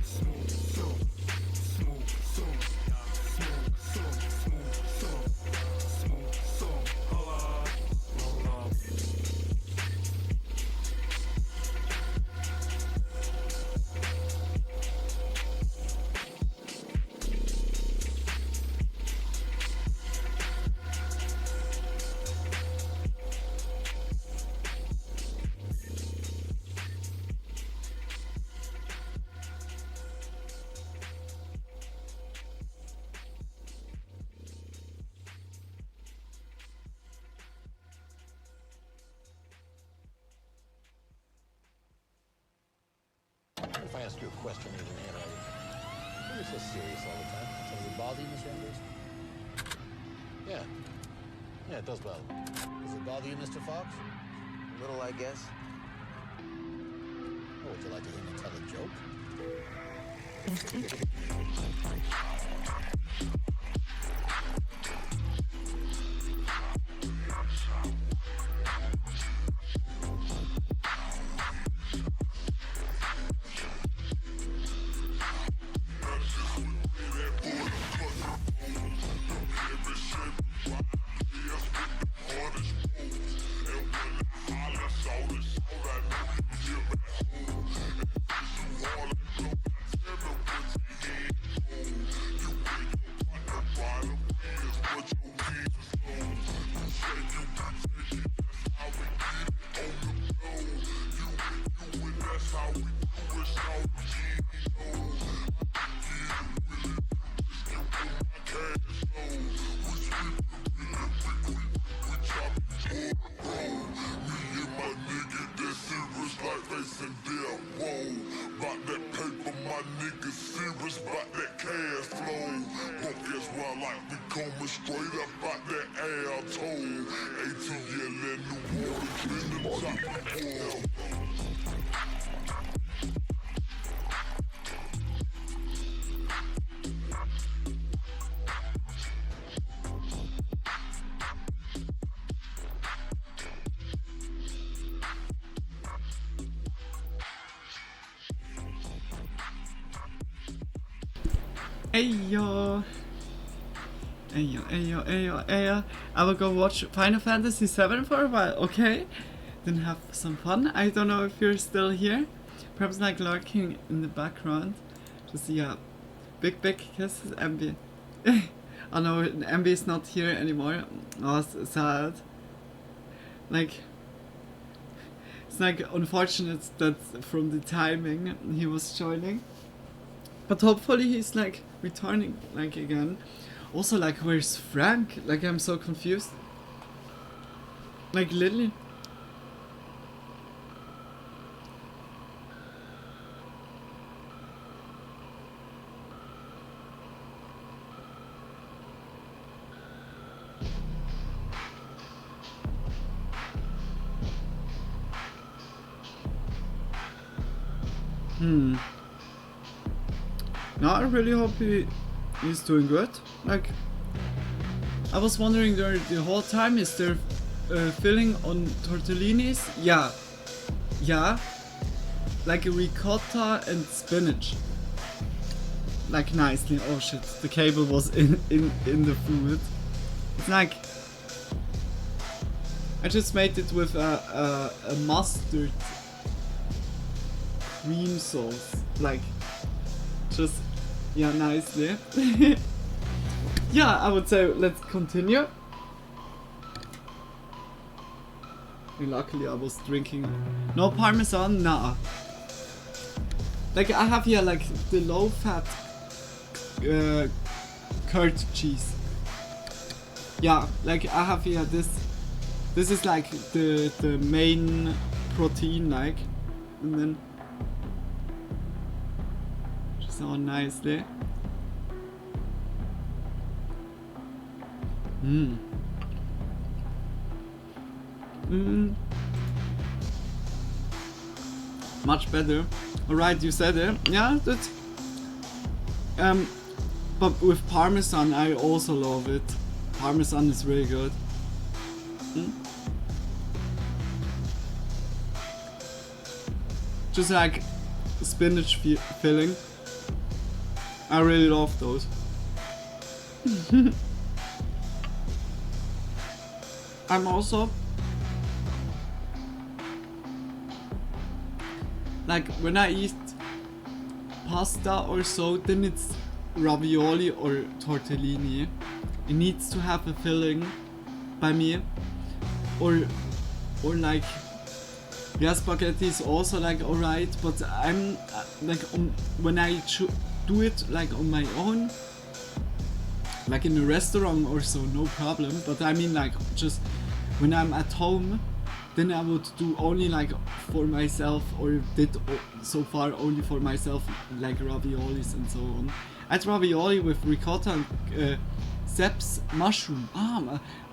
If I ask you a question, you can handle it. You're so serious all the time. Does it bother you, Mr. Andrews? Yeah. Yeah, it does bother me. Does it bother you, Mr. Fox? A little, I guess. Oh, would you like to hear me tell a joke? Ayo. Ayo. I will go watch Final Fantasy VII for a while, okay? Then have some fun. I don't know if you're still here. Perhaps like lurking in the background. Just, yeah. Big kisses, MB. Oh no, MB is not here anymore. Oh, it's sad. Like, it's like unfortunate that from the timing he was joining. But hopefully he's like returning like again. Also, like, where's Frank? Like, I'm so confused. Like, literally. No, I really hope he's doing good. Like, I was wondering during the whole time, is there filling on tortellinis? Yeah. Like a ricotta and spinach. Like nicely. Oh shit, the cable was in the food. It's like, I just made it with a mustard cream sauce. Like, just, yeah, nicely. Yeah, I would say let's continue. luckily I was drinking no parmesan, nah. Like I have here like the low fat curd cheese. Yeah, like I have here this is like the main protein, like, and then just so nicely. Much better. Alright, you said it. Yeah, that's but with parmesan I also love it. Parmesan is really good. Just like spinach filling. I really love those. I'm also like when I eat pasta or so, then it's ravioli or tortellini. It needs to have a filling by me, or like, yeah, spaghetti is also like alright, but I'm like when I do it like on my own, like in a restaurant or so, no problem. But I mean like just when I'm at home, then I would do only like for myself, or did so far only for myself, like raviolis and so on. I had ravioli with ricotta and Sepp's mushroom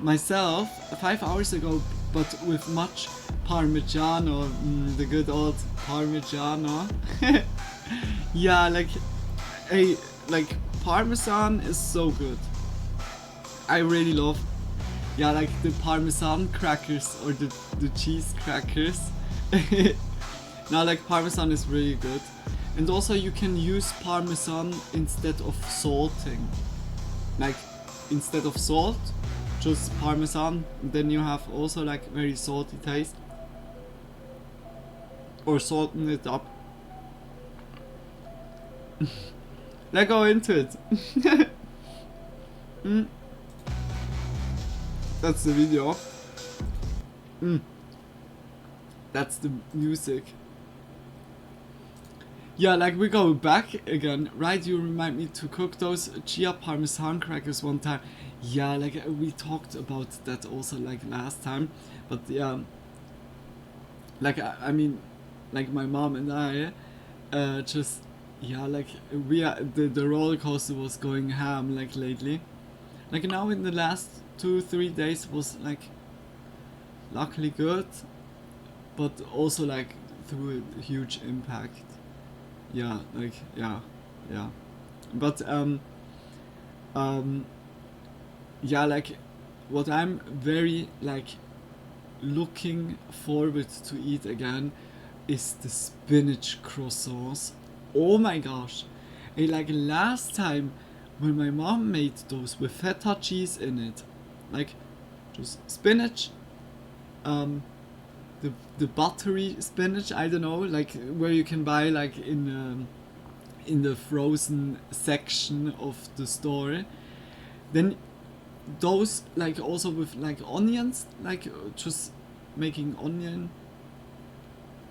myself 5 hours ago, but with much parmigiano, the good old parmigiano. Yeah, like parmesan is so good. I really love, yeah, like the parmesan crackers or the cheese crackers. Now like parmesan is really good, and also you can use parmesan instead of salting. Like instead of salt, just parmesan, then you have also like very salty taste, or salting it up. Let's go into it. That's the video. That's the music. Yeah, like we go back again, right? You remind me to cook those chia parmesan crackers one time. Yeah, like we talked about that also like last time, but yeah, like I mean, like my mom and I, just, yeah, like we are, the roller coaster was going ham like lately. Like now in the last 2-3 days was like luckily good, but also like through a huge impact. Yeah, like yeah, but yeah, like what I'm very like looking forward to eat again is the spinach croissants. Oh my gosh, and like last time when my mom made those with feta cheese in it, like just spinach, the buttery spinach, I don't know, like where you can buy like in the frozen section of the store. Then those like also with like onions, like just making onion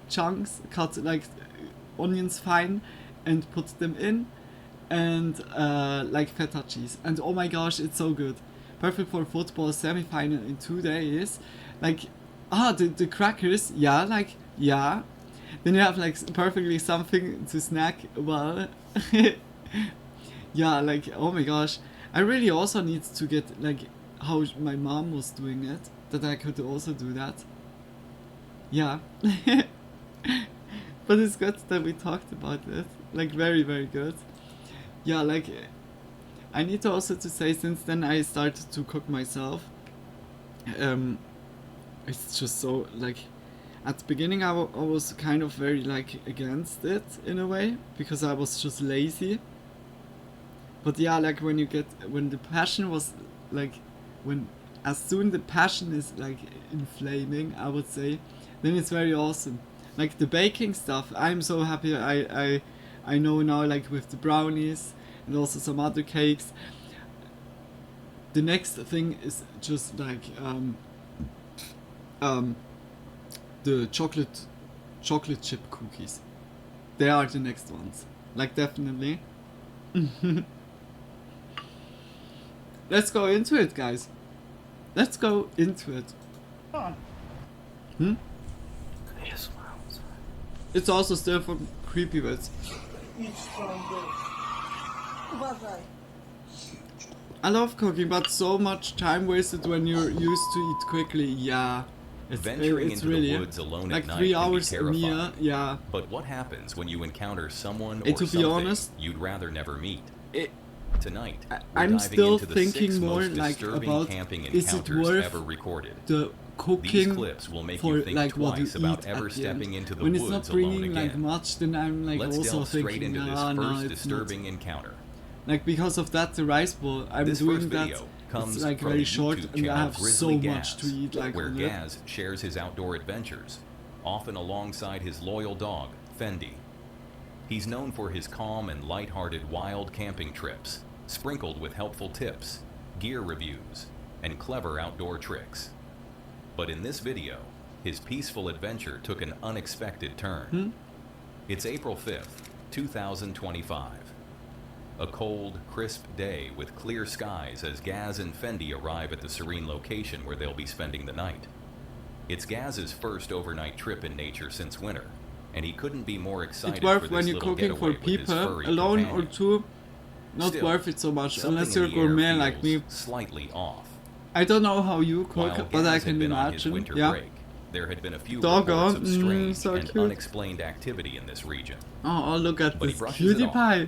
chunks, cut like onions fine and put them in, and like feta cheese, and oh my gosh, it's so good. Perfect for football semi-final in 2 days. Like the crackers, yeah, like yeah, then you have like perfectly something to snack well. Yeah, like oh my gosh, I really also need to get like how my mom was doing it, that I could also do that. Yeah. But it's good that we talked about it, like very very good. Yeah, like I need to also to say, since then I started to cook myself. It's just so like at the beginning I was kind of very like against it in a way, because I was just lazy. But yeah, like when the passion was like, as soon the passion is like inflaming, I would say, then it's very awesome. Like the baking stuff, I'm so happy I know now, like with the brownies and also some other cakes. The next thing is just like the chocolate chip cookies. They are the next ones. Like, definitely. Let's go into it, guys. Let's go into it. Hmm? It's also still for creepy bits. I love cooking, but so much time wasted when you're used to eat quickly. Yeah, Venturing it's into really the woods alone like at night 3 can be hours a meal. terrifying. Yeah. But what happens when you encounter someone Hey, or to be something honest, you'd rather never meet? Tonight, we're I'm diving still into the 6 thinking more most like disturbing about camping is it encounters worth ever recorded. the cooking These clips will make for you think like what you twice about eat ever at the stepping end. into the When woods it's not alone bringing like again. much, then I'm like Let's also delve straight thinking, into this no, first it's disturbing not. encounter. Like because of that, the rice bowl, I'm This doing first that. video comes It's like from very the short, YouTube and I channel have so Grizzly much to Gaz, eat. Like where on it. Gaz shares his outdoor adventures, often alongside his loyal dog, Fendi. He's known for his calm and light-hearted wild camping trips, sprinkled with helpful tips, gear reviews, and clever outdoor tricks. But in this video, his peaceful adventure took an unexpected turn. It's April 5th, 2025. A cold, crisp day with clear skies as Gaz and Fendi arrive at the serene location where they'll be spending the night. It's Gaz's first overnight trip in nature since winter, and he couldn't be more excited It's for worth this when you're little cooking getaway for with his people furry alone companion. or two. Not Still, worth it so much something unless in you're the air gourmet like feels me. slightly off. I don't know how you cook, While but I Gaz had can been on his imagine. winter Yeah. break, there had been a few Doggone, reports of strange so and cute. unexplained activity in this region. Oh, look at But he this brushes cutie it off, pie.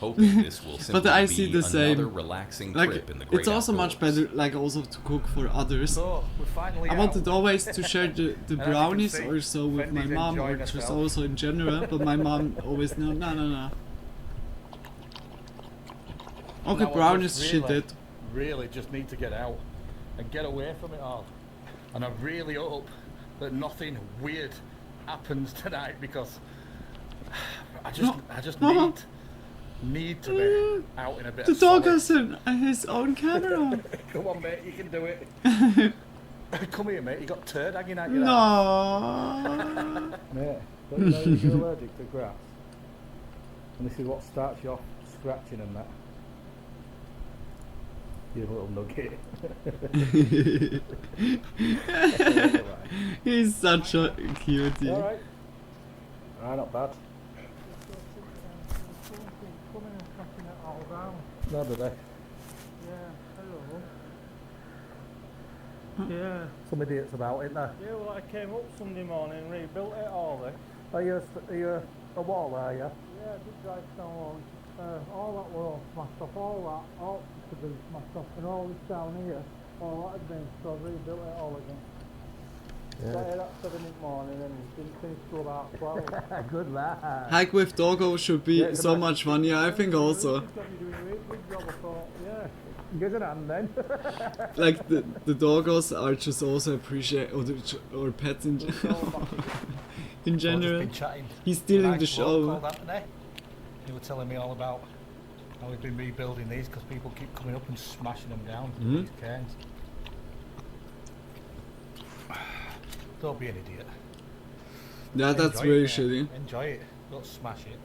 hoping this will simply But I be see the another same. relaxing Like, trip in the great it's also much outdoors. better, like also to cook for others. So, we're finally I out. wanted always to share the And as you can brownies see, or so with my Fendi's mom or enjoying just herself. also in general, but my mom always no. Okay, Now I brownies just she did. really just need to get out and get away from it all. And I really hope that nothing weird happens tonight because I just need to be out in a bit The of dog solid. has his own camera. Come on, mate, you can do it. Come here, mate. You got turd hanging out your No. Mate, don't you know you're allergic to grass? And this is what starts you off scratching and that. You little nugget. He's such a cutie. Alright. Alright, not bad. No, do they? Yeah. Some idiots about, ain't there? Yeah, well, I came up Sunday morning and rebuilt it all there. Are you a wall, are you? Yeah, I did drive stone walls. All that were all smashed off, all to be smashed off, and all this down here, all that had been, so I rebuilt it all again. Yeah. Got here at 7 in the morning and didn't finish till about 12. Good lad. Hike with doggo should be so much fun. Yeah, I think also. Got me doing a really good job, I thought, yeah. Give it hand then. Like the doggos are just also appreciate or pets in in general. Been chatting. He's stealing Nice the show. bloke called Anthony. He was telling me all about how we've been rebuilding these because people keep coming up and smashing them down with these cairns. Don't be an idiot. Yeah, that's Enjoy really it, shitty. Enjoy it. Don't smash it.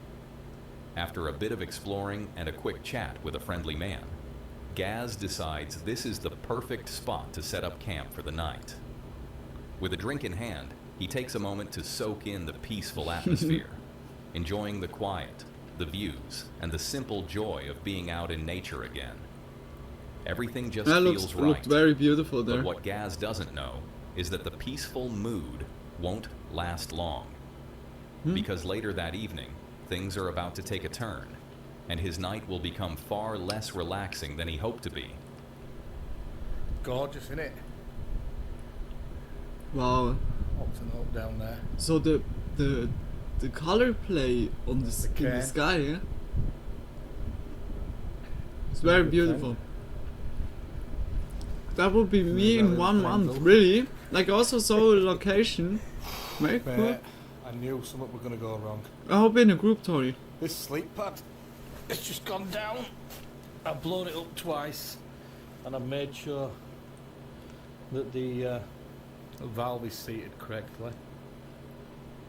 After a bit of exploring and a quick chat with a friendly man, Gaz decides this is the perfect spot to set up camp for the night. With a drink in hand, he takes a moment to soak in the peaceful atmosphere, enjoying the quiet, the views, and the simple joy of being out in nature again. Everything just That feels right. looked very beautiful there. But what Gaz doesn't know is that the peaceful mood won't last long. Because later that evening, things are about to take a turn, and his night will become far less relaxing than he hoped to be. Gorgeous, isn't it? Wow. Up and up down there. So the color play on the in the cairn. sky, yeah? It's very beautiful. That would be me in 1 month, really. Like also saw a location. Very cool. Mate, I knew something was going to go wrong. I hope in a group, Tony. This sleep pad, it's just gone down. I've blown it up twice, and I've made sure that the valve is seated correctly.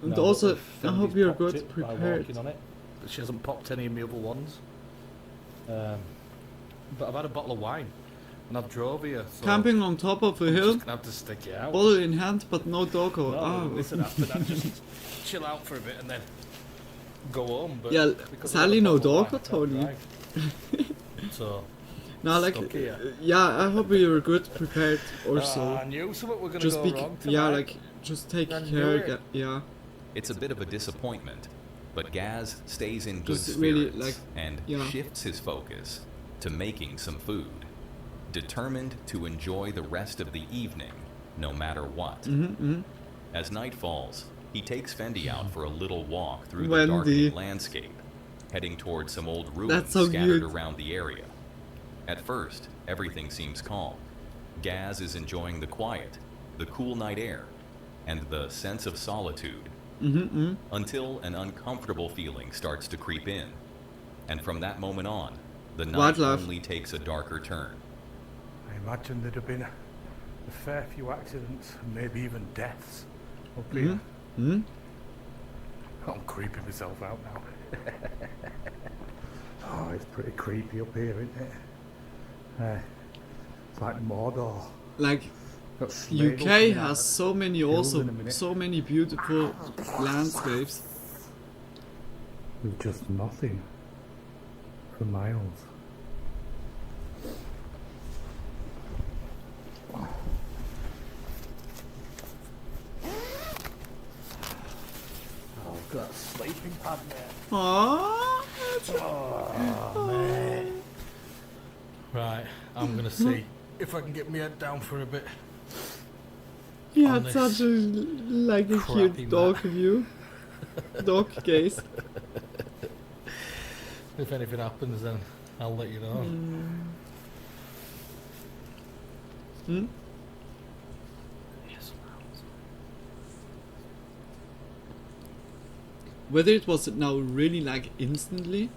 And Now also, that I hope Fendi's you're popped good it by prepared. walking on it, but she hasn't popped any of my other ones. But I've had a bottle of wine, and I've drove here. So Camping on top of a I'm hill, just gonna have to stick it out. bottle in hand, but no doggo. No, Ah. listen, after that, just chill out for a bit and then go home. But Yeah, because sadly I've had a no bottle of doggo, wine, I can't Tony. drive. So, No, like, stuck here. yeah, I hope you were good prepared also. I knew something were gonna Just go wrong yeah, tonight. like, just take I knew care, it. yeah. It's a bit of a disappointment, but Gaz stays in good Just spirits really, like, and yeah. shifts his focus to making some food, determined to enjoy the rest of the evening, no matter what. As night falls, he takes Fendi out for a little walk through the Wendy. darkening landscape, heading towards some old ruins That's so scattered cute. around the area. At first, everything seems calm. Gaz is enjoying the quiet, the cool night air, and the sense of solitude, until an uncomfortable feeling starts to creep in. And from that moment on, the night Wildlife. only takes a darker turn. I imagine there'd have been a fair few accidents, and maybe even deaths up here. I'm creeping myself out now. Oh, it's pretty creepy up here, isn't it? It's like Mordor. Like, Got Slade UK looking out has at so many hills also, in a minute. so many beautiful landscapes. There's just nothing for miles. Oh, I've got a sleeping pad there. Aww. Oh, man. Right, I'm gonna see if I can get my head down for a bit. Yeah, on it's this such a, like a crappy cute dog view. Dog gaze. If anything happens, then I'll let you know. Yes. Whether it was now really like instantly,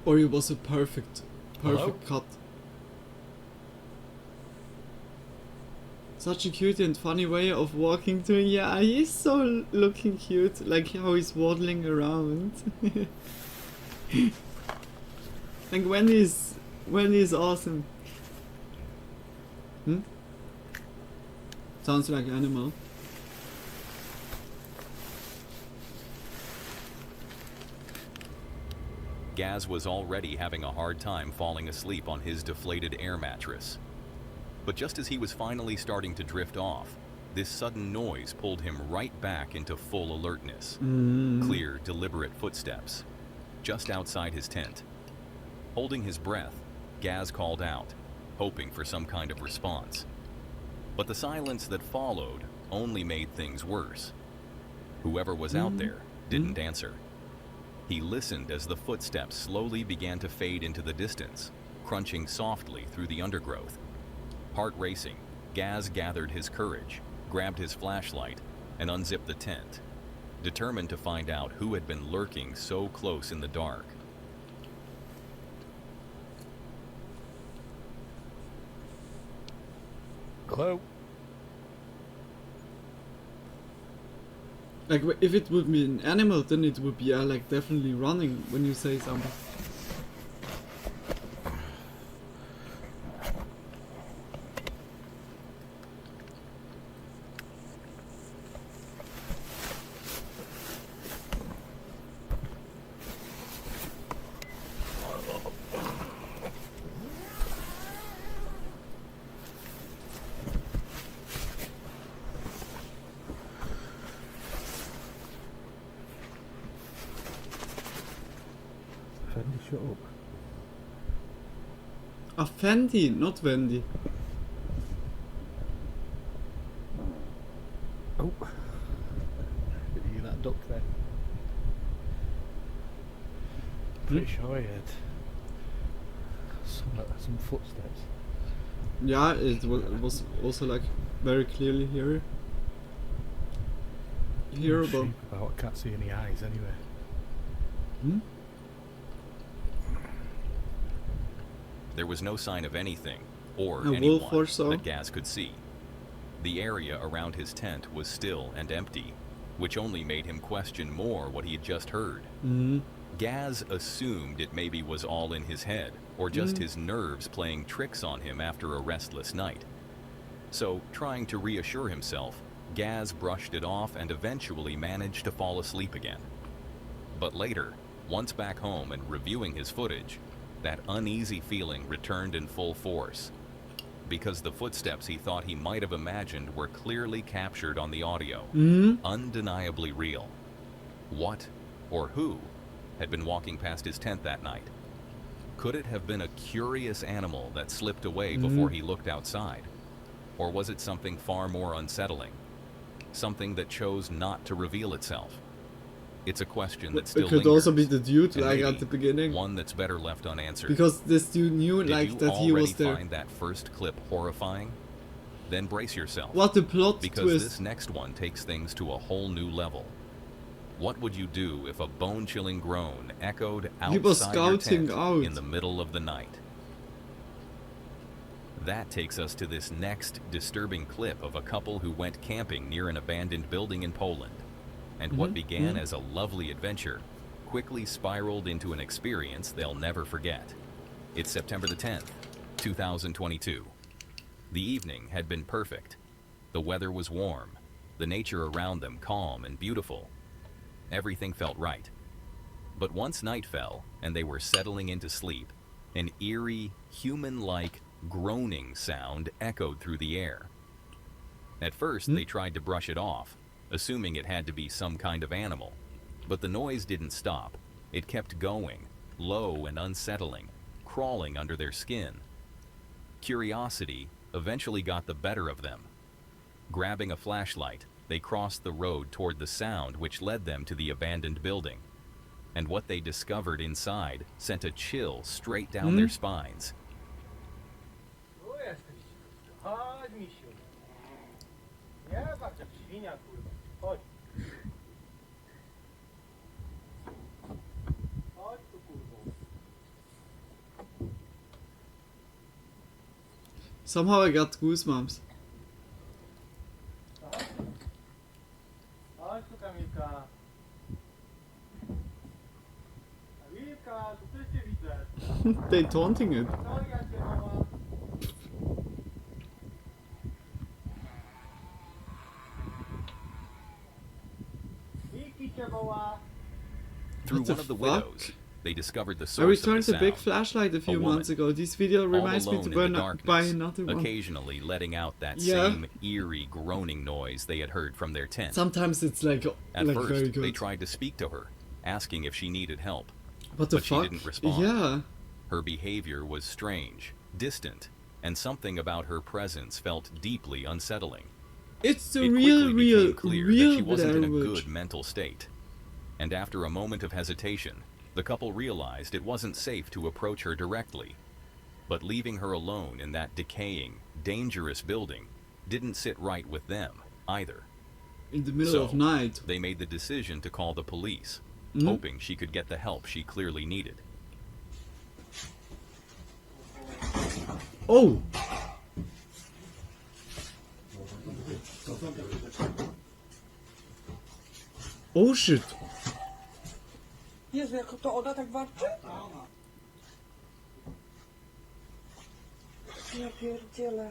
or it was a perfect Hello? cut. Such a cute and funny way of walking to. Yeah, he's so looking cute, like how he's waddling around. Like Wendy's awesome. Sounds like animal. Gaz was already having a hard time falling asleep on his deflated air mattress. But just as he was finally starting to drift off, this sudden noise pulled him right back into full alertness. Clear, deliberate footsteps, just outside his tent. Holding his breath, Gaz called out, hoping for some kind of response. But the silence that followed only made things worse. Whoever was out there didn't answer. He listened as the footsteps slowly began to fade into the distance, crunching softly through the undergrowth. Heart racing, Gaz gathered his courage, grabbed his flashlight, and unzipped the tent, determined to find out who had been lurking so close in the dark. Hello? Like if it would be an animal, then it would be like definitely running when you say something. Fendi, shut up. A Fendi, not Wendy. Oh. Did you hear that duck there? Pretty sure I heard some footsteps. Yeah, it was also like very clearly hearable. Sheep about, I can't see any eyes anyway. There was no sign of anything, or A wolf anyone, or so? that Gaz could see. The area around his tent was still and empty, which only made him question more what he had just heard. Gaz assumed it maybe was all in his head, or just his nerves playing tricks on him after a restless night. So, trying to reassure himself, Gaz brushed it off and eventually managed to fall asleep again. But later, once back home and reviewing his footage, that uneasy feeling returned in full force, because the footsteps he thought he might have imagined were clearly captured on the audio, undeniably real. What, or who, had been walking past his tent that night? Could it have been a curious animal that slipped away before he looked outside? Or was it something far more unsettling? Something that chose not to reveal itself? It's a question that still It could lingers, also be the dude, and like maybe at the beginning. one that's better left unanswered. Because this dude knew, like, that he was there. Did you already find that first clip horrifying? Then brace yourself. What a plot because twist. This next one takes things to a whole new level. What would you do if a bone-chilling groan echoed He was outside your scouting tent out. in the middle of the night? That takes us to this next disturbing clip of a couple who went camping near an abandoned building in Poland. And what began as a lovely adventure quickly spiraled into an experience they'll never forget. It's September the 10th, 2022. The evening had been perfect. The weather was warm, the nature around them calm and beautiful. Everything felt right. But once night fell and they were settling into sleep, an eerie, human-like groaning sound echoed through the air. At first, they tried to brush it off, assuming it had to be some kind of animal. But the noise didn't stop. It kept going, low and unsettling, crawling under their skin. Curiosity eventually got the better of them. Grabbing a flashlight, they crossed the road toward the sound which led them to the abandoned building. And what they discovered inside sent a chill straight down their spines. Chodź, misiu. Nie patrz jak świnia, kurwa. Chodź. Chodź tu, kurwa. Somehow I got goosebumps. Chodź tu, Kamilka. Kamilka, tu też cię widzę. They taunting it. Co ja cię mama? Through What the one of the fuck? windows, they discovered the I source of the returned a big sound. flashlight a few woman, months ago. This video reminds all me alone to in the buy darkness, another one. occasionally letting out that Yeah. same eerie groaning noise they had heard from their tent. Sometimes it's like At very first, good. they tried to speak to her, asking if she needed help. What the but fuck? she didn't respond. Yeah. Her behavior was strange, distant, and something about her presence felt deeply unsettling. It's the It real, quickly real, became clear real that she wasn't in a Blair Witch. good mental state. And after a moment of hesitation, the couple realized it wasn't safe to approach her directly. But leaving her alone in that decaying, dangerous building didn't sit right with them either. In the middle So, of night. they made the decision to call the police, Mhm. hoping she could get the help she clearly needed. Oh! Oh shit! Jezu, jak to ona tak warczy? Ja pierdzielę.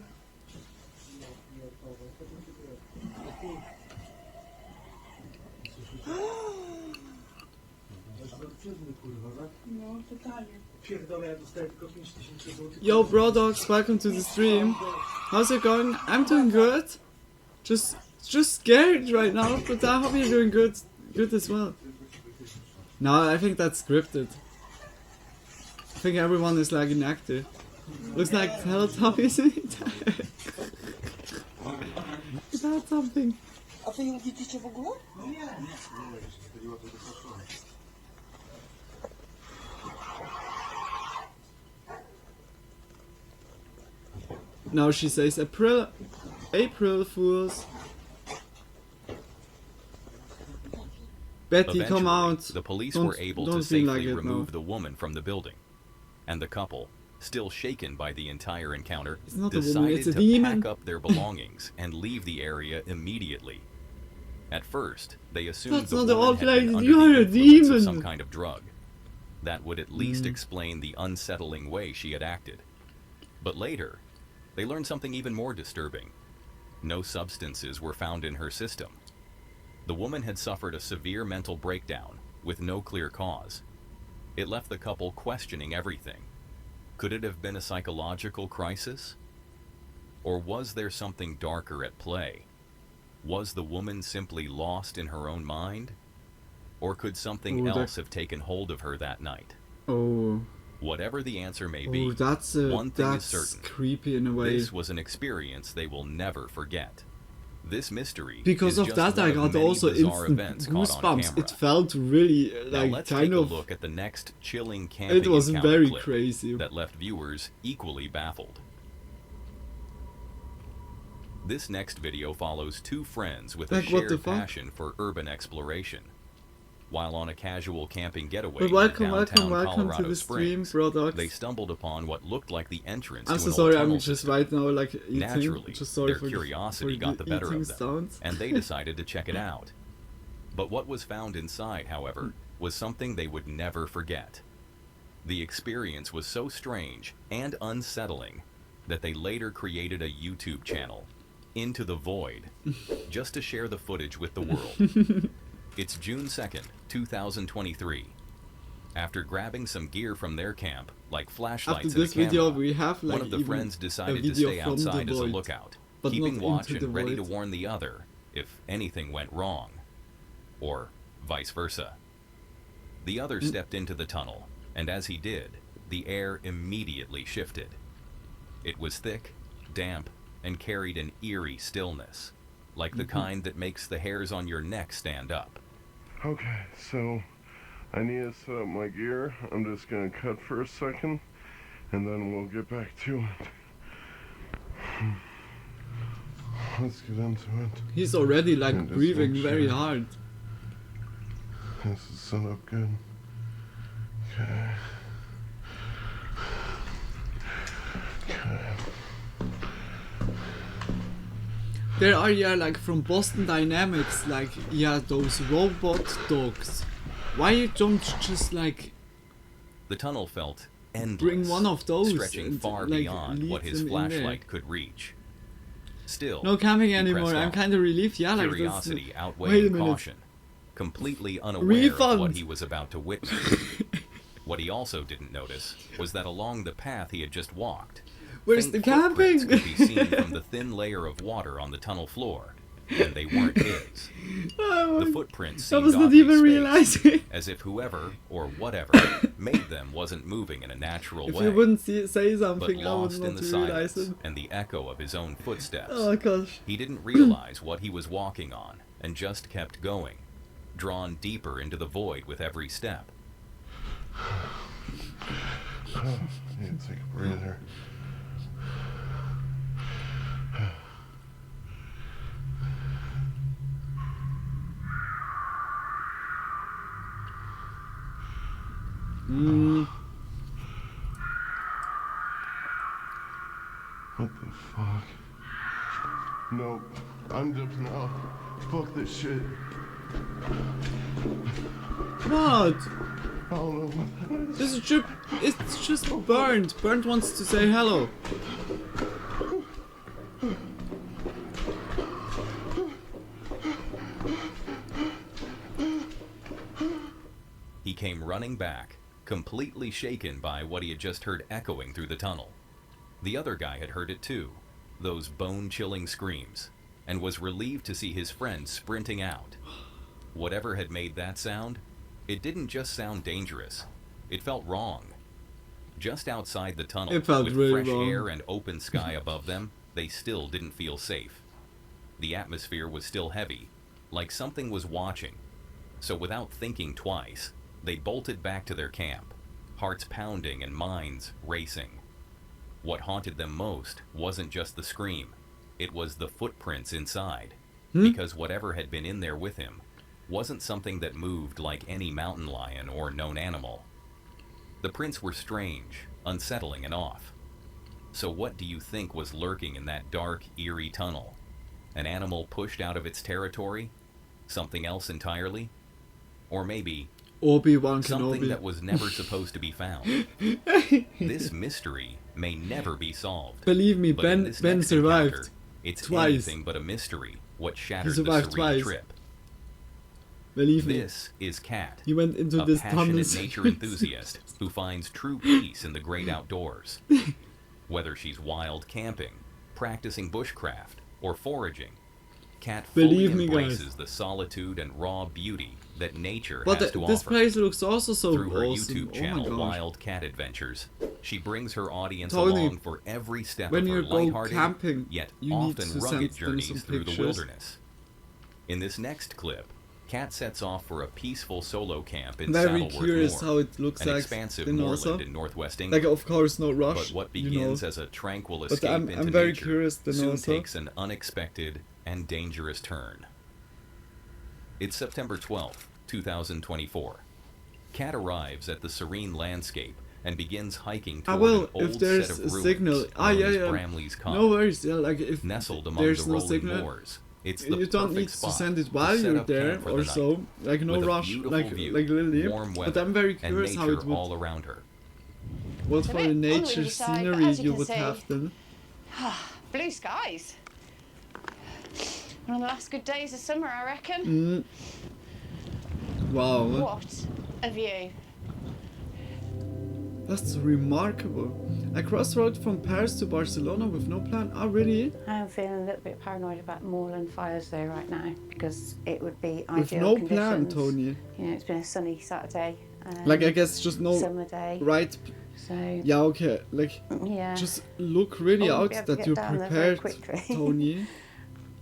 No, totalnie. Pierdolę, ja dostaję tylko 5000 zł. Yo, bro dogs, welcome to the stream. How's it going? I'm doing good. Just scared right now, but I hope you're doing good as well. No, I think that's scripted. I think everyone is like inactive. Looks like Teletubbies in it. Is that something? A wy ją widzicie w ogóle? Nie. Now she says April Fools. Betty, come Eventually, out. the police Don't- were able don't to feel safely like it remove now. the woman from the building. And the couple, still shaken by the entire encounter, not a woman, decided it's a to demon. pack up their belongings and leave the area immediately. At first, they assumed That's the not the woman old had been lady, under you're the a influence of demon. some kind of drug. That would at least explain the unsettling way she had acted. But later, they learned something even more disturbing. No substances were found in her system. The woman had suffered a severe mental breakdown with no clear cause. It left the couple questioning everything. Could it have been a psychological crisis? Or was there something darker at play? Was the woman simply lost in her own mind? Or could something else have taken hold of her that night? Oh. Whatever the answer may be, That's one thing is that's certain. creepy in a way. This was an experience they will never forget. This mystery Because is of just that, one I of got many also bizarre instant events caught on goosebumps. camera. It felt really Now like let's kind take of. a look at the next chilling camping It was encounter very clip crazy. that left viewers equally baffled. This next video follows two friends with a Like, what the shared fuck? passion for urban exploration. While on a casual camping getaway But in welcome downtown to Colorado the stream, Springs, products. they stumbled upon what looked like the entrance I'm to so an sorry, old tunnel I'm just system. right now like eating. Naturally, Just sorry their for curiosity for got the better eating of them, sounds. and they decided to check it out. But what was found inside, however, was something they would never forget. The experience was so strange and unsettling that they later created a YouTube channel, Into the Void, just to share the footage with the world. It's June 2nd, 2023. After grabbing some gear from their camp, like flashlights After and a this video, camera, we have like one of the even friends a decided to video stay from outside the as a void, lookout, but keeping not watch into the and ready to void. warn the other if anything went wrong, or vice versa. The other stepped into the tunnel, and as he did, the air immediately shifted. It was thick, damp, and carried an eerie stillness, like the kind that makes the hairs on your neck stand up. Okay, so I need to set up my gear. I'm just gonna cut for a second, and then we'll get back to it. Let's get into it. He's already like And just breathing make very sure hard. This is set up good. Okay. There are like from Boston Dynamics, like those robot dogs. Why you don't just like The tunnel felt endless, bring one of those stretching and, far like, beyond what leave his them in there? flashlight could reach. Still, no camping he anymore? pressed I'm on. kind of relieved. Yeah, like Curiosity wait a outweighing minute. caution, completely unaware Refund. of what he was about to witness. What he also didn't notice was that along the path he had just walked, Where's the faint footprints camping? could be seen from the thin layer of water on the tunnel floor, and they weren't his. The footprints I seemed was not oddly even spaced, realizing. as if whoever or whatever made them wasn't moving in a natural If way. you wouldn't say But something, I would lost in not the realize silence it. and the echo of his own footsteps, Oh gosh. he didn't realize what he was walking on and just kept going, drawn deeper into the void with every step. I need to take a breather. What the fuck? Nope. I'm dipping out. Fuck this shit. What? I don't know what This is just, it's just Bernd. Bernd wants to say hello. He came running back, completely shaken by what he had just heard echoing through the tunnel. The other guy had heard it too, those bone-chilling screams, and was relieved to see his friend sprinting out. Whatever had made that sound, it didn't just sound dangerous, it felt wrong. Just outside the tunnel, It felt with really fresh wrong. air and open sky above them, they still didn't feel safe. The atmosphere was still heavy, like something was watching. So without thinking twice, they bolted back to their camp, hearts pounding and minds racing. What haunted them most wasn't just the scream, it was the footprints inside, because whatever had been in there with him wasn't something that moved like any mountain lion or known animal. The prints were strange, unsettling, and off. So what do you think was lurking in that dark, eerie tunnel? An animal pushed out of its territory? Something else entirely? Or maybe Obi-Wan something Kenobi. that was never supposed to be found. This mystery may never be solved. Believe me, But in Ben this Ben next survived. encounter, it's Twice. anything but a mystery what shattered the survived serene twice. trip. Believe me. This is Kat, He went into a this passionate tunnel. nature enthusiast who finds true peace in the great outdoors. Whether she's wild camping, practicing bushcraft, or foraging, Kat fully Believe me, guys. embraces the solitude and raw beauty that nature But has to this offer. place looks also so Through her awesome. YouTube Oh my channel, gosh. Wild Cat Adventures, she brings her audience Tony, along for every step when of her you go lighthearted, camping, yet you need often to rugged send them journeys some through the pictures. wilderness. In this next clip, Kat sets off for a peaceful solo camp in Very Saddleworth curious Moor, how it looks an like expansive in moorland Norsa. in northwest England. Like, of course, no rush. But what you begins know. as a tranquil But escape I'm into very nature curious then soon also. takes an unexpected and dangerous turn. It's September 12th, 2024. Kat arrives at the serene landscape and begins hiking toward Well, an old if there's set of a ruins signal. known Yeah, as yeah. Bramley's Copse. No worries. Yeah, like if Nestled among there's the no rolling signal, moors, it's the you don't perfect need to spot send it to while set you're up there camp for or the so. night, Like no with a rush. beautiful Like view, Lily. warm But weather, I'm very and curious how nature it would. all around her. What It's a for bit the on the nature windy side, but scenery as you you can would see- have then. Blue skies. One of the last good days of summer, I reckon. Wow. What a view. That's remarkable. I crossroad from Paris to Barcelona with no plan. Oh, really? I'm feeling a little bit paranoid about moorland fires though right now because it would be With ideal no conditions. plan, Tony. You know, it's been a sunny Saturday. Like I guess just no summer day. right. So Yeah, okay. Like yeah. just look really I won't out be able to that get you're down there very prepared, quickly. Tony.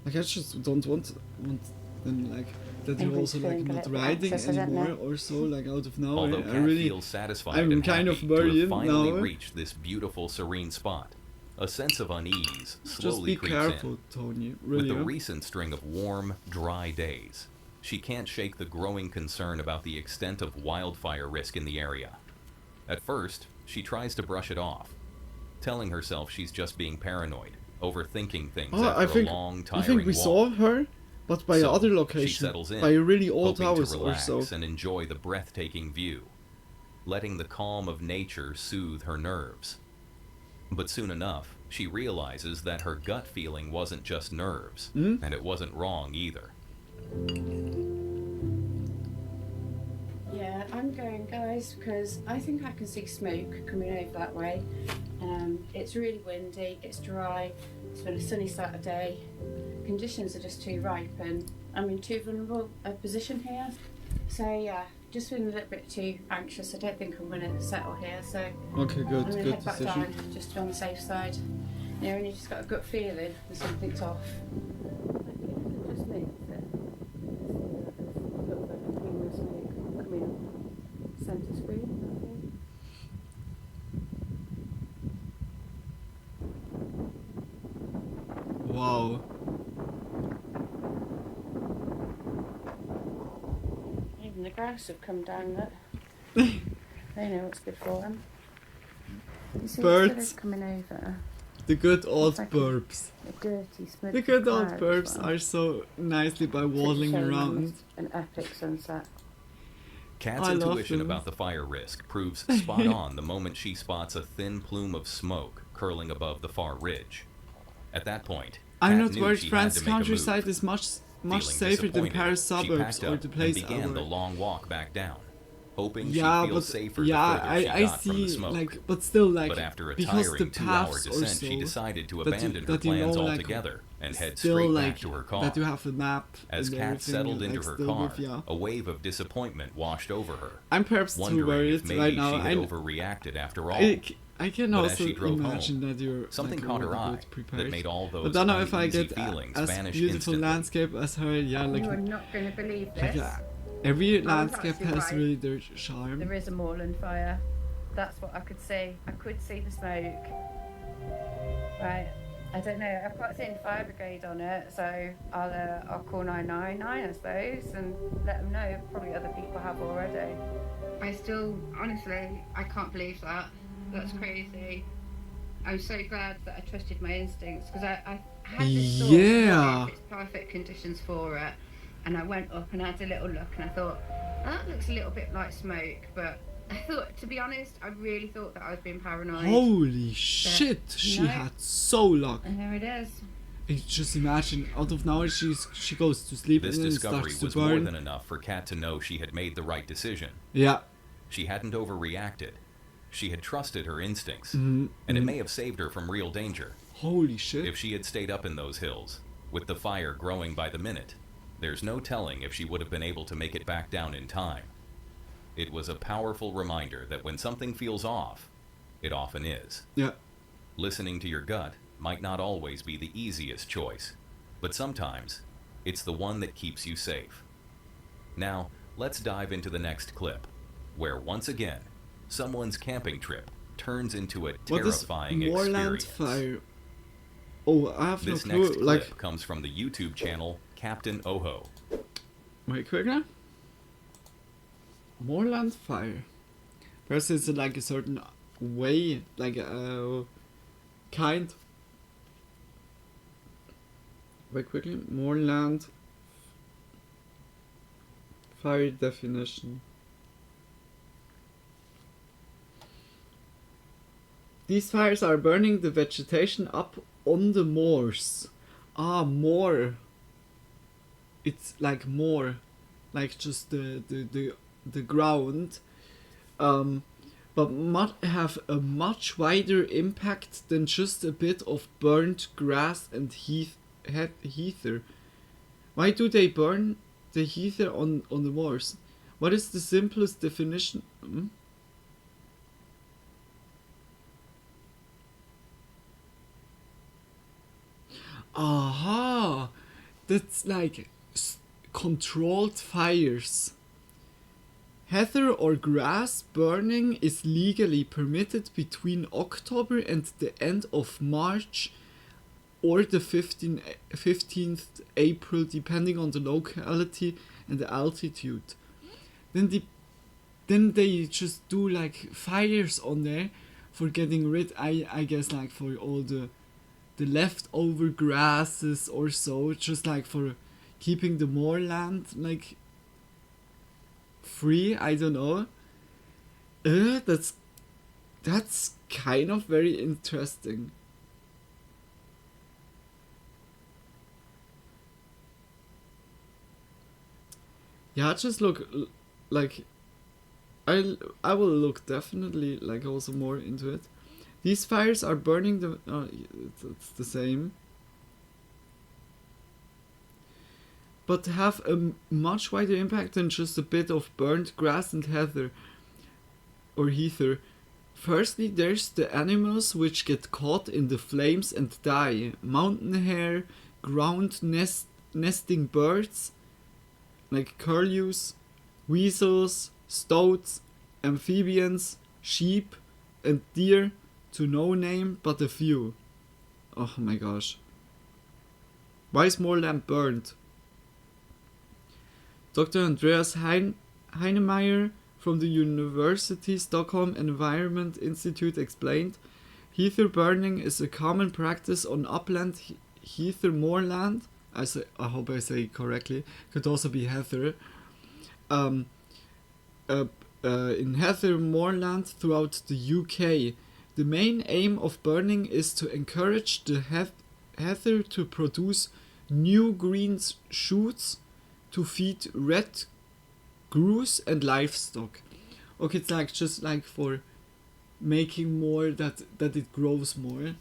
Like I just don't want then like that Maybe you're also it's like feeling a not little bit riding anxious, I don't anymore know. or so, like out of nowhere. Although I Kat really feels satisfied I'm and kind happy of to worried have finally now. reached this beautiful, serene spot, a sense of unease Just slowly be creeps careful, in. Tony. With Really. the huh? recent string of warm, dry days, she can't shake the growing concern about the extent of wildfire risk in the area. At first, she tries to brush it off, telling herself she's just being paranoid, overthinking things Oh, after I think a long, I tiring think we walk. saw her, but by So, other she location, settles in, by really old hoping hours to or relax so. and enjoy the breathtaking view, letting the calm of nature soothe her nerves. But soon enough, she realizes that her gut feeling wasn't just nerves, and it wasn't wrong either. Yeah, I'm going, guys, because I think I can see smoke coming over that way. It's really windy, it's dry, it's been a sunny Saturday. Conditions are just too ripe and I'm in too vulnerable a position here. So yeah, just feeling a little bit too anxious. I don't think I'm going to settle here, so Okay, good, I'm going to good head back decision. down, just to be on the safe side. You know, and you just got a gut feeling that something's off. Just me, centre screen. Wow. Even the grouse have come down. That they know what's good for them. You see, Birds. instead of coming over, The good old like burps. a dirty, smoky The good old cloud burps as well. are so nicely by Pretty waddling shame around. it's An epic sunset. Kat's I love intuition them. about the fire risk proves spot on the moment she spots a thin plume of smoke curling above the far ridge. At that point, I'm Kat not knew worried. she had France to make a move. countryside is much Feeling safer than disappointed, Paris she suburbs packed or up the place and I began the work. long walk back down, hoping Yeah, she'd feel but safer yeah, the further she I got from the see. smoke. Like, but still, like, But after a because the tiring 2-hour paths or descent, she so decided to that you- abandon her that you know, plans like, altogether and head still, straight like, back to her car. that you have a map As and Kat everything, settled like, into her still car, with, yeah. a wave of disappointment washed over her. I'm perhaps too wondering worried if maybe right now. she had I- overreacted after all. I can But as also she drove imagine home, that you're something like, caught her already eye good prepared. that made all those But I don't know if I uneasy get feelings as vanish beautiful instantly. landscape as her. Yeah, like, You are not going to believe like this. every I was landscape actually has right. really their charm. There is a moorland fire. That's what I could see. I could see the smoke. Right. I don't know. I've got seen fire brigade on it, so I'll call 999, I suppose, and let them know. Probably other people have already. I still, honestly, I can't believe that. That's crazy. I'm so glad that I trusted my instincts because I had this thought Yeah. if it's perfect conditions for it, And I went up and I had a little look, and I thought, oh, that looks a little bit like smoke. But I thought, to be honest, I really thought that I was being paranoid. Holy shit, she had so luck. And there it is. Just imagine, out of nowhere she goes to sleep This and then discovery starts to was burn. more than enough for Kat to know she had made the right decision. Yeah. She hadn't overreacted. She had trusted her instincts, Mhm, and it mhm. may have saved her from real danger. Holy shit. If she had stayed up in those hills, with the fire growing by the minute, there's no telling if she would have been able to make it back down in time. It was a powerful reminder that when something feels off, it often is. Yeah. Listening to your gut might not always be the easiest choice, but sometimes it's the one that keeps you safe. Now, let's dive into the next clip, where once again, someone's camping trip turns into a What is terrifying Moorland experience. Fire? Oh, I have This no clue. next clip Like, comes from the YouTube channel Captain Oho. wait, quickly. Moorland Fire. Perhaps it's like a certain way, like kind. Wait, quickly. Moorland Fire definition. These fires are burning the vegetation up on the moors. Ah, moor. It's like more, like just the ground, but have a much wider impact than just a bit of burnt grass and heather. Why do they burn the heather on the moors? What is the simplest definition? Aha! That's like controlled fires. Heather or grass burning is legally permitted between October and the end of March or the 15th April, depending on the locality and the altitude. Then they just do like fires on there for getting rid, I guess, like for all the leftover grasses or so, just like for keeping the moorland like free. I don't know. That's kind of very interesting. Yeah, just look like I will look definitely like also more into it. These fires are burning the it's the same, but have a much wider impact than just a bit of burnt grass and heather or heather. Firstly, there's the animals which get caught in the flames and die. Mountain hare, ground nesting birds like curlews, weasels, stoats, amphibians, sheep, and deer, to no name but a few. Oh my gosh. Why is Moorland burned? Dr. Andreas Heinemeyer from the University Stockholm Environment Institute explained, heather burning is a common practice on upland heather moorland. I hope I say it correctly. Could also be heather. In heather moorland throughout the UK. The main aim of burning is to encourage the heather to produce new green shoots to feed red grouse and livestock. Okay, it's like just like for making more that it grows more.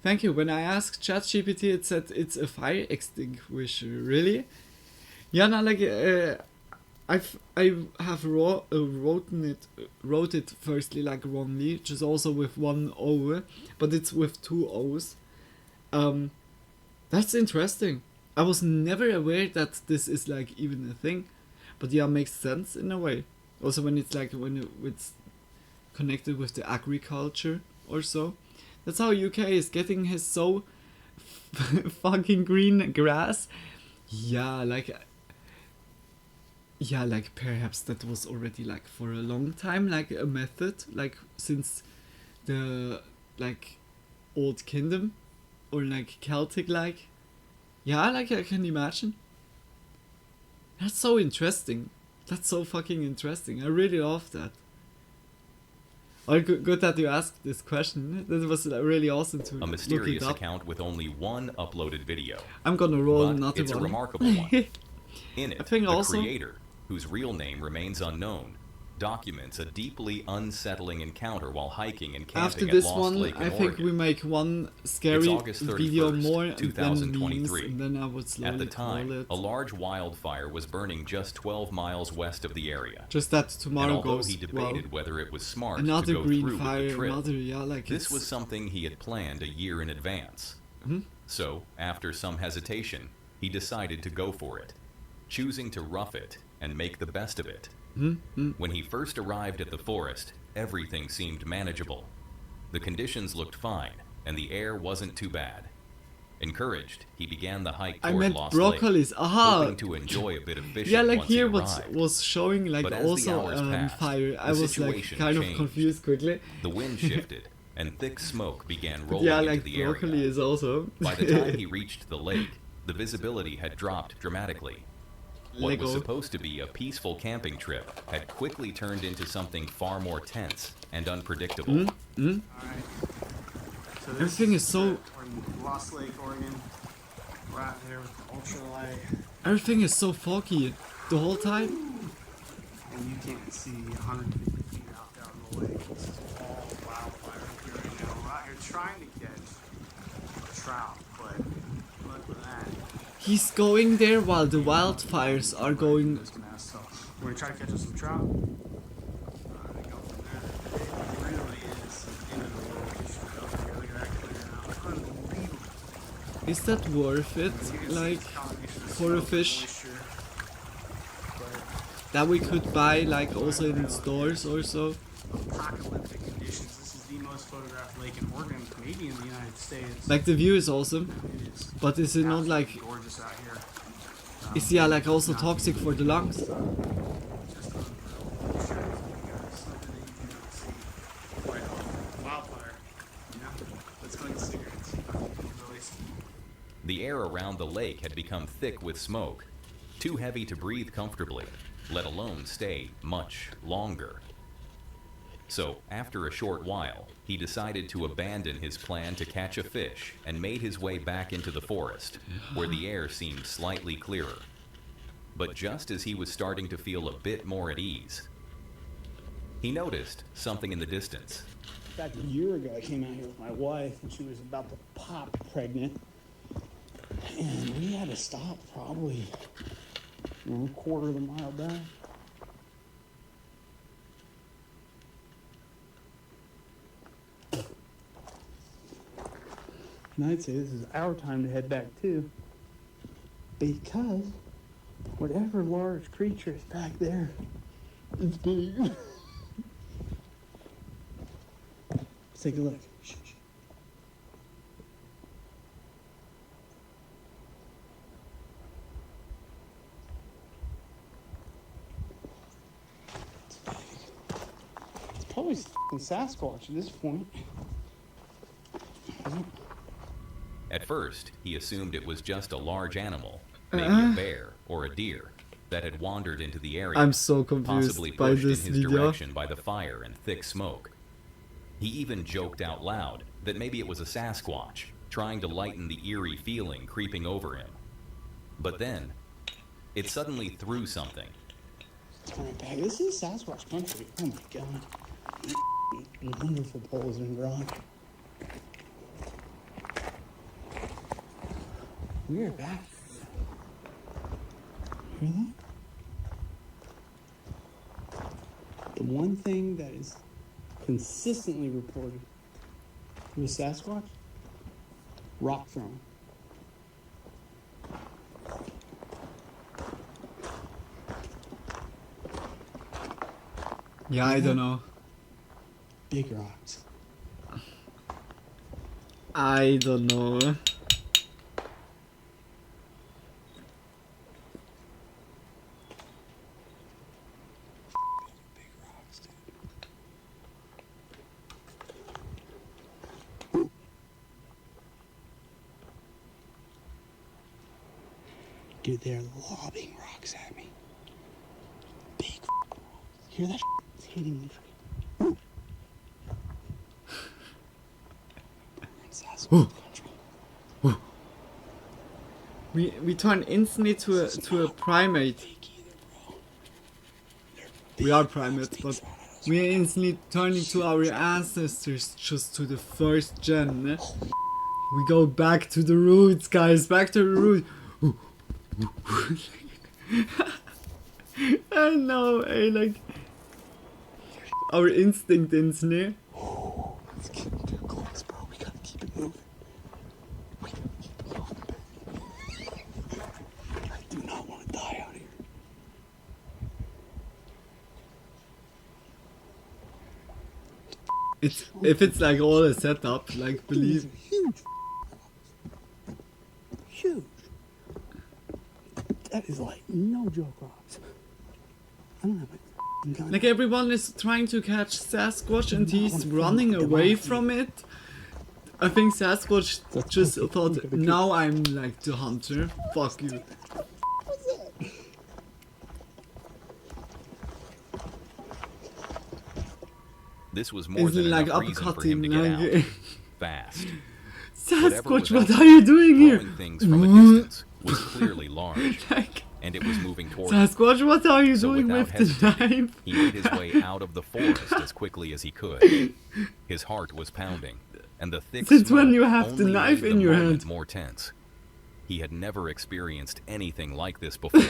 Thank you. When I asked ChatGPT, it said it's a fire extinguisher. Really? Yeah, no, like I have wrote it firstly like wrongly, just also with one O, but it's with two O's. That's interesting. I was never aware that this is like even a thing, but yeah, makes sense in a way. Also when it's like it's connected with the agriculture or so. That's how UK is getting his so fucking green grass. Yeah, like perhaps that was already like for a long time like a method, like since the like Old Kingdom or like Celtic like. Yeah, like I can imagine. That's so interesting. That's so fucking interesting. I really love that. Oh, good that you asked this question. That was really awesome to A look it mysterious up. account with only one uploaded video. I'm gonna roll But another it's one. a remarkable one. In I it, think the also- creator, whose real name remains unknown, documents a deeply unsettling encounter while hiking and camping After at this Lost one, Lake in I think Oregon. we make one It's scary August 31st, video more and then memes, 2023. and then I would slowly At the call time, it. a large wildfire was burning just 12 miles west of the area. Just that tomorrow and although goes he debated well. whether it was smart Another to go green through fire, with the trip, another, yeah, like this it's- was something he had planned a year in advance. Mhm. So, after some hesitation, he decided to go for it, choosing to rough it and make the best of it. When he first arrived at the forest, everything seemed manageable. The conditions looked fine, and the air wasn't too bad. Encouraged, he began the hike I toward meant Lost broccolis. Lake, Aha! hoping to enjoy a bit of fishing Yeah, like once here he what arrived. was showing like But as the also hours passed, fire. I the was like situation kind of changed. confused quickly. The wind shifted, and thick smoke began But rolling yeah, into like the broccoli area. is also. By the time he reached the lake, the visibility had dropped dramatically. What was Lego. supposed to be a peaceful camping trip had quickly turned into something far more tense and unpredictable. Mm? Alright. So this Everything is so. we're in Lost Lake, Oregon. We're out here with the ultralight, Everything is so foggy the whole time. and you can't see 150 feet out there on the lake. This is all wildfire here right now. We're out here trying to catch a trout, but good luck with that. He's going there while the wildfires are going. So we're gonna try to catch us some trout. They go from there. It really is end of the world issue out here. Look at that clear out. Unbelievable. Is that worth it? Like for a fish that we could buy like also in stores or so? Apocalyptic conditions. This is the most photographed lake in Oregon, maybe in the United States. Like the view is awesome, but is it not like? Gorgeous out here. Is yeah like also toxic for the lungs? Wildfire. Yeah. Let's go get cigarettes. The air around the lake had become thick with smoke, too heavy to breathe comfortably, let alone stay much longer. So, after a short while, he decided to abandon his plan to catch a fish and made his way back into the forest, where the air seemed slightly clearer. But just as he was starting to feel a bit more at ease, he noticed something in the distance. In fact, a year ago, I came out here with my wife, and she was about to pop pregnant. And we had to stop probably a quarter of a mile back. And I'd say this is our time to head back too. Because whatever large creature is back there is big. Let's take a look. Shh, shh. It's probably f***ing Sasquatch at this point. At first, he assumed it was just a large animal, maybe a bear or a deer, that had wandered into the area. I'm so confused possibly by pushed this in his video. direction by the fire and thick smoke. He even joked out loud that maybe it was a Sasquatch, trying to lighten the eerie feeling creeping over him. But then, it suddenly threw something. Turn it back. This is Sasquatch country. Oh my god. Wonderful poles in rock. We are back. Hear that? The one thing that is consistently reported with Sasquatch, rock throwing. Yeah, I don't know. Big rocks. I don't know. Dude, they're lobbing rocks at me. Big rocks. Hear that? It's hitting me. We turn instantly to a primate. We are primates, but we are instantly turning to our ancestors, just to the first gen. Ne? We go back to the roots, guys, back to the roots. I know, like our instinct instantly. It's getting too close, bro. We gotta keep it moving. We gotta keep it moving, baby. I do not want to die out here. If it's like all a setup, like believe. Huge. That is like no joke rocks. I don't have a gun. Like everyone is trying to catch Sasquatch and he's running away from it. I think Sasquatch just thought, now I'm like the hunter. Fuck you. This was more than like enough reason for him to get out. Fast. Sasquatch, what are you doing here? Things from a distance was clearly large, and it was moving towards Sasquatch, what are you doing with the knife? He made his way out of the forest as quickly as he could. His heart was pounding, and the thick Since smoke when you have the only knife made in the your moment hand? more tense. He had never experienced anything like this before.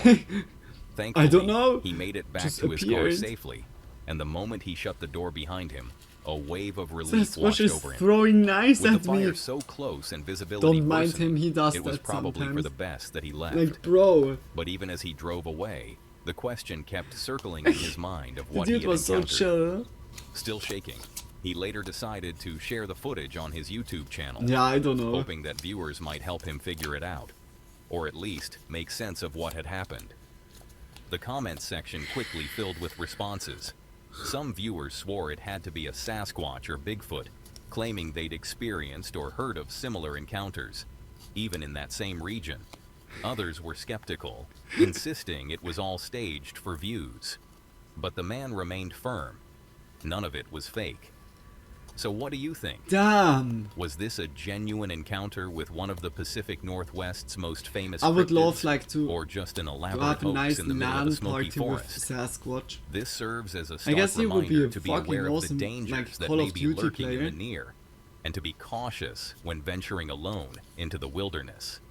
Thankfully, I don't know. he made it back Just to his car appeared. safely, and the moment he shut the door behind him, a wave of relief Sasquatch washed is over him. throwing knives With at the fire me. so close and visibility Don't mind worsening, him, he does it was that probably for sometimes. the best that he left. Like, bro. But even as he drove away, the question kept circling in his mind of The what he dude had was so encountered. chill. Still shaking, he later decided to share the footage on his YouTube channel. Yeah, I don't know. Hoping that viewers might help him figure it out, or at least make sense of what had happened. The comments section quickly filled with responses. Some viewers swore it had to be a Sasquatch or Bigfoot, claiming they'd experienced or heard of similar encounters, even in that same region. Others were skeptical, insisting it was all staged for views. But the man remained firm. None of it was fake. So what do you think? Damn. Was this a genuine encounter with one of the Pacific Northwest's most famous I would cryptids, love like to or just an elaborate have a hoax nice in the middle of a LAN smoky party with forest? Sasquatch. This serves as a I stark guess he would be reminder a to be fucking aware of the awesome, dangers like, that Call may of be Duty lurking in player. the near, and to be cautious when venturing alone into the wilderness.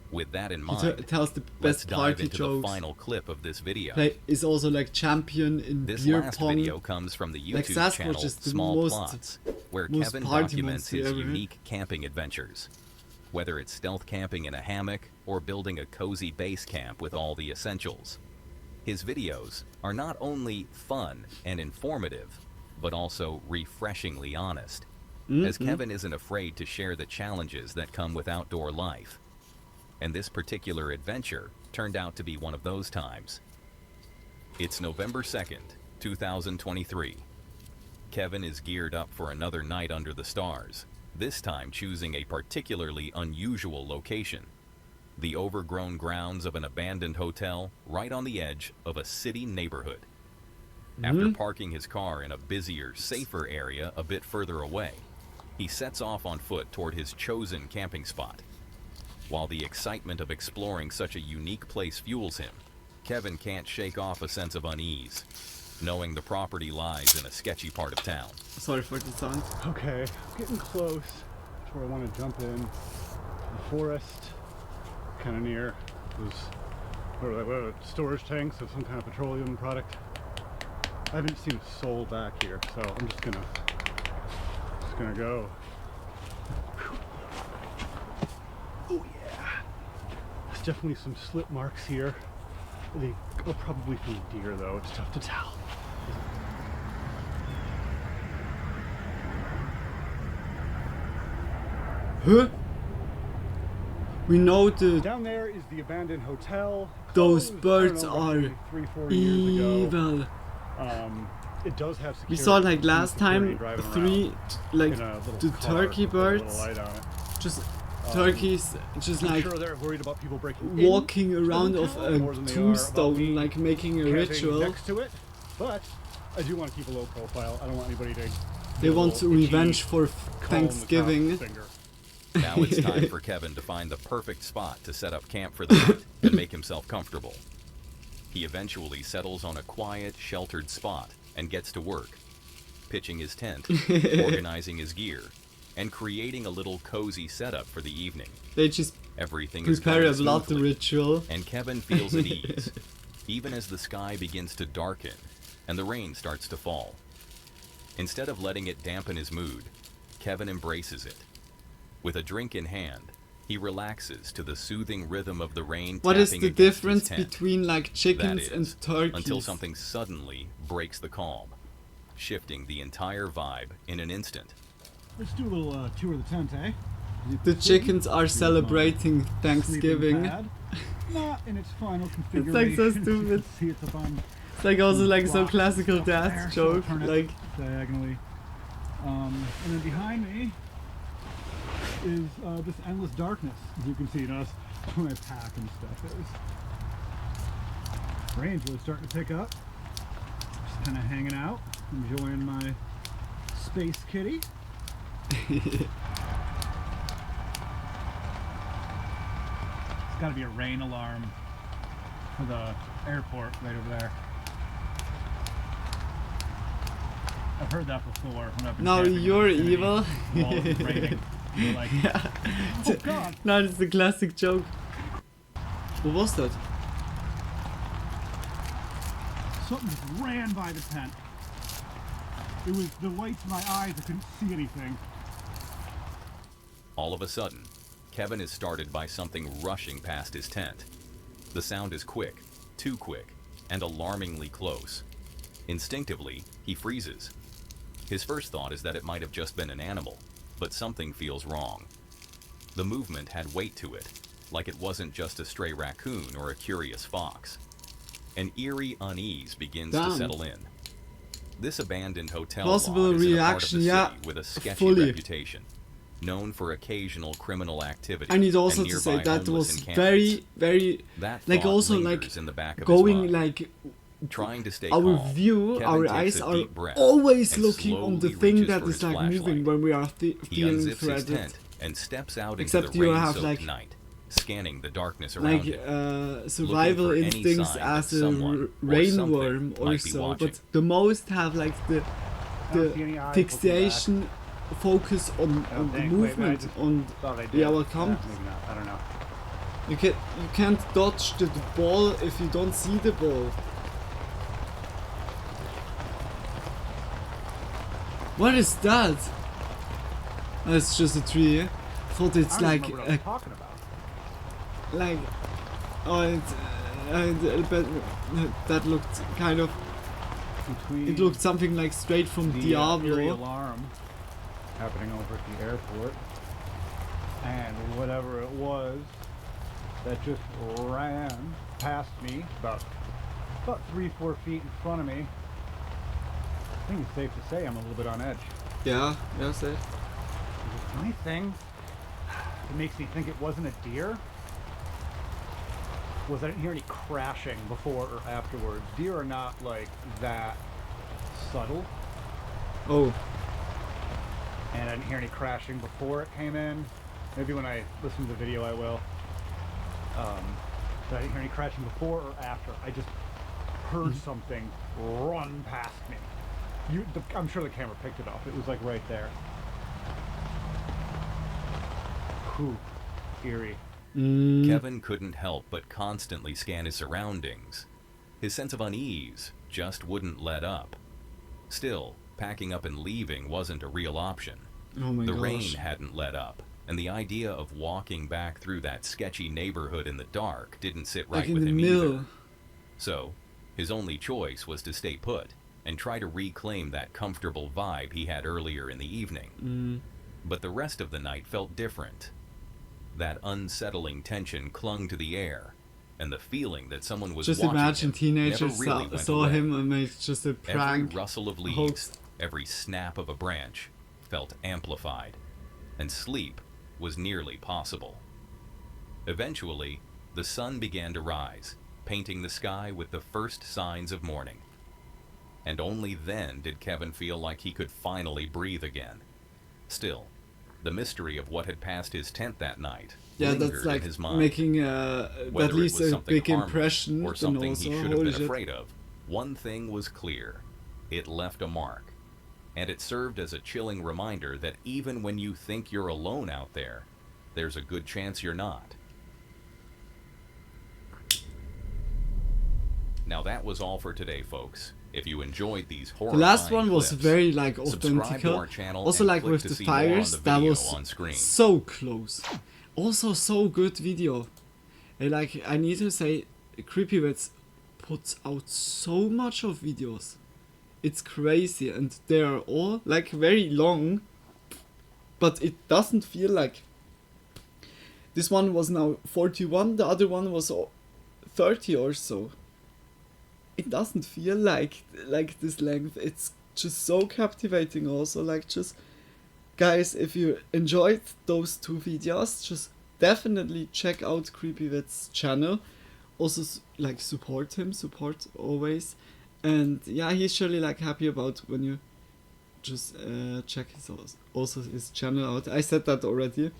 With that in He mind, tells the let's best dive party into jokes. the final clip of this video. Like, is also like champion in This beer last pong. video comes from the Like YouTube Sasquatch channel is the Small most, Plots, where most Kevin party documents monster his ever. unique camping adventures. Whether it's stealth camping in a hammock or building a cozy base camp with all the essentials. His videos are not only fun and informative, but also refreshingly honest, as Kevin isn't afraid to share the challenges that come with outdoor life. And this particular adventure turned out to be one of those times. It's November 2nd, 2023. Kevin is geared up for another night under the stars, this time choosing a particularly unusual location. The overgrown grounds of an abandoned hotel right on the edge of a city neighborhood. After parking his car in a busier, safer area a bit further away, he sets off on foot toward his chosen camping spot. While the excitement of exploring such a unique place fuels him, Kevin can't shake off a sense of unease, knowing the property lies in a sketchy part of town. Sorry for the sound. Okay, I'm getting close to where I want to jump in. The forest, kind of near those storage tanks of some kind of petroleum product. I haven't seen a soul back here, so I'm just gonna go. Oh yeah, there's definitely some slip marks here. They are probably from deer though, it's tough to tell. Huh? We know the Down there is the abandoned hotel. those Closed, birds I don't know, are 3-4 years ago. evil. It does have security. We saw like last security time driving 3 around like in a little the car turkey with a little birds light on it. just turkeys just I'm like sure they're worried about people breaking walking into around the of town a more than they are tombstone, about me like making a camping ritual. next to it. But I do want to keep a low profile. I don't want anybody to. They want revenge for Thanksgiving. Now it's time for Kevin to find the perfect spot to set up camp for the night and make himself comfortable. He eventually settles on a quiet, sheltered spot and gets to work, pitching his tent, organizing his gear, and creating a little cozy setup for the evening. They just Everything prepare is a going blood smoothly, ritual. and Kevin feels at ease, even as the sky begins to darken and the rain starts to fall. Instead of letting it dampen his mood, Kevin embraces it. With a drink in hand, he relaxes to the soothing rhythm of the rain. What is tapping the against his difference tent. between like chickens That and is, turkeys? until something suddenly breaks the calm, shifting the entire vibe in an instant. Let's do a little tour of the tent, eh? The chickens are Here's my celebrating sleeping Thanksgiving. pad. Not in its final It's configuration. like so As you can stupid. see, it's up on It's like also like so blocks classical up there, death so I'll joke. turn it Like diagonally. And then behind me is this endless darkness. As you can see, that's where my pack and stuff is. Rain's really starting to pick up. Just kind of hanging out, enjoying my space kitty. It's got to be a rain alarm for the airport right over there. I've heard that before when I've been no, camping in you're the vicinity evil. while it's raining. You're like, Yeah. oh god! No, it's the classic joke. Wo was das? Something just ran by the tent. It was the lights in my eyes, I couldn't see anything. All of a sudden, Kevin is startled by something rushing past his tent. The sound is quick, too quick, and alarmingly close. Instinctively, he freezes. His first thought is that it might have just been an animal, but something feels wrong. The movement had weight to it, like it wasn't just a stray raccoon or a curious fox. An eerie unease begins to Damn. settle in. This abandoned hotel Possible lot is in a part of reaction, the yeah, city with a sketchy fully. reputation, known for occasional criminal activity. I need also and to say nearby that homeless was encampments. very That like thought also lingers like in the back of his going mind. like Trying to stay our calm, view, Kevin our takes eyes a are deep breath always and looking on the slowly thing reaches that for is his like moving flashlight. when we are He feeling unzips his threatened. tent and steps out Except into you the have, rain-soaked like- night, scanning the darkness around Like him. survival looking for any instincts sign as that a someone or rainworm something or might be so, watching. but the most have like the don't see any eyes looking fixation focus on the Wait, maybe I movement just on thought I did. yeah, well, come. Maybe not, I don't know. You can't dodge the ball if you don't see the ball. What is that? That's just a tree. I thought it's I don't like remember what I was talking about. like oh but that looked kind of Between it looked something like straight from the eerie Diablo. alarm happening over at the airport and whatever it was that just ran past me about 3-4 feet in front of me. I think it's safe to say I'm a little bit on edge. Yeah, yes, it. The only thing that makes me think it wasn't a deer was I didn't hear any crashing before or afterwards. Deer are not like that subtle. Oh. And I didn't hear any crashing before it came in. Maybe when I listen to the video I will. But I didn't hear any crashing before or after. I just heard something run past me. I'm sure the camera picked it up. It was like right there. Whew. Eerie. Kevin couldn't help but constantly scan his surroundings. His sense of unease just wouldn't let up. Still, packing up and leaving wasn't a real option. Oh my the gosh. rain hadn't let up, and the idea of walking back through that sketchy neighborhood in the dark didn't sit Like right in with the him middle. either. So, his only choice was to stay put and try to reclaim that comfortable vibe he had earlier in the evening. But the rest of the night felt different. That unsettling tension clung to the air, and the feeling that someone was Just watching imagine him teenagers never really went saw away. him and made just a prank. Every rustle of leaves, hoax. every snap of a branch felt amplified, and sleep was nearly possible. Eventually, the sun began to rise, painting the sky with the first signs of morning. And only then did Kevin feel like he could finally breathe again. Still, the mystery of what had passed his tent that night lingered that's like in his mind. making that Whether leaves it was a something big harmless impression. or then something also, he should have holy been shit. afraid of, one thing was clear. It left a mark. And it served as a chilling reminder that even when you think you're alone out there, there's a good chance you're not. Now that was all for today, folks. If you enjoyed these horrifying The last one was clips, very like subscribe to authentic. our channel Also and like click with to the see more on fires, the that video was on screen. so close. Also so good video. And like I need to say, Creepy Vids puts out so much of videos. It's crazy, and they are all like very long, but it doesn't feel like. This one was now 41, the other one was 30 or so. It doesn't feel like this length. It's just so captivating also. Like, just guys, if you enjoyed those two videos, just definitely check out Creepy Vids' channel. Also like support him, support always. And yeah, he's surely like happy about when you just check his channel out. I said that already.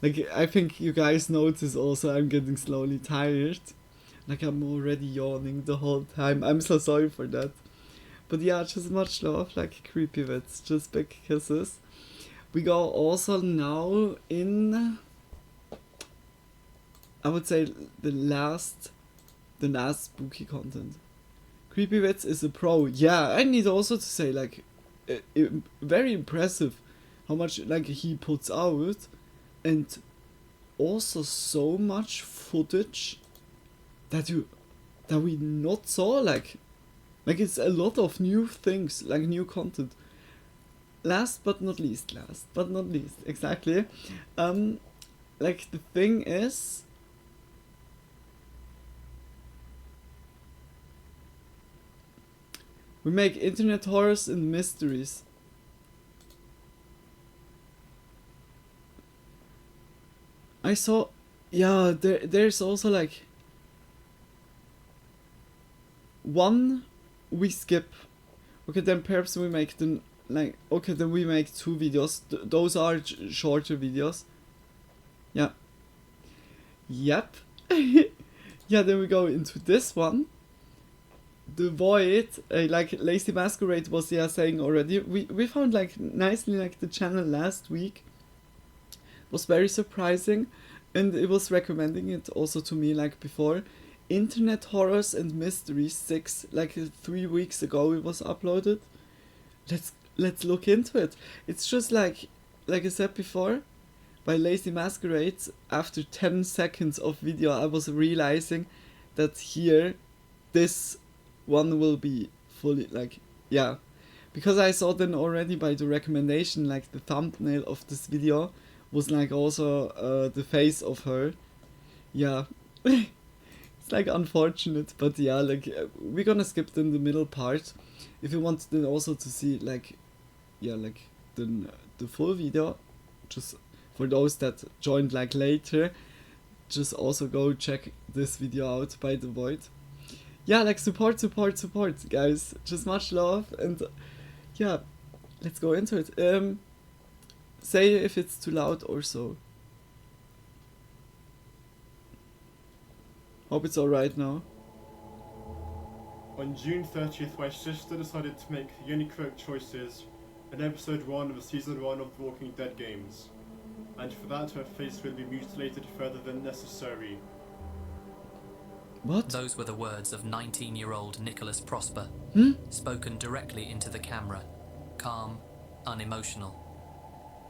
Like, I think you guys notice also I'm getting slowly tired. Like, I'm already yawning the whole time. I'm so sorry for that. But yeah, just much love, like Creepy Vids. Just big kisses. We go also now in, I would say, the last spooky content. Creepy Vids is a pro. Yeah, I need also to say, like, very impressive how much like he puts out, and also so much footage that we not saw. Like it's a lot of new things, like new content. Last but not least, exactly. Like the thing is, we make internet horrors and mysteries. I saw, yeah, there's also like one we skip. Okay, then perhaps we make them like, okay, then we make two videos. Those are shorter videos. Yeah. Yep. Yeah, then we go into this one. The Void, like Lazy Masquerade was saying already. We found like nicely like the channel last week. Was very surprising, and it was recommending it also to me like before. Internet Horrors and Mysteries 6, like 3 weeks ago it was uploaded. Let's look into it. It's just like I said before, by Lazy Masquerade, after 10 seconds of video I was realizing that here this one will be fully like, yeah, because I saw then already by the recommendation, like the thumbnail of this video was like also the face of her. Yeah. It's like unfortunate, but yeah, like we're gonna skip then the middle part. If you want then also to see like, yeah, like the full video, just for those that joined like later, just also go check this video out by The Void. Yeah, like support guys, just much love, and yeah, let's go into it. Say if it's too loud or so. Hope it's alright now. On June 30th, my sister decided to make the only correct choices in episode 1 of season 1 of The Walking Dead games, and for that her face will be mutilated further than necessary. What? Those were the words of 19-year-old Nicholas Prosper, spoken directly into the camera, calm, unemotional.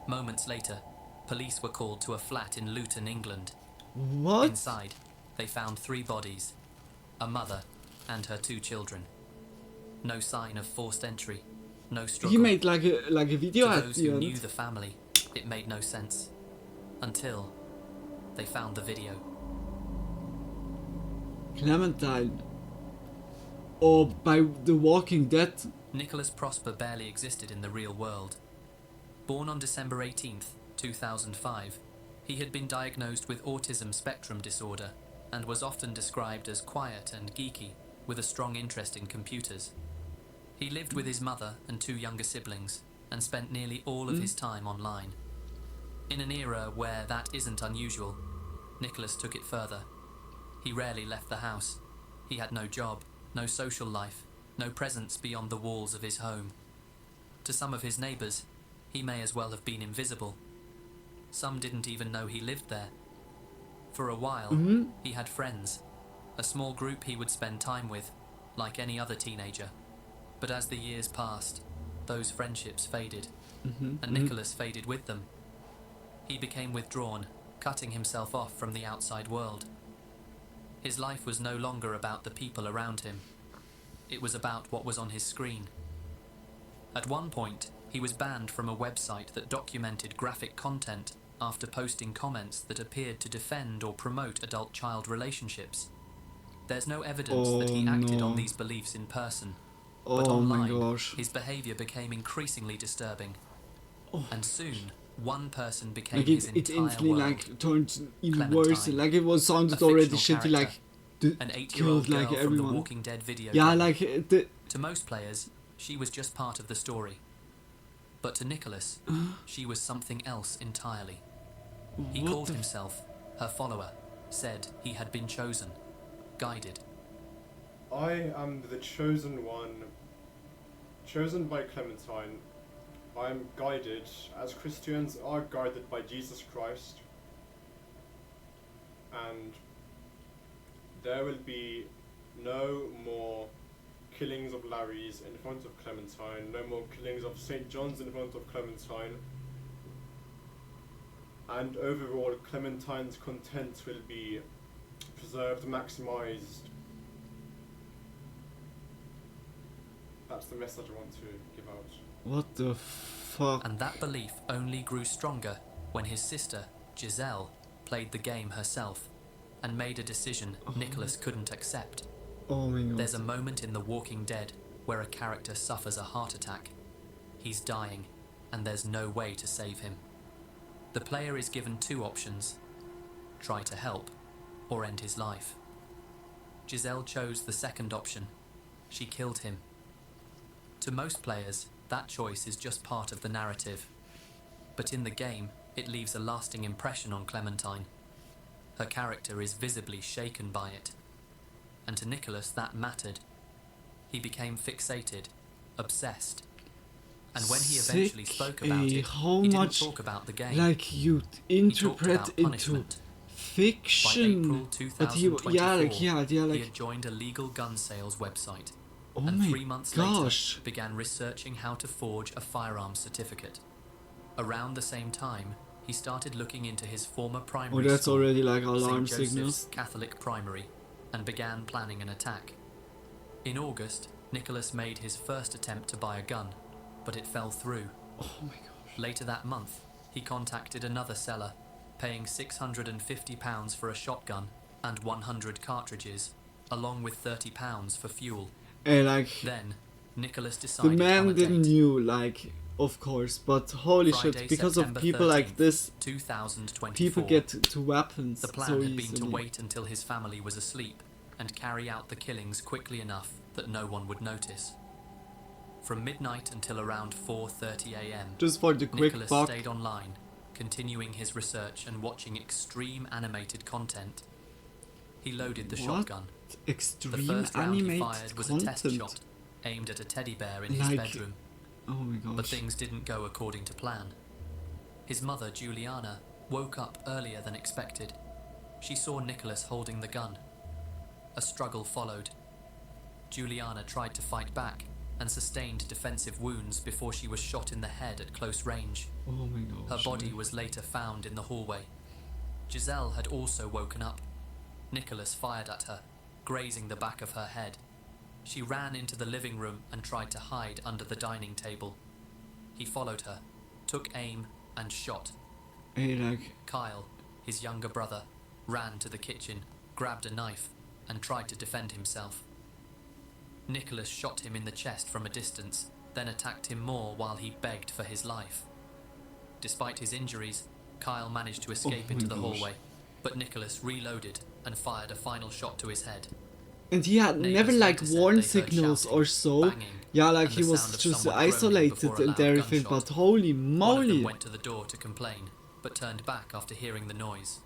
Moments later, police were called to a flat in Luton, England. What? Inside, they found 3 bodies, a mother and her 2 children. No sign of forced entry, no struggle. He made like a video to at those the who end. knew the family, it made no sense. Until they found the video. Clementine. Or by The Walking Dead. Nicholas Prosper barely existed in the real world. Born on December 18th, 2005, He had been diagnosed with autism spectrum disorder and was often described as quiet and geeky, with a strong interest in computers. He lived with his mother and 2 younger siblings and spent nearly all of his time online. In an era where that isn't unusual, Nicholas took it further. He rarely left the house. He had no job, no social life, no presence beyond the walls of his home. To some of his neighbours, he may as well have been invisible. Some didn't even know he lived there. For a while, he had friends, a small group he would spend time with, like any other teenager. But as the years passed, those friendships faded, and Nicholas faded with them. He became withdrawn, cutting himself off from the outside world. His life was no longer about the people around him. It was about what was on his screen. At one point, he was banned from a website that documented graphic content after posting comments that appeared to defend or promote adult-child relationships. There's no evidence that he acted on these beliefs in person, but online, his behavior became increasingly disturbing. And soon, one person became Like his it entire instantly world. like turned even Clementine, worse. Like it was sounded a already fictional shitty. Like an 8-year-old killed like girl from the everyone. Walking Dead video Yeah, game. like To most players, she was just part of the story. But to Nicholas, she was something else entirely. He What called the himself her follower, said he had been chosen, guided. I am the chosen one, chosen by Clementine. I am guided, as Christians are guided by Jesus Christ. And there will be no more killings of Larrys in front of Clementine, no more killings of St. John's in front of Clementine. And overall, Clementine's content will be preserved, maximized. That's the message I want to give out. What the fuck? And that belief only grew stronger when his sister, Giselle, played the game herself and made a decision Nicholas couldn't accept. Oh my god. There's a moment in The Walking Dead where a character suffers a heart attack. He's dying, and there's no way to save him. The player is given 2 options: try to help, or end his life. Giselle chose the second option. She killed him. To most players, that choice is just part of the narrative. But in the game, it leaves a lasting impression on Clementine. Her character is visibly shaken by it. And to Nicholas, that mattered. He became fixated, obsessed. And when he eventually spoke about it, how he didn't much talk about the game. like you He talked interpret about into punishment. fiction. By April But he 2024, like he had joined a legal gun sales website. Oh And my 3 months gosh. later, began researching how to forge a firearms certificate. Around the same time, he started looking into his former primary that's school, already like St. alarm Joseph's signals. Catholic Primary, and began planning an attack. In August, Nicholas made his first attempt to buy a gun, but it fell through. Oh my gosh. Later that month, he contacted another seller, paying £650 for a shotgun and 100 cartridges, along with £30 for fuel. And like Then, Nicholas the decided on man a didn't date. knew, like, of course, but holy Friday, shit, because September of people like 13th, this, 2024. people get to weapons The plan so had been easily. to wait until his family was asleep and carry out the killings quickly enough that no one would notice. From midnight until around 4:30 a.m. Just for the quick Nicholas buck. stayed online, continuing his research and watching extreme animated content. He loaded the What? shotgun. Extreme The first round he animated fired was a test content? shot aimed at a teddy bear in his Like- bedroom. Oh my gosh. But things didn't go according to plan. His mother, Juliana, woke up earlier than expected. She saw Nicholas holding the gun. A struggle followed. Juliana tried to fight back and sustained defensive wounds before she was shot in the head at close range. Oh my gosh. Her body was later found in the hallway. Giselle had also woken up. Nicholas fired at her, grazing the back of her head. She ran into the living room and tried to hide under the dining table. He followed her, took aim, and shot. Hey, like, Kyle, his younger brother, ran to the kitchen, grabbed a knife, and tried to defend himself. Nicholas shot him in the chest from a distance, then attacked him more while he begged for his life. Despite his injuries, Kyle managed to escape into the hallway, but Nicholas reloaded and fired a final shot to his head. And he had Neighbors never like later said warn they heard signals shouting, or so. banging, Yeah, like and he the was sound of just someone groaning isolated before a and loud everything, gunshot. but holy One of them moly. went to the door to complain, but turned back after hearing the noise.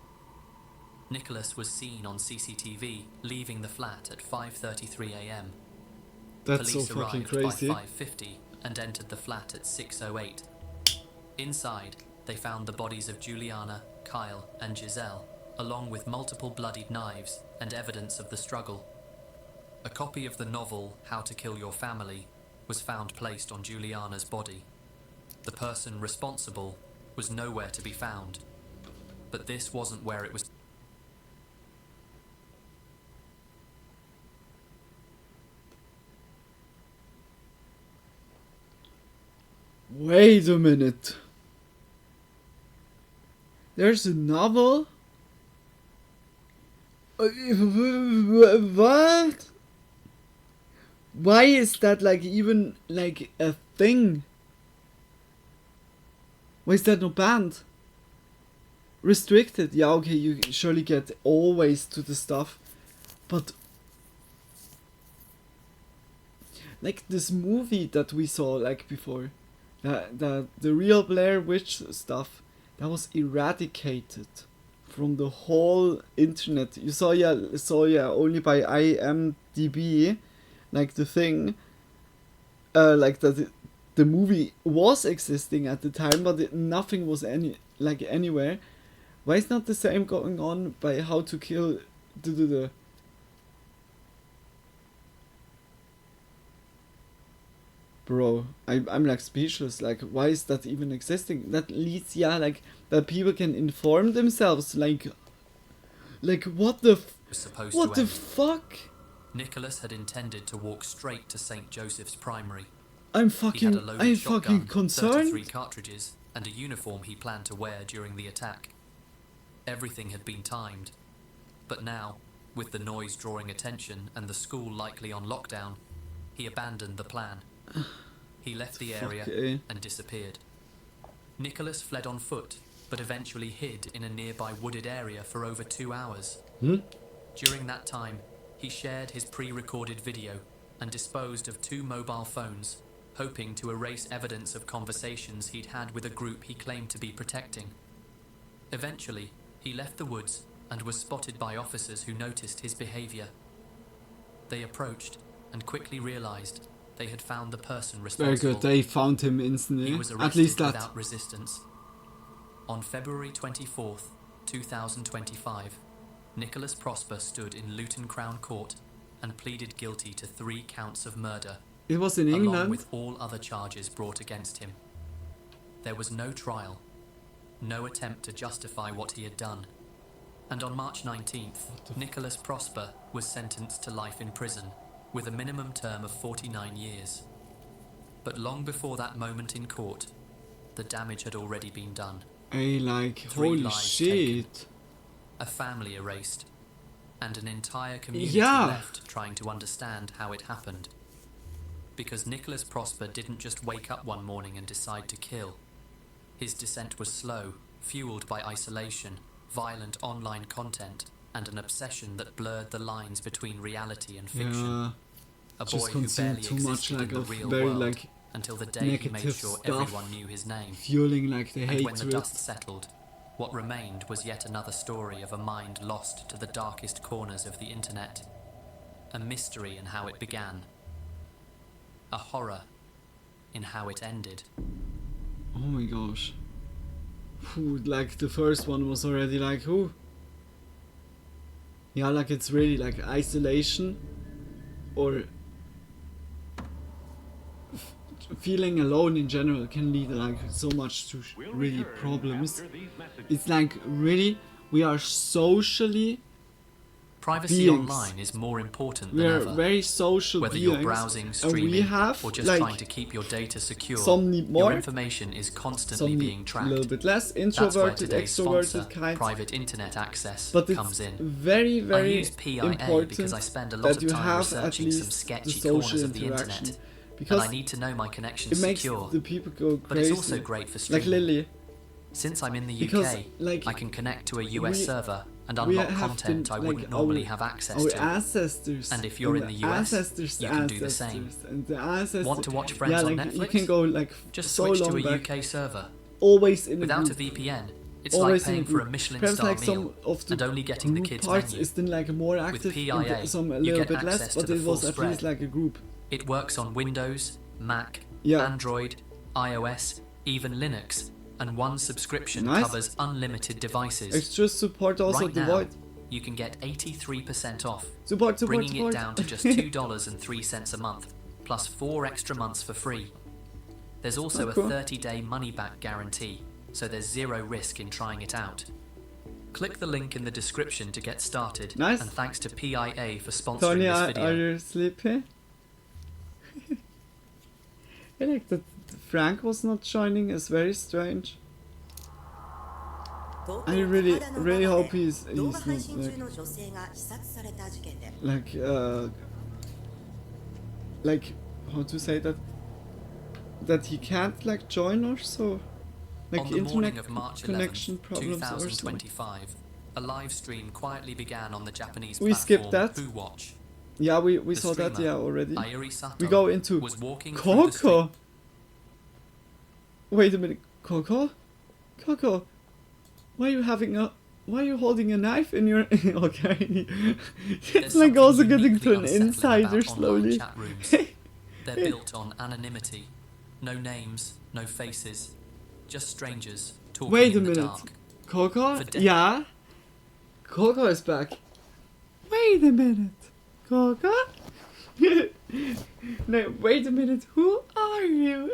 Nicholas was seen on CCTV leaving the flat at 5:33 a.m. That's Police so fucking arrived crazy. by 5:50 and entered the flat at 6:08. Inside, they found the bodies of Juliana, Kyle, and Giselle, along with multiple bloodied knives and evidence of the struggle. A copy of the novel How to Kill Your Family was found placed on Juliana's body. The person responsible was nowhere to be found, but this wasn't where it was. Wait a minute. There's a novel? What? Why is that like even like a thing? Why is that not banned? Restricted? Yeah, okay, you surely get always to the stuff, but like this movie that we saw like before, the real Blair Witch stuff, that was eradicated from the whole internet. You saw only by IMDb, like the thing, like that the movie was existing at the time, but nothing was anywhere. Why is not the same going on by How to Kill the Bro, I'm like speechless. Like, why is that even existing? That leads, like that people can inform themselves. Like what the fuck? Nicholas had intended to walk straight to St. Joseph's Primary. I'm He had a loaded fucking shotgun, concerned. 33 cartridges, and a uniform he planned to wear during the attack. Everything had been timed, but now, with the noise drawing attention and the school likely on lockdown, he abandoned the plan. He left the area and disappeared. Nicholas fled on foot, but eventually hid in a nearby wooded area for over 2 hours. During that time, he shared his pre-recorded video and disposed of 2 mobile phones, hoping to erase evidence of conversations he'd had with a group he claimed to be protecting. Eventually, he left the woods and was spotted by officers who noticed his behavior. They approached and quickly realized they had found the person responsible. Very good, they found him instantly. He was At least arrested that. without resistance. On February 24th, 2025, Nicholas Prosper stood in Luton Crown Court and pleaded guilty to 3 counts of murder. It was in along England. with all other charges brought against him. There was no trial, no attempt to justify what he had done. And on March 19th, Nicholas Prosper was sentenced to life in prison, with a minimum term of 49 years. But long before that moment in court, the damage had already been done. Hey, like, 3 holy lives shit. taken, a family erased, and an entire community Yeah. left trying to understand how it happened. Because Nicholas Prosper didn't just wake up one morning and decide to kill. His descent was slow, fueled by isolation, violent online content, and an obsession that blurred the lines between reality and fiction. Yeah. A Just boy who consumed barely too much existed like in the of real very world like until the day he made negative sure stuff, everyone knew his name. fueling like the And when the hatred. dust settled, what remained was yet another story of a mind lost to the darkest corners of the internet. A mystery in how it began. A horror in how it ended. Oh my gosh. Whew, like the first one was already like, who? Yeah, like it's really like isolation or feeling alone in general can lead like so much to really problems. It's like really we are socially Privacy beings. online is more important We than are ever. very social Whether beings, you're browsing, and streaming, we have or just like trying to keep your data secure, some need more, your information is constantly some need being tracked. a little bit less That's where introverted, today's extroverted sponsor, kind. private internet access, But it's comes in. very, very I use PIA important because I spend a lot that of you time have at researching some least the sketchy social corners of the interaction, internet, because and I need to know my connection it makes secure. the people go But it's crazy. also great for Like streaming. Lily. Since I'm in the Because, UK, like, I can connect to a US we- server and we unlock have content been, I like, wouldn't normally our- have access our to. ancestors And if you're in and the US, ancestors' you can do the same. ancestors and the ancestors. Want to watch Friends yeah, on like, Netflix? You can go like Just so switch long to a back. UK server. Always in Without a a group. VPN, it's Always like in paying for a group. Michelin Perhaps star like some meal of the and only getting the group kids' parts menu. is then like more With active, PIA, and some a you little get bit less, access to but the it was full at least spread. like a group. It works on Windows, Mac, Yeah. Android, iOS, even Linux, and one subscription Nice. covers unlimited devices. Extra support also Right the now, void. you can get 83% off, Support, bringing support. it down to just $2.03 a month, plus 4 extra months for free. There's also Oh, cool. a 30-day money-back guarantee, so there's zero risk in trying it out. Click the link in the description to get started, Nice. and thanks to PIA for sponsoring Tony, this are video. you sleepy? I like that Frank was not joining, is very strange. I really hope he's not like how to say that he can't like join or so, like On the morning internet of March connection 11th, problems or something. 2025, a live stream quietly began on the Japanese We skipped platform that. Who Watch. Yeah, we The saw that, streamer, yeah, already. Ayuri Sato, We go into was walking through the street. Coco. Wait a minute, Coco? Coco, why are you holding a knife in your okay? It's There's like something also getting uniquely to an unsettling insider about online slowly. chat rooms. They're built on anonymity. No names, no faces. Just strangers talking Wait a in the minute, dark. Coco? For decades. Yeah? Coco is back. Wait a minute, Coco? No, wait a minute, who are you?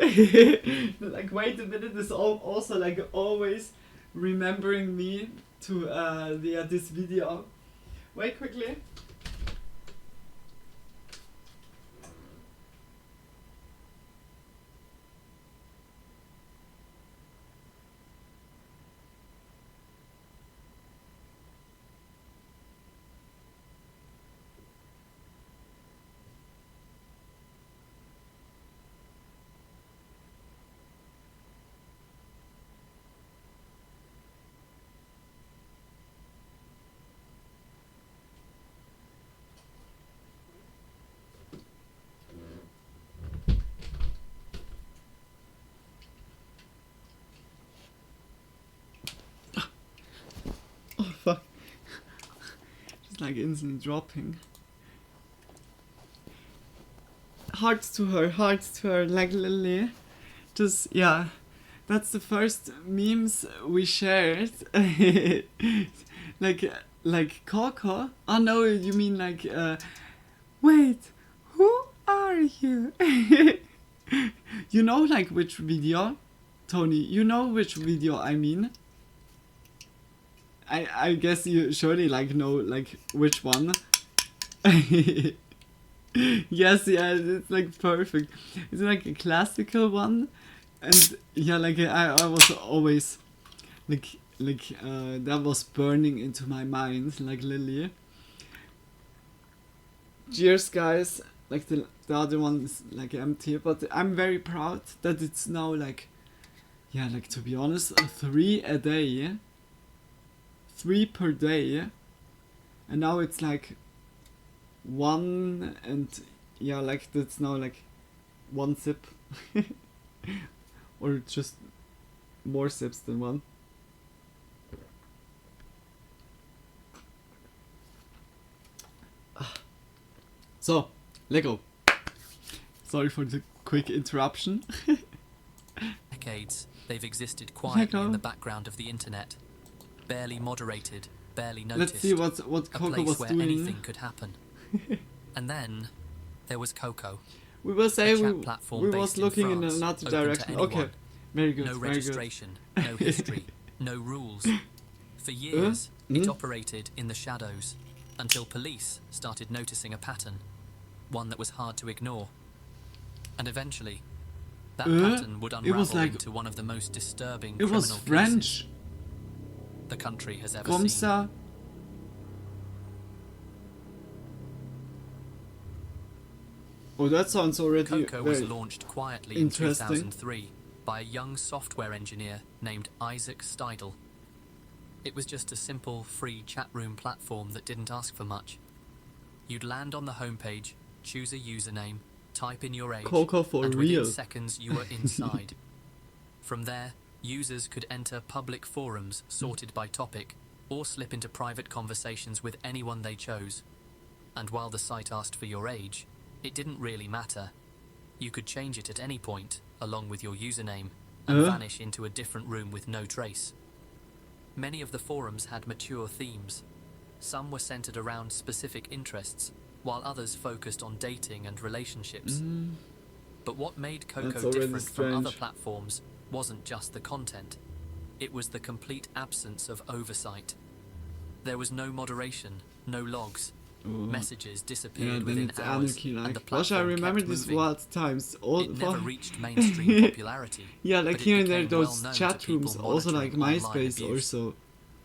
Like, wait a minute is also like always remembering me to this video. Wait quickly. Oh fuck. Just like instant dropping. Hearts to her, like Lily. Just, yeah. That's the first memes we shared. like Coco? Oh no, you mean like, wait, who are you? You know like which video? Tony, you know which video I mean? I guess you surely like know like which one. Yes, yeah, it's like perfect. It's like a classical one, and yeah, like I was always like that was burning into my mind like Lily. Cheers, guys. Like the other one is like empty, but I'm very proud that it's now like, yeah, like to be honest, 3 a day. 3 per day, and now it's like 1, and yeah, like that's now like 1 sip or just more sips than 1. So, Lego. Sorry for the quick interruption. Decades, they've existed quietly in Lego. the background of the internet. Barely moderated, barely Let's noticed. see what a Coco place was where doing. anything could happen. And then there was Coco. We will say a chat we platform was based looking in France, another open to direction. Okay, anyone. very good. No very registration, good. no history, no rules. For years, it Mm. operated in the shadows until police started noticing a pattern, one that was hard to ignore. And eventually, that pattern would It unravel was like- into one of the most disturbing It was criminal French. cases the country has ever Comme seen. ça. Oh, that sounds already Coco was very launched quietly in interesting. 2003 by a young software engineer named Isaac Steidel. It was just a simple, free chat room platform that didn't ask for much. You'd land on the homepage, choose a username, type in your age, Coco for and real. within seconds you were inside. From there, users could enter public forums sorted by topic, or slip into private conversations with anyone they chose. And while the site asked for your age, it didn't really matter. You could change it at any point, along with your username, and vanish into a different room with no trace. Many of the forums had mature themes. Some were centered around specific interests, while others focused on dating and relationships. But what made Coco That's already different from other strange. platforms wasn't just the content. It was the complete absence of oversight. There was no moderation, no logs. Messages Yeah, disappeared then within it's hours, anarchy, and the like. Gosh, I platform remember kept these moving. wild times. All It never for- reached mainstream popularity. Yeah, like but it here and there, became those well known chat to people rooms, also like monitoring online MySpace or abuse. so.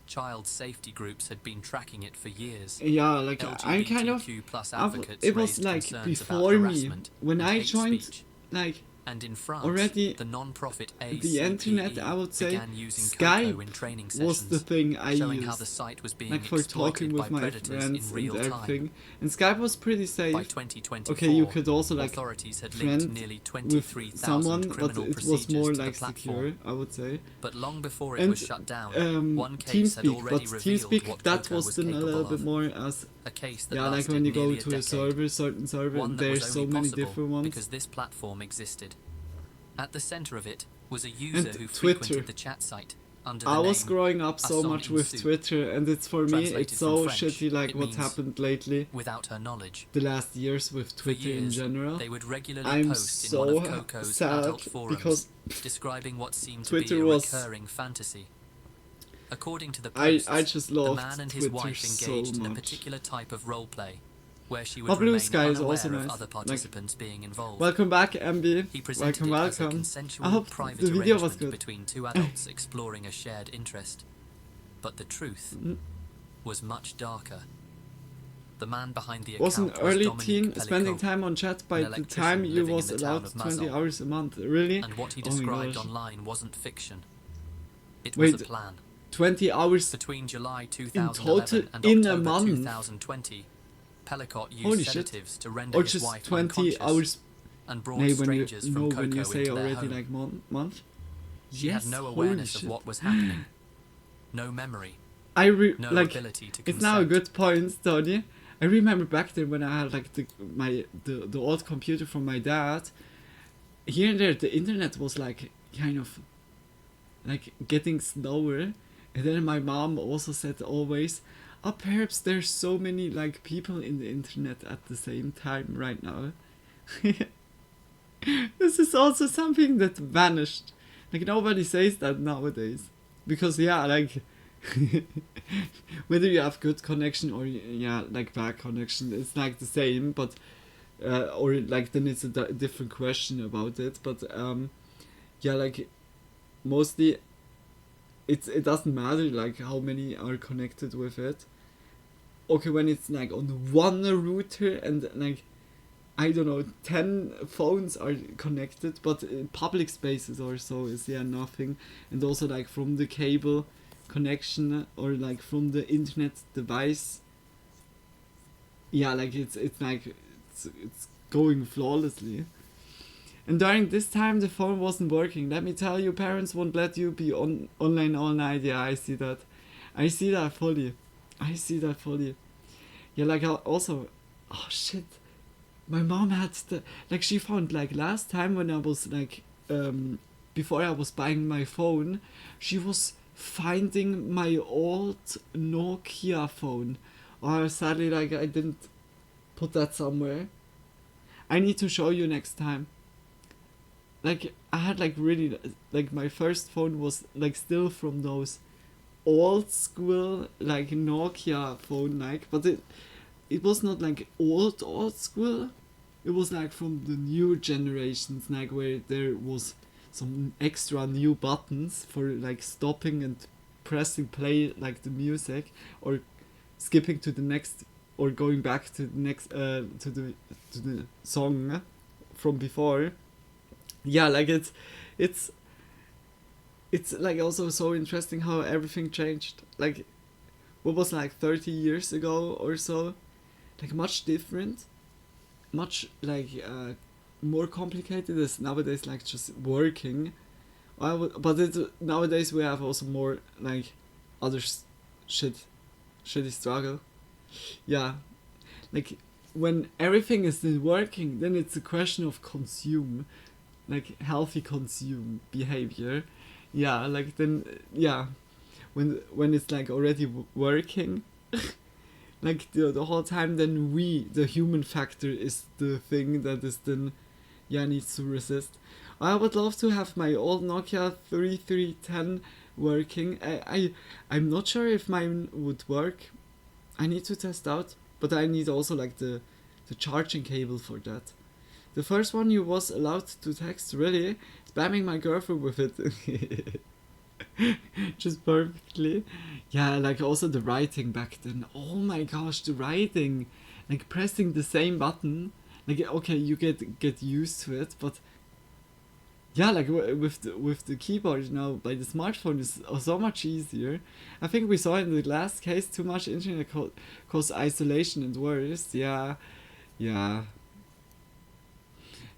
Child safety groups had been tracking it for years. Yeah, like I kind of. LGBTQ+ I've- advocates it was raised like concerns about before me harassment when and I hate joined, speech. like. And in France, already the non-profit the internet, I would say, began using Coco Skype in training was sessions, the thing I showing used, how the site was being like for talking exploited by with my predators in friends real and time. everything. And Skype was pretty safe. By 2024, okay, you could also like authorities had linked friend nearly with 23,000 someone, but criminal it was procedures more to the like platform. secure, I would say. But long before it And, was shut down, one case had TeamSpeak, already but revealed TeamSpeak what that Coco was was then a capable little bit of. more as A case that yeah, like lasted when you go nearly a to a decade. server, certain server, One and that there's was so only many possible different ones. because this platform existed. At the center of it was a user And who Twitter. frequented the chat site under the I was name growing up so Hassan much with Insu. Twitter, and it's for me, Translated it's from so French, shitty, like it what's means happened lately. without her knowledge. The last years with For Twitter in years, general. they would regularly I'm post so in one of Coco's sad adult forums, because describing what seemed to Twitter be a was- recurring fantasy. According to the I posts, just the loved man and his Twitter wife so engaged in a much. particular type of roleplay, where she Oh, would Blue remain Sky is unaware also of nice. other Like, participants being involved. welcome back, MB. He presented Welcome, it as a welcome. consensual, I hope private the video was arrangement good. between two adults exploring a shared interest. But the truth was much darker. The man behind the account Was an was early Dominique teen Pellicot, spending time on chat by an the electrician time you living in was the town allowed of 20 Mazan. hours a month. Really? And what he Oh my described gosh. online wasn't fiction. It Wait, was a plan. 20 hours Between July in 2011 total and in a October month? 2020, Pellicot used Holy shit. sedatives to render Or his just wife 20 unconscious hours. and brought Nay, when strangers you, from no, Coco when you say into their already home. like month. She Yes, had no holy awareness of shit. what was happening, no memory, I no like ability to it's now a consent. good point, Tony. I remember back then when I had like the old computer from my dad. Here and there, the internet was like kind of like getting slower, and then my mom also said always, "Oh, perhaps there's so many like people in the internet at the same time right now." This is also something that vanished. Like nobody says that nowadays, because yeah, like whether you have good connection or yeah, like bad connection, it's like the same, but or like then it's a different question about it. But yeah, like mostly it doesn't matter like how many are connected with it. Okay, when it's like on one router and like I don't know 10 phones are connected, but in public spaces or so is yeah nothing. And also like from the cable connection or like from the internet device, yeah, like it's like it's going flawlessly. And during this time the phone wasn't working. Let me tell you, parents won't let you be online all night. Yeah, I see that fully. Yeah, like also, oh shit, my mom had like she found like last time when I was like before I was buying my phone, she was finding my old Nokia phone. Oh, sadly, like I didn't put that somewhere. I need to show you next time. Like I had like really like my first phone was like still from those old school like Nokia phone, like, but it was not like old school. It was like from the new generations, like where there was some extra new buttons for like stopping and pressing play like the music, or skipping to the next, or going back to the next to the song from before. Yeah, like it's it's like also so interesting how everything changed. Like, what was like 30 years ago or so, like much different, much like more complicated is nowadays, like just working. Nowadays we have also more like other shitty struggle. Yeah, like when everything is not working, then it's a question of consume, like healthy consume behavior. Yeah, like then yeah, when it's like already working, like the whole time, then the human factor is the thing that is then yeah needs to resist. I would love to have my old Nokia 3310 working. I'm not sure if mine would work. I need to test out, but I need also like the charging cable for that. The first one you was allowed to text, really spamming my girlfriend with it. Just perfectly. Yeah, like also the writing back then. Oh my gosh, the writing. Like pressing the same button. Like okay, you get used to it, but yeah, like with the keyboard now by the smartphone is so much easier. I think we saw in the last case too much internet cause isolation and worse. Yeah.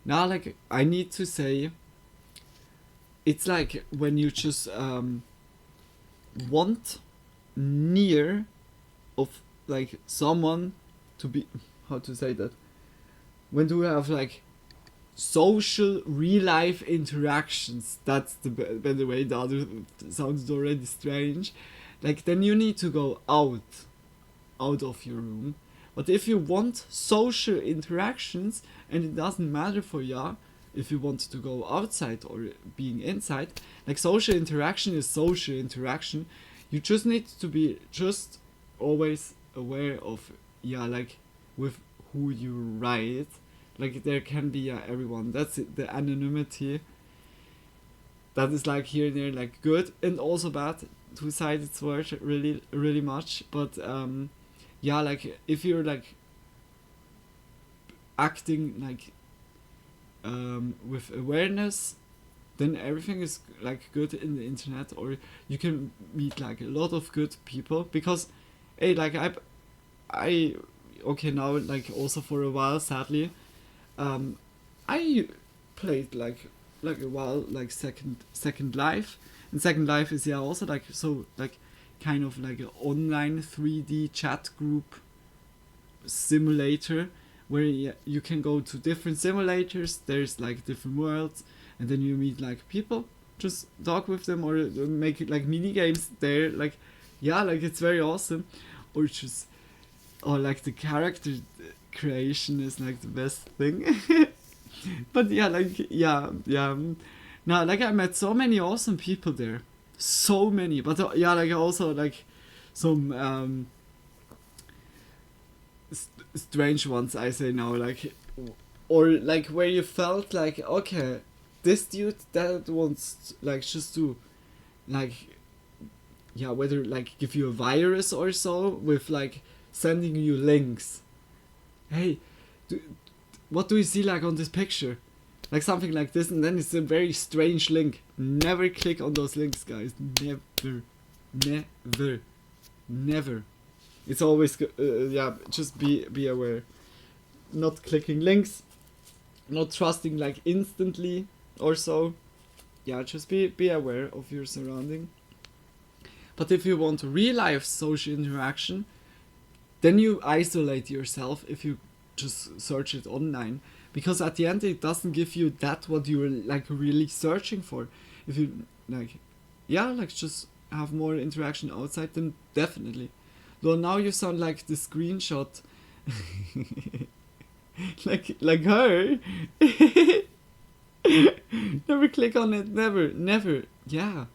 Now, like I need to say, it's like when you just want near of like someone to be, how to say that, when you have like social real life interactions, that's by the way the other sounds already strange, like then you need to go out of your room. But if you want social interactions and it doesn't matter for you if you want to go outside or being inside, like social interaction is social interaction, you just need to be just always aware of like with who you write. Like there can be everyone. That's it, the anonymity. That is like here and there, like good and also bad. Two-sided sword, really much. But yeah, like if you're like acting like with awareness, then everything is like good in the internet, or you can meet like a lot of good people. Because hey, like I okay now, like also for a while, sadly, I played like a while like Second Life, and Second Life is also like so like kind of like an online 3D chat group simulator where you can go to different simulators. There's like different worlds, and then you meet like people, just talk with them or make it like mini games there. Like yeah, like it's very awesome. Or like the character creation is like the best thing. But yeah, like yeah. Now like I met so many awesome people there, so many. But yeah, like also like some strange ones, I say now, like, or like where you felt like okay, this dude that wants like just to like yeah, whether like give you a virus or so with like sending you links. Hey, what do you see like on this picture? Like something like this, and then it's a very strange link. Never click on those links, guys. Never. It's always yeah. Just be aware. Not clicking links. Not trusting like instantly or so. Yeah, just be aware of your surrounding. But if you want real life social interaction, then you isolate yourself if you just search it online, because at the end it doesn't give you that what you're like really searching for. If you like yeah, like just have more interaction outside, then definitely. Though now you sound like the screenshot like her. Never click on it, never. Yeah,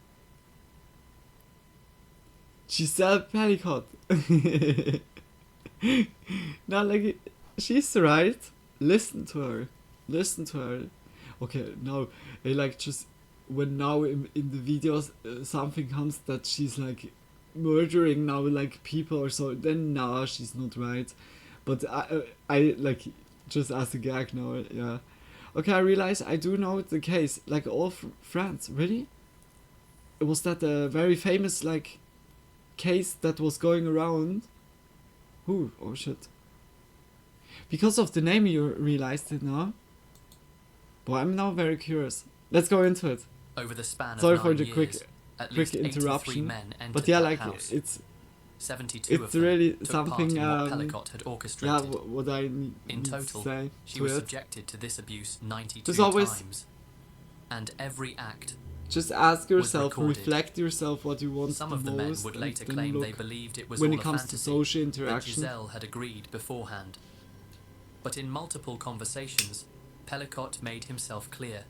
Giselle Pellicott. Now like she's right. Listen to her. Okay, now I like just when now in the videos something comes that she's like murdering now like people or so, then nah, she's not right. But I like just as a gag now, yeah. Okay, I realize I do know the case, like all France, really? was that a very famous like case that was going around. Ooh, oh shit. Because of the name you realized it now. But I'm now very curious. Let's go into it. Over the span of Sorry 9 for the years, quick at least 83 interruption. men entered But yeah, that like house. it's 72 it's of them really took something part in what Pellicott had orchestrated. yeah, what I need in to total, say she to was it. subjected to this abuse 92 Just always times. And every act just ask was yourself, recorded. reflect yourself what you want Some the of the men most, would and later then claim look they believed it was when all it a comes fantasy, to social that interaction. Giselle had agreed beforehand. But in multiple conversations, Pellicott made himself clear.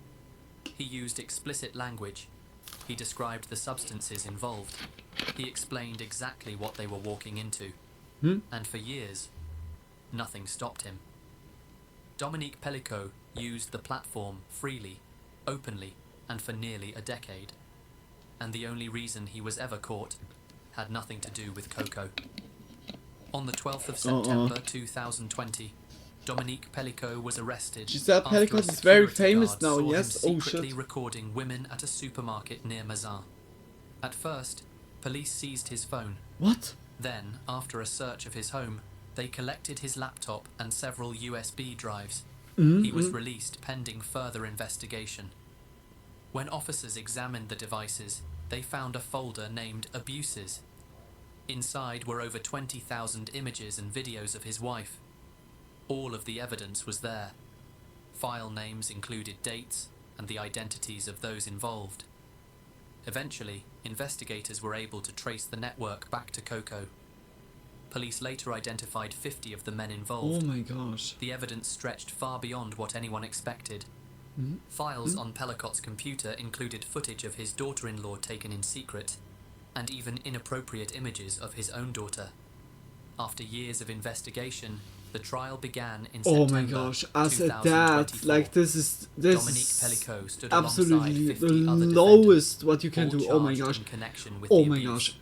He used explicit language. He described the substances involved. He explained exactly what they were walking into. And for years, nothing stopped him. Dominique Pellicot used the platform freely, openly, and for nearly a decade. And the only reason he was ever caught had nothing to do with Coco. On the 12th of September 2020, Dominique Pellicot was arrested. Giselle after a Pellicot is very security famous guard now, saw him yes? Oh secretly shit. recording women at a supermarket near Mazar. At first, police seized his phone. What? Then, after a search of his home, they collected his laptop and several USB drives. He was released pending further investigation. When officers examined the devices, they found a folder named Abuses. Inside were over 20,000 images and videos of his wife. All of the evidence was there. File names included dates and the identities of those involved. Eventually, investigators were able to trace the network back to Coco. Police later identified 50 of the men involved. Oh my gosh. The evidence stretched far beyond what anyone expected. Files on Pellicott's computer included footage of his daughter-in-law taken in secret, and even inappropriate images of his own daughter. After years of investigation, the trial began in Oh September my gosh, as a 2024. dad, like this is Dominique Pellicot stood absolutely alongside the 50 other lowest what you can all do. Oh my charged gosh. in connection with Oh the my abuse. gosh.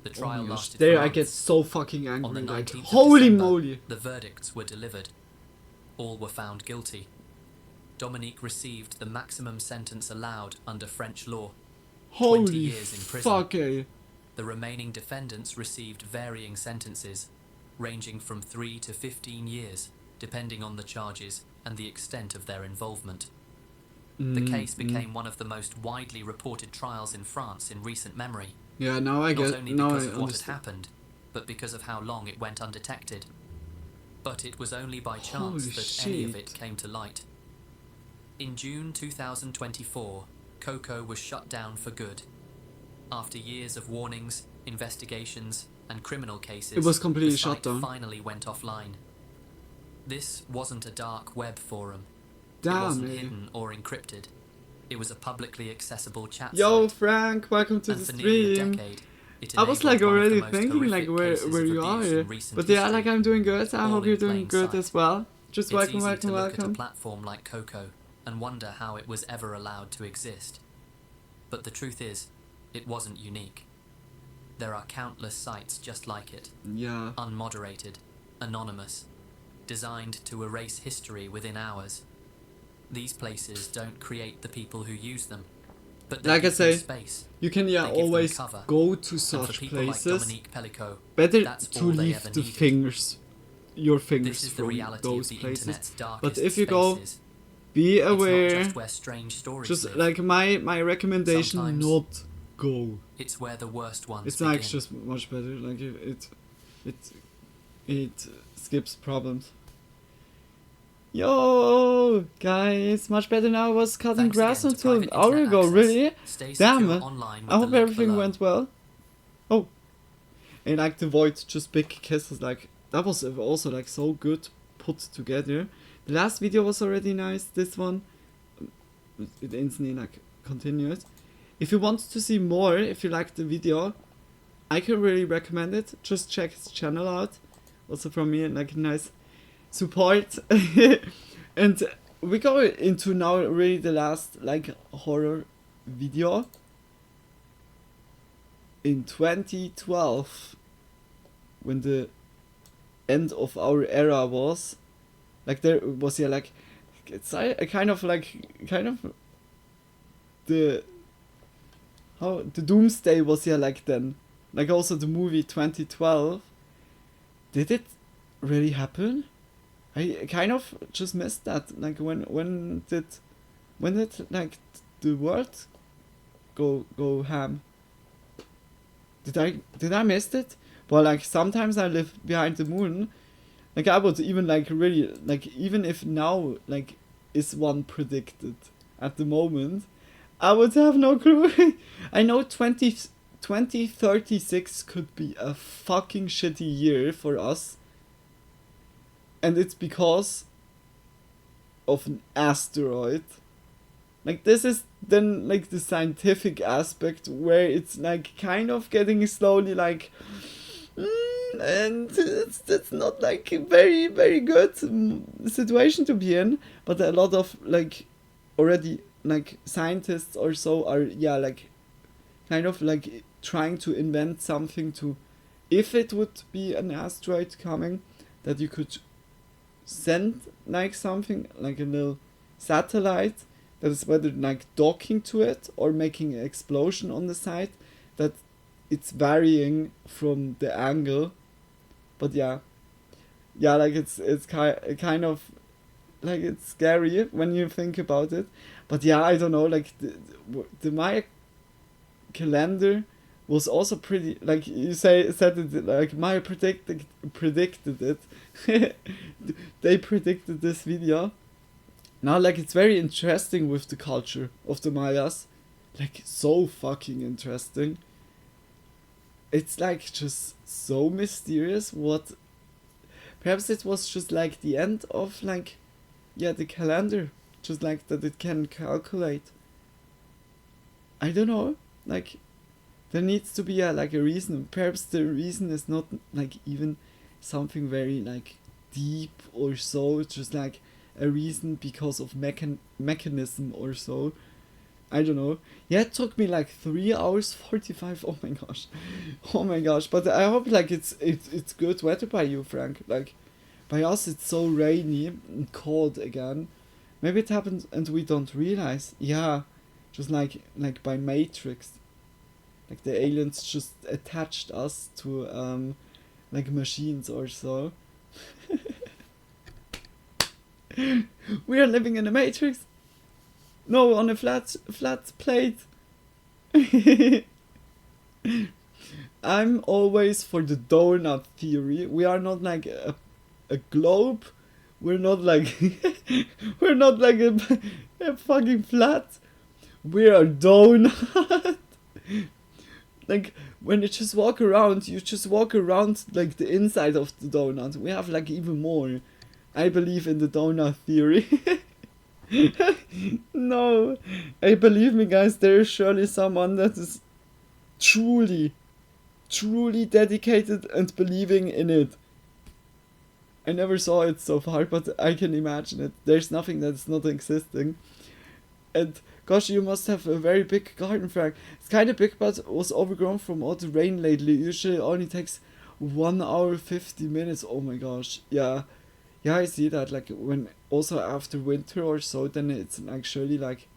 The Oh trial my gosh. lasted There for I get months. so fucking On angry, the like 19th of holy December, moly. the verdicts were delivered. All were found guilty. Dominique received the maximum sentence allowed under French law, 20 Holy years in prison. fuck, eh. The remaining defendants received varying sentences, ranging from 3 to 15 years, depending on the charges and the extent of their involvement. The case became one of the most widely reported trials in France in recent memory. Yeah, now I Not get, only now I because of what had understand. happened, but because of how long it went undetected. But it was only by chance Holy that any of shit. it came to light. In June 2024, Coco was shut down for good. After years of warnings, investigations, and criminal cases, It was completely the shut site down. finally went offline. This wasn't a dark web forum. Damn, it wasn't eh. hidden or encrypted. It was a publicly accessible chat Yo, site. Frank, welcome to And the for nearly a stream. decade, it I was enabled like one of the already most thinking like horrific cases where of you abuse are, in recent but yeah, history, like I'm doing good. I all hope in you're doing plain good sight. as well. Just It's welcome, easy welcome, to look at a welcome. platform like Coco and wonder how it was ever allowed to exist. But the truth is, it wasn't unique. There are countless sites just like it. Yeah. Unmoderated, anonymous, designed to erase history within hours. These places don't create the people who use them, but they Like I give them say, space. you can They give them always cover. go to And for such people like places. Dominique Pellicot, Better that's to all they leave ever the needed. fingers, your This fingers is the from reality those of the places. internet's But darkest if you go, spaces. be It's not aware. just where strange stories Just live. like my recommendation, Sometimes not go. It's where the worst ones It's begin. like just much better. Like it skips problems. Yo, guys, much better now. I was cutting Thanks grass again to until an private hour internet ago. access. Really? Stay Damn secure it. online with I the hope link everything below. went well. Oh, and like the void, just big kisses. Like that was also like so good put together. The last video was already nice. This one, it instantly like continues. If you want to see more, if you like the video, I can really recommend it. Just check his channel out. Also from me, like nice support. And we go into now really the last like horror video. In 2012, when the end of our era was, like there was yeah like it's a kind of the how the doomsday was like then. Like also the movie 2012. Did it really happen? I kind of just missed that. Like when did like the world go ham? Did I miss it? Well, like sometimes I live behind the moon. Like I would even like really like even if now like is one predicted at the moment, I would have no clue. I know 2036 could be a fucking shitty year for us. And it's because of an asteroid. Like this is then like the scientific aspect where it's like kind of getting slowly like and it's not like a very very good situation to be in, but a lot of like already like scientists or so are like kind of like trying to invent something to, if it would be an asteroid coming, that you could send like something like a little satellite that is whether like docking to it or making an explosion on the side, that it's varying from the angle. But yeah like it's kind of like it's scary when you think about it. But yeah, I don't know, like the Maya calendar was also pretty, like you said it, like Maya predicted it. They predicted this video. Now like it's very interesting with the culture of the Mayas, like so fucking interesting. It's like just so mysterious. What, perhaps it was just like the end of like the calendar, just like that it can calculate. I don't know, like there needs to be like a reason. Perhaps the reason is not like even something very like deep or so. It's just like a reason because of mechanism or so. I don't know. Yeah, it took me like 3 hours 45. Oh my gosh. But I hope like it's good weather by you, Frank. Like by us it's so rainy and cold again. Maybe it happened and we don't realize. Yeah, just like by Matrix. Like the aliens just attached us to like machines or so. We are living in a Matrix. No, on a flat plate. I'm always for the donut theory. We are not like a globe. We're not like we're not like a fucking flat. We're a donut. Like when you just walk around, you just walk around like the inside of the donut. We have like even more. I believe in the donut theory. No, I believe me guys, there is surely someone that is truly dedicated and believing in it. I never saw it so far, but I can imagine it. There's nothing that's not existing. And gosh, you must have a very big garden, Frank. It's kind of big, but was overgrown from all the rain lately. Usually it only takes 1 hour 50 minutes. Oh my gosh, yeah, I see that. Like when also after winter or so, then it's actually like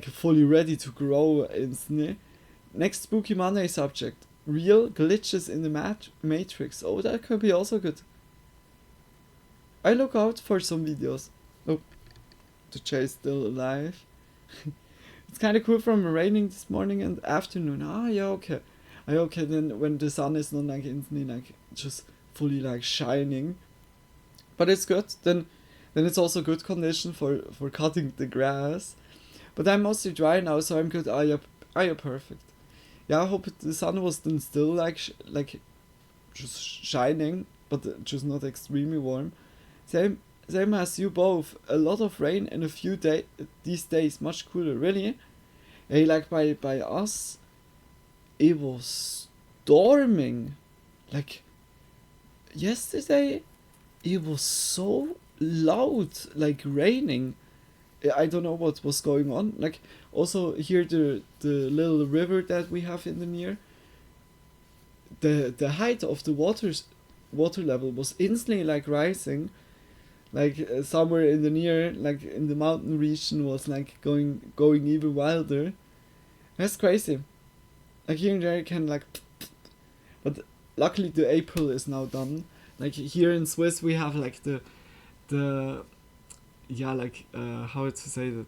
fully ready to grow instantly. Next Spooky Monday subject: real glitches in the Matrix. Oh, that could be also good. I look out for some videos. Oh, the Jay's still alive. It's kind of cool from raining this morning and afternoon. Okay, then when the sun is not like instantly like just fully like shining. But it's good, then it's also good condition for cutting the grass. But I'm mostly dry now, so I'm good. You're perfect. Yeah, I hope the sun was then still like just shining, but just not extremely warm. Same as you both. A lot of rain in a few these days. Much cooler, really. Hey, like by us, it was storming. Like yesterday, it was so loud, like raining. I don't know what was going on. Like also here the little river that we have in the near. The height of the water level was instantly like rising. Like somewhere in the near, like in the mountain region, was like going even wilder. That's crazy. Like here and there you can like, but luckily the April is now done. Like here in Swiss we have like the yeah, like how to say that,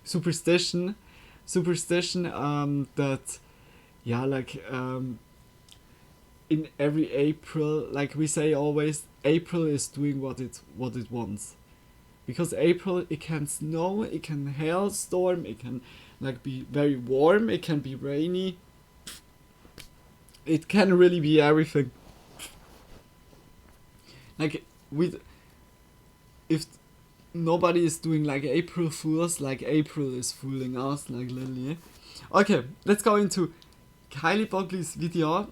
superstition that yeah, like in every April, like we say always, April is doing what it wants. Because April, it can snow, it can hailstorm, it can like be very warm, it can be rainy. It can really be everything. Like if nobody is doing like April Fools, like April is fooling us, like literally. Okay, let's go into Kylie Buckley's video.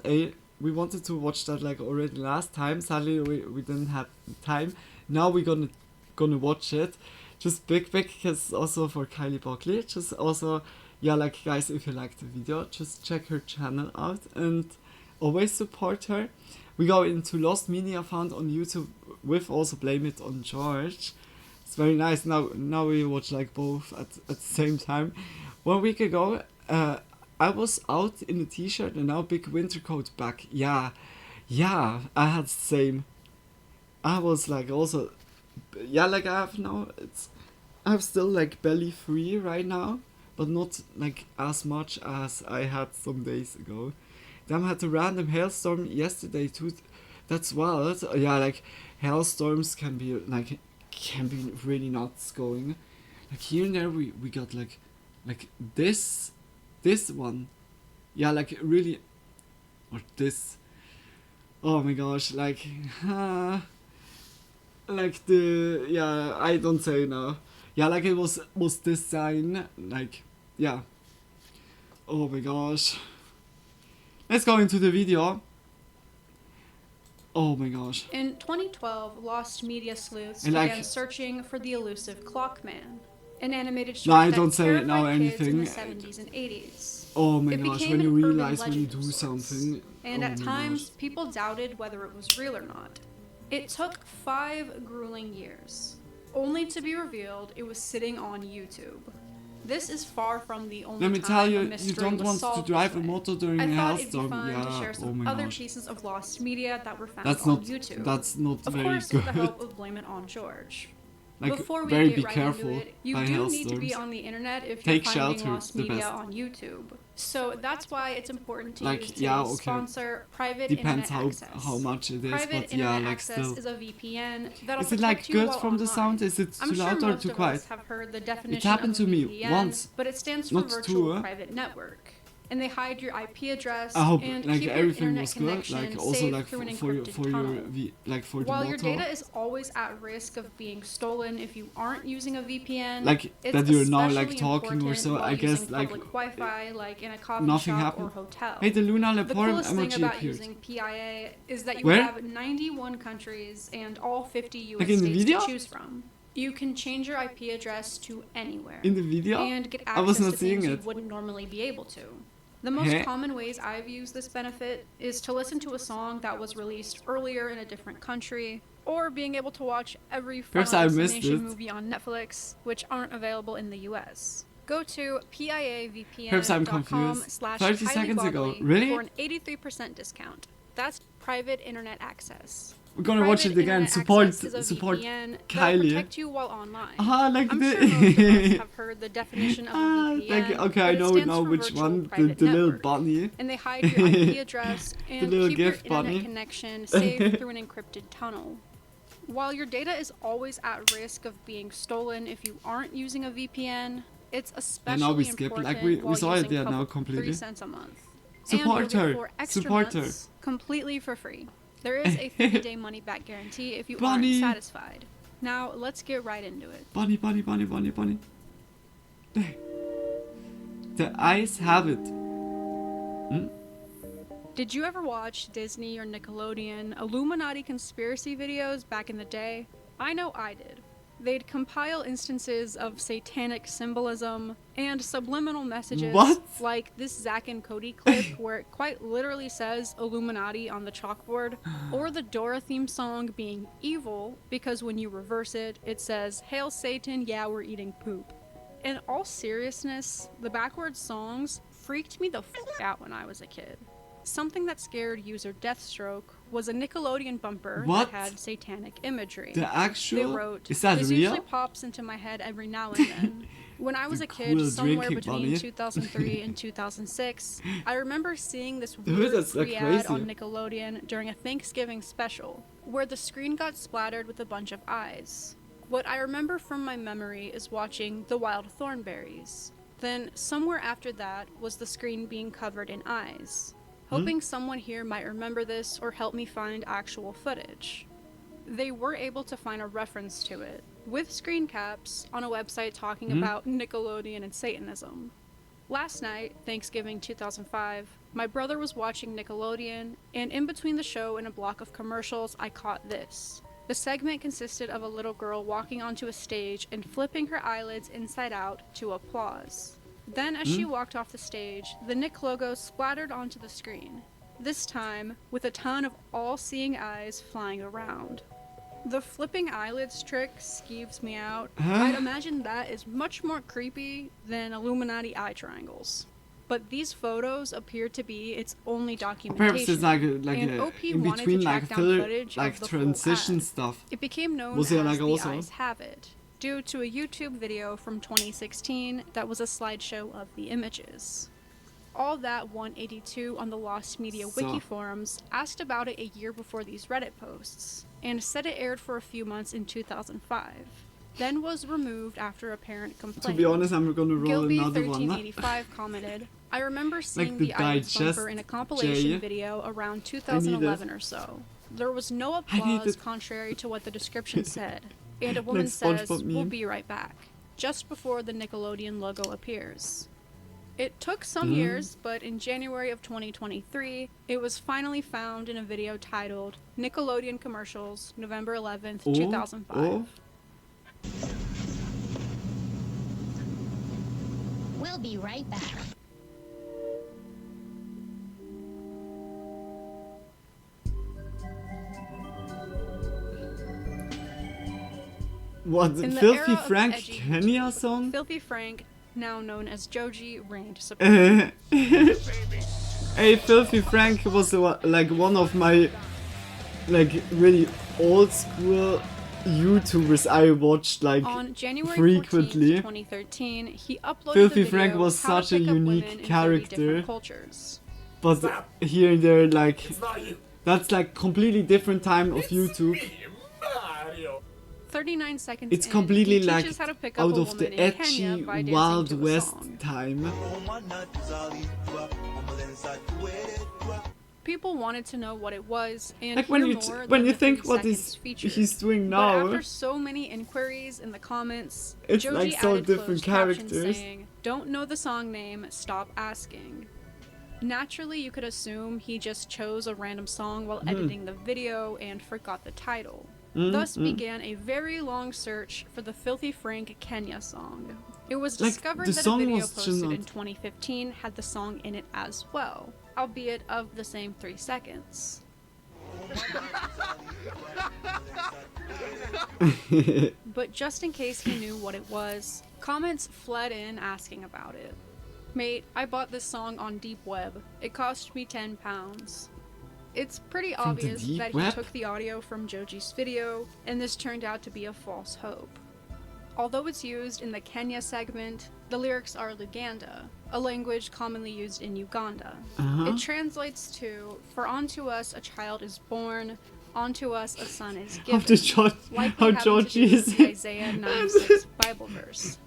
We wanted to watch that like already last time. Sadly, we didn't have time. Now we're gonna watch it. Just big because also for Kylie Buckley. Just also, yeah, like guys, if you like the video, just check her channel out and always support her. We go into Lost Media Found on YouTube with also Blame It on George. It's very nice. Now we watch like both at the same time. 1 week ago, I was out in a t-shirt and now big winter coat back. Yeah, I had the same. I was like also, yeah, like I have still like belly free right now, but not like as much as I had some days ago. Then I had a random hailstorm yesterday too. That's wild. Yeah, like hailstorms can be really nuts going. Like here and there we got like this one. Yeah, like really, or this. Oh my gosh, like like the, yeah, I don't say now. Yeah, like it was this sign, like, yeah. Oh my gosh. Let's go into the video. Oh my gosh. In 2012, Lost Media sleuths And like, began searching for the elusive Clockman, an animated no, short I that don't say it now terrified kids in anything. the 70s and 80s. Oh my It gosh, became when you an urban realize when you legend do of sorts, something. and oh at my times, gosh. people doubted whether it was real or not. It took 5 grueling years, only to be revealed it was sitting on YouTube. This is far from the only Let me time tell you, a you mystery don't was want to solved drive this a way. motor during I a thought it'd be hailstorm. fun to Yeah, share oh some my other gosh. pieces of lost media that were found That's on not, YouTube. that's not of very course, good. with the help of Blame It on George. Like, Before we very get be right careful into it, you by do need to be hailstorms. on the internet if Take you're finding shelter, lost the media best. on YouTube. So that's why it's important to Like, use today's yeah, okay. sponsor, private Depends internet access. how much it is, Private but yeah, internet like access still. is a VPN that'll Is it like protect you good while from the online. sound? Is it I'm too sure loud or most too of quiet? us have heard the definition It happened of to a me VPN, once, but it stands for not virtual two. private network. And they hide your IP address I hope and like keep your everything internet was good, connection like also safe like through an for your encrypted tunnel. like for While the your motor. data is always at risk of being stolen if you aren't using a VPN, Like, it's that you're now, like, especially talking or important so, while I guess, using like, public Wi-Fi, like in a coffee nothing shop happened. or hotel. Hey, the Luna The Leporem coolest thing emoji about appeared. using PIA is that you Where? have 91 countries and all 50 US Like in the states video? to choose from. You can change your IP address to anywhere. In the video? And get I was access not to seeing things it. you wouldn't normally be able to. The most Heh. common ways I've used this benefit is to listen to a song that was released earlier in a different country, or being able to watch every Perhaps Final I missed Destination it. movie on Netflix, which aren't available in the US. Go to Perhaps I'm confused. 30 seconds ago. Really? for an 83% discount. That's private internet access. We're gonna watch it Private again. internet Support access is a support VPN that'll Kylie. protect you while online. Like I'm the sure most of us have heard the definition of a VPN. Thank you. Okay, I but it know stands now for which virtual one. The private little network. bunny. And they hide your IP address and little keep your gift internet bunny. connection safe through an encrypted tunnel. While your data is always at risk of being stolen if you aren't using a VPN, it's especially now we skip, important like, we while saw it using there now public completely. 3 cents a month. Support and you'll her. get 4 extra Support her. months completely for free. There is a 30-day money-back guarantee if you Bunny. aren't satisfied. Now, let's get right into it. Bunny, bunny, bunny, bunny, bunny. The eyes have it. Did you ever watch Disney or Nickelodeon Illuminati conspiracy videos back in the day? I know I did. They'd compile instances of satanic symbolism and subliminal messages What? like this Zack and Cody clip where it quite literally says Illuminati on the chalkboard, or the Dora theme song being evil because when you reverse it, it says, "Hail Satan, yeah, we're eating poop." In all seriousness, the backwards songs freaked me the f out when I was a kid. Something that scared user Deathstroke was a Nickelodeon bumper What? that had satanic imagery. The actual? They wrote, Is that "This real?" usually pops into my head every now and then." When I was a kid, cool somewhere drinking between bunny. 2003 and 2006, I remember seeing this Dude, weird that's like free ad crazy. on Nickelodeon during a Thanksgiving special, where the screen got splattered with a bunch of eyes. What I remember from my memory is watching The Wild Thornberrys. Then, somewhere after that, was the screen being covered in eyes. Hoping someone here might remember this or help me find actual footage. They were able to find a reference to it, with screen caps, on a website talking about Nickelodeon and Satanism. Last night, Thanksgiving 2005, my brother was watching Nickelodeon, and in between the show and a block of commercials, I caught this. The segment consisted of a little girl walking onto a stage and flipping her eyelids inside out to applause. Then, as she walked off the stage, the Nick logo splattered onto the screen, this time with a ton of all-seeing eyes flying around. The flipping eyelids trick skeeves me out. I'd imagine that is much more creepy than Illuminati eye triangles. But these photos appear to be its only documentation. Perhaps it's like and a, OP in wanted between to like track down footage like of the transition full ad. stuff. It became known Was as it like The also? Eyes Have It, due to a YouTube video from 2016 that was a slideshow of the images. All That 182 on the Lost Media Wiki forums asked about it a year before these Reddit posts, and said it aired for a few months in 2005, then was removed after a parent complained. To be honest, I'm gonna roll another one. Gilby1385 commented, "I remember seeing the the Eyelids digest bumper in a compilation J. video around 2011 or so. There was no applause it. contrary to what the description said, and a woman Like says, SpongeBob we'll meme. be right back, just before the Nickelodeon logo appears. It took some years, but in January of 2023, it was finally found in a video titled Nickelodeon Commercials, November 11th, 2005. Oh. We'll be right back. What, In the Filthy era of Frank edgy Kenya song? Filthy Frank, now known as Joji, reigned supreme. Hey, Filthy Frank was like one of my like really old school YouTubers I watched like On January frequently. 14th, 2013, he uploaded Filthy the video Frank was How to such a Pick Up Women unique in 30 character, Different Cultures. but here and there like that's like completely different time of YouTube. 39 seconds It's in, completely he like teaches how to pick up out a of woman the in Kenya edgy by dancing Wild to a West song. time. People wanted to know what it was and Like when hear you more when than you the think 3 what seconds featured. he's doing But now, after so many inquiries in the comments, It's Joji like so added different closed captions characters. saying, "Don't know the song name, stop asking." Naturally, you could assume he just chose a random song while editing the video and forgot the title. Thus began a very long search for the Filthy Frank Kenya song. It was Like, discovered the that a song video was just posted not- in 2015 had the song in it as well, albeit of the same 3 seconds. But just in case he knew what it was, comments fled in asking about it. "Mate, I bought this song on Deep Web. It cost me £10. It's pretty From the obvious deep that web? he took the audio from Joji's video, and this turned out to be a false hope. Although it's used in the Kenya segment, the lyrics are Luganda, a language commonly used in Uganda. It translates to, "For unto us a child is born, unto us a son is given." Likely having to do with the Isaiah 9:6 Bible verse.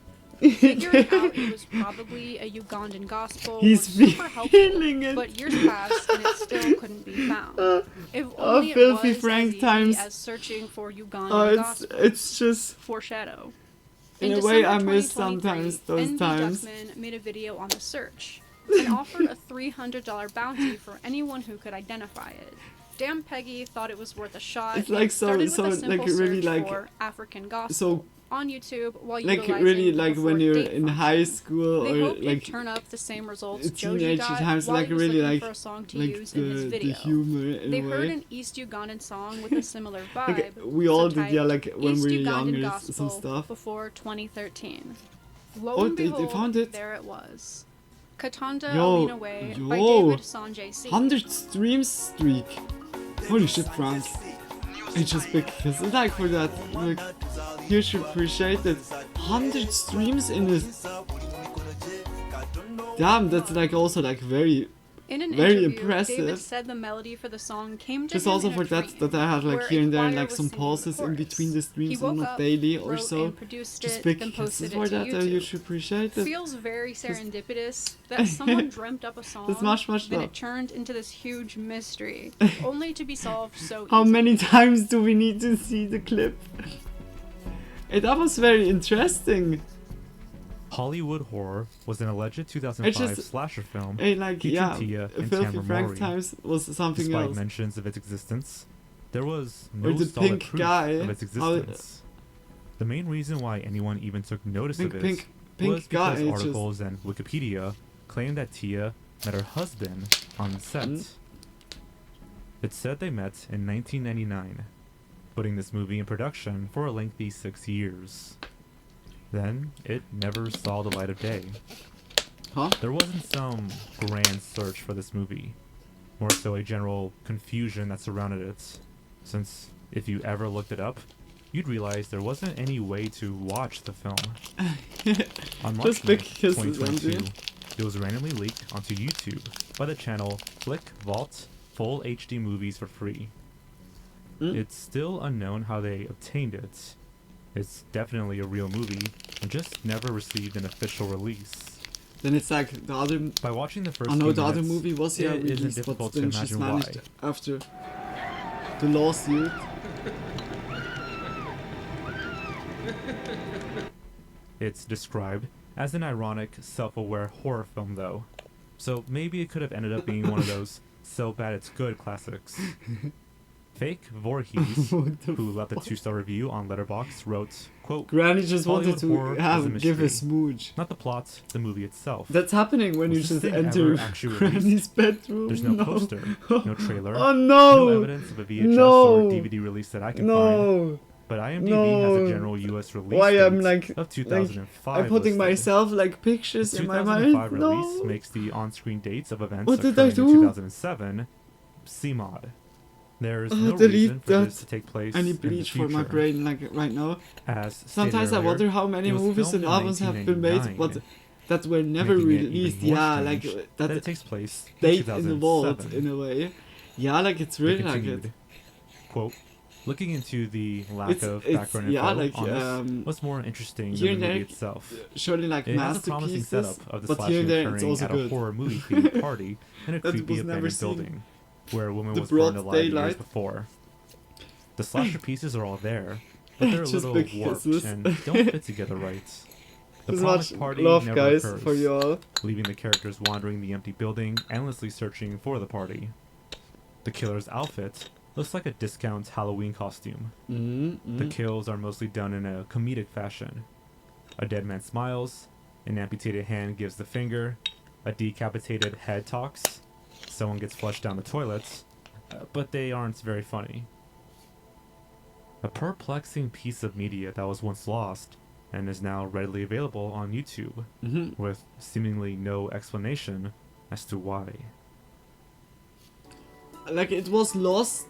Figuring out it was probably a Ugandan gospel was super helpful, but years passed and it still couldn't be found. If only it Filthy was Frank as easy times. as searching for Ugandan gospel. It's just Foreshadow. in a December way I miss 2023, sometimes those NB times. Duckman made a video on the search and offered a $300 bounty for anyone who could identify it. Damn Peggy thought it was worth a shot. It's like and started so with a simple like really search like for African gospel so on YouTube while like utilizing really the like before when you're date in function. high school They or hoped like it'd turn up the same results Joji teenage got times, while like he was really looking like for a song to like use in his the video. humor in They a heard way. an East Ugandan song with a similar vibe. Like we all so did, yeah, typed like when East we were Ugandan younger, gospel some stuff. before 2013. Lo Oh, and they behold, found it. there it was. Katanda Yo, Alina Way by yo. David Sanjay C. 100 stream streak. Holy shit, Frank. It's just big kiss like for that. Like, you should appreciate it. 100 streams in this. Damn, that's like also like very In an very interview, impressive. David said the melody for the song came to Just him also in for a that dream, I had like where here a and there choir like was some singing the pauses in chorus. between the He streams woke and not up, daily or wrote so. and produced Just it, big then posted kisses it for to that. You YouTube. should appreciate it. Feels very serendipitous that someone dreamt up a song, Just much then love. it turned into this huge mystery, only to be solved so How easily. many times do we need to see the clip? That was very interesting. Hollywood Horror was an alleged 2005 It's just slasher film like featuring yeah, Tia and Filthy Tamara Frank Mori. times was something Despite else. mentions of its existence, there was Or no the solid pink proof guy, of its how- existence. The main reason why anyone even took notice of it Pink was guy, because just- articles and Wikipedia claimed that Tia met her husband on set. It said they met in 1999, putting this movie in production for a lengthy 6 years. Then, it never saw the light of day. There wasn't some grand search for this movie, more so a general confusion that surrounded it, since if you ever looked it up, you'd realize there wasn't any way to watch the film. On March Just big 9th, kisses, 2022, Andrew. it was randomly leaked onto YouTube by the channel Flick Vault Full HD Movies for free. It's still unknown how they obtained it. It's definitely a real movie, and just never received an official release. Then it's like the other. By watching the first I know few the other minutes, movie was yeah it isn't released, but difficult to then she's imagine managed why. after the lawsuit. It's described as an ironic, self-aware horror film, though, so maybe it could have ended up being one of those so bad it's good classics. Fake Voorhees, who left a 2-star review on Letterboxd, wrote, quote, Granny just wanted "Hollywood horror to is have a give a mystery, smooch. not the plot, the movie itself. That's happening when you Was this just thing enter ever actually Granny's released? bedroom. There's no poster, no trailer, Oh no! no evidence of a VHS No! or DVD release that I can No! find. But IMDb No! has a general US release Why date I'm like of 2005 I'm putting listed. myself like pictures The in my 2005 mind. release No. makes the on-screen dates of events What did I occurring in do? 2007 CMOD. There's no delete reason for that. this to take place I need in the bleach for my future. brain like right now. As Sometimes stated I earlier, wonder how many it was movies filmed and in albums have been made, 1999, but that were never making it even released. more Yeah, like strange that it takes place in date in the vault 2007. in a way. Yeah, like it's They really like continued, it. quote, looking into the lack It's- of it's- background yeah, info like, on this, what's more interesting here than the and movie there, itself. surely like It has a promising masterpieces, setup of the but slashing here and there it's occurring also at a good. horror movie themed party in a That creepy was never abandoned seen. building where a woman The was burned broad alive years daylight. before. The slasher pieces are all there, but they're a Just little big warped kisses. and don't fit together right. The There's promised much party love, never guys, occurs, for you all. leaving the characters wandering the empty building, endlessly searching for the party. The killer's outfit looks like a discount Halloween costume. The kills are mostly done in a comedic fashion. A dead man smiles, an amputated hand gives the finger, a decapitated head talks, someone gets flushed down the toilet, but they aren't very funny. A perplexing piece of media that was once lost and is now readily available on YouTube, with seemingly no explanation as to why. Like it was lost,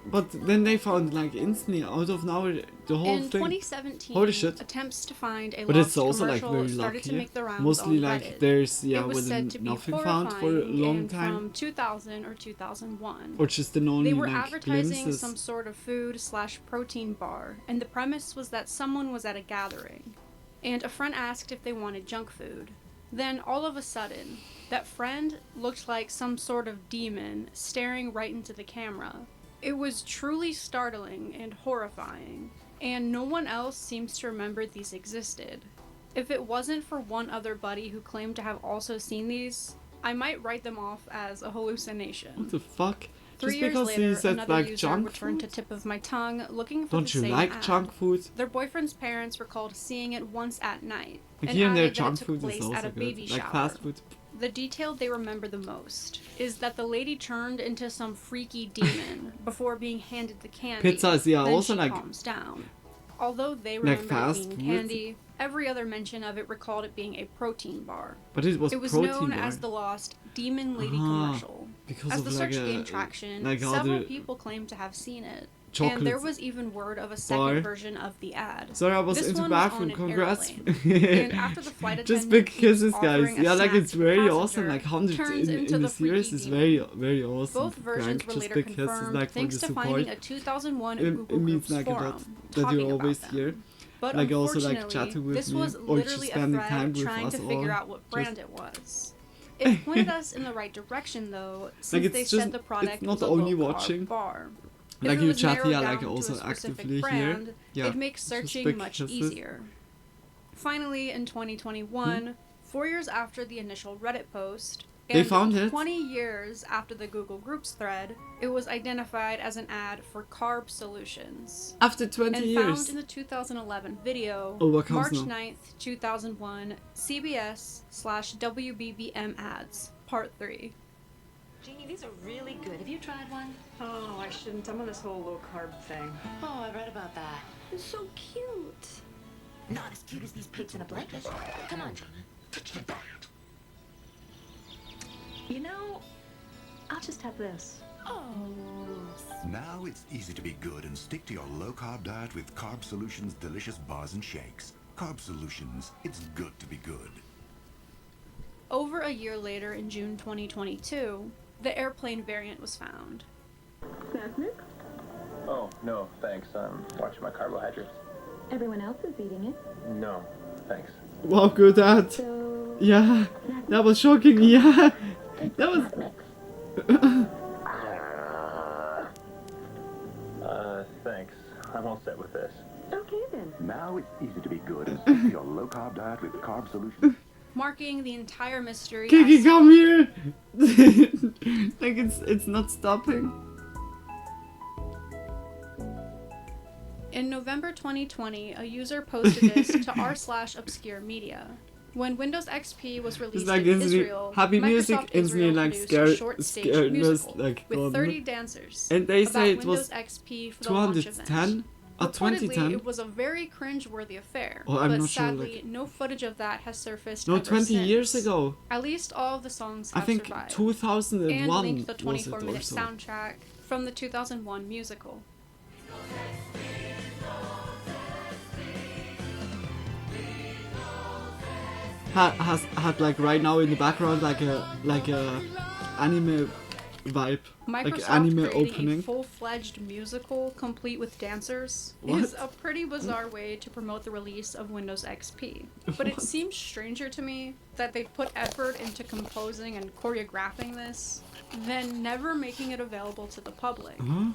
but then they found like instantly out of nowhere the whole In thing. 2017, Holy shit! attempts to find a But lost it's also like commercial very started lucky. to make the rounds Mostly on like Reddit. there's It was said to be nothing found for a horrifying long and time, from 2000 or 2001. or just the only They were like advertising glimpses. some sort of food/protein bar, and the premise was that someone was at a gathering, and a friend asked if they wanted junk food. Then, all of a sudden, that friend looked like some sort of demon staring right into the camera. It was truly startling and horrifying, and no one else seems to remember these existed. If it wasn't for one other buddy who claimed to have also seen these, I might write them off as a hallucination. What the fuck? 3 Just years because later, he said another like user junk returned food? to tip of my tongue looking for Don't the you same like ad. junk food? Their boyfriend's parents recalled seeing it once at night, Like and here and there, added that it junk took food is place at also a baby good. Like shower. fast food. The detail they remember the most is that the lady turned into some freaky demon before being handed the candy. Pizzas, yeah, then also she like calms down. Although they Like remember it fast being food? candy, every other mention of it recalled it being a protein bar. But it was known protein bar. as the lost Demon Lady Ah, commercial. because As of the like search a- gained traction, like several other people claimed to have seen it. chocolate And there was even word of a second bar. version of the ad. Sorry, I was This in the one was bathroom. on an Congrats. airplane. And after the flight Just attendant big keeps kisses, guys. offering a Yeah, like snack it's to the very awesome. passenger, Like 100 turns into in the the series freaky is demon. very awesome. Both versions Frank, were just later big kisses, confirmed like for thanks the to support. finding a 2001 It Google means Groups like a lot forum that talking you're about always them. here. But Like also like unfortunately, chatting with this me was or just literally a spending thread time with trying us to figure all. out what brand Just- it was. It pointed us in the right direction though, since Like they it's said just the product it's not was a only low-carb watching. bar. If Like it you was chat narrowed here, like down to a also specific actively brand, here. Yeah. it'd make just searching big much kisses. easier. Finally, in 2021, 4 years after the initial Reddit post, They and found it? 20 years after the Google Groups thread, it was identified as an ad for carb solutions. After 20 and years. found in the 2011 video, Oh, what comes March now? 9th, 2001, CBS/WBBM ads, part 3. Jeannie, these are really good. Have you tried one? Oh, I shouldn't. I'm on this whole low carb thing. Oh, I read about that. It's so cute. Not as cute as these pigs in a blanket. Come on, Jeannie. Ditch the diet. You know, I'll just have this. Oh. Now it's easy to be good and stick to your low-carb diet with Carb Solutions delicious bars and shakes. Carb Solutions, it's good to be good. Over a year later, in June 2022, the airplane variant was found. Oh, no, thanks. I'm watching my carbohydrates. Everyone else is eating it. No, thanks. Wow, good that. Yeah, that was shocking. Yeah, that was. Thanks. I'm all set with this. Okay then. Now it's easy to be good and stick to your low-carb diet with Carb Solutions. Marking the entire mystery. Kiki, as- come here! Like it's not stopping. In November 2020, a user posted this to r/obscure media. When Windows XP was released like in instantly Israel, happy music, Microsoft instantly Israel like produced scare, a short stage scaredness, musical like with God. 30 dancers And they about say it Windows was XP for the launch event. 210 or Reportedly, 2010. it was a very cringe-worthy affair, Oh, I'm but not sure, sadly, like- no footage of that has surfaced No, ever 20 years since. ago. At least all of the songs I have think survived. 2001 and linked the was it 24-minute also. soundtrack from the 2001 musical. Had like right now in the background like a anime vibe, like Microsoft anime creating opening. a full-fledged musical complete with dancers What? is a pretty bizarre way to promote the release of Windows XP. But it What? seems stranger to me that they put effort into composing and choreographing this, then never making it available to the public. Huh?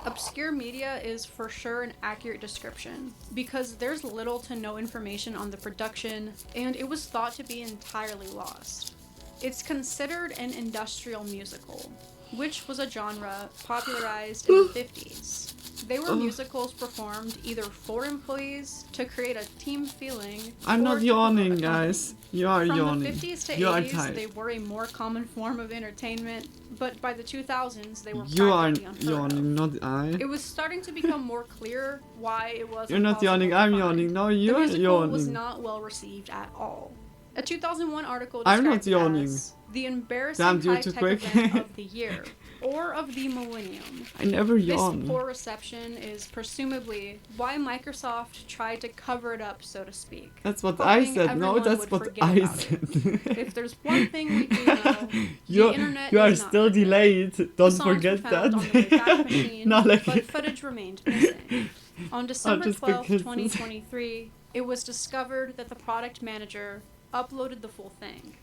Obscure media is for sure an accurate description, because there's little to no information on the production, and it was thought to be entirely lost. It's considered an industrial musical, which was a genre popularized in the 50s. They were musicals performed either for employees to create a team feeling. I'm or not to promote yawning, a company. guys. You are From yawning. the 50s to You are 80s, tired. they were a more common form of entertainment, but by the 2000s, they were You are practically unheard of. yawning, not I. It was starting to become more clear why it was. You're not yawning. I'm yawning. No, The you're musical was yawning. not well received at all. A 2001 article I'm not described it yawning. as the embarrassing Damn, you're too high-tech quick. event of the year, or of the millennium. I never yawn. This poor reception is presumably why Microsoft tried to cover it up, so to speak. That's what I hoping said. No, everyone that's would what forget I about said. it. If there's one thing we do know, you the internet you are is not still delayed. The Don't songs were forget found that. on the Wayback Machine, Not like but footage remained missing. On December just 12th, because- 2023, it was discovered that the product manager uploaded the full thing.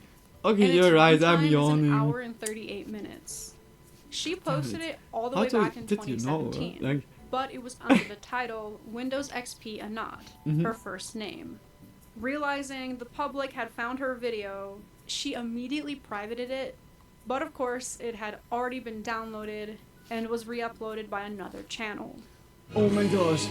Okay, And you're its right. I'm runtime is yawning. an hour and 38 minutes. She posted it all the How way do- back in did you know, 2017, like- but it was under the title Windows XP Anat, Mhm. her first name. Realizing the public had found her video, she immediately privated it, but of course it had already been downloaded and was re-uploaded by another channel. Oh my gosh.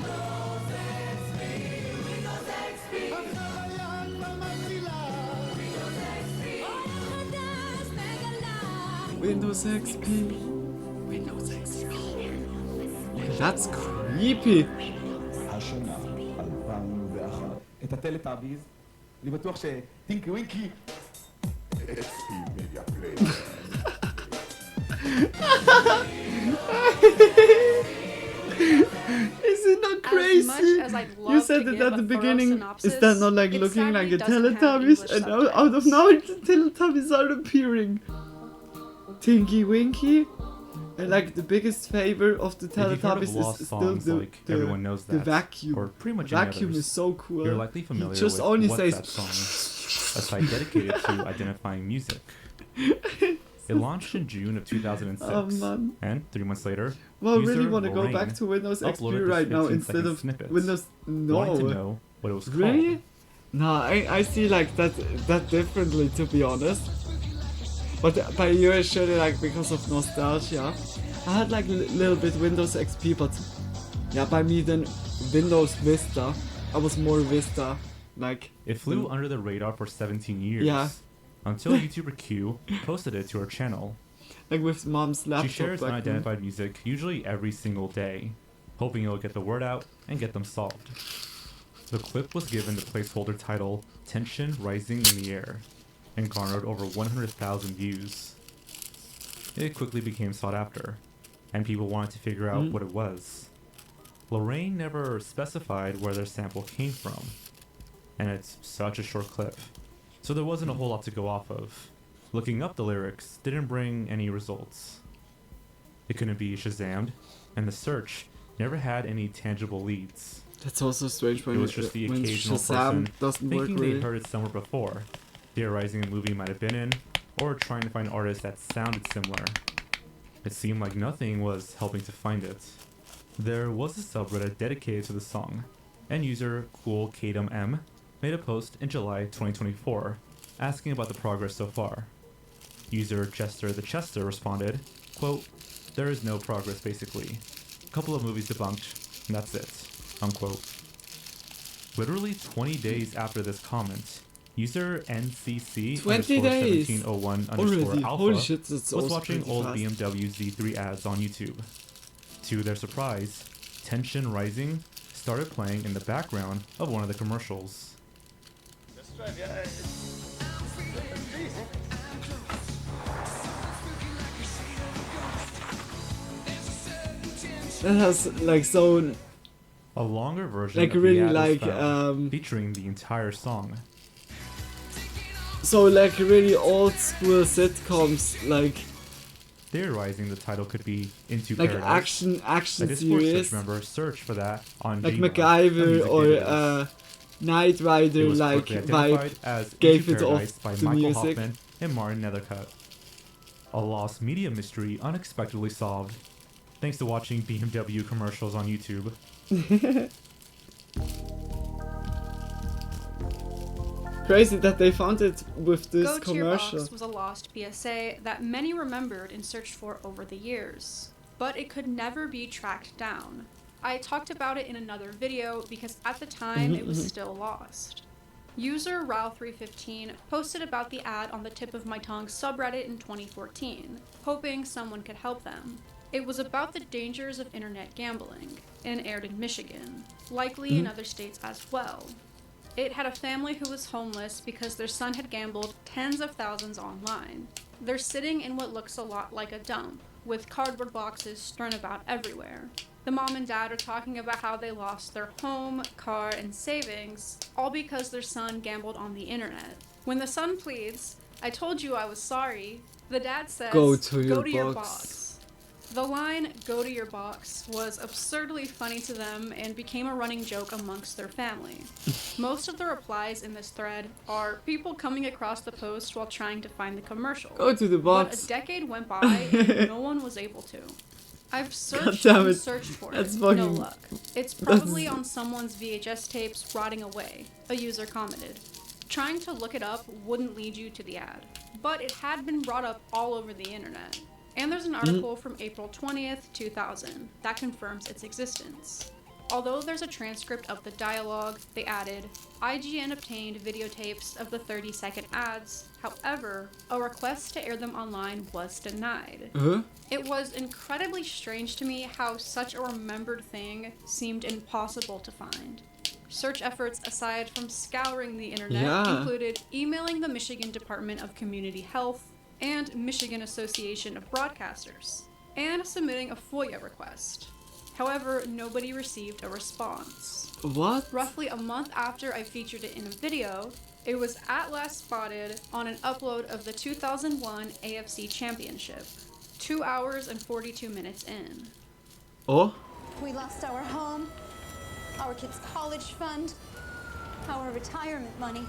Windows XP. Windows XP. Okay, that's creepy. Hush enough. את הטלטאביז, אני בטוח שטינקי ווינקי... Is it not crazy? You said it at the beginning. Is that not like looking like a Teletubbies? And out of nowhere, the Teletubbies are appearing. Tinky Winky. And like the biggest favor of the Teletubbies is still everyone knows the that, vacuum. or pretty much vacuum any is so cool. You're likely familiar He just with only What's says That Song, a site dedicated to identifying music. It launched in June of 2006, man. and 3 months later, Well, I user really want to go Lorraine back to Windows XP uploaded right this now 15-second instead of snippets, Windows. No. wanting to know what it was Really? called. No, I see like that differently, to be honest. But by usually like because of nostalgia, I had like little bit Windows XP, but yeah, by me then Windows Vista. I was more Vista, like. It flew under the radar for 17 years. Yeah. Until YouTuber Q posted it to her channel. Like with mom's laptop. She shares back then. unidentified music usually every single day, hoping it'll get the word out and get them solved. The clip was given the placeholder title Tension Rising in the Air and garnered over 100,000 views. It quickly became sought after, and people wanted to figure out what it was. Lorraine never specified where their sample came from, and it's such a short clip, so there wasn't a whole lot to go off of. Looking up the lyrics didn't bring any results. It couldn't be Shazammed, and the search never had any tangible leads. That's also strange when it was just the when occasional Shazam person doesn't work thinking really. they'd heard it somewhere before, theorizing a movie might have been in, or trying to find artists that sounded similar. It seemed like nothing was helping to find it. There was a subreddit dedicated to the song, and user CoolKatum made a post in July 2024 asking about the progress so far. User Chester the Chester responded, quote, "There is no progress basically. A couple of movies debunked, and that's it," unquote. Literally 20 days after this comment, user NCC 20 days 1701 already. alpha Holy shit, that's was also watching pretty old fast. BMW Z3 ads on YouTube. To their surprise, Tension Rising started playing in the background of one of the commercials. That has like so. A longer version Like of really the ad like was found, featuring the entire song. So like really old school sitcoms, like Theorizing the title could be Into like Paradise. action A Discord series, search member searched for that on like Gmail, a MacGyver music or database. Knight It Rider, was like quickly identified vibe as gave Into it Paradise off by the Michael music. Hoffman and Martin Nethercutt. A lost media mystery unexpectedly solved, thanks to watching BMW commercials on YouTube. Crazy that they found it with this Go to Your commercial. Box was a lost PSA that many remembered and searched for over the years, but it could never be tracked down. I talked about it in another video because at the time it was still lost. User Rao315 posted about the ad on the Tip of My Tongue subreddit in 2014, hoping someone could help them. It was about the dangers of internet gambling, and aired in Michigan, likely in other states as well. It had a family who was homeless because their son had gambled tens of thousands online. They're sitting in what looks a lot like a dump, with cardboard boxes strewn about everywhere. The mom and dad are talking about how they lost their home, car, and savings, all because their son gambled on the internet. When the son pleads, "I told you I was sorry," the dad says, Go to your your box. The line, "Go to your box," was absurdly funny to them and became a running joke amongst their family. Most of the replies in this thread are people coming across the post while trying to find the commercial. Go to the box. But a decade went by and no one was able to. I've searched damn and it. searched for That's it, no fucking- luck. It's that's- probably on someone's VHS tapes rotting away, a user commented. Trying to look it up wouldn't lead you to the ad, but it had been brought up all over the internet. And there's an article from April 20th, 2000 that confirms its existence. Although there's a transcript of the dialogue, they added, IGN obtained videotapes of the 30-second ads. However, a request to air them online was denied. It was incredibly strange to me how such a remembered thing seemed impossible to find. search efforts, aside from scouring the internet, Yeah. included emailing the Michigan Department of Community Health and Michigan Association of Broadcasters, and submitting a FOIA request. However, nobody received a response. What? Roughly a month after I featured it in a video, it was at last spotted on an upload of the 2001 AFC Championship, 2 hours and 42 minutes in. Oh? We lost our home, our kids' college fund, our retirement money.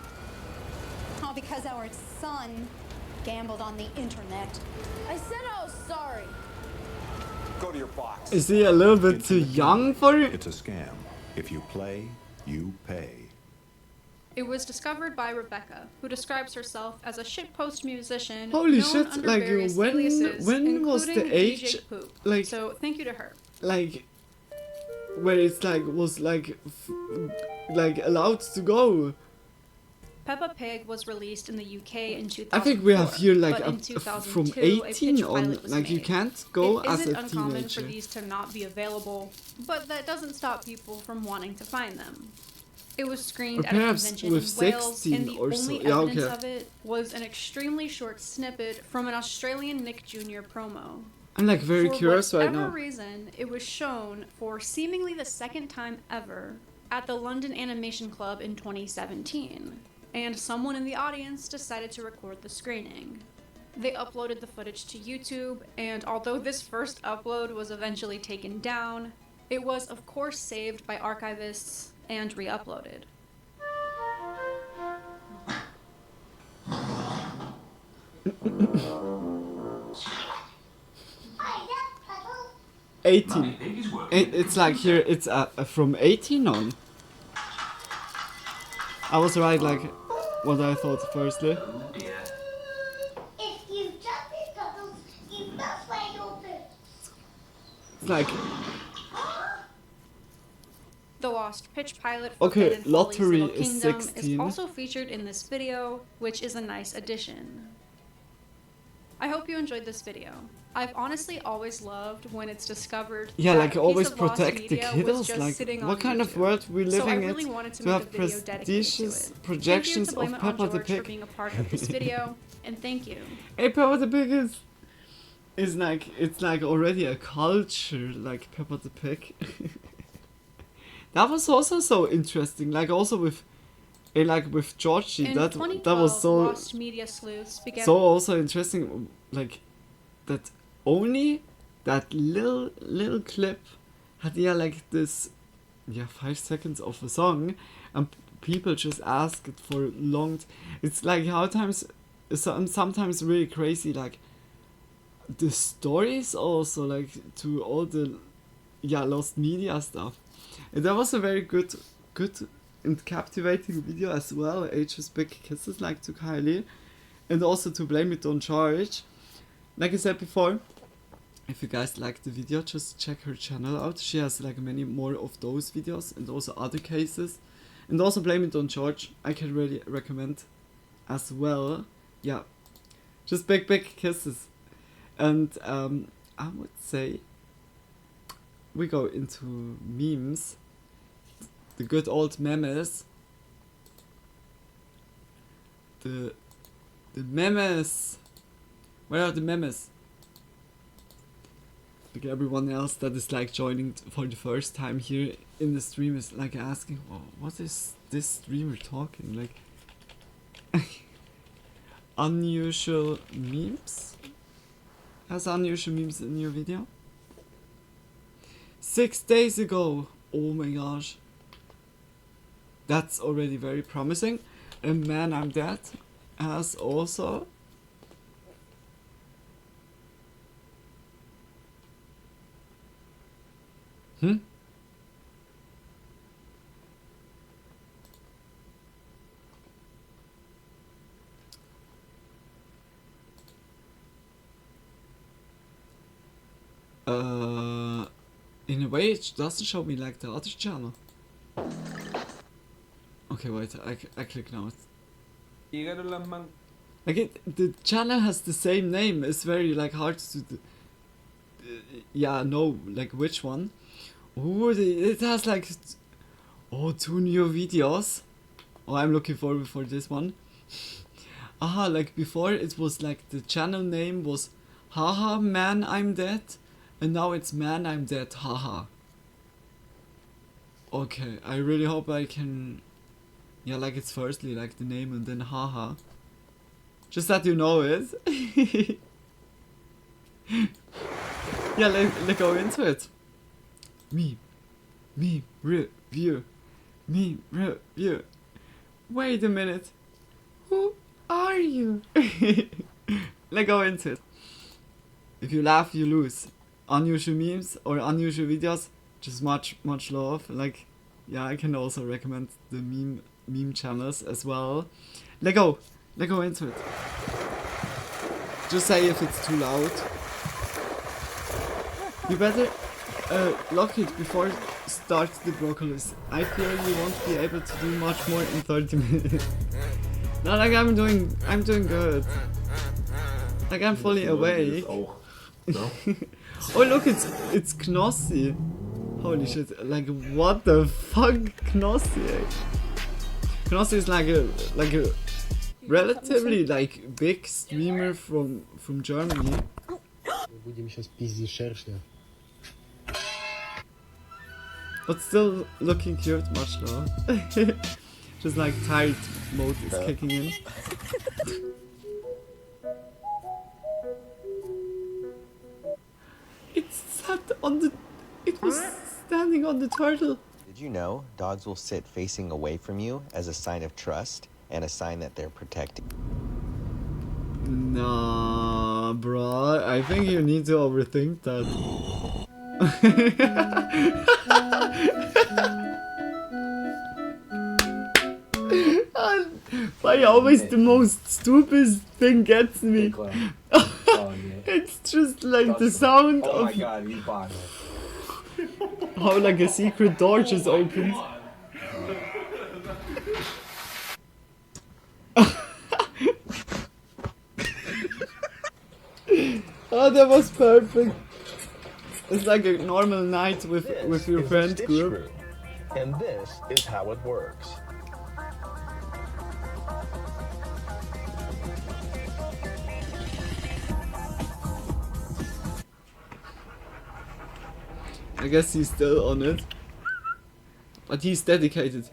All because our son gambled on the internet. I said I was sorry. Go to your box. Is he a little bit too young for it? It's a scam. If you play, you pay. It was discovered by Rebecca, who describes herself as a shitpost musician Holy known shit, under like various when aliases, was including the age DJ Poop. like So thank you to her. like where it's like was like like allowed to go? Peppa Pig was released in the UK in 2004. I think we have here like but in from 2002, 18 a pitch on, pilot was like you made. can't go It as isn't a uncommon teenager. for these to not be available, but that doesn't stop people from wanting to find them. It was screened Or at a perhaps convention with in Wales, 16 and the or so. only Yeah, evidence okay. of it was an extremely short snippet from an Australian Nick Jr. promo. I'm like very For curious right whatever now. reason, it was shown for seemingly the second time ever at the London Animation Club in 2017, and someone in the audience decided to record the screening. They uploaded the footage to YouTube, and although this first upload was eventually taken down, it was of course saved by archivists and re-uploaded. It's like here it's from 18 on. I was right, like what I thought firstly. If you jump in puddles, you must wear your boots. It's like The Lost Pitch pilot for Okay, Ben and Foley's Lottery Little is Kingdom 16. is also featured in this video, which is a nice addition. I hope you enjoyed this video. I've honestly always loved when it's discovered yeah, that like a piece always of lost protect the media was kiddos. just Like sitting what on kind of YouTube. world we So I living really in wanted to to make have a video dedicated to prestigious it. projections Thank you of to Blame It Peppa on the George Pig. for being a part of this video, and thank you. Hey, Peppa the Pig is like it's like already a culture, like Peppa the Pig. That was also so interesting. Like also with, like with Georgie, In that 2012, was so Lost Media Sleuths began. so also interesting. Like that only that little clip had like this 5 seconds of a song, and people just ask it for long. It's like how sometimes really crazy, like the stories also, like to all the lost media stuff. And that was a very good and captivating video as well. H's big kisses like to Kylie, and also to Blame It on George. Like I said before, if you guys like the video, just check her channel out. She has like many more of those videos and also other cases. And also Blame It on George, I can really recommend as well. Yeah, just big kisses. And I would say we go into memes. The good old memes. The memes. Where are the memes? Like everyone else that is like joining for the first time here in the stream is like asking, oh, what is this streamer talking? Like unusual memes? Has unusual memes in your video? 6 days ago. Oh my gosh. That's already very promising. And Man I'm Dead has also in a way it doesn't show me like the other channel. Okay, wait, I click now. Like the channel has the same name. It's very like hard to know like which one. Oh, it has like Oh, 2 new videos. Oh, I'm looking forward for this one. Aha, like before it was like the channel name was Haha Man I'm Dead, and now it's Man I'm Dead Haha. Okay, I really hope I can, yeah, like it's firstly like the name and then haha. Just that you know it. Yeah, let's go into it. Me review. Wait a minute. Who are you? Let's go into it. If you laugh, you lose. Unusual memes or unusual videos, just much love. Like, yeah, I can also recommend the meme channels as well. Let's go into it. Just say if it's too loud. You better lock it before start the broccolis. I fear you won't be able to do much more in 30 minutes. No, like I'm doing good. Like I'm fully awake. No? Oh look, it's Knossi. Holy shit! Like what the fuck, Knossi? Knossi is like a relatively like big streamer from Germany. Будем сейчас пиздить шершня. But still looking cute, much love. Just like tired mode is kicking in. It was standing on the turtle. Did you know dogs will sit facing away from you as a sign of trust and a sign that they're protecting? Nah, bro. I think you need to overthink that. Why always the most stupid thing gets me? It's just like the sound Oh of my god, he's bought it. how like a secret door just opens. Oh, that was perfect. It's like a normal night with your friend group. And this is how it works. I guess he's still on it. But he's dedicated.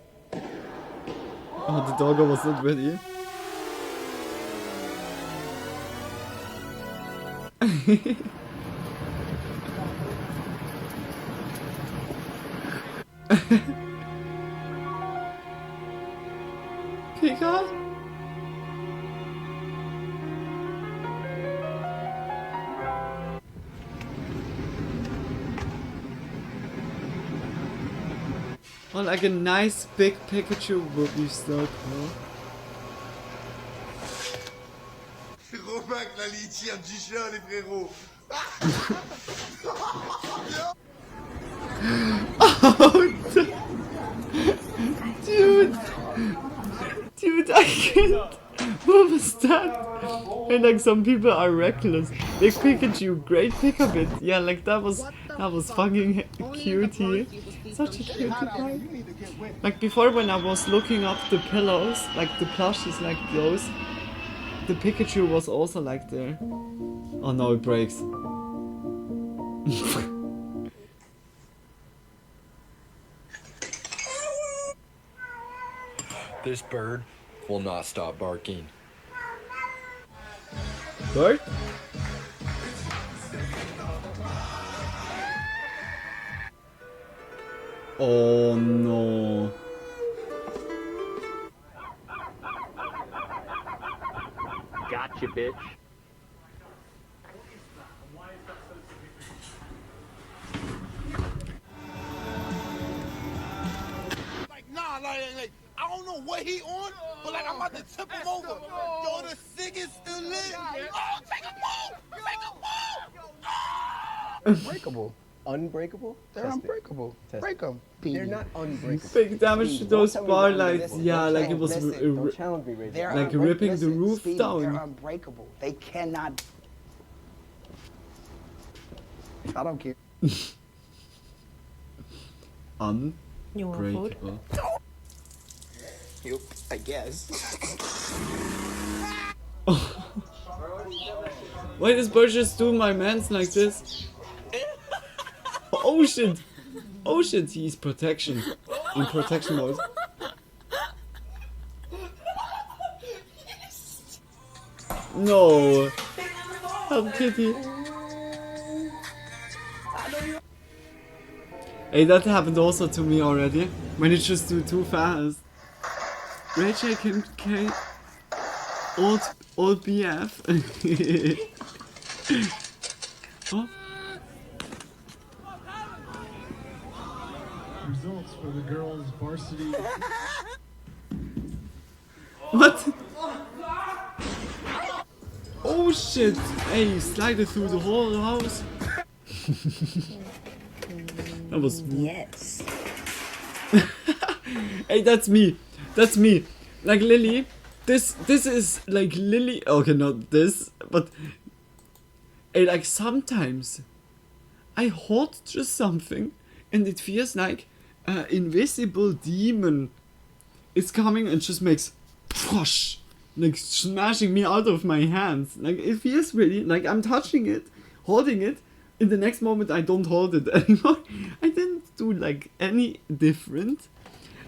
Oh, the doggo was not ready. Pika? Oh, like a nice big Pikachu would be so cool. Romain la litière du chat, les frérots. Dude, I can't. What was that? And like some people are reckless. Big Pikachu, great pickup it. Yeah, like that was fucking cutie. Such a cutie guy. Like before when I was looking up the pillows, like the plushies like those, the Pikachu was also like there. Oh no, it breaks. This bird will not stop barking. Bird? Oh no. Gotcha, bitch. Nah, like, I don't know what he on, but like I'm about to tip him over. Yo, the sick is still lit. Oh, take a ball! Take a ball! Unbreakable. Unbreakable? They're Test it. unbreakable. Test Break them. They're not unbreakable. Big damage to those bar lights. Yeah, like it was Don't challenge me, Ray. They're like unbreak- ripping the listen, roof Speedy, down. They're unbreakable. They cannot. I don't care. You want food? Breakable. Yup, I guess. Why does Bird just do my mans like this? Oh shit! Oh shit, he's protection. In protection mode. No! Help Kitty. Hey, that happened also to me already. When you just do too fast. Rachel can old BF. Oh. Results for the girls' varsity. What? Oh shit! Hey, slided through the whole house. That was me. Yes. Hey, that's me. That's me. Like Lily. This is like Lily. Okay, not this, but hey, like sometimes I hold just something and it feels like an invisible demon is coming and just makes whoosh, like smashing me out of my hands. Like it feels really like I'm touching it, holding it. In the next moment, I don't hold it anymore. I didn't do like any different.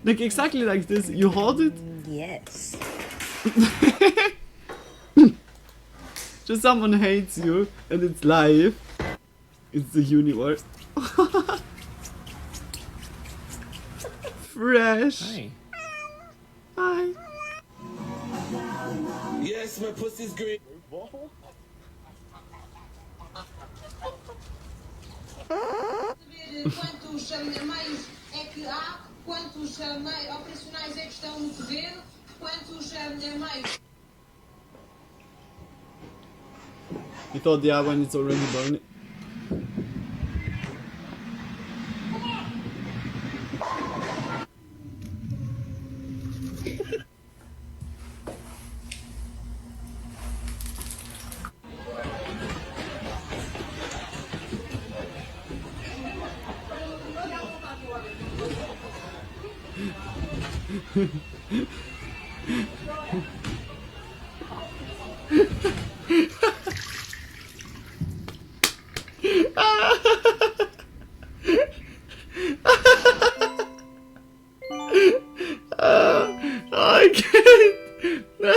Like exactly like this. You hold it. Yes. Just someone hates you and it's live. It's the universe. Fresh. Hi. Hi. Yes, my pussy's green. Quantos meios é que há, quantos meios operacionais é que estão no terreno, quantos meios. You thought the other one is already burning. I can't. No.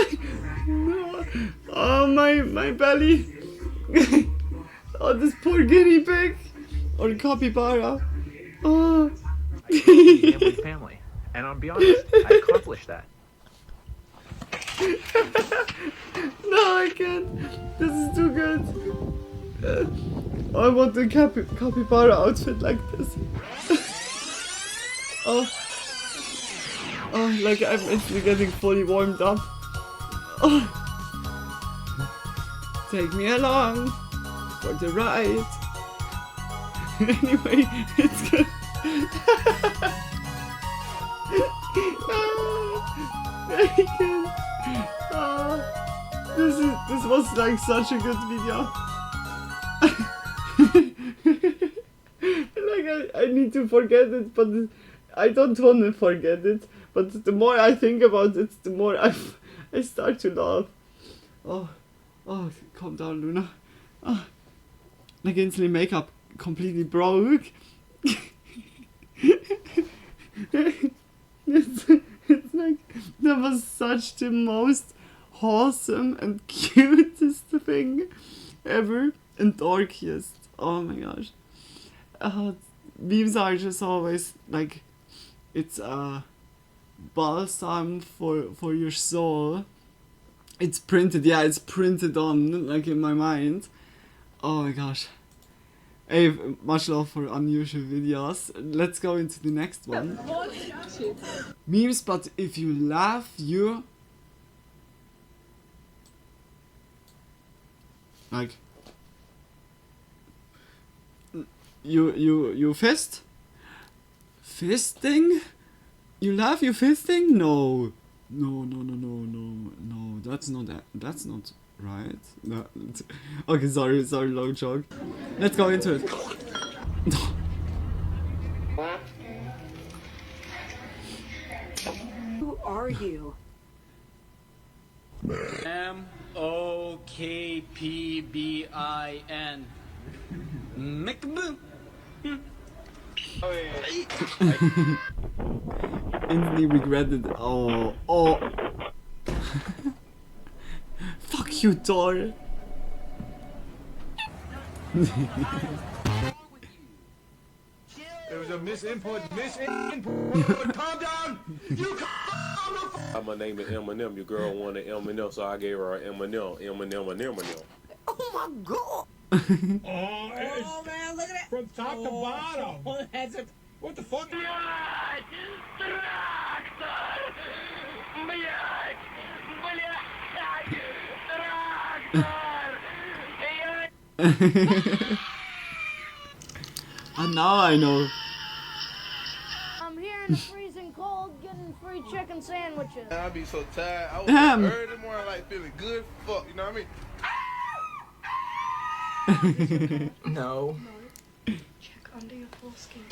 Oh my belly. Oh, this poor guinea pig or capybara. Oh. Family, and I'll be honest, I accomplished that. No, I can't. This is too good. I want the capybara outfit like this. Oh. Oh, like I'm actually getting fully warmed up. Oh. Take me along for the ride. Anyway, it's good. Very good. This was like such a good video. Like I need to forget it, but I don't want to forget it. But the more I think about it, the more I start to laugh. Oh, calm down, Luna. Oh, like instantly makeup completely broke. It's like that was such the most wholesome and cutest thing ever and dorkiest. Oh my gosh. Memes are just always like it's a balsam for your soul. It's printed, yeah, it's printed on like in my mind. Oh my gosh. Hey, much love for unusual videos. Let's go into the next one. Memes, but if you laugh, you like you fist? Fisting? You laugh, you fisting? No. No, that's not right. No. Okay, sorry, long joke. Let's go into it. Who are you? MOKPBIN. McBoo. Instantly regretted. Oh, oh. Fuck you, Thor. It was a misinput. Calm down. You calm down. My name is Eminem. Your girl wanted Eminem, so I gave her an Eminem. Eminem. Oh my god! Oh man, look at that. From top to bottom. What the fuck? And now I know. I'm here in the freezing cold getting free chicken sandwiches. I'd be so tired. I was early in the morning, like feeling good. Fuck, you know what I mean? No. Check under your full skin.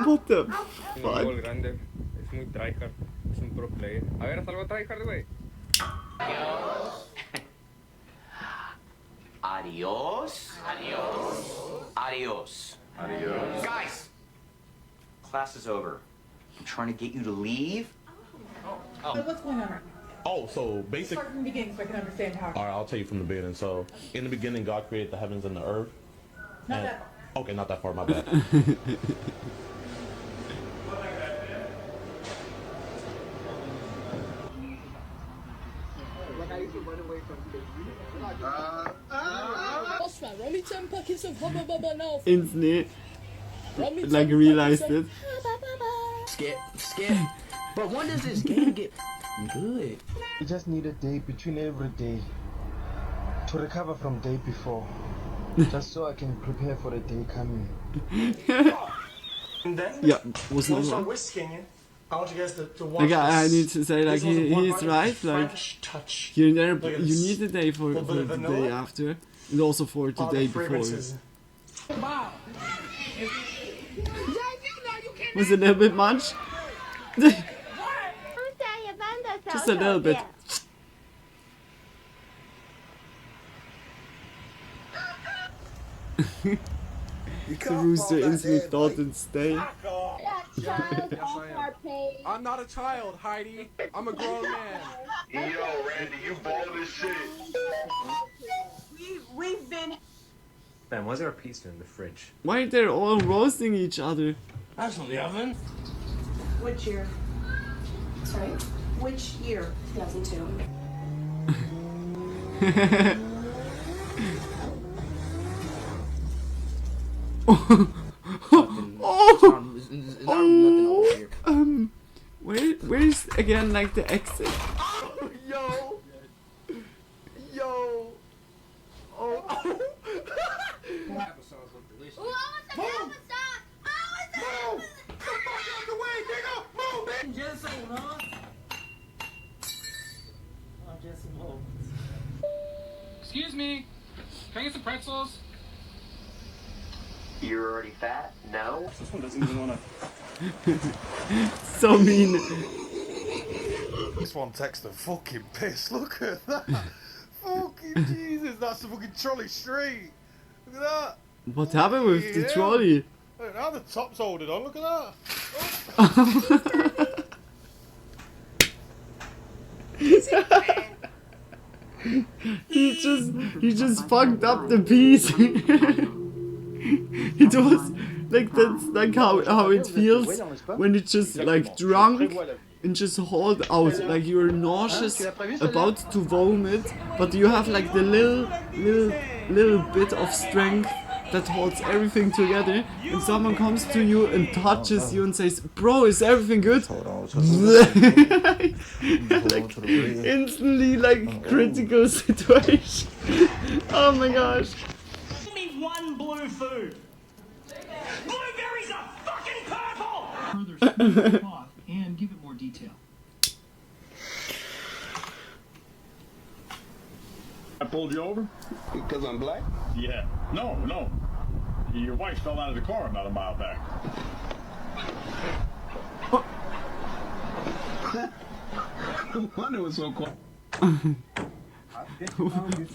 What the Gol fuck? grande. Es muy tryhard. Es un pro player. A ver, haz algo tryhard, güey. Adios. Adios. Guys! Class is over. I'm trying to get you to leave. So what's going on right now? Oh, so basic. Start from the beginning so I can understand how. All right, I'll tell you from the beginning. So, in the beginning, God created the heavens and the earth. Not that far. Okay, not that far. My bad. Roll me 10 packets of hubba bubba now. Instantly, like realized it. Skip. But when does this game get good? You just need a day between every day to recover from day before. Just so I can prepare for the day coming. And then, Yeah, was not once I'm wrong. whisking, I want you guys to watch Like I this. need to say, like This was he one is button right. Like French touch. here and there, Look at you this. need a day for Little bit the of day vanilla. after, and also for the All day the before. fragrances. Wow. Was it a little bit much? Just a little bit. The rooster instantly thought it'd stay. I'm not a child, Heidi. I'm a grown man. Yo, Randy, you bald as shit. We've been. Ben, why's there a pizza in the fridge? Why are they all roasting each other? That's from the oven. Which year? Sorry? Which year? 2002. Where's again like the exit? Yo. Oh. Episodes look delicious. Move. Come back out the way, nigga. Move, bitch. Just saying, huh? Oh, just some hope. Excuse me. Can I get some pretzels? You're already fat? No? This one doesn't even want to. So mean. This one takes the fucking piss. Look at that. Fucking Jesus, that's the fucking trolley street. Look at that. What happened with the trolley? Look, now the top's holding on. Look at that. he just fucked up the piece. It was like that's like how it feels when you just like drunk and just hold out like you're nauseous about to vomit, but you have like the little bit of strength that holds everything together, and someone comes to you and touches you and says, "Bro, is everything good?" Like instantly like critical situation. Oh my gosh. Give me one blue food. Blueberries are fucking purple! Further smooth the cloth and give it more detail. I pulled you over? Because I'm black? Yeah. No. Your wife fell out of the car about a mile back. Why it was so quiet?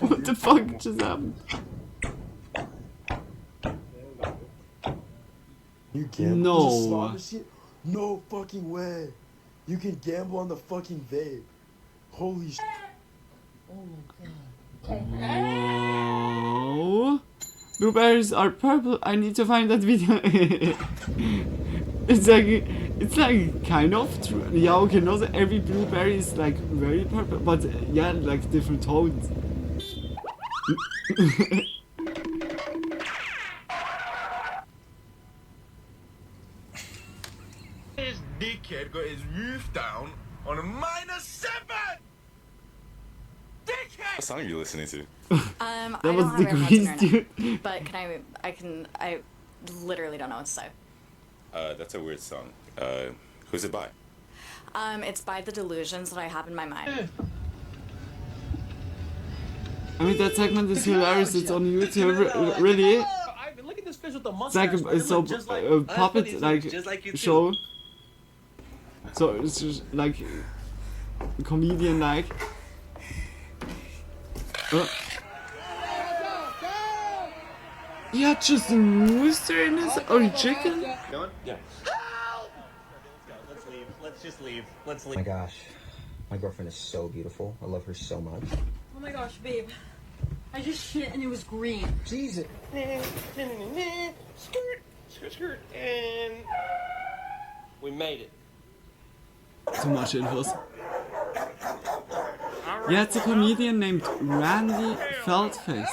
What the fuck just happened? You gamble No. on the slot shit? No fucking way. You can gamble on the fucking vape. Holy shit. Oh my god. Whoa. Blueberries are purple. I need to find that video. It's like kind of true. Yeah, okay, not every blueberry is like very purple, but yeah, like different tones. This dickhead got his roof down on a -7! Dickhead! What song are you listening to? That I was don't the have AirPods green in right dude. now, but I literally don't know what to say. That's a weird song. Who's it by? It's by the delusions that I have in my mind. I mean, that segment is hilarious. It's on YouTube. Really? Look at this fish with the It's mustache. like bro. It a look just like puppet just like you too. show. So it's just like comedian like. He had just a rooster in his or a chicken. Going? Yeah. Let's leave. Let's just leave. Let's Oh leave. my gosh, my girlfriend is so beautiful. I love her so much. Oh my gosh, babe. I just shit and it was green. Jesus. Skirt, and we made it. Too much infos. Yeah, it's a comedian named Randy Feldface.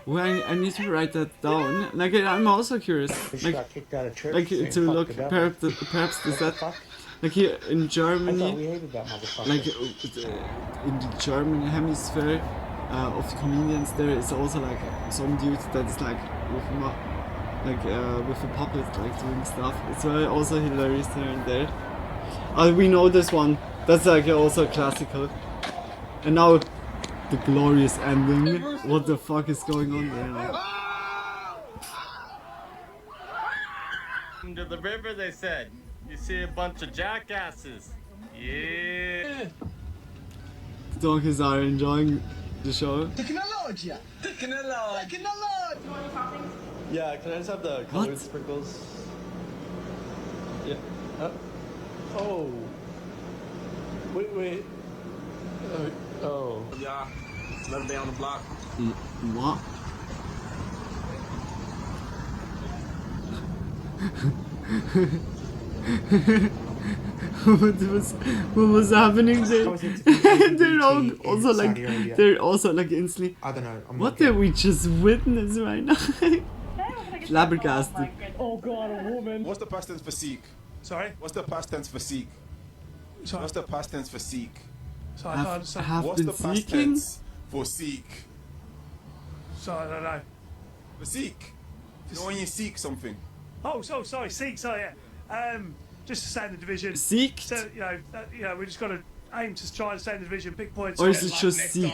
Well, I need to write that down. Like, I'm also curious. Like to look, perhaps is that like here in Germany, like in the German hemisphere of comedians, there is also like some dude that is like with a puppet, like doing stuff. It's also hilarious here and there. We know this one. That's like also classical. And now the glorious ending. What the fuck is going on there? Like? Under the river, they said. You see a bunch of jackasses. Yeah. The donkeys are enjoying the show. Technologia! Yeah, can I just have the colored sprinkles? Yeah. Oh. Wait. Oh. Yeah. Another day on the block. What? what was happening there? they're also like instantly. I don't know. What did we just witness right now? Flabbergasted. Oh god, a woman. What's the past tense for seek? Sorry? What's the past tense for seek? Sorry? What's the past tense for seek? Sorry, I can't understand. What's the past tense for seek? Sorry, I don't know. For seek? You know when you seek something? Oh, sorry, seek, sorry, yeah. Just to stay in the division. Seek? So, you know, we just got to aim to try and stay in the division, pick points. Or is it just seek?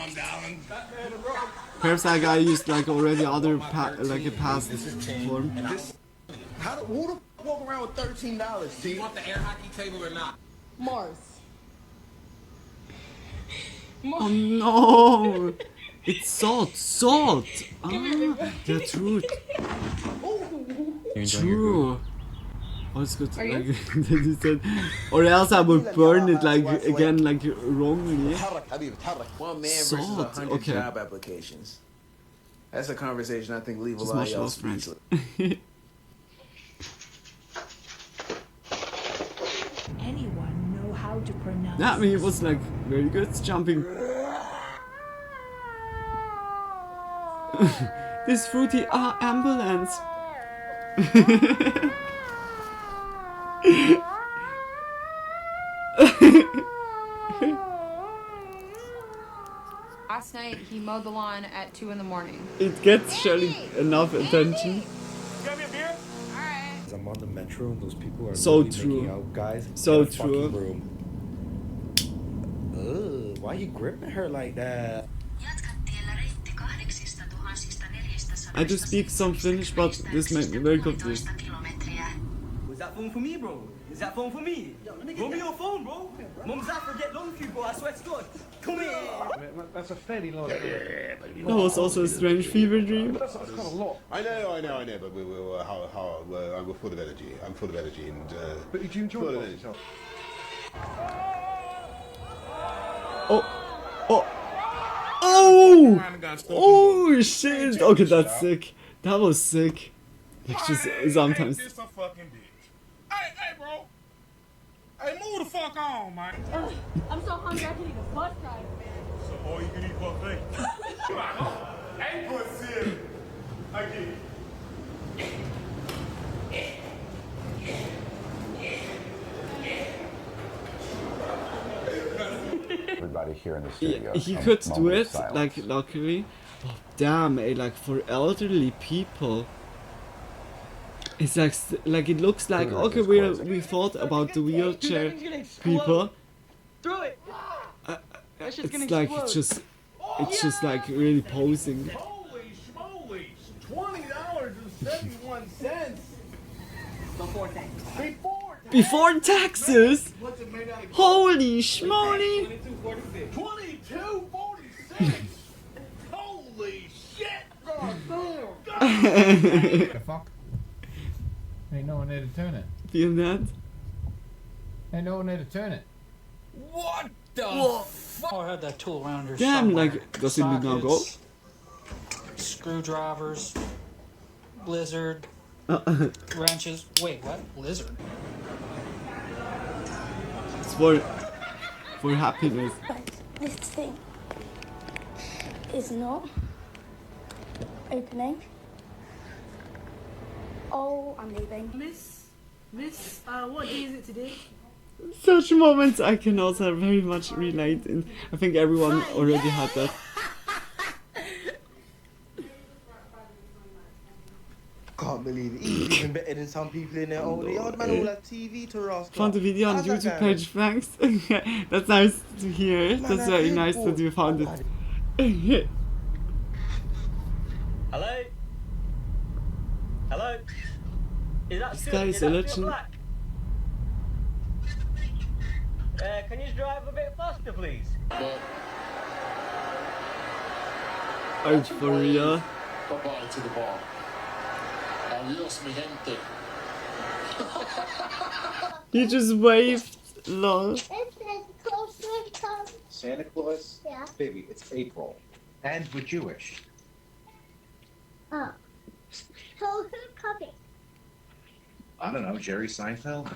Perhaps that guy used like already other like a past form. Who the f walk around with $13? Do you want the air hockey table or not? Mars. Oh no! It's salt! Ah, the truth. True. Oh, it's good. Like, you said, or else I would burn it like again, like wrongly. One man versus Salt. 100 Okay. job applications. That's a conversation I think leave a Just lot of much y'all love, friends. speechless. Anyone know how to pronounce? Yeah, I mean, it was like very good jumping. This fruity ambulance. Last night he mowed the lawn at 2 in the morning. It gets surely enough attention. Grab me a beer? I'm on the metro and those people are So literally true. making out, guys. So in a fucking true. room. Ugh, why you gripping her like that? I do speak some Finnish, but this made me very confused. Was that phone for me, bro? Is that phone for me? Roll me your phone, bro. Mum's out for get long for you, bro. I swear to God. Come here. That's a fairly large deal. That was also a strange fever dream. That's kind of a lot. I know, but we're full of energy. I'm full of energy and. But did you enjoy full of it? energy. Oh shit! Okay, that's sick. That was sick. Like just sometimes. This a fucking bitch. Hey, bro. Hey, move the fuck on, man. I'm so hungry I can eat a bus driver, man. So all you can eat buffet. Hey, pussy. I get it. Everybody here in the studio. He could do it, like, luckily. Oh, damn, like, for elderly people. It's like it looks like, okay, we thought about the wheelchair people. Throw it. It's like, it's just like really posing. Holy schmoly. $20.71. Before tax. Before taxes? Holy schmoly! $22.46. Holy shit! The fuck? Ain't no one there to turn it. Feel that? Ain't no one there to turn it. What the fuck? Oh, I had that tool around here. Damn, somewhere. like, does it now go? Screwdrivers, blizzard, wrenches. Wait, what? Blizzard? It's for happiness. But this thing is not opening. Oh, I'm leaving. Miss, what day is it today? Such moments I can also very much relate in. I think everyone already had that. Can't believe it. He's even better than some people in there. Oh, the old man all have TV to rascal. Found the video on the YouTube page, thanks. That's nice to hear. That's very nice that you found it. Hello? Hello? Is that This still, guy is a legend. black? Can you drive a bit faster, please? Oh, for real? Bye-bye to the bar. Adios, mi gente. He just waved. Lol. Santa Claus? Yeah. Baby, it's April. And we're Jewish. Oh. So who's coming? I don't know, Jerry Seinfeld?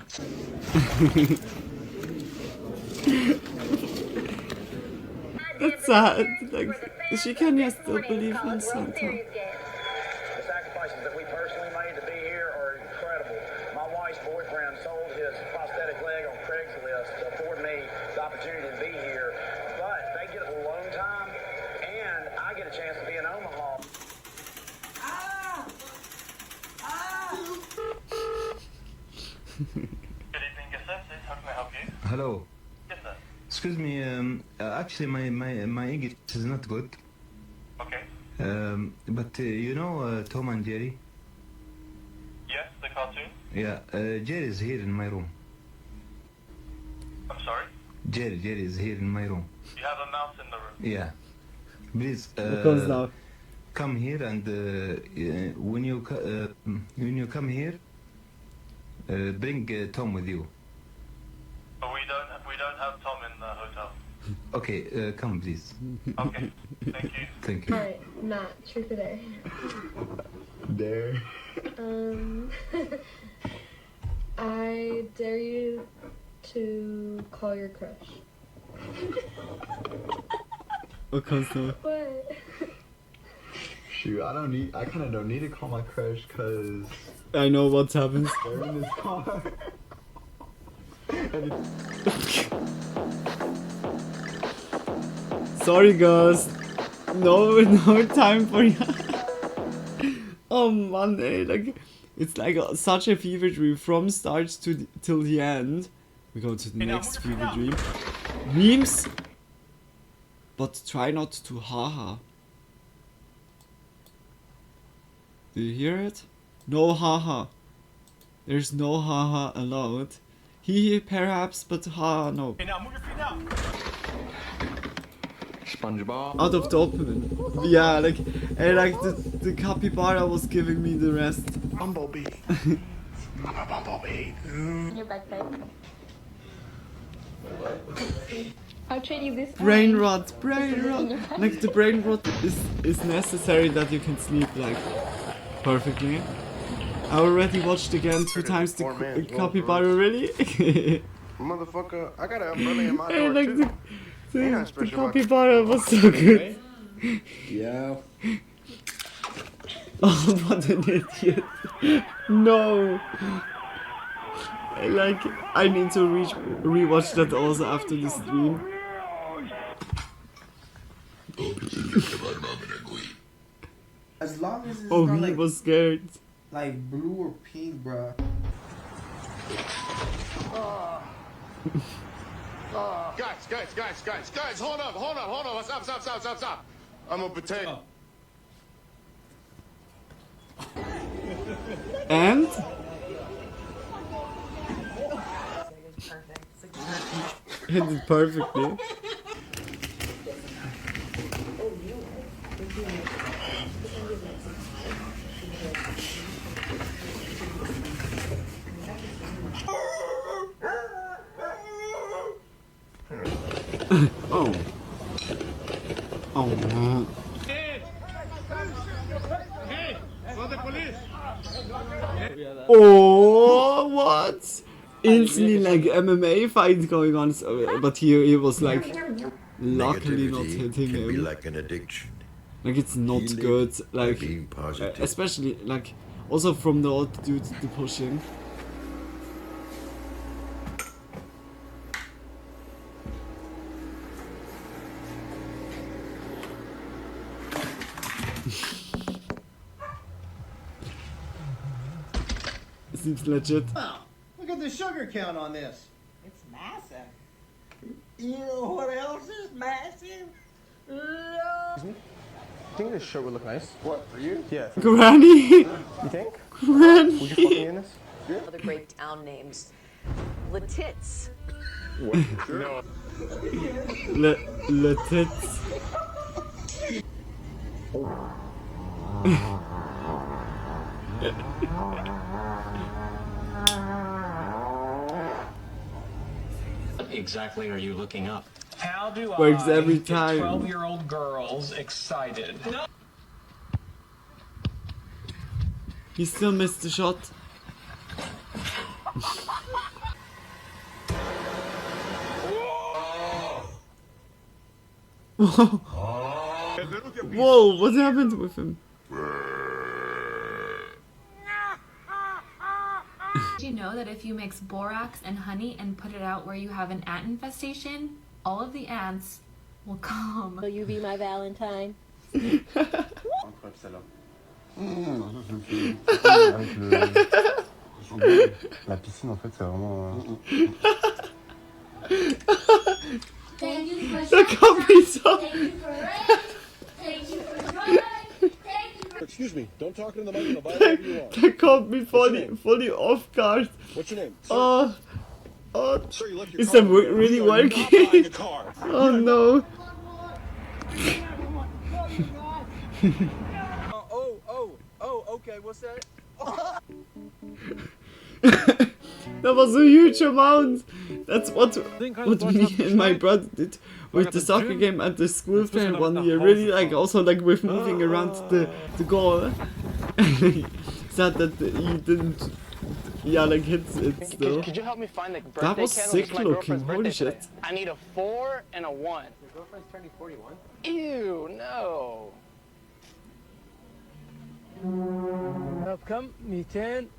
That's sad. Like, she can just still believe in Santa. The sacrifices that we personally made to be here are incredible. My wife's boyfriend sold his prosthetic leg on Craigslist to afford me the opportunity to be here. But they get alone time, and I get a chance to be in Omaha. Good evening, guest services. How can I help you? Hello. Yes, sir. Excuse me, actually my English is not good. Okay. But you know Tom and Jerry? Yes, the cartoon. Yeah, Jerry is here in my room. I'm sorry? Jerry is here in my room. You have a mouse in the room. Yeah. Please, come here and when you come here, bring Tom with you. But we don't have Tom in the hotel. Okay, come please. Okay. Thank you. Thank you. Alright, Matt, truth or dare? Dare. I dare you to call your crush. Okay, so. What? Shoot, I kind of don't need to call my crush because I know what happens. they're in this car. Sorry, guys. No time for you. Oh man, like it's like such a fever dream from start to till the end. We go to the next fever dream. Memes, but try not to haha. Do you hear it? No haha. There's no haha allowed. He perhaps, but ha no. Hey, now move your feet now. SpongeBob. Out of the opening. Yeah, like, and like the capybara was giving me the rest. Bumblebee. I'm a bumblebee. Your backpack. I'll trade you this. Brain rot, brain rot. Like the brain rot is necessary that you can sleep like perfectly. I already watched again 2 times the capybara, really. Motherfucker, I got an umbrella in my door And like too. the capybara was so good. Yeah. Oh, what an idiot. No. Like, I need to rewatch that also after the stream. As long as it's Oh, not he like, was scared. like blue or pink, bruh. Guys, hold up. Stop. I'm a potato. And? Hit it perfectly. Oh. Oh no. Hey, call the police. Oh, what? Instantly like MMA fight going on, so, but he was like luckily not hitting him. Be like an addiction. Like it's not Healing good, by like being positive. especially like also from the old dude the pushing. Seems legit. Wow, look at the sugar count on this. It's massive. You know what else is massive? Excuse me? I think this shirt would look nice. What, for you? Yeah. For Granny! You think? Granny! Would you fuck me in this? Yeah. Other great town names. Letits. What? No. Le tits. What exactly are you looking up? How do Works I every get time. 12-year-old girls excited? He still missed the shot. Whoa. Whoa, what happened with him? Did you know that if you mix borax and honey and put it out where you have an ant infestation, all of the ants will come? Will you be my Valentine? La piscine, en fait, c'est vraiment. Thank you for That can't be so. Thank you for joy. Excuse me, don't talk in the mic, you'll buy whatever you want. That caught me fully off guard. What's your name? Oh, Sir, you left your is car that here. really You are not working? buying a car. Oh no. Okay, what's that? That was a huge amount. That's what me and my brother did with the soccer game at the school fair one year. Really, like also like with moving around the goal. Sad that he didn't, yeah, like hit it still. Could you help me find the birthday That was candle? sick It's my looking. girlfriend's Holy birthday shit. today. I need a 4 and a 1. Your girlfriend's turning 41? Ew, no. كم 286.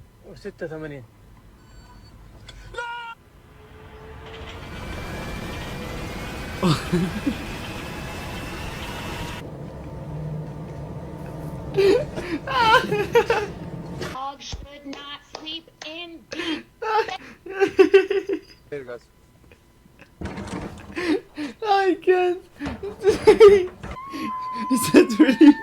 Dogs should not sleep in deep. Later, guys. I can't. Is that really?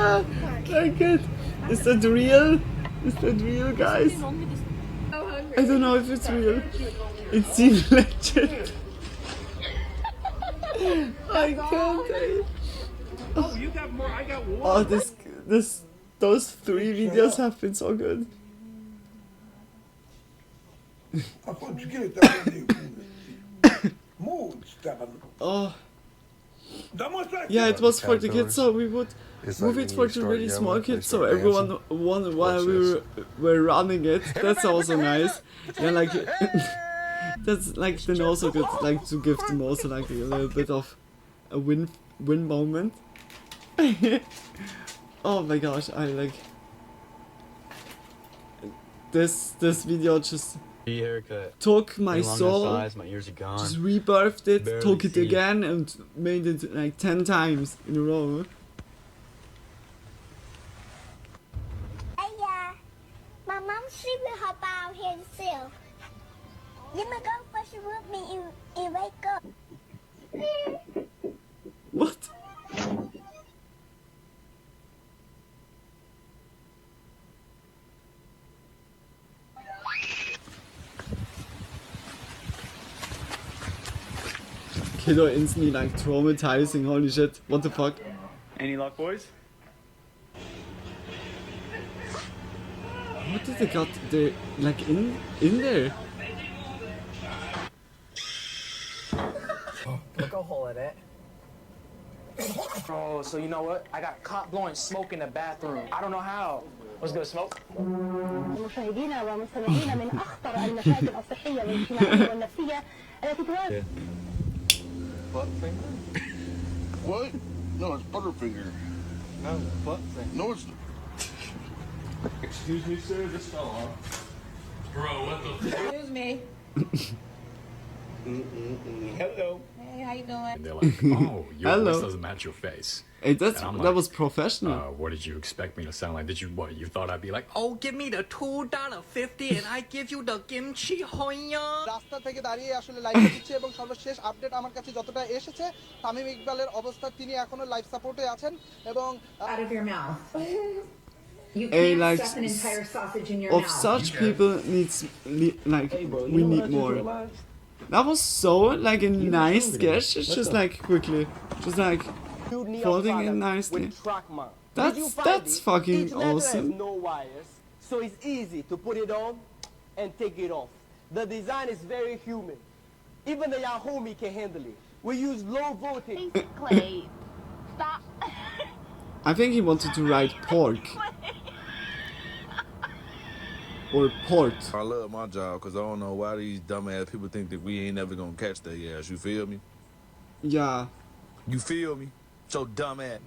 Like it. Is that real? Is that real, guys? I don't know if it's real. It seems legit. I can't. Oh, you got more. I got one. Oh, those 3 videos have been so good. Oh. Yeah, it was for the kids, so we would move it for the really small kids, so everyone won while we were running it. That's also nice. Yeah, like that's like then also good, like to give them also like a little bit of a win moment. Oh my gosh, I like this video just took my soul, my ears are gone. just rebirthed it, Barely took it see. again and made it like 10 times in a row. Hey, my mom's sleeping hop out here still. You may go brush with me and wake up. What? Kiddo instantly like traumatizing, holy shit, what the fuck? Any luck, boys? What did they got there, like in there? Poke a hole in it. Oh, so you know what? I got caught blowing smoke in the bathroom. I don't know how. What's good, smoke? مشاهدينا ومستمعينا من أخطر المشاكل الصحية والاجتماعية والنفسية التي تواجه. Butt finger? What? No, it's Butterfinger. No, butt finger. No, it's. Excuse me, sir, this fell off. Bro, what the fuck? Excuse me. Hello. Hey, how you doing? And they're like, oh, your Hello. voice doesn't match your face. Hey, that's, And I'm that like, was professional. What did you expect me to sound like? Did you, what, you thought I'd be like, oh, give me the $2.50 and I give you the kimchi hoya? রাস্তা থেকে দাঁড়িয়ে আসলে লাইভে দিচ্ছে এবং সর্বশেষ update আমার কাছে যতটা এসেছে তামিম ইকবালের অবস্থা তিনি এখনো লাইভ সাপোর্টে আছেন এবং Out of your mouth. You Hey, can't like, stuff an entire sausage in your of mouth. such people like we need more. That was so like a nice sketch. It's just like quickly, just like folding it nicely. That's fucking awesome. No wires, so it's easy to put it on and take it off. The design is very human. Even the Yahoo can handle it. We use low voltage. Clay, stop. I think he wanted to write pork. Or port. I love my job because I don't know why these dumbass people think that we ain't never gonna catch their ass. You feel me? Yeah. You feel me? So dumbass.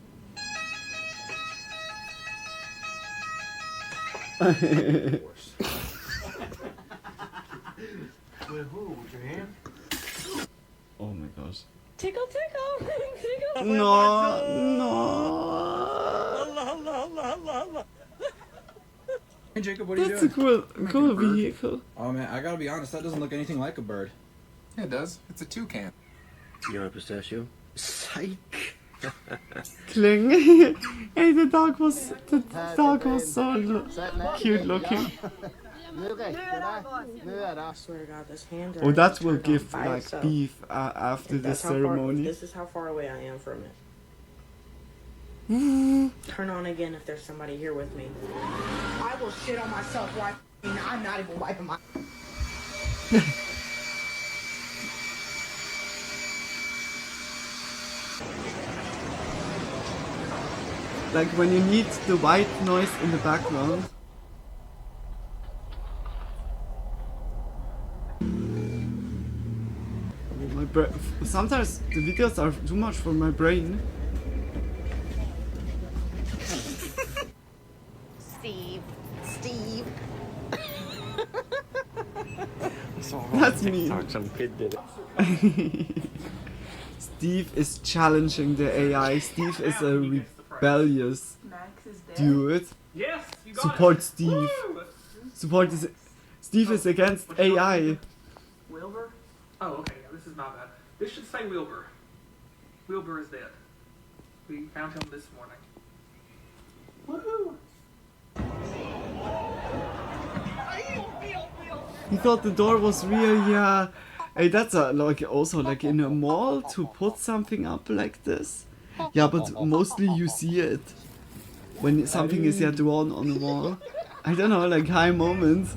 With who? With your hand? Oh my gosh. Tickle, tickle, tickle. No, no. Hey Jacob, what are That's you a doing? cool vehicle. Oh man, I gotta be honest, that doesn't look anything like a bird. Yeah, it does. It's a toucan. You're a pistachio? Psych. Kling. Hey, the dog was so cute looking. I swear to God, this hand. Oh, that will give like beef after the ceremony. This is how far away I am from it. Turn on again if there's somebody here with me. I will shit on myself wiping. I'm not even wiping my. Like when you need the white noise in the background. Sometimes the videos are too much for my brain. Steve. That's me. Some kid did it. Steve is challenging the AI. Steve is a rebellious dude. Yes, you got Support it. Steve. Woo! Support is Steve is against AI. Wilbur? Oh, okay, yeah, this is not bad. This should say Wilbur. Wilbur is dead. We found him this morning. He thought the door was real, yeah. Hey, that's like also like in a mall to put something up like this. Yeah, but mostly you see it when something is drawn on the wall. I don't know, like high moments.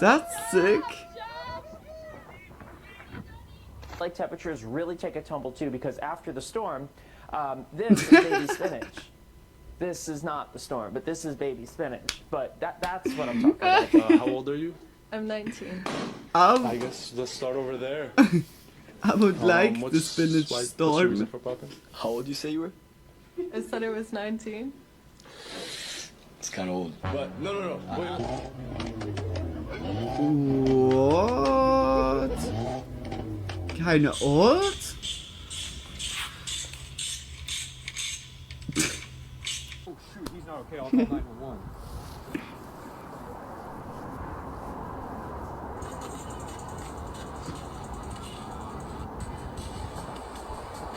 That's sick. Lake temperatures really take a tumble too, because after the storm, this is baby spinach. This is not the storm, but this is baby spinach. But that's what I'm talking about. How old are you? I'm 19. I guess let's start over there. I would like the spinach storm. How old you say you were? I said I was 19. It's kind of old. But no. Wait. What? Keine old? Oh shoot, he's not okay. I'll call 911.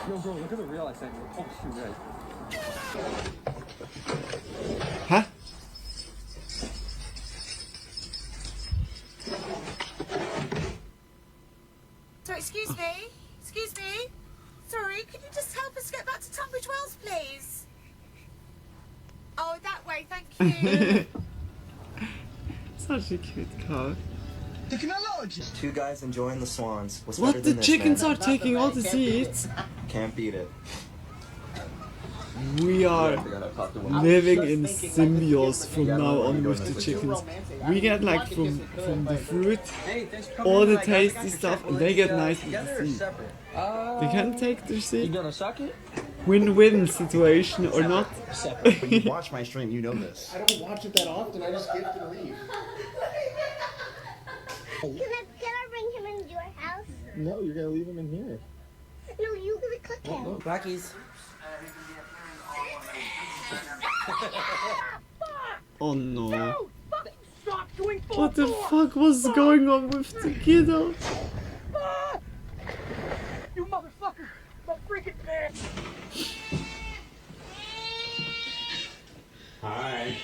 Yo, bro, look at the reel I sent you. Oh shoot, right. Huh? So excuse me, sorry, could you just help us get back to Tunbridge Wells, please? Oh, that way, thank you. Such a cute car. Technology. Two guys enjoying the swans. What's What? better The than chickens this, are taking all the seats. Can't beat it. We are living in symbiosis from now on with the chickens. We get like from the fruit, all the tasty stuff, and they get nice with the seed. They can take their seed. You gonna suck it? Win-win situation or not. When you watch my stream, you know this. I don't watch it that often. I just gift and leave. Can I bring him into your house? No, you're gonna leave him in here. No, you're gonna cook him. Blackies. Oh no. Stop doing What the fuck was going on with the kiddo? You motherfucker! My freaking bitch! Hi.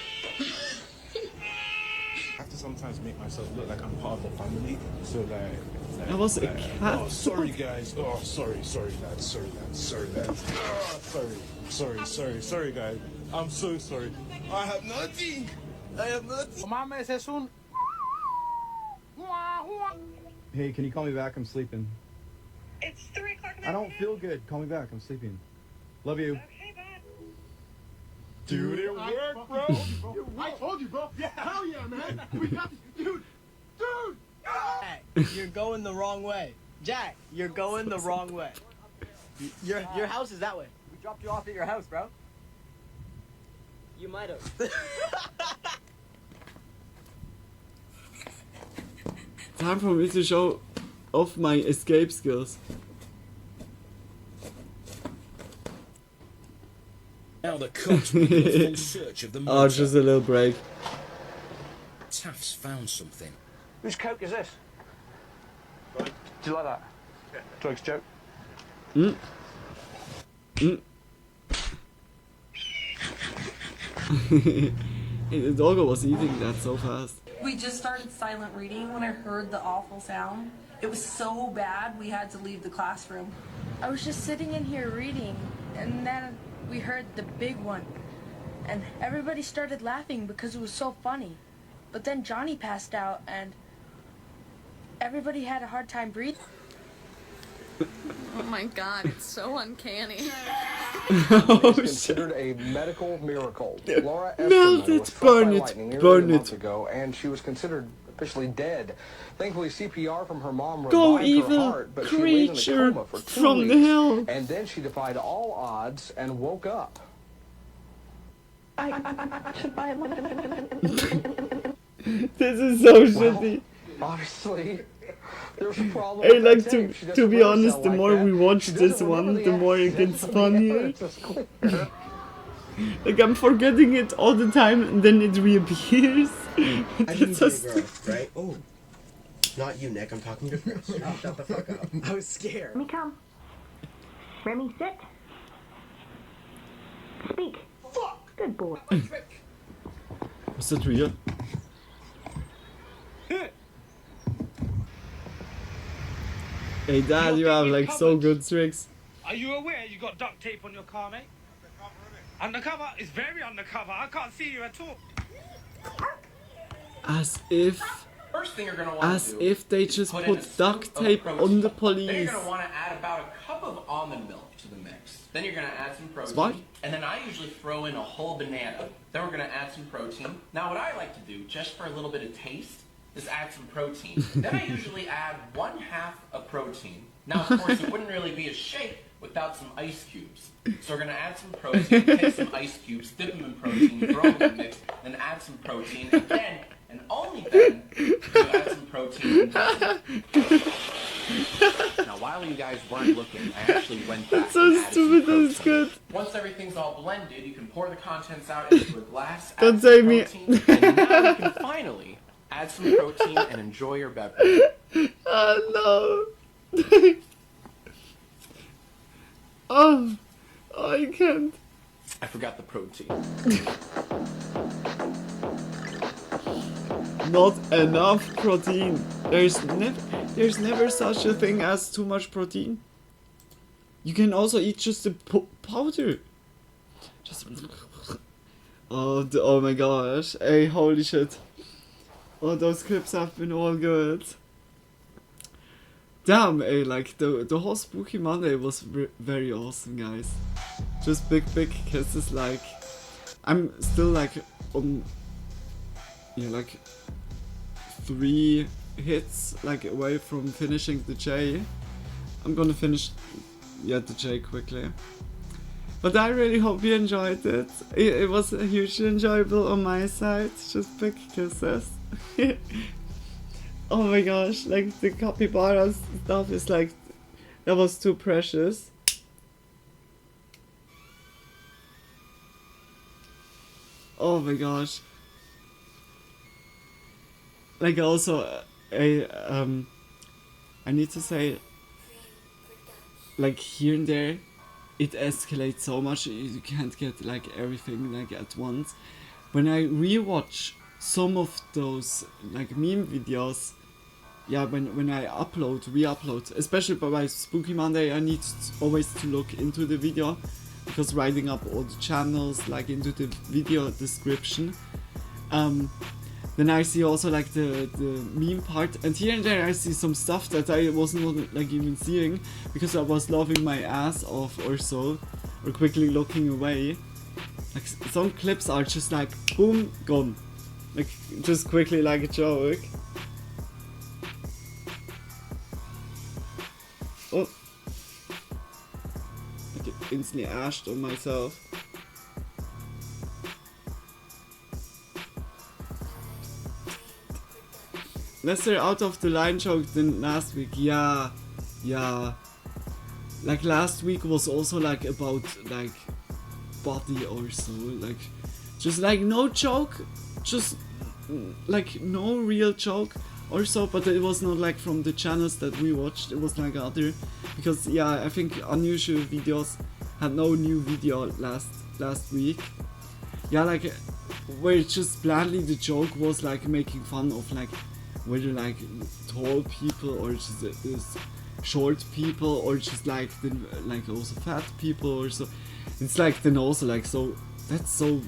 I have to sometimes make myself look like I'm part of the family, so like That was a cat. Oh, sorry guys. Oh, sorry lads. Sorry lads. Sorry guys. I'm so sorry. I have nothing. Mama, ese es un... Hey, can you call me back? I'm sleeping. It's 3 o'clock. I don't feel good. Call me back. I'm sleeping. Love you. Okay, bud. Dude, it worked, bro. I told you, bro. Yeah, hell yeah, man. We got this. Dude. Jack, you're going the wrong way. Jack, you're going the wrong way. Your house is that way. We dropped you off at your house, bro. You might have. Time for me to show off my escape skills. Now the cops will be in full search of the motor. Oh, just a little break. Taft's found something. Whose coke is this? Do you like that? Yeah. Drugs joke? The doggo was eating that so fast. We just started silent reading when I heard the awful sound. It was so bad we had to leave the classroom. I was just sitting in here reading, and then we heard the big one. And everybody started laughing because it was so funny. But then Johnny passed out, and everybody had a hard time breathing. Oh my god, it's so uncanny. It's considered a medical miracle. Laura Melt Esperman it, was struck burn by it, lightning nearly burn a month it. ago, and she was considered officially dead. Thankfully, CPR from her mom Go revived her evil heart, but she remained in a creature coma for 2 from weeks, the hell. and then she defied all odds and woke up. This is so shitty. Obviously, there's a problem. Hey, with like that tape. She to doesn't be really honest, sound the like more that. we watch She this doesn't one, remember the more it accent gets from the funnier. evidence is clear. Like I'm forgetting it all the time, and then it reappears. I didn't It's so get it, girl, right? Oh. Not you, Nick. I'm talking to Chris. Shut the fuck up. I was scared. Remy, come. Remy, sit. Speak. Fuck. Good boy. Was that real? Hey Dad, you have like so good tricks. Are you aware you got duct tape on your car, mate? Undercover? It's very undercover. I can't see you at all. As if First thing you're gonna want to do they just put in a put scoop duct of tape protein. on the Then police. you're gonna want to add about a cup of almond milk to the mix. Then you're gonna add some protein. Smart. And then I usually throw in a whole banana. Then we're gonna add some protein. Now what I like to do, just for a little bit of taste, is add some protein. Then I usually add 1/2 of protein. Now of course it wouldn't really be a shake without some ice cubes. So we're gonna add some protein, take some ice cubes, dip them in protein, throw them in the mix, then add some protein, and then, and only then, we'll add some protein. Now while you guys weren't looking, I actually went back So and added stupid, some that's protein. good. Once everything's all blended, you can pour the contents out into a glass, add Don't some say me. protein, and now you can finally add some protein and enjoy your beverage. Oh no. Oh, I can't. I forgot the protein. Not enough protein. There's never such a thing as too much protein. You can also eat just the powder. Just oh my gosh. Hey, holy shit. Oh, those clips have been all good. Damn, hey, like the whole Spooky Monday was very awesome, guys. Just big kisses. Like, I'm still like on, yeah, like 3 hits like away from finishing the J. I'm gonna finish, yeah, the J quickly. But I really hope you enjoyed it. It was hugely enjoyable on my side. Just big kisses. Oh my gosh, like the capybara stuff is like, that was too precious. Oh my gosh. Like also, I need to say, like here and there, it escalates so much, you can't get like everything like at once. When I rewatch some of those like meme videos, yeah, when I re-upload, especially by Spooky Monday, I need always to look into the video, because writing up all the channels like into the video description, then I see also like the meme part, and here and there I see some stuff that I wasn't like even seeing because I was laughing my ass off or so, or quickly looking away. Like some clips are just like boom, gone, like just quickly like a joke. Oh, I get instantly ashed on myself. Lesser out of the line joke than last week. Yeah. Like last week was also like about like body or so, like just like no joke, just like no real joke or so, but it was not like from the channels that we watched, it was like other, because yeah, I think Unusual Videos had no new video last week. Yeah, like where just blandly the joke was like making fun of like whether like tall people or just this short people or just like like also fat people or so. It's like then also like so that's so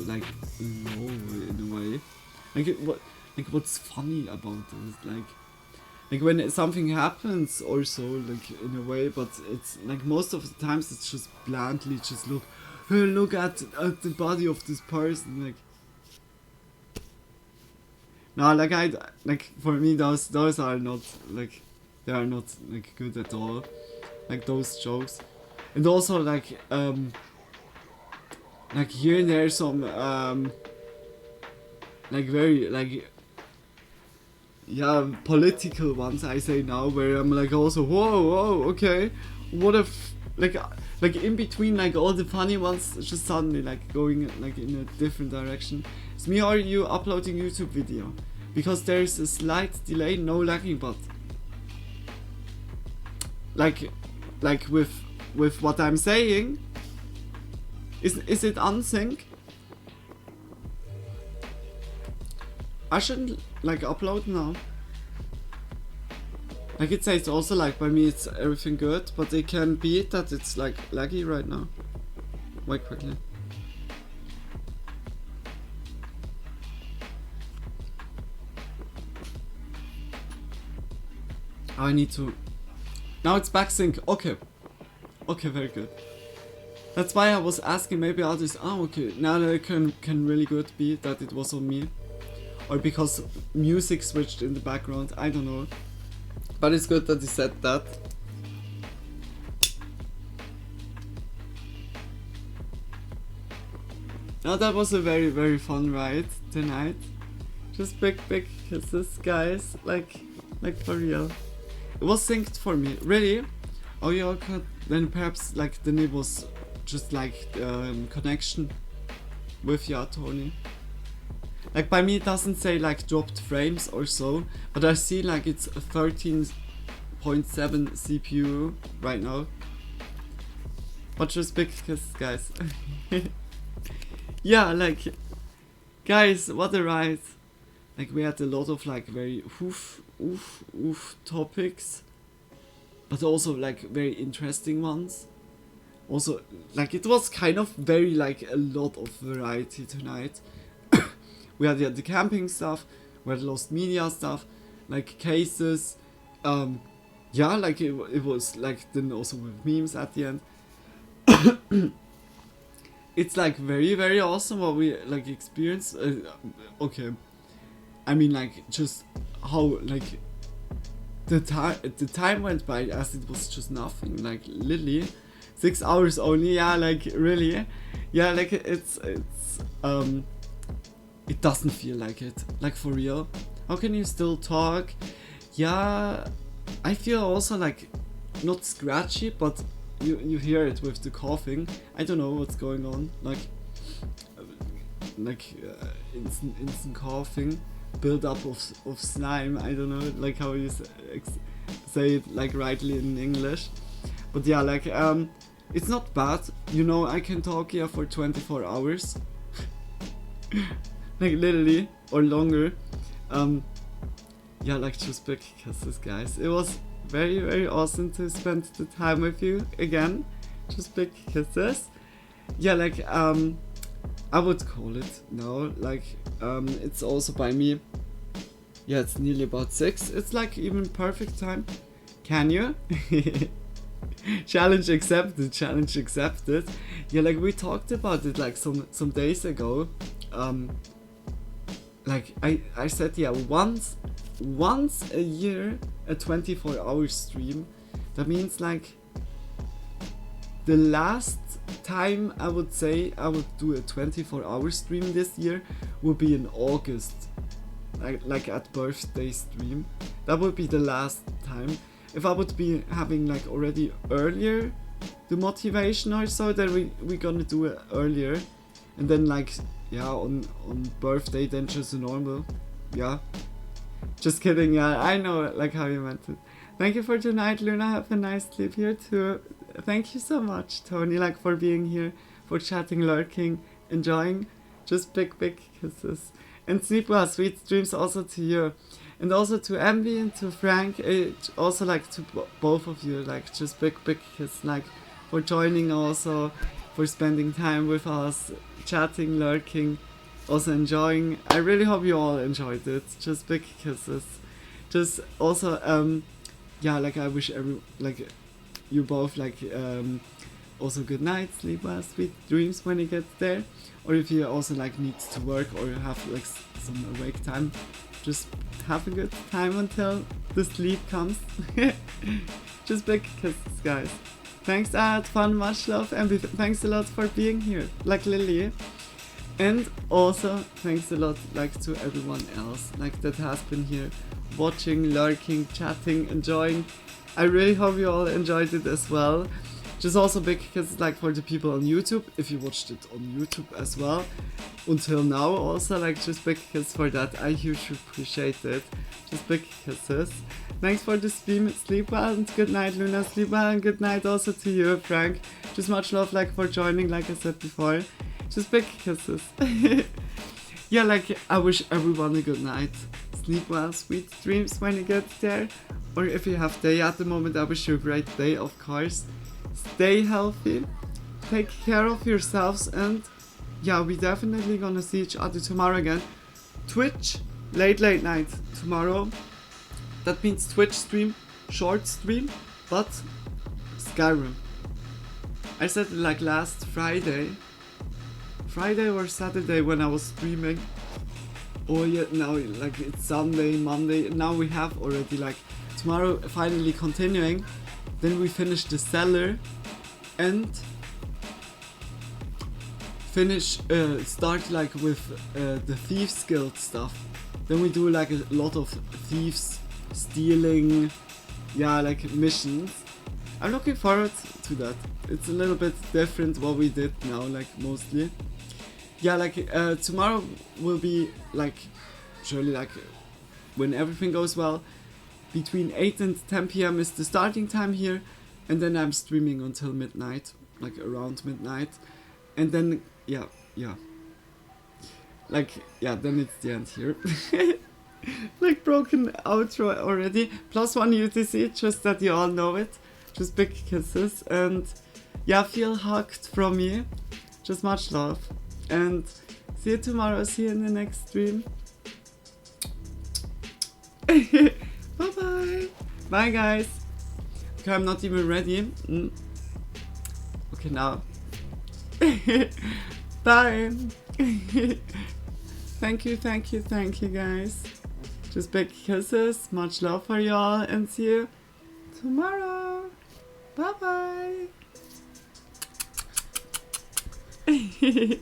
like low in a way. Like what's funny about this? Like when something happens or so, like in a way, but it's like most of the times it's just blandly just look at the body of this person, like. No, like for me those are not like, they are not like good at all, like those jokes. And also like here and there some like very like, yeah, political ones I say now, where I'm like also whoa okay, what if like in between like all the funny ones just suddenly like going like in a different direction. It's me or you uploading YouTube video, because there's a slight delay, no lagging, but like with what I'm saying, Is it unsync? I shouldn't like upload now. Like it says also like by me it's everything good, but it can be that it's like laggy right now. Wait quickly. I need to... Now it's back sync. Okay. Okay, very good. That's why I was asking, maybe I'll just... Oh, okay. Now that it can really good be that it was on me. Or because music switched in the background. I don't know. But it's good that you said that. Now that was a very, very fun ride tonight. Just big kisses, guys. Like for real. It was synced for me, really? Oh yeah, okay. Then perhaps like then it was just like connection with ya, Tony. Like by me it doesn't say like dropped frames or so, but I see like it's a 13.7 CPU right now. But just big kisses, guys. Yeah, like guys, what a ride. Like we had a lot of like very oof topics, but also like very interesting ones. Also like it was kind of very like a lot of variety tonight. We had the camping stuff, we had lost media stuff, like cases, yeah, like it was like then also with memes at the end. It's like very, very awesome what we like experienced. Okay, I mean like just how like the time went by as it was just nothing. Like literally 6 hours only. Yeah, like really. Yeah, like it's it doesn't feel like it. Like for real. How can you still talk? Yeah, I feel also like not scratchy, but you hear it with the coughing. I don't know what's going on. Like instant coughing, build up of slime. I don't know like how you say it like rightly in English. But yeah, like it's not bad. You know, I can talk here for 24 hours. Like literally or longer. Yeah, like just big kisses, guys. It was very, very awesome to spend the time with you again. Just big kisses. Yeah, like I would call it now. Like it's also by me. Yeah, it's nearly about 6. It's like even perfect time. Can you? Challenge accepted. Challenge accepted. Yeah, like we talked about it like some days ago. Like I said, yeah, once a year a 24-hour stream. That means like the last time I would say I would do a 24-hour stream this year would be in August, like at birthday stream. That would be the last time. If I would be having like already earlier the motivation or so, then we're gonna do it earlier, and then like yeah on birthday then just a normal. Yeah, just kidding. Yeah, I know like how you meant it. Thank you for tonight, Luna. Have a nice sleep here too. Thank you so much, Tony, like for being here, for chatting, lurking, enjoying. Just big kisses. And sleep well, sweet dreams also to you. And also to Emily and to Frank, also like to both of you, like just big kiss, like for joining also, for spending time with us, chatting, lurking, also enjoying. I really hope you all enjoyed it. Just big kisses. Just also, yeah, like I wish you both like also good night, sleep well, sweet dreams when you get there. Or if you also like need to work or have like some awake time, just have a good time until the sleep comes. Just big kisses, guys. Thanks, I had fun, much love, and thanks a lot for being here, like Lily. And also thanks a lot like to everyone else like that has been here watching, lurking, chatting, enjoying. I really hope you all enjoyed it as well. Just also big kisses like for the people on YouTube, if you watched it on YouTube as well. Until now also, like just big kiss for that. I hugely appreciate it. Just big kisses. Thanks for the stream. Sleep well and good night, Luna. Sleep well and good night also to you, Frank. Just much love like for joining, like I said before. Just big kisses. Yeah, like I wish everyone a good night. Sleep well, sweet dreams when you get there. Or if you have day at the moment, I wish you a great day, of course. Stay healthy. Take care of yourselves, and yeah, we definitely gonna see each other tomorrow again. Twitch, late night tomorrow. That means Twitch stream, short stream, but Skyrim. I said it like last Friday or Saturday when I was streaming. Oh yeah, now like it's Sunday, Monday, now we have already like tomorrow finally continuing. Then we finish the cellar and start like with the Thieves Guild stuff. Then we do like a lot of thieves, stealing, yeah, like missions. I'm looking forward to that. It's a little bit different what we did now, like mostly. Yeah, like tomorrow will be like, surely like when everything goes well, between 8 and 10 PM is the starting time here, and then I'm streaming until midnight, like around midnight, and then yeah, like yeah, then it's the end here. Like broken outro already. +1 UTC, just that you all know it. Just big kisses, and yeah, feel hugged from me. Just much love, and see you tomorrow. See you in the next stream. Bye bye. Bye guys. Okay, I'm not even ready. Okay, now. Bye. Thank you guys. Just big kisses. Much love for y'all, and see you tomorrow. Bye bye.